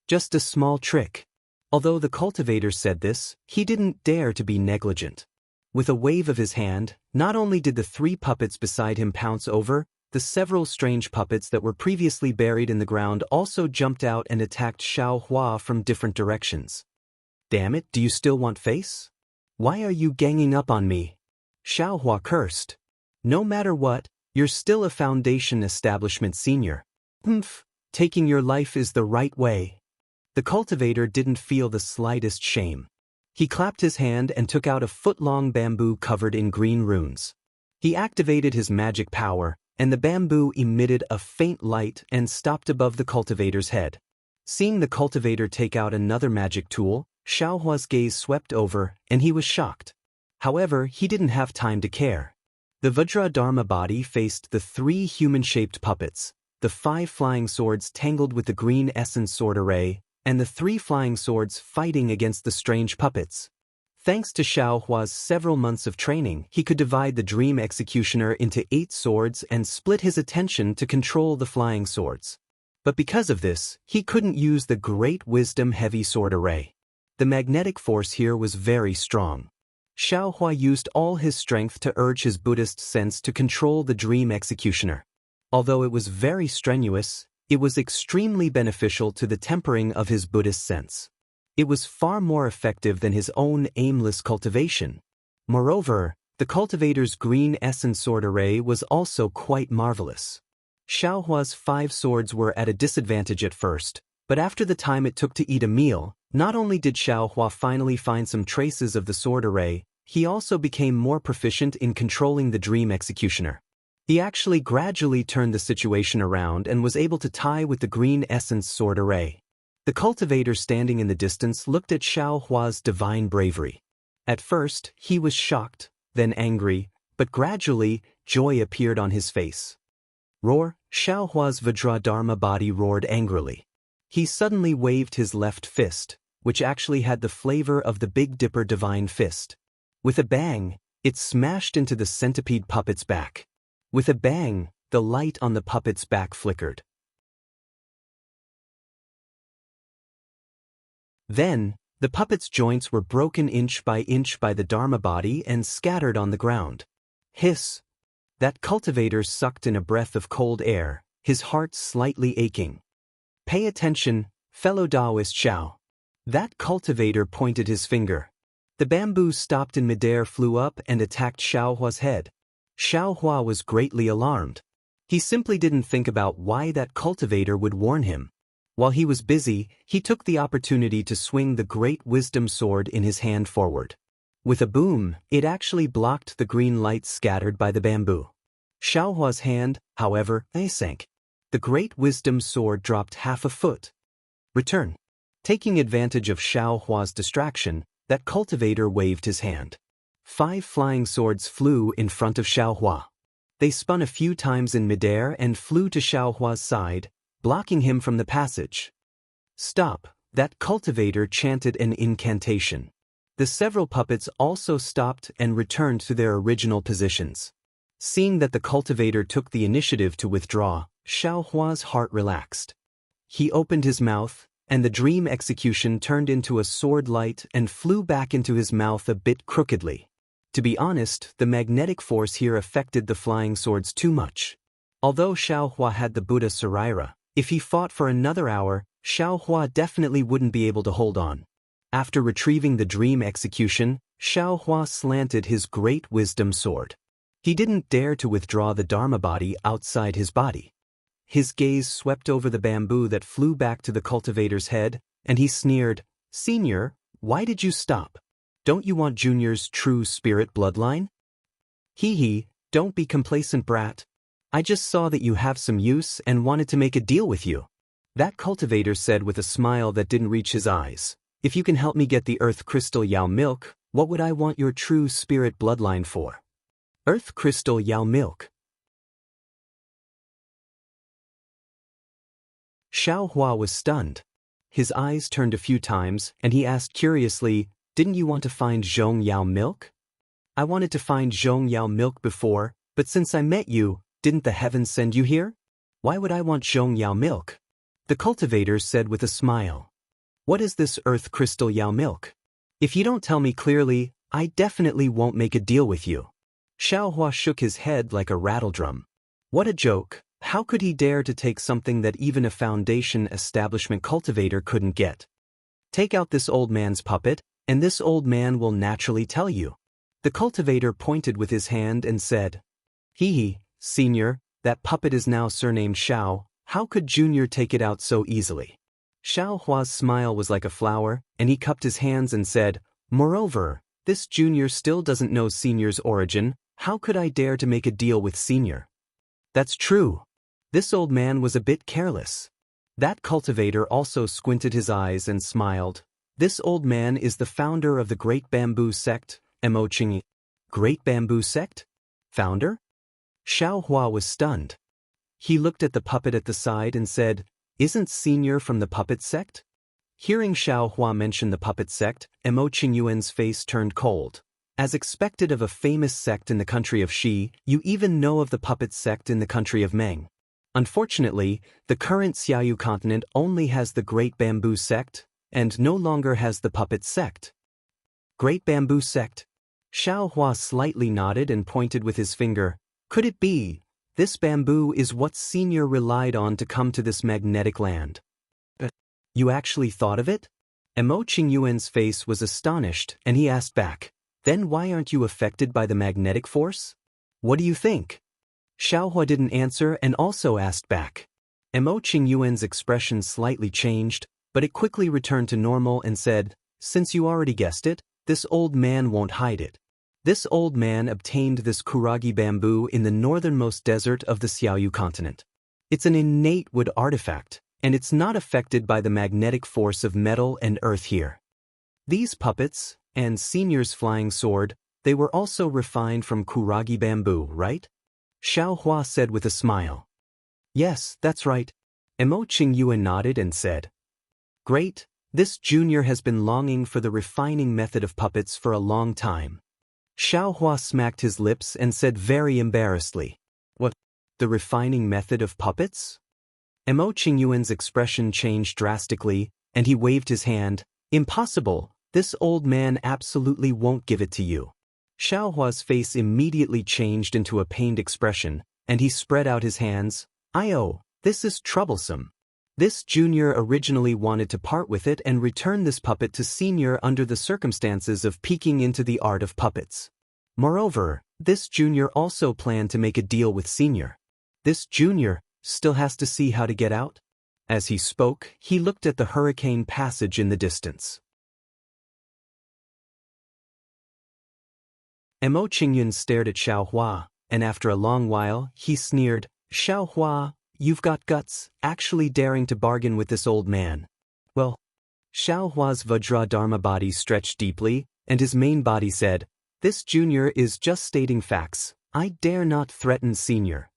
Just a small trick. Although the cultivator said this, he didn't dare to be negligent. With a wave of his hand, not only did the 3 puppets beside him pounce over, the several strange puppets that were previously buried in the ground also jumped out and attacked Xiaohua from different directions. "Damn it, do you still want face? Why are you ganging up on me?" Xiaohua cursed. "No matter what, you're still a Foundation establishment senior. Taking your life is the right way." The cultivator didn't feel the slightest shame. He clapped his hand and took out a foot-long bamboo covered in green runes. He activated his magic power, and the bamboo emitted a faint light and stopped above the cultivator's head. Seeing the cultivator take out another magic tool, Xiaohua's gaze swept over, and he was shocked. However, he didn't have time to care. The Vajradharma body faced the 3 human-shaped puppets, the 5 flying swords tangled with the green essence sword array, and the 3 flying swords fighting against the strange puppets. Thanks to Xiaohua's several months of training, he could divide the dream executioner into 8 swords and split his attention to control the flying swords. But because of this, he couldn't use the great wisdom heavy sword array. The magnetic force here was very strong. Xiaohua used all his strength to urge his Buddhist sense to control the dream executioner. Although it was very strenuous, it was extremely beneficial to the tempering of his Buddhist sense. It was far more effective than his own aimless cultivation. Moreover, the cultivator's green essence sword array was also quite marvelous. Xiaohua's 5 swords were at a disadvantage at first, but after the time it took to eat a meal, not only did Xiaohua finally find some traces of the sword array, he also became more proficient in controlling the dream executioner. He actually gradually turned the situation around and was able to tie with the green essence sword array. The cultivator standing in the distance looked at Xiaohua's divine bravery. At first, he was shocked, then angry, but gradually, joy appeared on his face. Roar! Xiaohua's Vajradharma body roared angrily. He suddenly waved his left fist, which actually had the flavor of the Big Dipper divine fist. With a bang, it smashed into the centipede puppet's back. With a bang, the light on the puppet's back flickered. Then, the puppet's joints were broken inch by the Dharma body and scattered on the ground. Hiss! That cultivator sucked in a breath of cold air, his heart slightly aching. Pay attention, fellow Daoist Xiao. That cultivator pointed his finger. The bamboo stopped in midair, flew up and attacked Xiaohua's head. Xiaohua was greatly alarmed. He simply didn't think about why that cultivator would warn him. While he was busy, he took the opportunity to swing the great wisdom sword in his hand forward. With a boom, it actually blocked the green light scattered by the bamboo. Xiaohua's hand, however, sank. The great wisdom sword dropped half a foot. Return. Taking advantage of Xiaohua's distraction, that cultivator waved his hand. 5 flying swords flew in front of Xiaohua. They spun a few times in midair and flew to Xiaohua's side, blocking him from the passage. Stop, that cultivator chanted an incantation. The several puppets also stopped and returned to their original positions. Seeing that the cultivator took the initiative to withdraw, Xiaohua's heart relaxed. He opened his mouth, and the dream execution turned into a sword light and flew back into his mouth a bit crookedly. To be honest, the magnetic force here affected the flying swords too much. Although Xiaohua had the Buddha Saraira, if he fought for another hour, Xiaohua definitely wouldn't be able to hold on. After retrieving the dream execution, Xiaohua slanted his great wisdom sword. He didn't dare to withdraw the Dharma body outside his body. His gaze swept over the bamboo that flew back to the cultivator's head, and he sneered, "Senior, why did you stop? Don't you want Junior's true spirit bloodline?" "Hee, don't be complacent, brat. I just saw that you have some use and wanted to make a deal with you." That cultivator said with a smile that didn't reach his eyes, "If you can help me get the earth crystal Yao milk, what would I want your true spirit bloodline for?" Earth crystal Yao milk. Xiaohua was stunned. His eyes turned a few times, and he asked curiously, "Didn't you want to find Zhong Yao milk?" "I wanted to find Zhong Yao milk before, but since I met you, didn't the heavens send you here? Why would I want Zhong Yao milk?" The cultivator said with a smile. "What is this earth crystal Yao milk? If you don't tell me clearly, I definitely won't make a deal with you." Xiaohua shook his head like a rattledrum. What a joke. How could he dare to take something that even a foundation establishment cultivator couldn't get? "Take out this old man's puppet, and this old man will naturally tell you." The cultivator pointed with his hand and said, "Hee, Senior, that puppet is now surnamed Xiao. How could Junior take it out so easily?" Xiaohua's smile was like a flower, and he cupped his hands and said, "Moreover, this Junior still doesn't know Senior's origin. How could I dare to make a deal with Senior?" "That's true. This old man was a bit careless." That cultivator also squinted his eyes and smiled. "This old man is the founder of the Great Bamboo Sect, Emoching." "Great Bamboo Sect? Founder?" Xiaohua was stunned. He looked at the puppet at the side and said, "Isn't Senior from the puppet sect?" Hearing Xiaohua mention the puppet sect, Emoching Yuan's face turned cold. As expected of a famous sect in the country of Xi, you even know of the puppet sect in the country of Meng. Unfortunately, the current Xiaoyu continent only has the Great Bamboo Sect, and no longer has the puppet sect. Great Bamboo Sect. Xiaohua slightly nodded and pointed with his finger. Could it be? This bamboo is what Senior relied on to come to this magnetic land. You actually thought of it? Emoching Yuan's face was astonished, and he asked back, "Then why aren't you affected by the magnetic force? What do you think?" Xiaohua didn't answer and also asked back. Emoching Yuan's expression slightly changed, but it quickly returned to normal and said, "Since you already guessed it, this old man won't hide it. This old man obtained this kuragi bamboo in the northernmost desert of the Xiaoyu continent. It's an innate wood artifact, and it's not affected by the magnetic force of metal and earth here. These puppets, and Senior's flying sword, they were also refined from kuragi bamboo, right?" Xiaohua said with a smile. "Yes, that's right." Emoching Yuan nodded and said, "Great, this Junior has been longing for the refining method of puppets for a long time." Xiaohua smacked his lips and said very embarrassedly, "What? The refining method of puppets?" Emoching Yuan's expression changed drastically, and he waved his hand. "Impossible, this old man absolutely won't give it to you." Xiaohua's face immediately changed into a pained expression, and he spread out his hands. This is troublesome. This junior originally wanted to part with it and return this puppet to senior under the circumstances of peeking into the art of puppets. Moreover, this junior also planned to make a deal with senior. This junior still has to see how to get out. As he spoke, he looked at the hurricane passage in the distance. Mo Qingyun stared at Xiaohua, and after a long while, he sneered, "Xiaohua, you've got guts, actually daring to bargain with this old man." Well, Xiaohua's Vajradharma body stretched deeply, and his main body said, "This junior is just stating facts. I dare not threaten senior."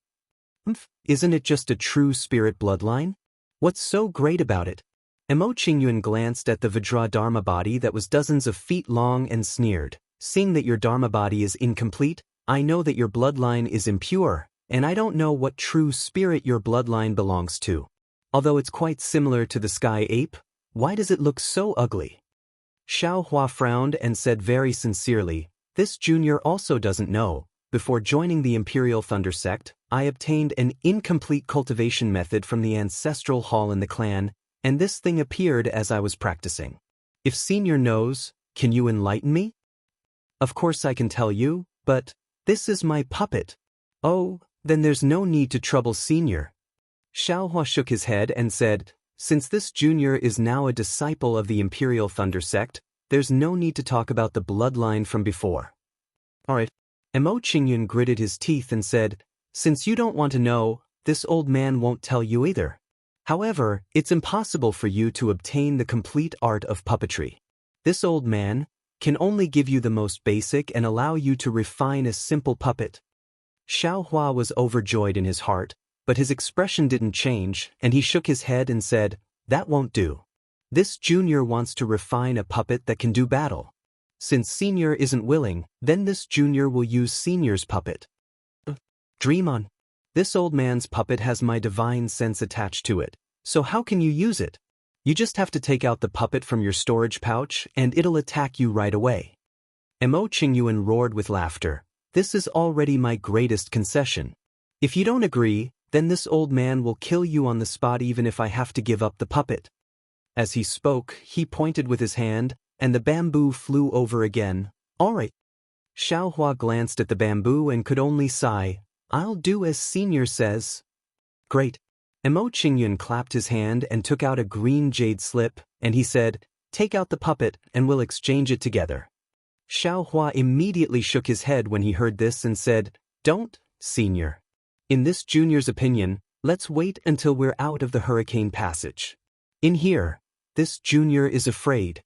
Isn't it just a true spirit bloodline? What's so great about it? Mo Qingyun glanced at the Vajradharma body that was dozens of feet long and sneered, "Seeing that your Dharma body is incomplete, I know that your bloodline is impure, and I don't know what true spirit your bloodline belongs to. Although it's quite similar to the sky ape, why does it look so ugly?" Xiaohua frowned and said very sincerely, "This junior also doesn't know. Before joining the Imperial Thunder Sect, I obtained an incomplete cultivation method from the ancestral hall in the clan, and this thing appeared as I was practicing. If senior knows, can you enlighten me?" "Of course I can tell you, but this is my puppet." "Oh, then there's no need to trouble senior." Xiaohua shook his head and said, "Since this junior is now a disciple of the Imperial Thunder Sect, there's no need to talk about the bloodline from before." "All right." Mo Qingyun gritted his teeth and said, "Since you don't want to know, this old man won't tell you either. However, it's impossible for you to obtain the complete art of puppetry. This old man can only give you the most basic and allow you to refine a simple puppet." Xiaohua was overjoyed in his heart, but his expression didn't change, and he shook his head and said, "That won't do. This junior wants to refine a puppet that can do battle. Since senior isn't willing, then this junior will use senior's puppet." "Dream on. This old man's puppet has my divine sense attached to it, so how can you use it? You just have to take out the puppet from your storage pouch and it'll attack you right away." Mo Qingyun roared with laughter. "This is already my greatest concession. If you don't agree, then this old man will kill you on the spot even if I have to give up the puppet." As he spoke, he pointed with his hand, and the bamboo flew over again. "All right." Xiaohua glanced at the bamboo and could only sigh, "I'll do as senior says." "Great." Mo Qingyun clapped his hand and took out a green jade slip, and he said, "Take out the puppet and we'll exchange it together." Xiaohua immediately shook his head when he heard this and said, "Don't, senior. In this junior's opinion, let's wait until we're out of the hurricane passage. In here, this junior is afraid."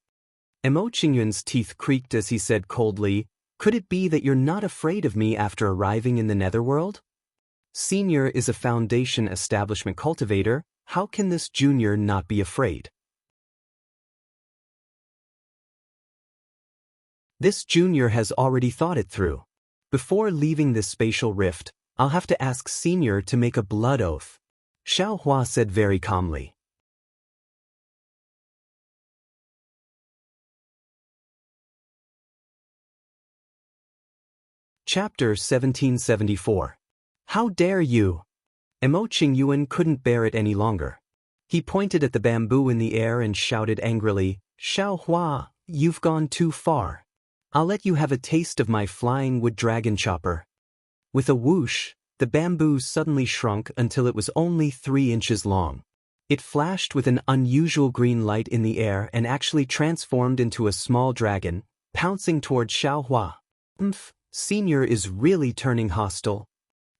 Mo Qingyun's teeth creaked as he said coldly, "Could it be that you're not afraid of me after arriving in the netherworld? Senior is a foundation establishment cultivator. How can this junior not be afraid?" This junior has already thought it through. Before leaving this spatial rift, I'll have to ask senior to make a blood oath, Xiaohua said very calmly. Chapter 1774. How dare you? Mo Qingyun couldn't bear it any longer. He pointed at the bamboo in the air and shouted angrily, "Xiaohua, you've gone too far. I'll let you have a taste of my flying wood dragon chopper." With a whoosh, the bamboo suddenly shrunk until it was only 3 inches long. It flashed with an unusual green light in the air and actually transformed into a small dragon, pouncing toward Xiaohua. Senior is really turning hostile.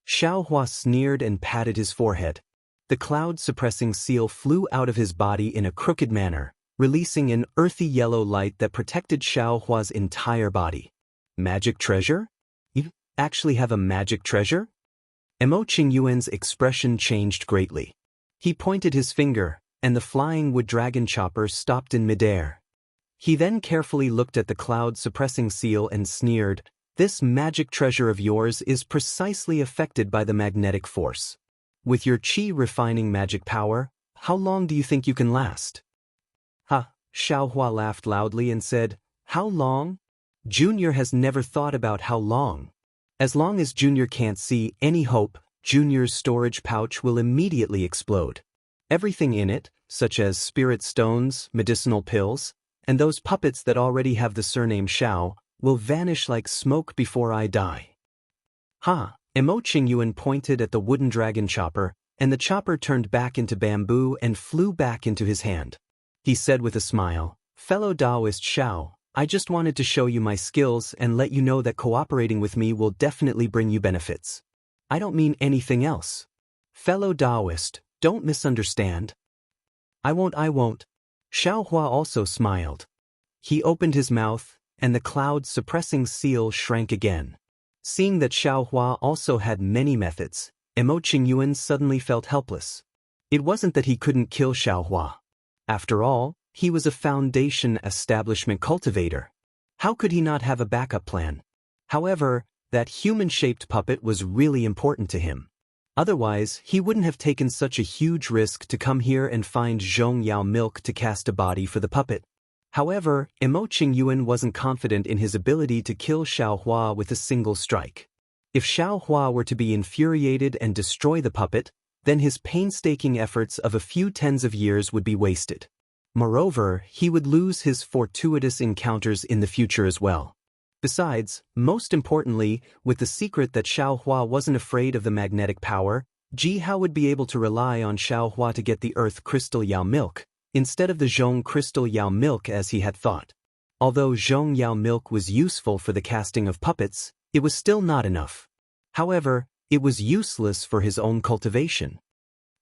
Xiaohua sneered and patted his forehead. The cloud-suppressing seal flew out of his body in a crooked manner, releasing an earthy yellow light that protected Xiaohua's entire body. Magic treasure? You actually have a magic treasure? Mo Qingyuan's expression changed greatly. He pointed his finger, and the flying wood dragon chopper stopped in midair. He then carefully looked at the cloud-suppressing seal and sneered, "This magic treasure of yours is precisely affected by the magnetic force. With your chi-refining magic power, how long do you think you can last?" Ha! Xiaohua laughed loudly and said, "How long? Junior has never thought about how long. As long as Junior can't see any hope, Junior's storage pouch will immediately explode. Everything in it, such as spirit stones, medicinal pills, and those puppets that already have the surname Xiao, will vanish like smoke before I die. Ha! Qingyuan pointed at the wooden dragon chopper, and the chopper turned back into bamboo and flew back into his hand. He said with a smile, "Fellow Daoist Xiao, I just wanted to show you my skills and let you know that cooperating with me will definitely bring you benefits. I don't mean anything else. Fellow Daoist, don't misunderstand." I won't. Xiao Hua also smiled. He opened his mouth, and the cloud-suppressing seal shrank again. Seeing that Xiao Hua also had many methods, Qingyuan suddenly felt helpless. It wasn't that he couldn't kill Xiao Hua. After all, he was a foundation establishment cultivator. How could he not have a backup plan? However, that human-shaped puppet was really important to him. Otherwise, he wouldn't have taken such a huge risk to come here and find Zhongyao milk to cast a body for the puppet. However, Qingyuan wasn't confident in his ability to kill Xiao Hua with a single strike. If Xiao Hua were to be infuriated and destroy the puppet, then his painstaking efforts of a few tens of years would be wasted. Moreover, he would lose his fortuitous encounters in the future as well. Besides, most importantly, with the secret that Xiao Hua wasn't afraid of the magnetic power, Ji Hao would be able to rely on Xiao Hua to get the Earth Crystal Yao milk, instead of the Zhong Crystal Yao milk as he had thought. Although Zhong Yao milk was useful for the casting of puppets, it was still not enough. However, it was useless for his own cultivation.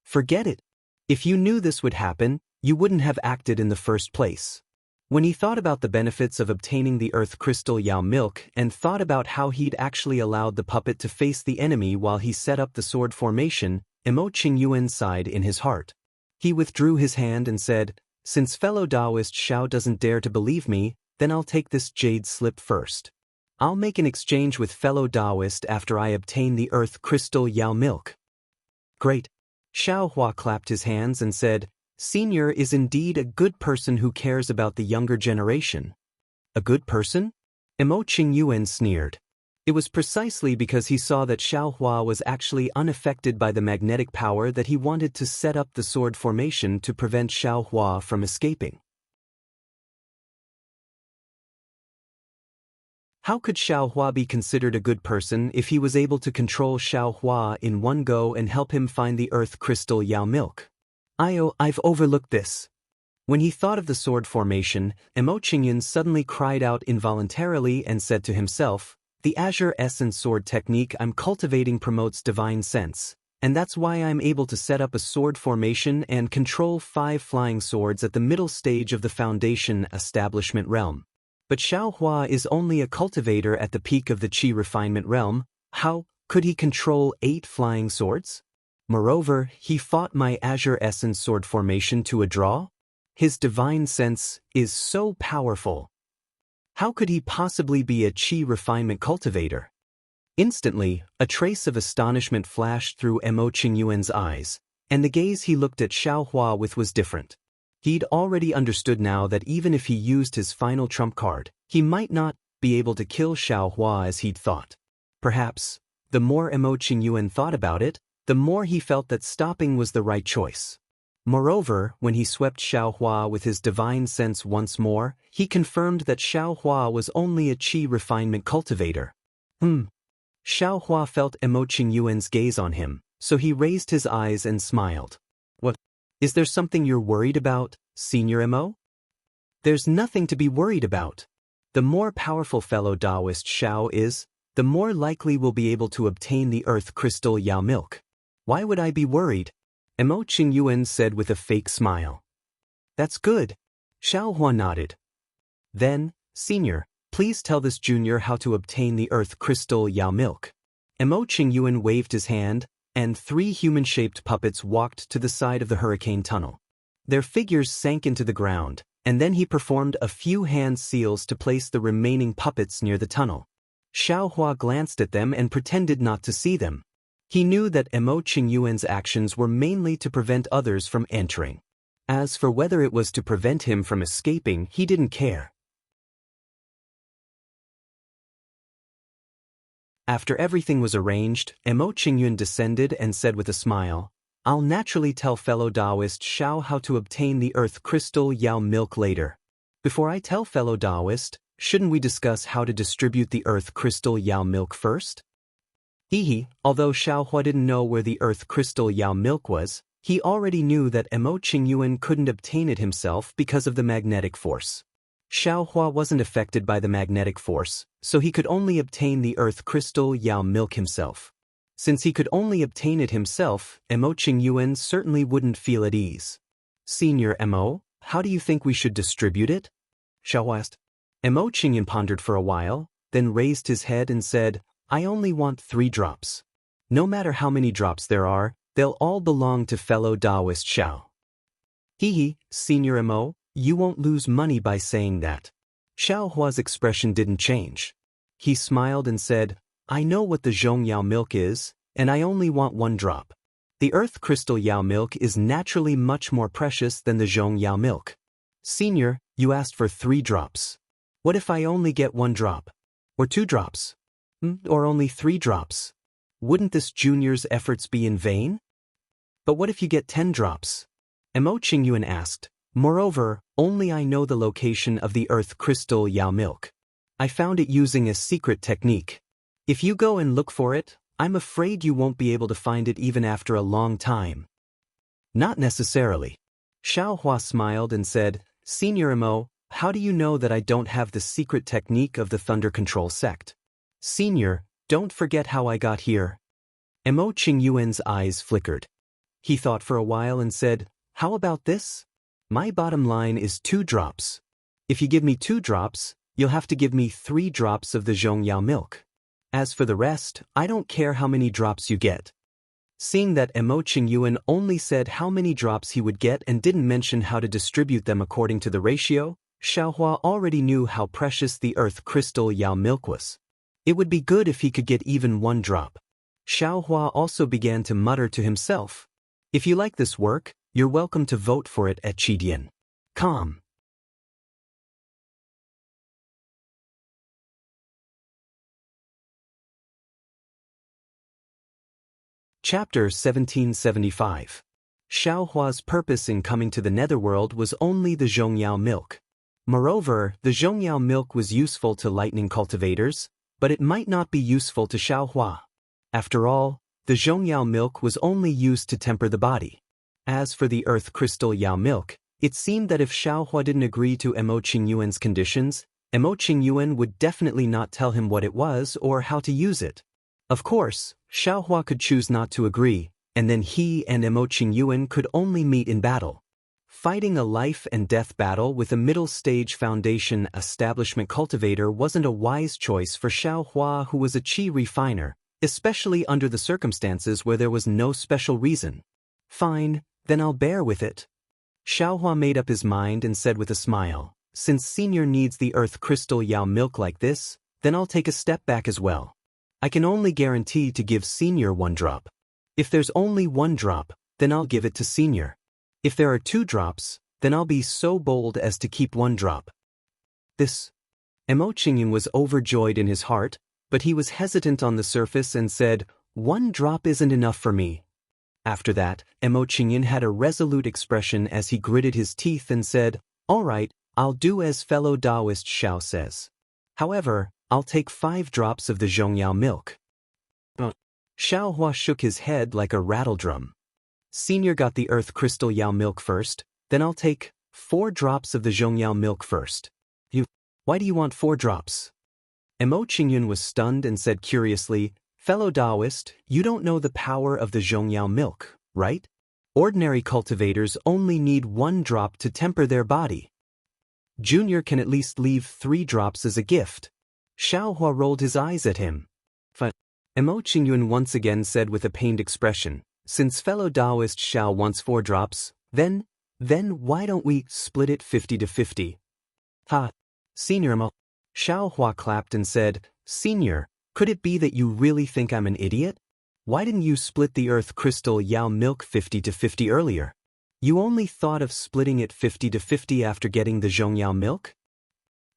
Forget it. If you knew this would happen, you wouldn't have acted in the first place. When he thought about the benefits of obtaining the Earth Crystal Yao milk and thought about how he'd actually allowed the puppet to face the enemy while he set up the sword formation, Qingyuan sighed in his heart. He withdrew his hand and said, "Since fellow Daoist Xiao doesn't dare to believe me, then I'll take this jade slip first. I'll make an exchange with fellow Daoist after I obtain the Earth Crystal Yao milk." Great. Xiao Hua clapped his hands and said, "Senior is indeed a good person who cares about the younger generation." A good person? Qingyuan sneered. It was precisely because he saw that Xiao Hua was actually unaffected by the magnetic power that he wanted to set up the sword formation to prevent Xiao Hua from escaping. How could Xiao Hua be considered a good person if he was able to control Xiao Hua in one go and help him find the Earth Crystal Yao milk? I've overlooked this. When he thought of the sword formation, Qingyuan suddenly cried out involuntarily and said to himself, "The Azure Essence sword technique I'm cultivating promotes divine sense, and that's why I'm able to set up a sword formation and control 5 flying swords at the middle stage of the foundation establishment realm. But Xiao Hua is only a cultivator at the peak of the Qi refinement realm. How could he control 8 flying swords? Moreover, he fought my Azure Essence sword formation to a draw? His divine sense is so powerful. How could he possibly be a Qi refinement cultivator?" Instantly, a trace of astonishment flashed through Qingyuan's eyes, and the gaze he looked at Xiao Hua with was different. He'd already understood now that even if he used his final trump card, he might not be able to kill Xiao Hua as he'd thought. Perhaps, the more Qingyuan thought about it, the more he felt that stopping was the right choice. Moreover, when he swept Xiao Hua with his divine sense once more, he confirmed that Xiao Hua was only a Qi refinement cultivator. Xiao Hua felt Qingyuan's gaze on him, so he raised his eyes and smiled. "What? Is there something you're worried about, Senior Mo?" "There's nothing to be worried about. The more powerful fellow Daoist Xiao is, the more likely we'll be able to obtain the Earth Crystal Yao milk. Why would I be worried?" Qingyuan said with a fake smile. "That's good." Xiao Hua nodded. "Then, Senior, please tell this junior how to obtain the Earth Crystal Yao milk." Qingyuan waved his hand, and 3 human-shaped puppets walked to the side of the hurricane tunnel. Their figures sank into the ground, and then he performed a few hand seals to place the remaining puppets near the tunnel. Xiao Hua glanced at them and pretended not to see them. He knew that Qingyuan's actions were mainly to prevent others from entering. As for whether it was to prevent him from escaping, he didn't care. After everything was arranged, Emo Qingyun descended and said with a smile, I'll naturally tell fellow Daoist Xiao how to obtain the earth crystal Yao milk later. Before I tell fellow Daoist, shouldn't we discuss how to distribute the earth crystal Yao milk first? Although Xiaohua didn't know where the earth crystal Yao milk was, he already knew that Emo Qingyun couldn't obtain it himself because of the magnetic force. Xiaohua wasn't affected by the magnetic force, so he could only obtain the earth crystal Yao milk himself. Since he could only obtain it himself, Emo Qingyun certainly wouldn't feel at ease. Senior Emo, how do you think we should distribute it? Xiaohua asked. Emo Qingyun pondered for a while, then raised his head and said, I only want 3 drops. No matter how many drops there are, they'll all belong to fellow Daoist Xiao. Senior Emo, you won't lose money by saying that. Xiaohua's expression didn't change. He smiled and said, I know what the Zhong Yao milk is, and I only want 1 drop. The earth crystal Yao milk is naturally much more precious than the Zhong Yao milk. Senior, you asked for 3 drops. What if I only get 1 drop? Or 2 drops? Or only 3 drops? Wouldn't this junior's efforts be in vain? But what if you get 10 drops? Emo Qingyun asked. Moreover, only I know the location of the earth crystal Yao milk. I found it using a secret technique. If you go and look for it, I'm afraid you won't be able to find it even after a long time. Not necessarily. Xiaohua smiled and said, Senior Emo, how do you know that I don't have the secret technique of the Thunder Control sect? Senior, don't forget how I got here. Emo Qingyuan's eyes flickered. He thought for a while and said, How about this? My bottom line is 2 drops. If you give me 2 drops, you'll have to give me 3 drops of the Zhong Yao milk. As for the rest, I don't care how many drops you get. Seeing that Emo Qingyuan only said how many drops he would get and didn't mention how to distribute them according to the ratio, Xiaohua already knew how precious the earth crystal Yao milk was. It would be good if he could get even 1 drop. Xiaohua also began to mutter to himself, If you like this work, you're welcome to vote for it at Chidian.com. Chapter 1775. Xiaohua's purpose in coming to the netherworld was only the Zhongyao milk. Moreover, the Zhongyao milk was useful to lightning cultivators, but it might not be useful to Xiaohua. After all, the Zhongyao milk was only used to temper the body. As for the earth crystal Yao milk, it seemed that if Xiaohua didn't agree to Emo Qingyuan's conditions, Emo Qingyuan would definitely not tell him what it was or how to use it. Of course, Xiaohua could choose not to agree, and then he and Emo Qingyuan could only meet in battle. Fighting a life-and-death battle with a middle-stage foundation establishment cultivator wasn't a wise choice for Xiaohua, who was a qi refiner, especially under the circumstances where there was no special reason. Fine, then I'll bear with it. Xiaohua made up his mind and said with a smile, Since Senior needs the earth crystal Yao milk like this, then I'll take a step back as well. I can only guarantee to give Senior 1 drop. If there's only 1 drop, then I'll give it to Senior. If there are 2 drops, then I'll be so bold as to keep 1 drop. Emo Qingyun was overjoyed in his heart, but he was hesitant on the surface and said, 1 drop isn't enough for me. After that, Emo Qingyun had a resolute expression as he gritted his teeth and said, All right, I'll do as fellow Daoist Xiao says. However, I'll take 5 drops of the Zhongyao milk. Xiaohua shook his head like a rattledrum. Senior got the earth crystal Yao milk first, then I'll take 4 drops of the Zhongyao milk first. Why do you want 4 drops? Emo Qingyun was stunned and said curiously, Fellow Daoist, you don't know the power of the Zhongyao milk, right? Ordinary cultivators only need 1 drop to temper their body. Junior can at least leave 3 drops as a gift. Xiaohua rolled his eyes at him. Emo Qingyun once again said with a pained expression, Since fellow Daoist Xiao wants 4 drops, then why don't we split it 50-50? Senior Emo. Xiaohua clapped and said, Senior, could it be that you really think I'm an idiot? Why didn't you split the earth crystal Yao milk 50-50 earlier? You only thought of splitting it 50-50 after getting the Zhongyao milk?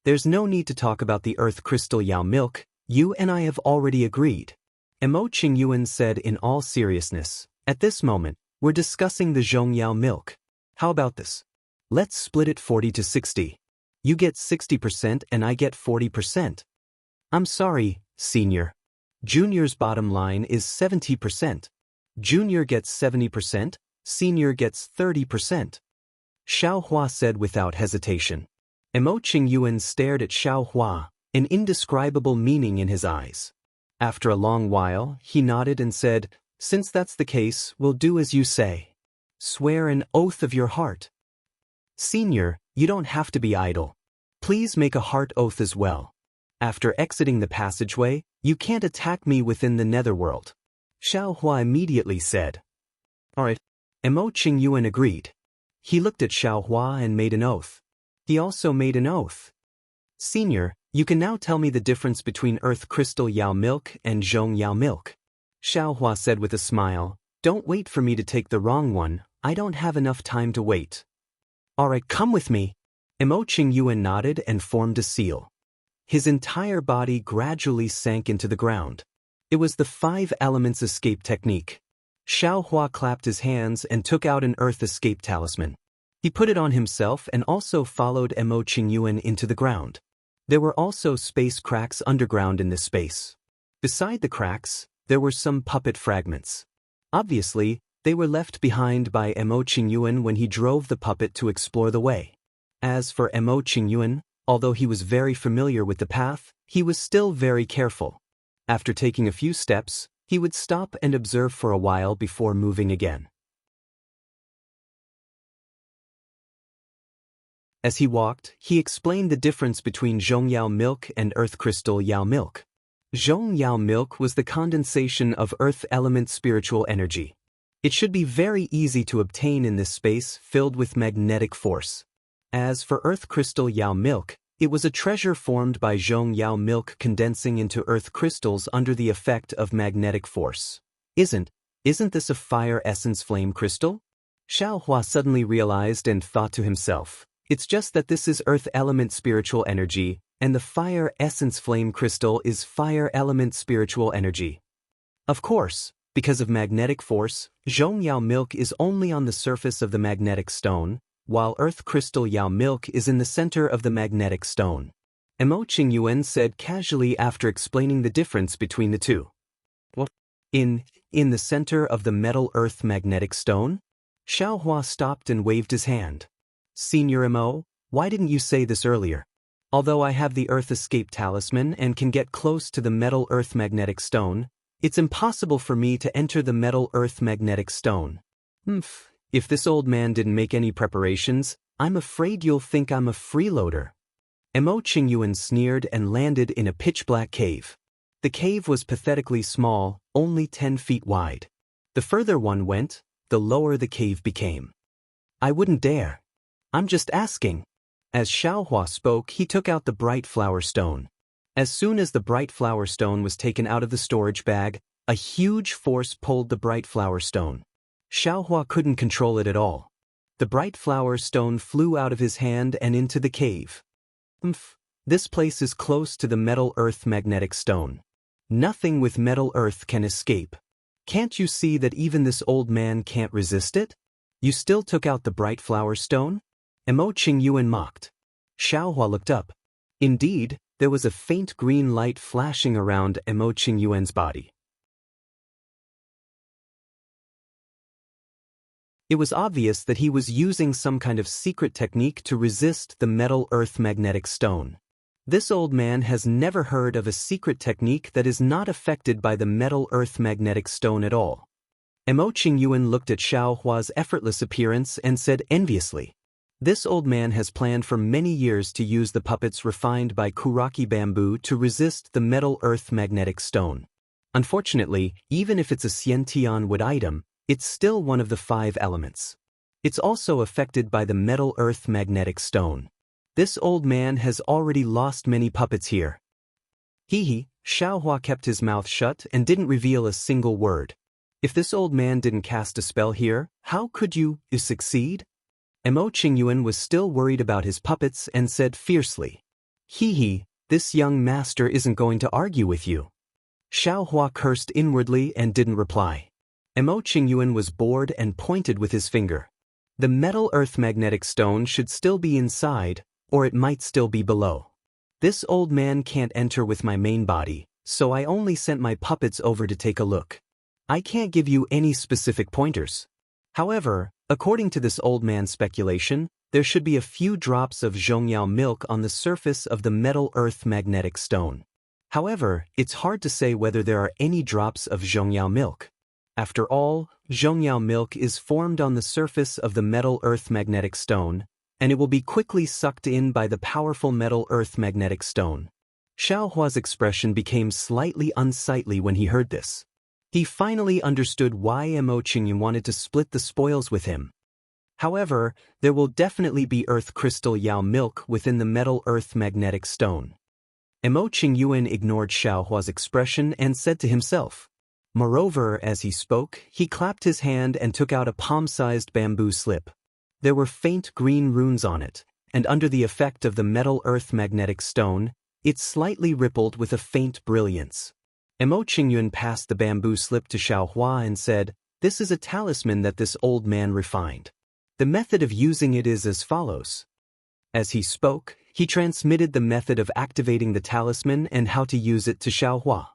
There's no need to talk about the earth crystal Yao milk, You and I have already agreed. Emo Qingyuan said in all seriousness. At this moment, we're discussing the Zhongyao milk. How about this? Let's split it 40 to 60. You get 60% and I get 40%. I'm sorry, Senior. Junior's bottom line is 70%. Junior gets 70%, Senior gets 30%. Xiao Hua said without hesitation. Emo Qingyuan stared at Xiao Hua, an indescribable meaning in his eyes. After a long while, he nodded and said, since that's the case, we'll do as you say. Swear an oath of your heart. Senior, you don't have to be idle. Please make a heart oath as well. After exiting the passageway, you can't attack me within the netherworld. Xiao Hua immediately said. All right. Emo Qingyuan agreed. He looked at Xiao Hua and made an oath. He also made an oath. Senior, you can now tell me the difference between Earth Crystal Yao milk and Zhong Yao milk. Xiao Hua said with a smile, don't wait for me to take the wrong one, I don't have enough time to wait. Alright, come with me. Emo Qingyuan nodded and formed a seal. His entire body gradually sank into the ground. It was the 5 elements escape technique. Xiao Hua clapped his hands and took out an earth escape talisman. He put it on himself and also followed Emo Qingyuan into the ground. There were also space cracks underground in this space. Beside the cracks, there were some puppet fragments. Obviously, they were left behind by Emo Qingyuan when he drove the puppet to explore the way. As for Emo Qingyuan, although he was very familiar with the path, he was still very careful. After taking a few steps, he would stop and observe for a while before moving again. As he walked, he explained the difference between Zhongyao milk and Earth Crystal Yao milk. Zhongyao milk was the condensation of Earth element spiritual energy. It should be very easy to obtain in this space filled with magnetic force. As for Earth Crystal Yao milk, it was a treasure formed by Zhongyao milk condensing into Earth crystals under the effect of magnetic force. Isn't this a fire essence flame crystal? Xiao Hua suddenly realized and thought to himself. It's just that this is Earth element spiritual energy, and the fire essence flame crystal is fire element spiritual energy. Of course, because of magnetic force, Zhongyao milk is only on the surface of the magnetic stone, while Earth Crystal Yao milk is in the center of the magnetic stone. Emo Qingyuan said casually after explaining the difference between the two. What? In the center of the metal Earth magnetic stone? Xiao Hua stopped and waved his hand. Senior Emo, why didn't you say this earlier? Although I have the Earth Escape Talisman and can get close to the metal Earth magnetic stone, it's impossible for me to enter the metal Earth magnetic stone. If this old man didn't make any preparations, I'm afraid you'll think I'm a freeloader. Emo Qingyuan sneered and landed in a pitch-black cave. The cave was pathetically small, only 10 feet wide. The further one went, the lower the cave became. I wouldn't dare. I'm just asking. As Xiao Hua spoke, he took out the bright flower stone. As soon as the bright flower stone was taken out of the storage bag, a huge force pulled the bright flower stone. Xiao Hua couldn't control it at all. The bright flower stone flew out of his hand and into the cave. This place is close to the metal Earth magnetic stone. Nothing with metal Earth can escape. Can't you see that even this old man can't resist it? You still took out the bright flower stone? Emo Qingyuan mocked. Xiao Hua looked up. Indeed, there was a faint green light flashing around Emo Qingyuan's body. It was obvious that he was using some kind of secret technique to resist the metal Earth magnetic stone. This old man has never heard of a secret technique that is not affected by the metal Earth magnetic stone at all. Emo Qingyuan looked at Xiao Hua's effortless appearance and said enviously, "This old man has planned for many years to use the puppets refined by Kuraki bamboo to resist the metal Earth magnetic stone. Unfortunately, even if it's a Xiantian wood item, it's still one of the 5 elements. It's also affected by the metal Earth magnetic stone. This old man has already lost many puppets here." Xiao Hua kept his mouth shut and didn't reveal a single word. If this old man didn't cast a spell here, how could you succeed? Emo Qingyuan was still worried about his puppets and said fiercely, This young master isn't going to argue with you. Xiaohua cursed inwardly and didn't reply. Mo Qingyuan was bored and pointed with his finger. The metal earth magnetic stone should still be inside, or it might still be below. This old man can't enter with my main body, so I only sent my puppets over to take a look. I can't give you any specific pointers. However, according to this old man's speculation, there should be a few drops of zhongyao milk on the surface of the metal earth magnetic stone. However, it's hard to say whether there are any drops of zhongyao milk. After all, zhongyao milk is formed on the surface of the metal earth magnetic stone, and it will be quickly sucked in by the powerful metal earth magnetic stone. Xiaohua's expression became slightly unsightly when he heard this. He finally understood why Mo Qingyuan wanted to split the spoils with him. However, there will definitely be earth crystal yao milk within the metal earth magnetic stone. Mo Qingyuan ignored Xiaohua's expression and said to himself. Moreover, as he spoke, he clapped his hand and took out a palm-sized bamboo slip. There were faint green runes on it, and under the effect of the metal earth magnetic stone, it slightly rippled with a faint brilliance. Mo Qingyuan passed the bamboo slip to Xiaohua and said, "This is a talisman that this old man refined. The method of using it is as follows." As he spoke, he transmitted the method of activating the talisman and how to use it to Xiaohua.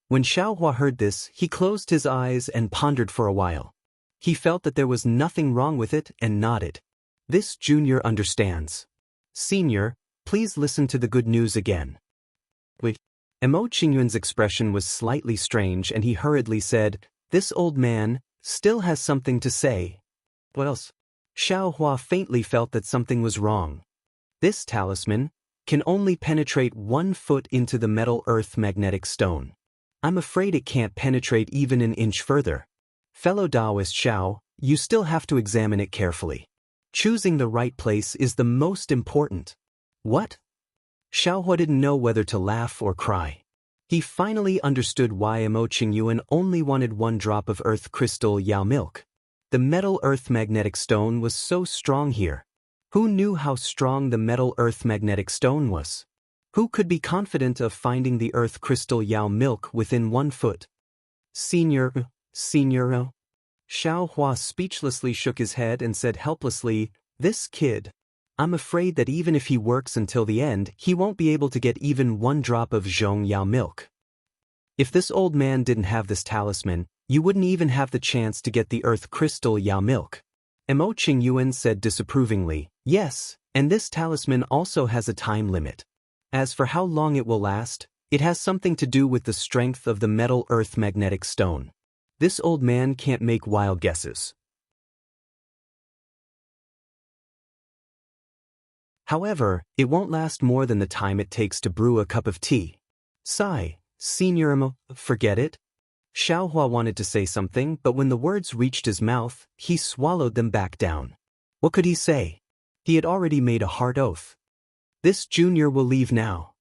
When Xiaohua heard this, he closed his eyes and pondered for a while. He felt that there was nothing wrong with it and nodded. This junior understands. Senior, please listen to the good news again. Mo Qingyuan's expression was slightly strange and he hurriedly said, "This old man still has something to say." What else? Xiaohua faintly felt that something was wrong. This talisman can only penetrate 1 foot into the metal earth magnetic stone. I'm afraid it can't penetrate even an inch further. Fellow Daoist Xiao, you still have to examine it carefully. Choosing the right place is the most important. What? Xiaohua didn't know whether to laugh or cry. He finally understood why Mo Qingyuan only wanted 1 drop of earth crystal yao milk. The metal earth magnetic stone was so strong here. Who knew how strong the metal earth magnetic stone was? Who could be confident of finding the earth crystal yao milk within 1 foot? Senior. Xiaohua speechlessly shook his head and said helplessly, "This kid. I'm afraid that even if he works until the end, he won't be able to get even 1 drop of zhongyao milk. If this old man didn't have this talisman, you wouldn't even have the chance to get the earth crystal yao milk." Mo Qingyuan said disapprovingly, "Yes, and this talisman also has a time limit. As for how long it will last, it has something to do with the strength of the metal earth magnetic stone. This old man can't make wild guesses." However, it won't last more than the time it takes to brew a cup of tea. Sigh, Senior Mo, forget it. Xiaohua wanted to say something, but when the words reached his mouth, he swallowed them back down. What could he say? He had already made a hard oath. This junior will leave now.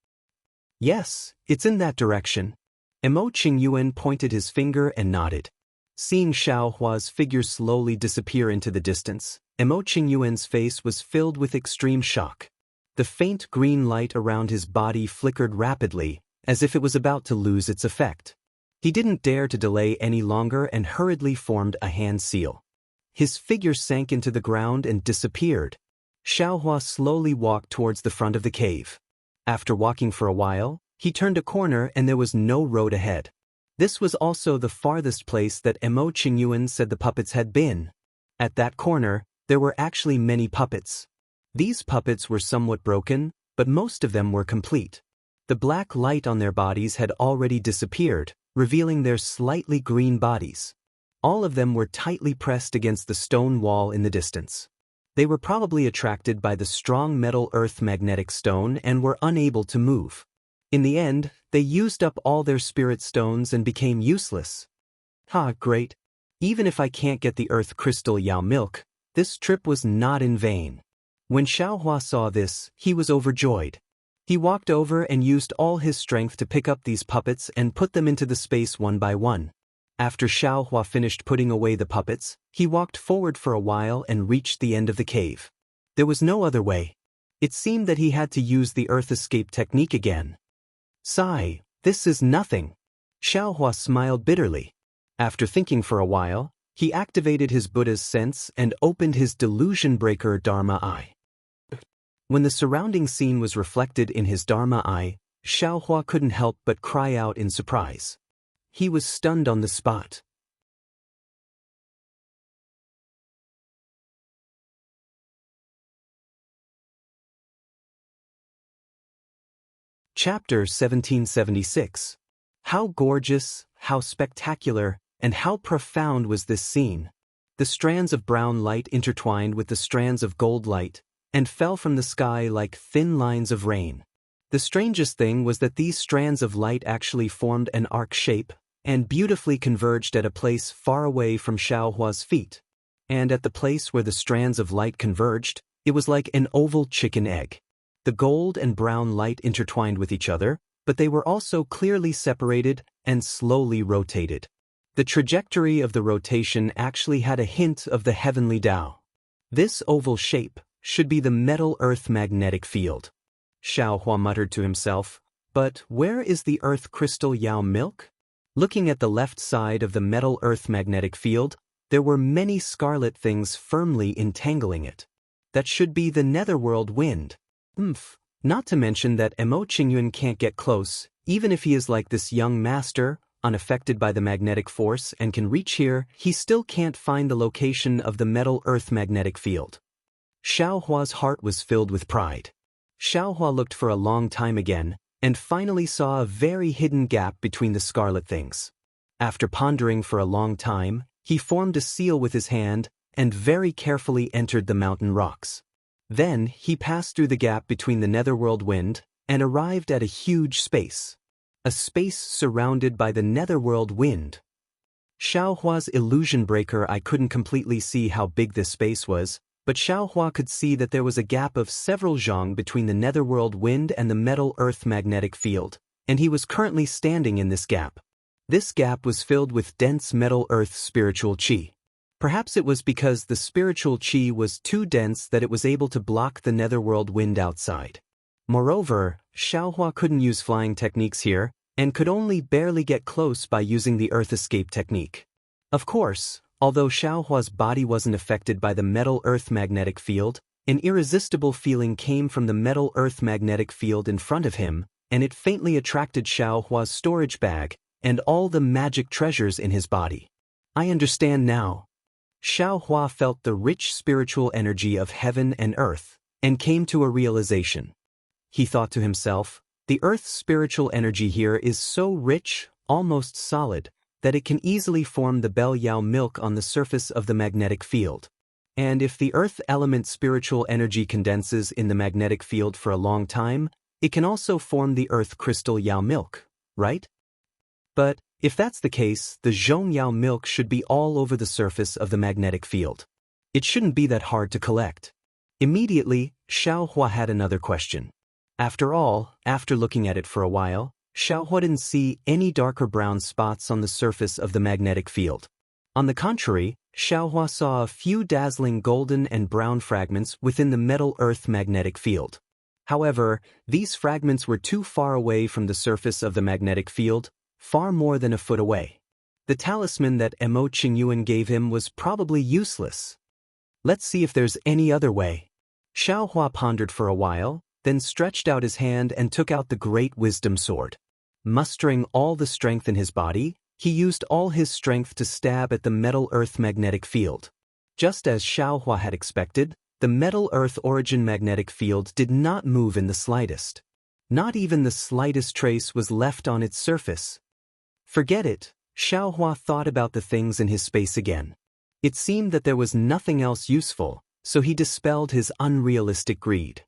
Yes, it's in that direction. Mo Qingyuan pointed his finger and nodded. Seeing Xiaohua's figure slowly disappear into the distance, Mo Qingyuan's face was filled with extreme shock. The faint green light around his body flickered rapidly, as if it was about to lose its effect. He didn't dare to delay any longer and hurriedly formed a hand seal. His figure sank into the ground and disappeared. Xiaohua slowly walked towards the front of the cave. After walking for a while, he turned a corner and there was no road ahead. This was also the farthest place that Mo Qingyuan said the puppets had been. At that corner, there were actually many puppets. These puppets were somewhat broken, but most of them were complete. The black light on their bodies had already disappeared, revealing their slightly green bodies. All of them were tightly pressed against the stone wall in the distance. They were probably attracted by the strong metal earth magnetic stone and were unable to move. In the end, they used up all their spirit stones and became useless. Great. Even if I can't get the earth crystal yao milk, this trip was not in vain. When Xiaohua saw this, he was overjoyed. He walked over and used all his strength to pick up these puppets and put them into the space one by one. After Xiaohua finished putting away the puppets, he walked forward for a while and reached the end of the cave. There was no other way. It seemed that he had to use the earth escape technique again. Sigh, this is nothing. Xiaohua smiled bitterly. After thinking for a while, he activated his Buddha's sense and opened his delusion breaker Dharma eye. When the surrounding scene was reflected in his Dharma eye, Xiaohua couldn't help but cry out in surprise. He was stunned on the spot. Chapter 1776. How gorgeous, how spectacular, and how profound was this scene. The strands of brown light intertwined with the strands of gold light, and fell from the sky like thin lines of rain. The strangest thing was that these strands of light actually formed an arc shape, and beautifully converged at a place far away from Xiaohua's feet. And at the place where the strands of light converged, it was like an oval chicken egg. The gold and brown light intertwined with each other, but they were also clearly separated and slowly rotated. The trajectory of the rotation actually had a hint of the heavenly Tao. This oval shape should be the metal-earth magnetic field. Xiaohua muttered to himself, but where is the earth crystal Yao milk? Looking at the left side of the metal-earth magnetic field, there were many scarlet things firmly entangling it. That should be the netherworld wind. Not to mention that Mo Qingyun can't get close, even if he is like this young master, unaffected by the magnetic force and can reach here, he still can't find the location of the metal-earth magnetic field. Xiaohua's heart was filled with pride. Xiaohua looked for a long time again, and finally saw a very hidden gap between the scarlet things. After pondering for a long time, he formed a seal with his hand, and very carefully entered the mountain rocks. Then he passed through the gap between the netherworld wind, and arrived at a huge space. A space surrounded by the netherworld wind. Xiaohua's illusion breaker eye couldn't completely see how big this space was, but Xiaohua could see that there was a gap of several zhang between the netherworld wind and the metal-earth magnetic field, and he was currently standing in this gap. This gap was filled with dense metal-earth spiritual qi. Perhaps it was because the spiritual qi was too dense that it was able to block the netherworld wind outside. Moreover, Xiaohua couldn't use flying techniques here, and could only barely get close by using the earth escape technique. Of course, although Xiaohua's body wasn't affected by the metal-earth magnetic field, an irresistible feeling came from the metal-earth magnetic field in front of him, and it faintly attracted Xiaohua's storage bag, and all the magic treasures in his body. I understand now. Xiaohua felt the rich spiritual energy of heaven and earth, and came to a realization. He thought to himself, the earth's spiritual energy here is so rich, almost solid, that it can easily form the Bell Yao milk on the surface of the magnetic field. And if the earth element spiritual energy condenses in the magnetic field for a long time, it can also form the earth crystal Yao milk, right? But if that's the case, the Zhong Yao milk should be all over the surface of the magnetic field. It shouldn't be that hard to collect. Immediately, Xiaohua had another question. After all, after looking at it for a while, Xiaohua didn't see any darker brown spots on the surface of the magnetic field. On the contrary, Xiaohua saw a few dazzling golden and brown fragments within the metal-earth magnetic field. However, these fragments were too far away from the surface of the magnetic field, far more than a foot away. The talisman that Mo Qingyuan gave him was probably useless. Let's see if there's any other way. Xiaohua pondered for a while, then stretched out his hand and took out the great wisdom sword. Mustering all the strength in his body, he used all his strength to stab at the metal-earth magnetic field. Just as Xiaohua had expected, the metal-earth origin magnetic field did not move in the slightest. Not even the slightest trace was left on its surface. Forget it, Xiaohua thought about the things in his space again. It seemed that there was nothing else useful, so he dispelled his unrealistic greed.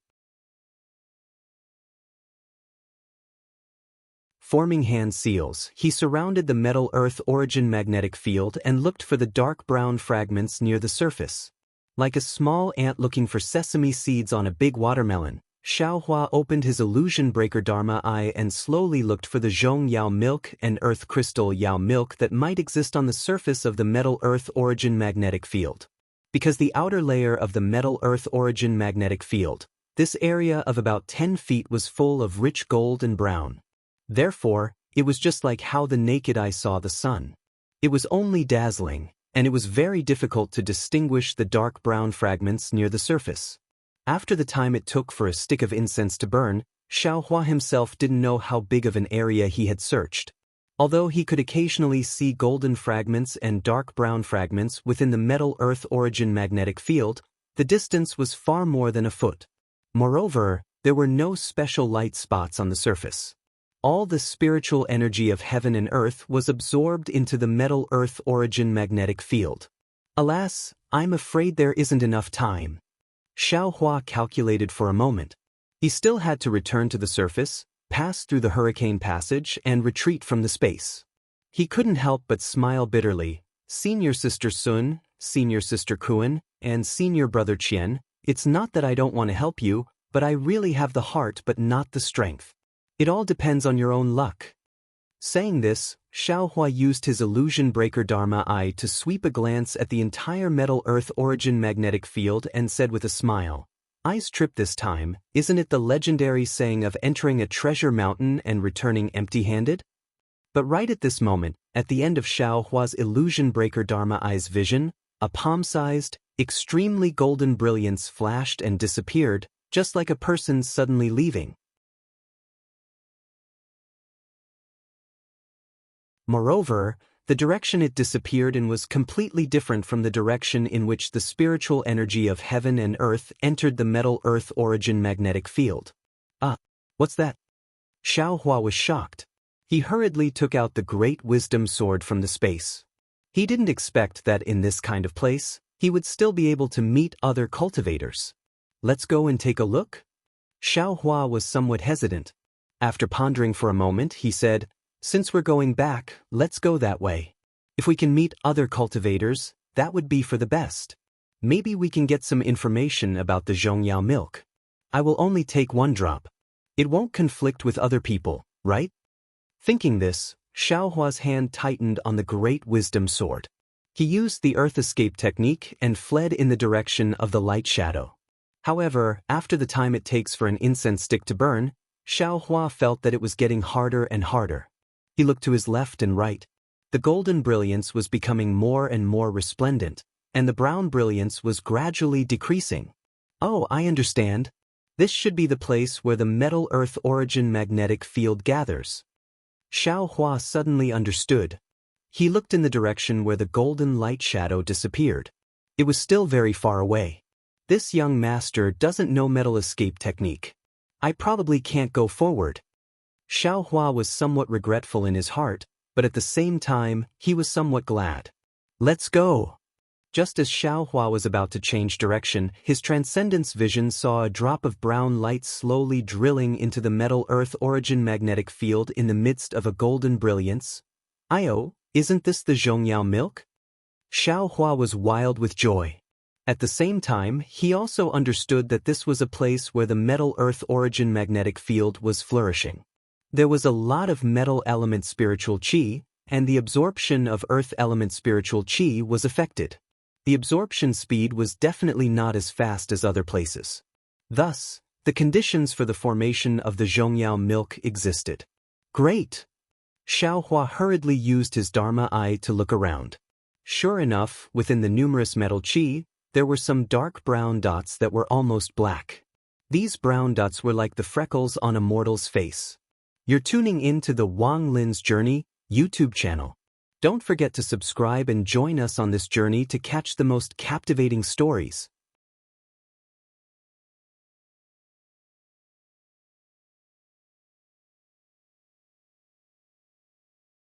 Forming hand seals, he surrounded the metal-earth origin magnetic field and looked for the dark brown fragments near the surface. Like a small ant looking for sesame seeds on a big watermelon, Xiaohua opened his illusion breaker Dharma eye and slowly looked for the Zhong Yao milk and earth crystal Yao milk that might exist on the surface of the metal-earth origin magnetic field. Because the outer layer of the metal-earth origin magnetic field, this area of about 10 feet was full of rich gold and brown. Therefore, it was just like how the naked eye saw the sun. It was only dazzling, and it was very difficult to distinguish the dark brown fragments near the surface. After the time it took for a stick of incense to burn, Xiaohua himself didn't know how big of an area he had searched. Although he could occasionally see golden fragments and dark brown fragments within the metal Earth origin magnetic field, the distance was far more than a foot. Moreover, there were no special light spots on the surface. All the spiritual energy of heaven and earth was absorbed into the metal Earth origin magnetic field. Alas, I'm afraid there isn't enough time. Xiaohua calculated for a moment. He still had to return to the surface, pass through the hurricane passage, and retreat from the space. He couldn't help but smile bitterly. Senior sister Sun, senior sister Kuan, and senior brother Qian, it's not that I don't want to help you, but I really have the heart but not the strength. It all depends on your own luck. Saying this, Xiaohua used his illusion breaker Dharma eye to sweep a glance at the entire metal Earth origin magnetic field and said with a smile, "Eyes trip this time, isn't it the legendary saying of entering a treasure mountain and returning empty-handed?" But right at this moment, at the end of Xiaohua's illusion breaker Dharma eye's vision, a palm-sized, extremely golden brilliance flashed and disappeared, just like a person suddenly leaving. Moreover, the direction it disappeared in was completely different from the direction in which the spiritual energy of heaven and earth entered the metal Earth origin magnetic field. What's that? Xiaohua was shocked. He hurriedly took out the great wisdom sword from the space. He didn't expect that in this kind of place, he would still be able to meet other cultivators. Let's go and take a look? Xiaohua was somewhat hesitant. After pondering for a moment, he said, "Since we're going back, let's go that way. If we can meet other cultivators, that would be for the best. Maybe we can get some information about the Zhongyao milk. I will only take one drop. It won't conflict with other people, right?" Thinking this, Xiaohua's hand tightened on the great wisdom sword. He used the earth escape technique and fled in the direction of the light shadow. However, after the time it takes for an incense stick to burn, Xiaohua felt that it was getting harder and harder. He looked to his left and right. The golden brilliance was becoming more and more resplendent, and the brown brilliance was gradually decreasing. Oh, I understand. This should be the place where the metal Earth origin magnetic field gathers. Xiaohua suddenly understood. He looked in the direction where the golden light shadow disappeared. It was still very far away. This young master doesn't know metal escape technique. I probably can't go forward. Xiaohua was somewhat regretful in his heart, but at the same time, he was somewhat glad. Let's go. Just as Xiaohua was about to change direction, his transcendence vision saw a drop of brown light slowly drilling into the metal Earth origin magnetic field in the midst of a golden brilliance. "Io, isn't this the Zhongyao milk?" Xiaohua was wild with joy. At the same time, he also understood that this was a place where the metal Earth origin magnetic field was flourishing. There was a lot of metal element spiritual qi, and the absorption of earth element spiritual qi was affected. The absorption speed was definitely not as fast as other places. Thus, the conditions for the formation of the Zhongyao milk existed. Great! Xiaohua hurriedly used his Dharma eye to look around. Sure enough, within the numerous metal qi, there were some dark brown dots that were almost black. These brown dots were like the freckles on a mortal's face. You're tuning in to the Wang Lin's Journey YouTube channel. Don't forget to subscribe and join us on this journey to catch the most captivating stories.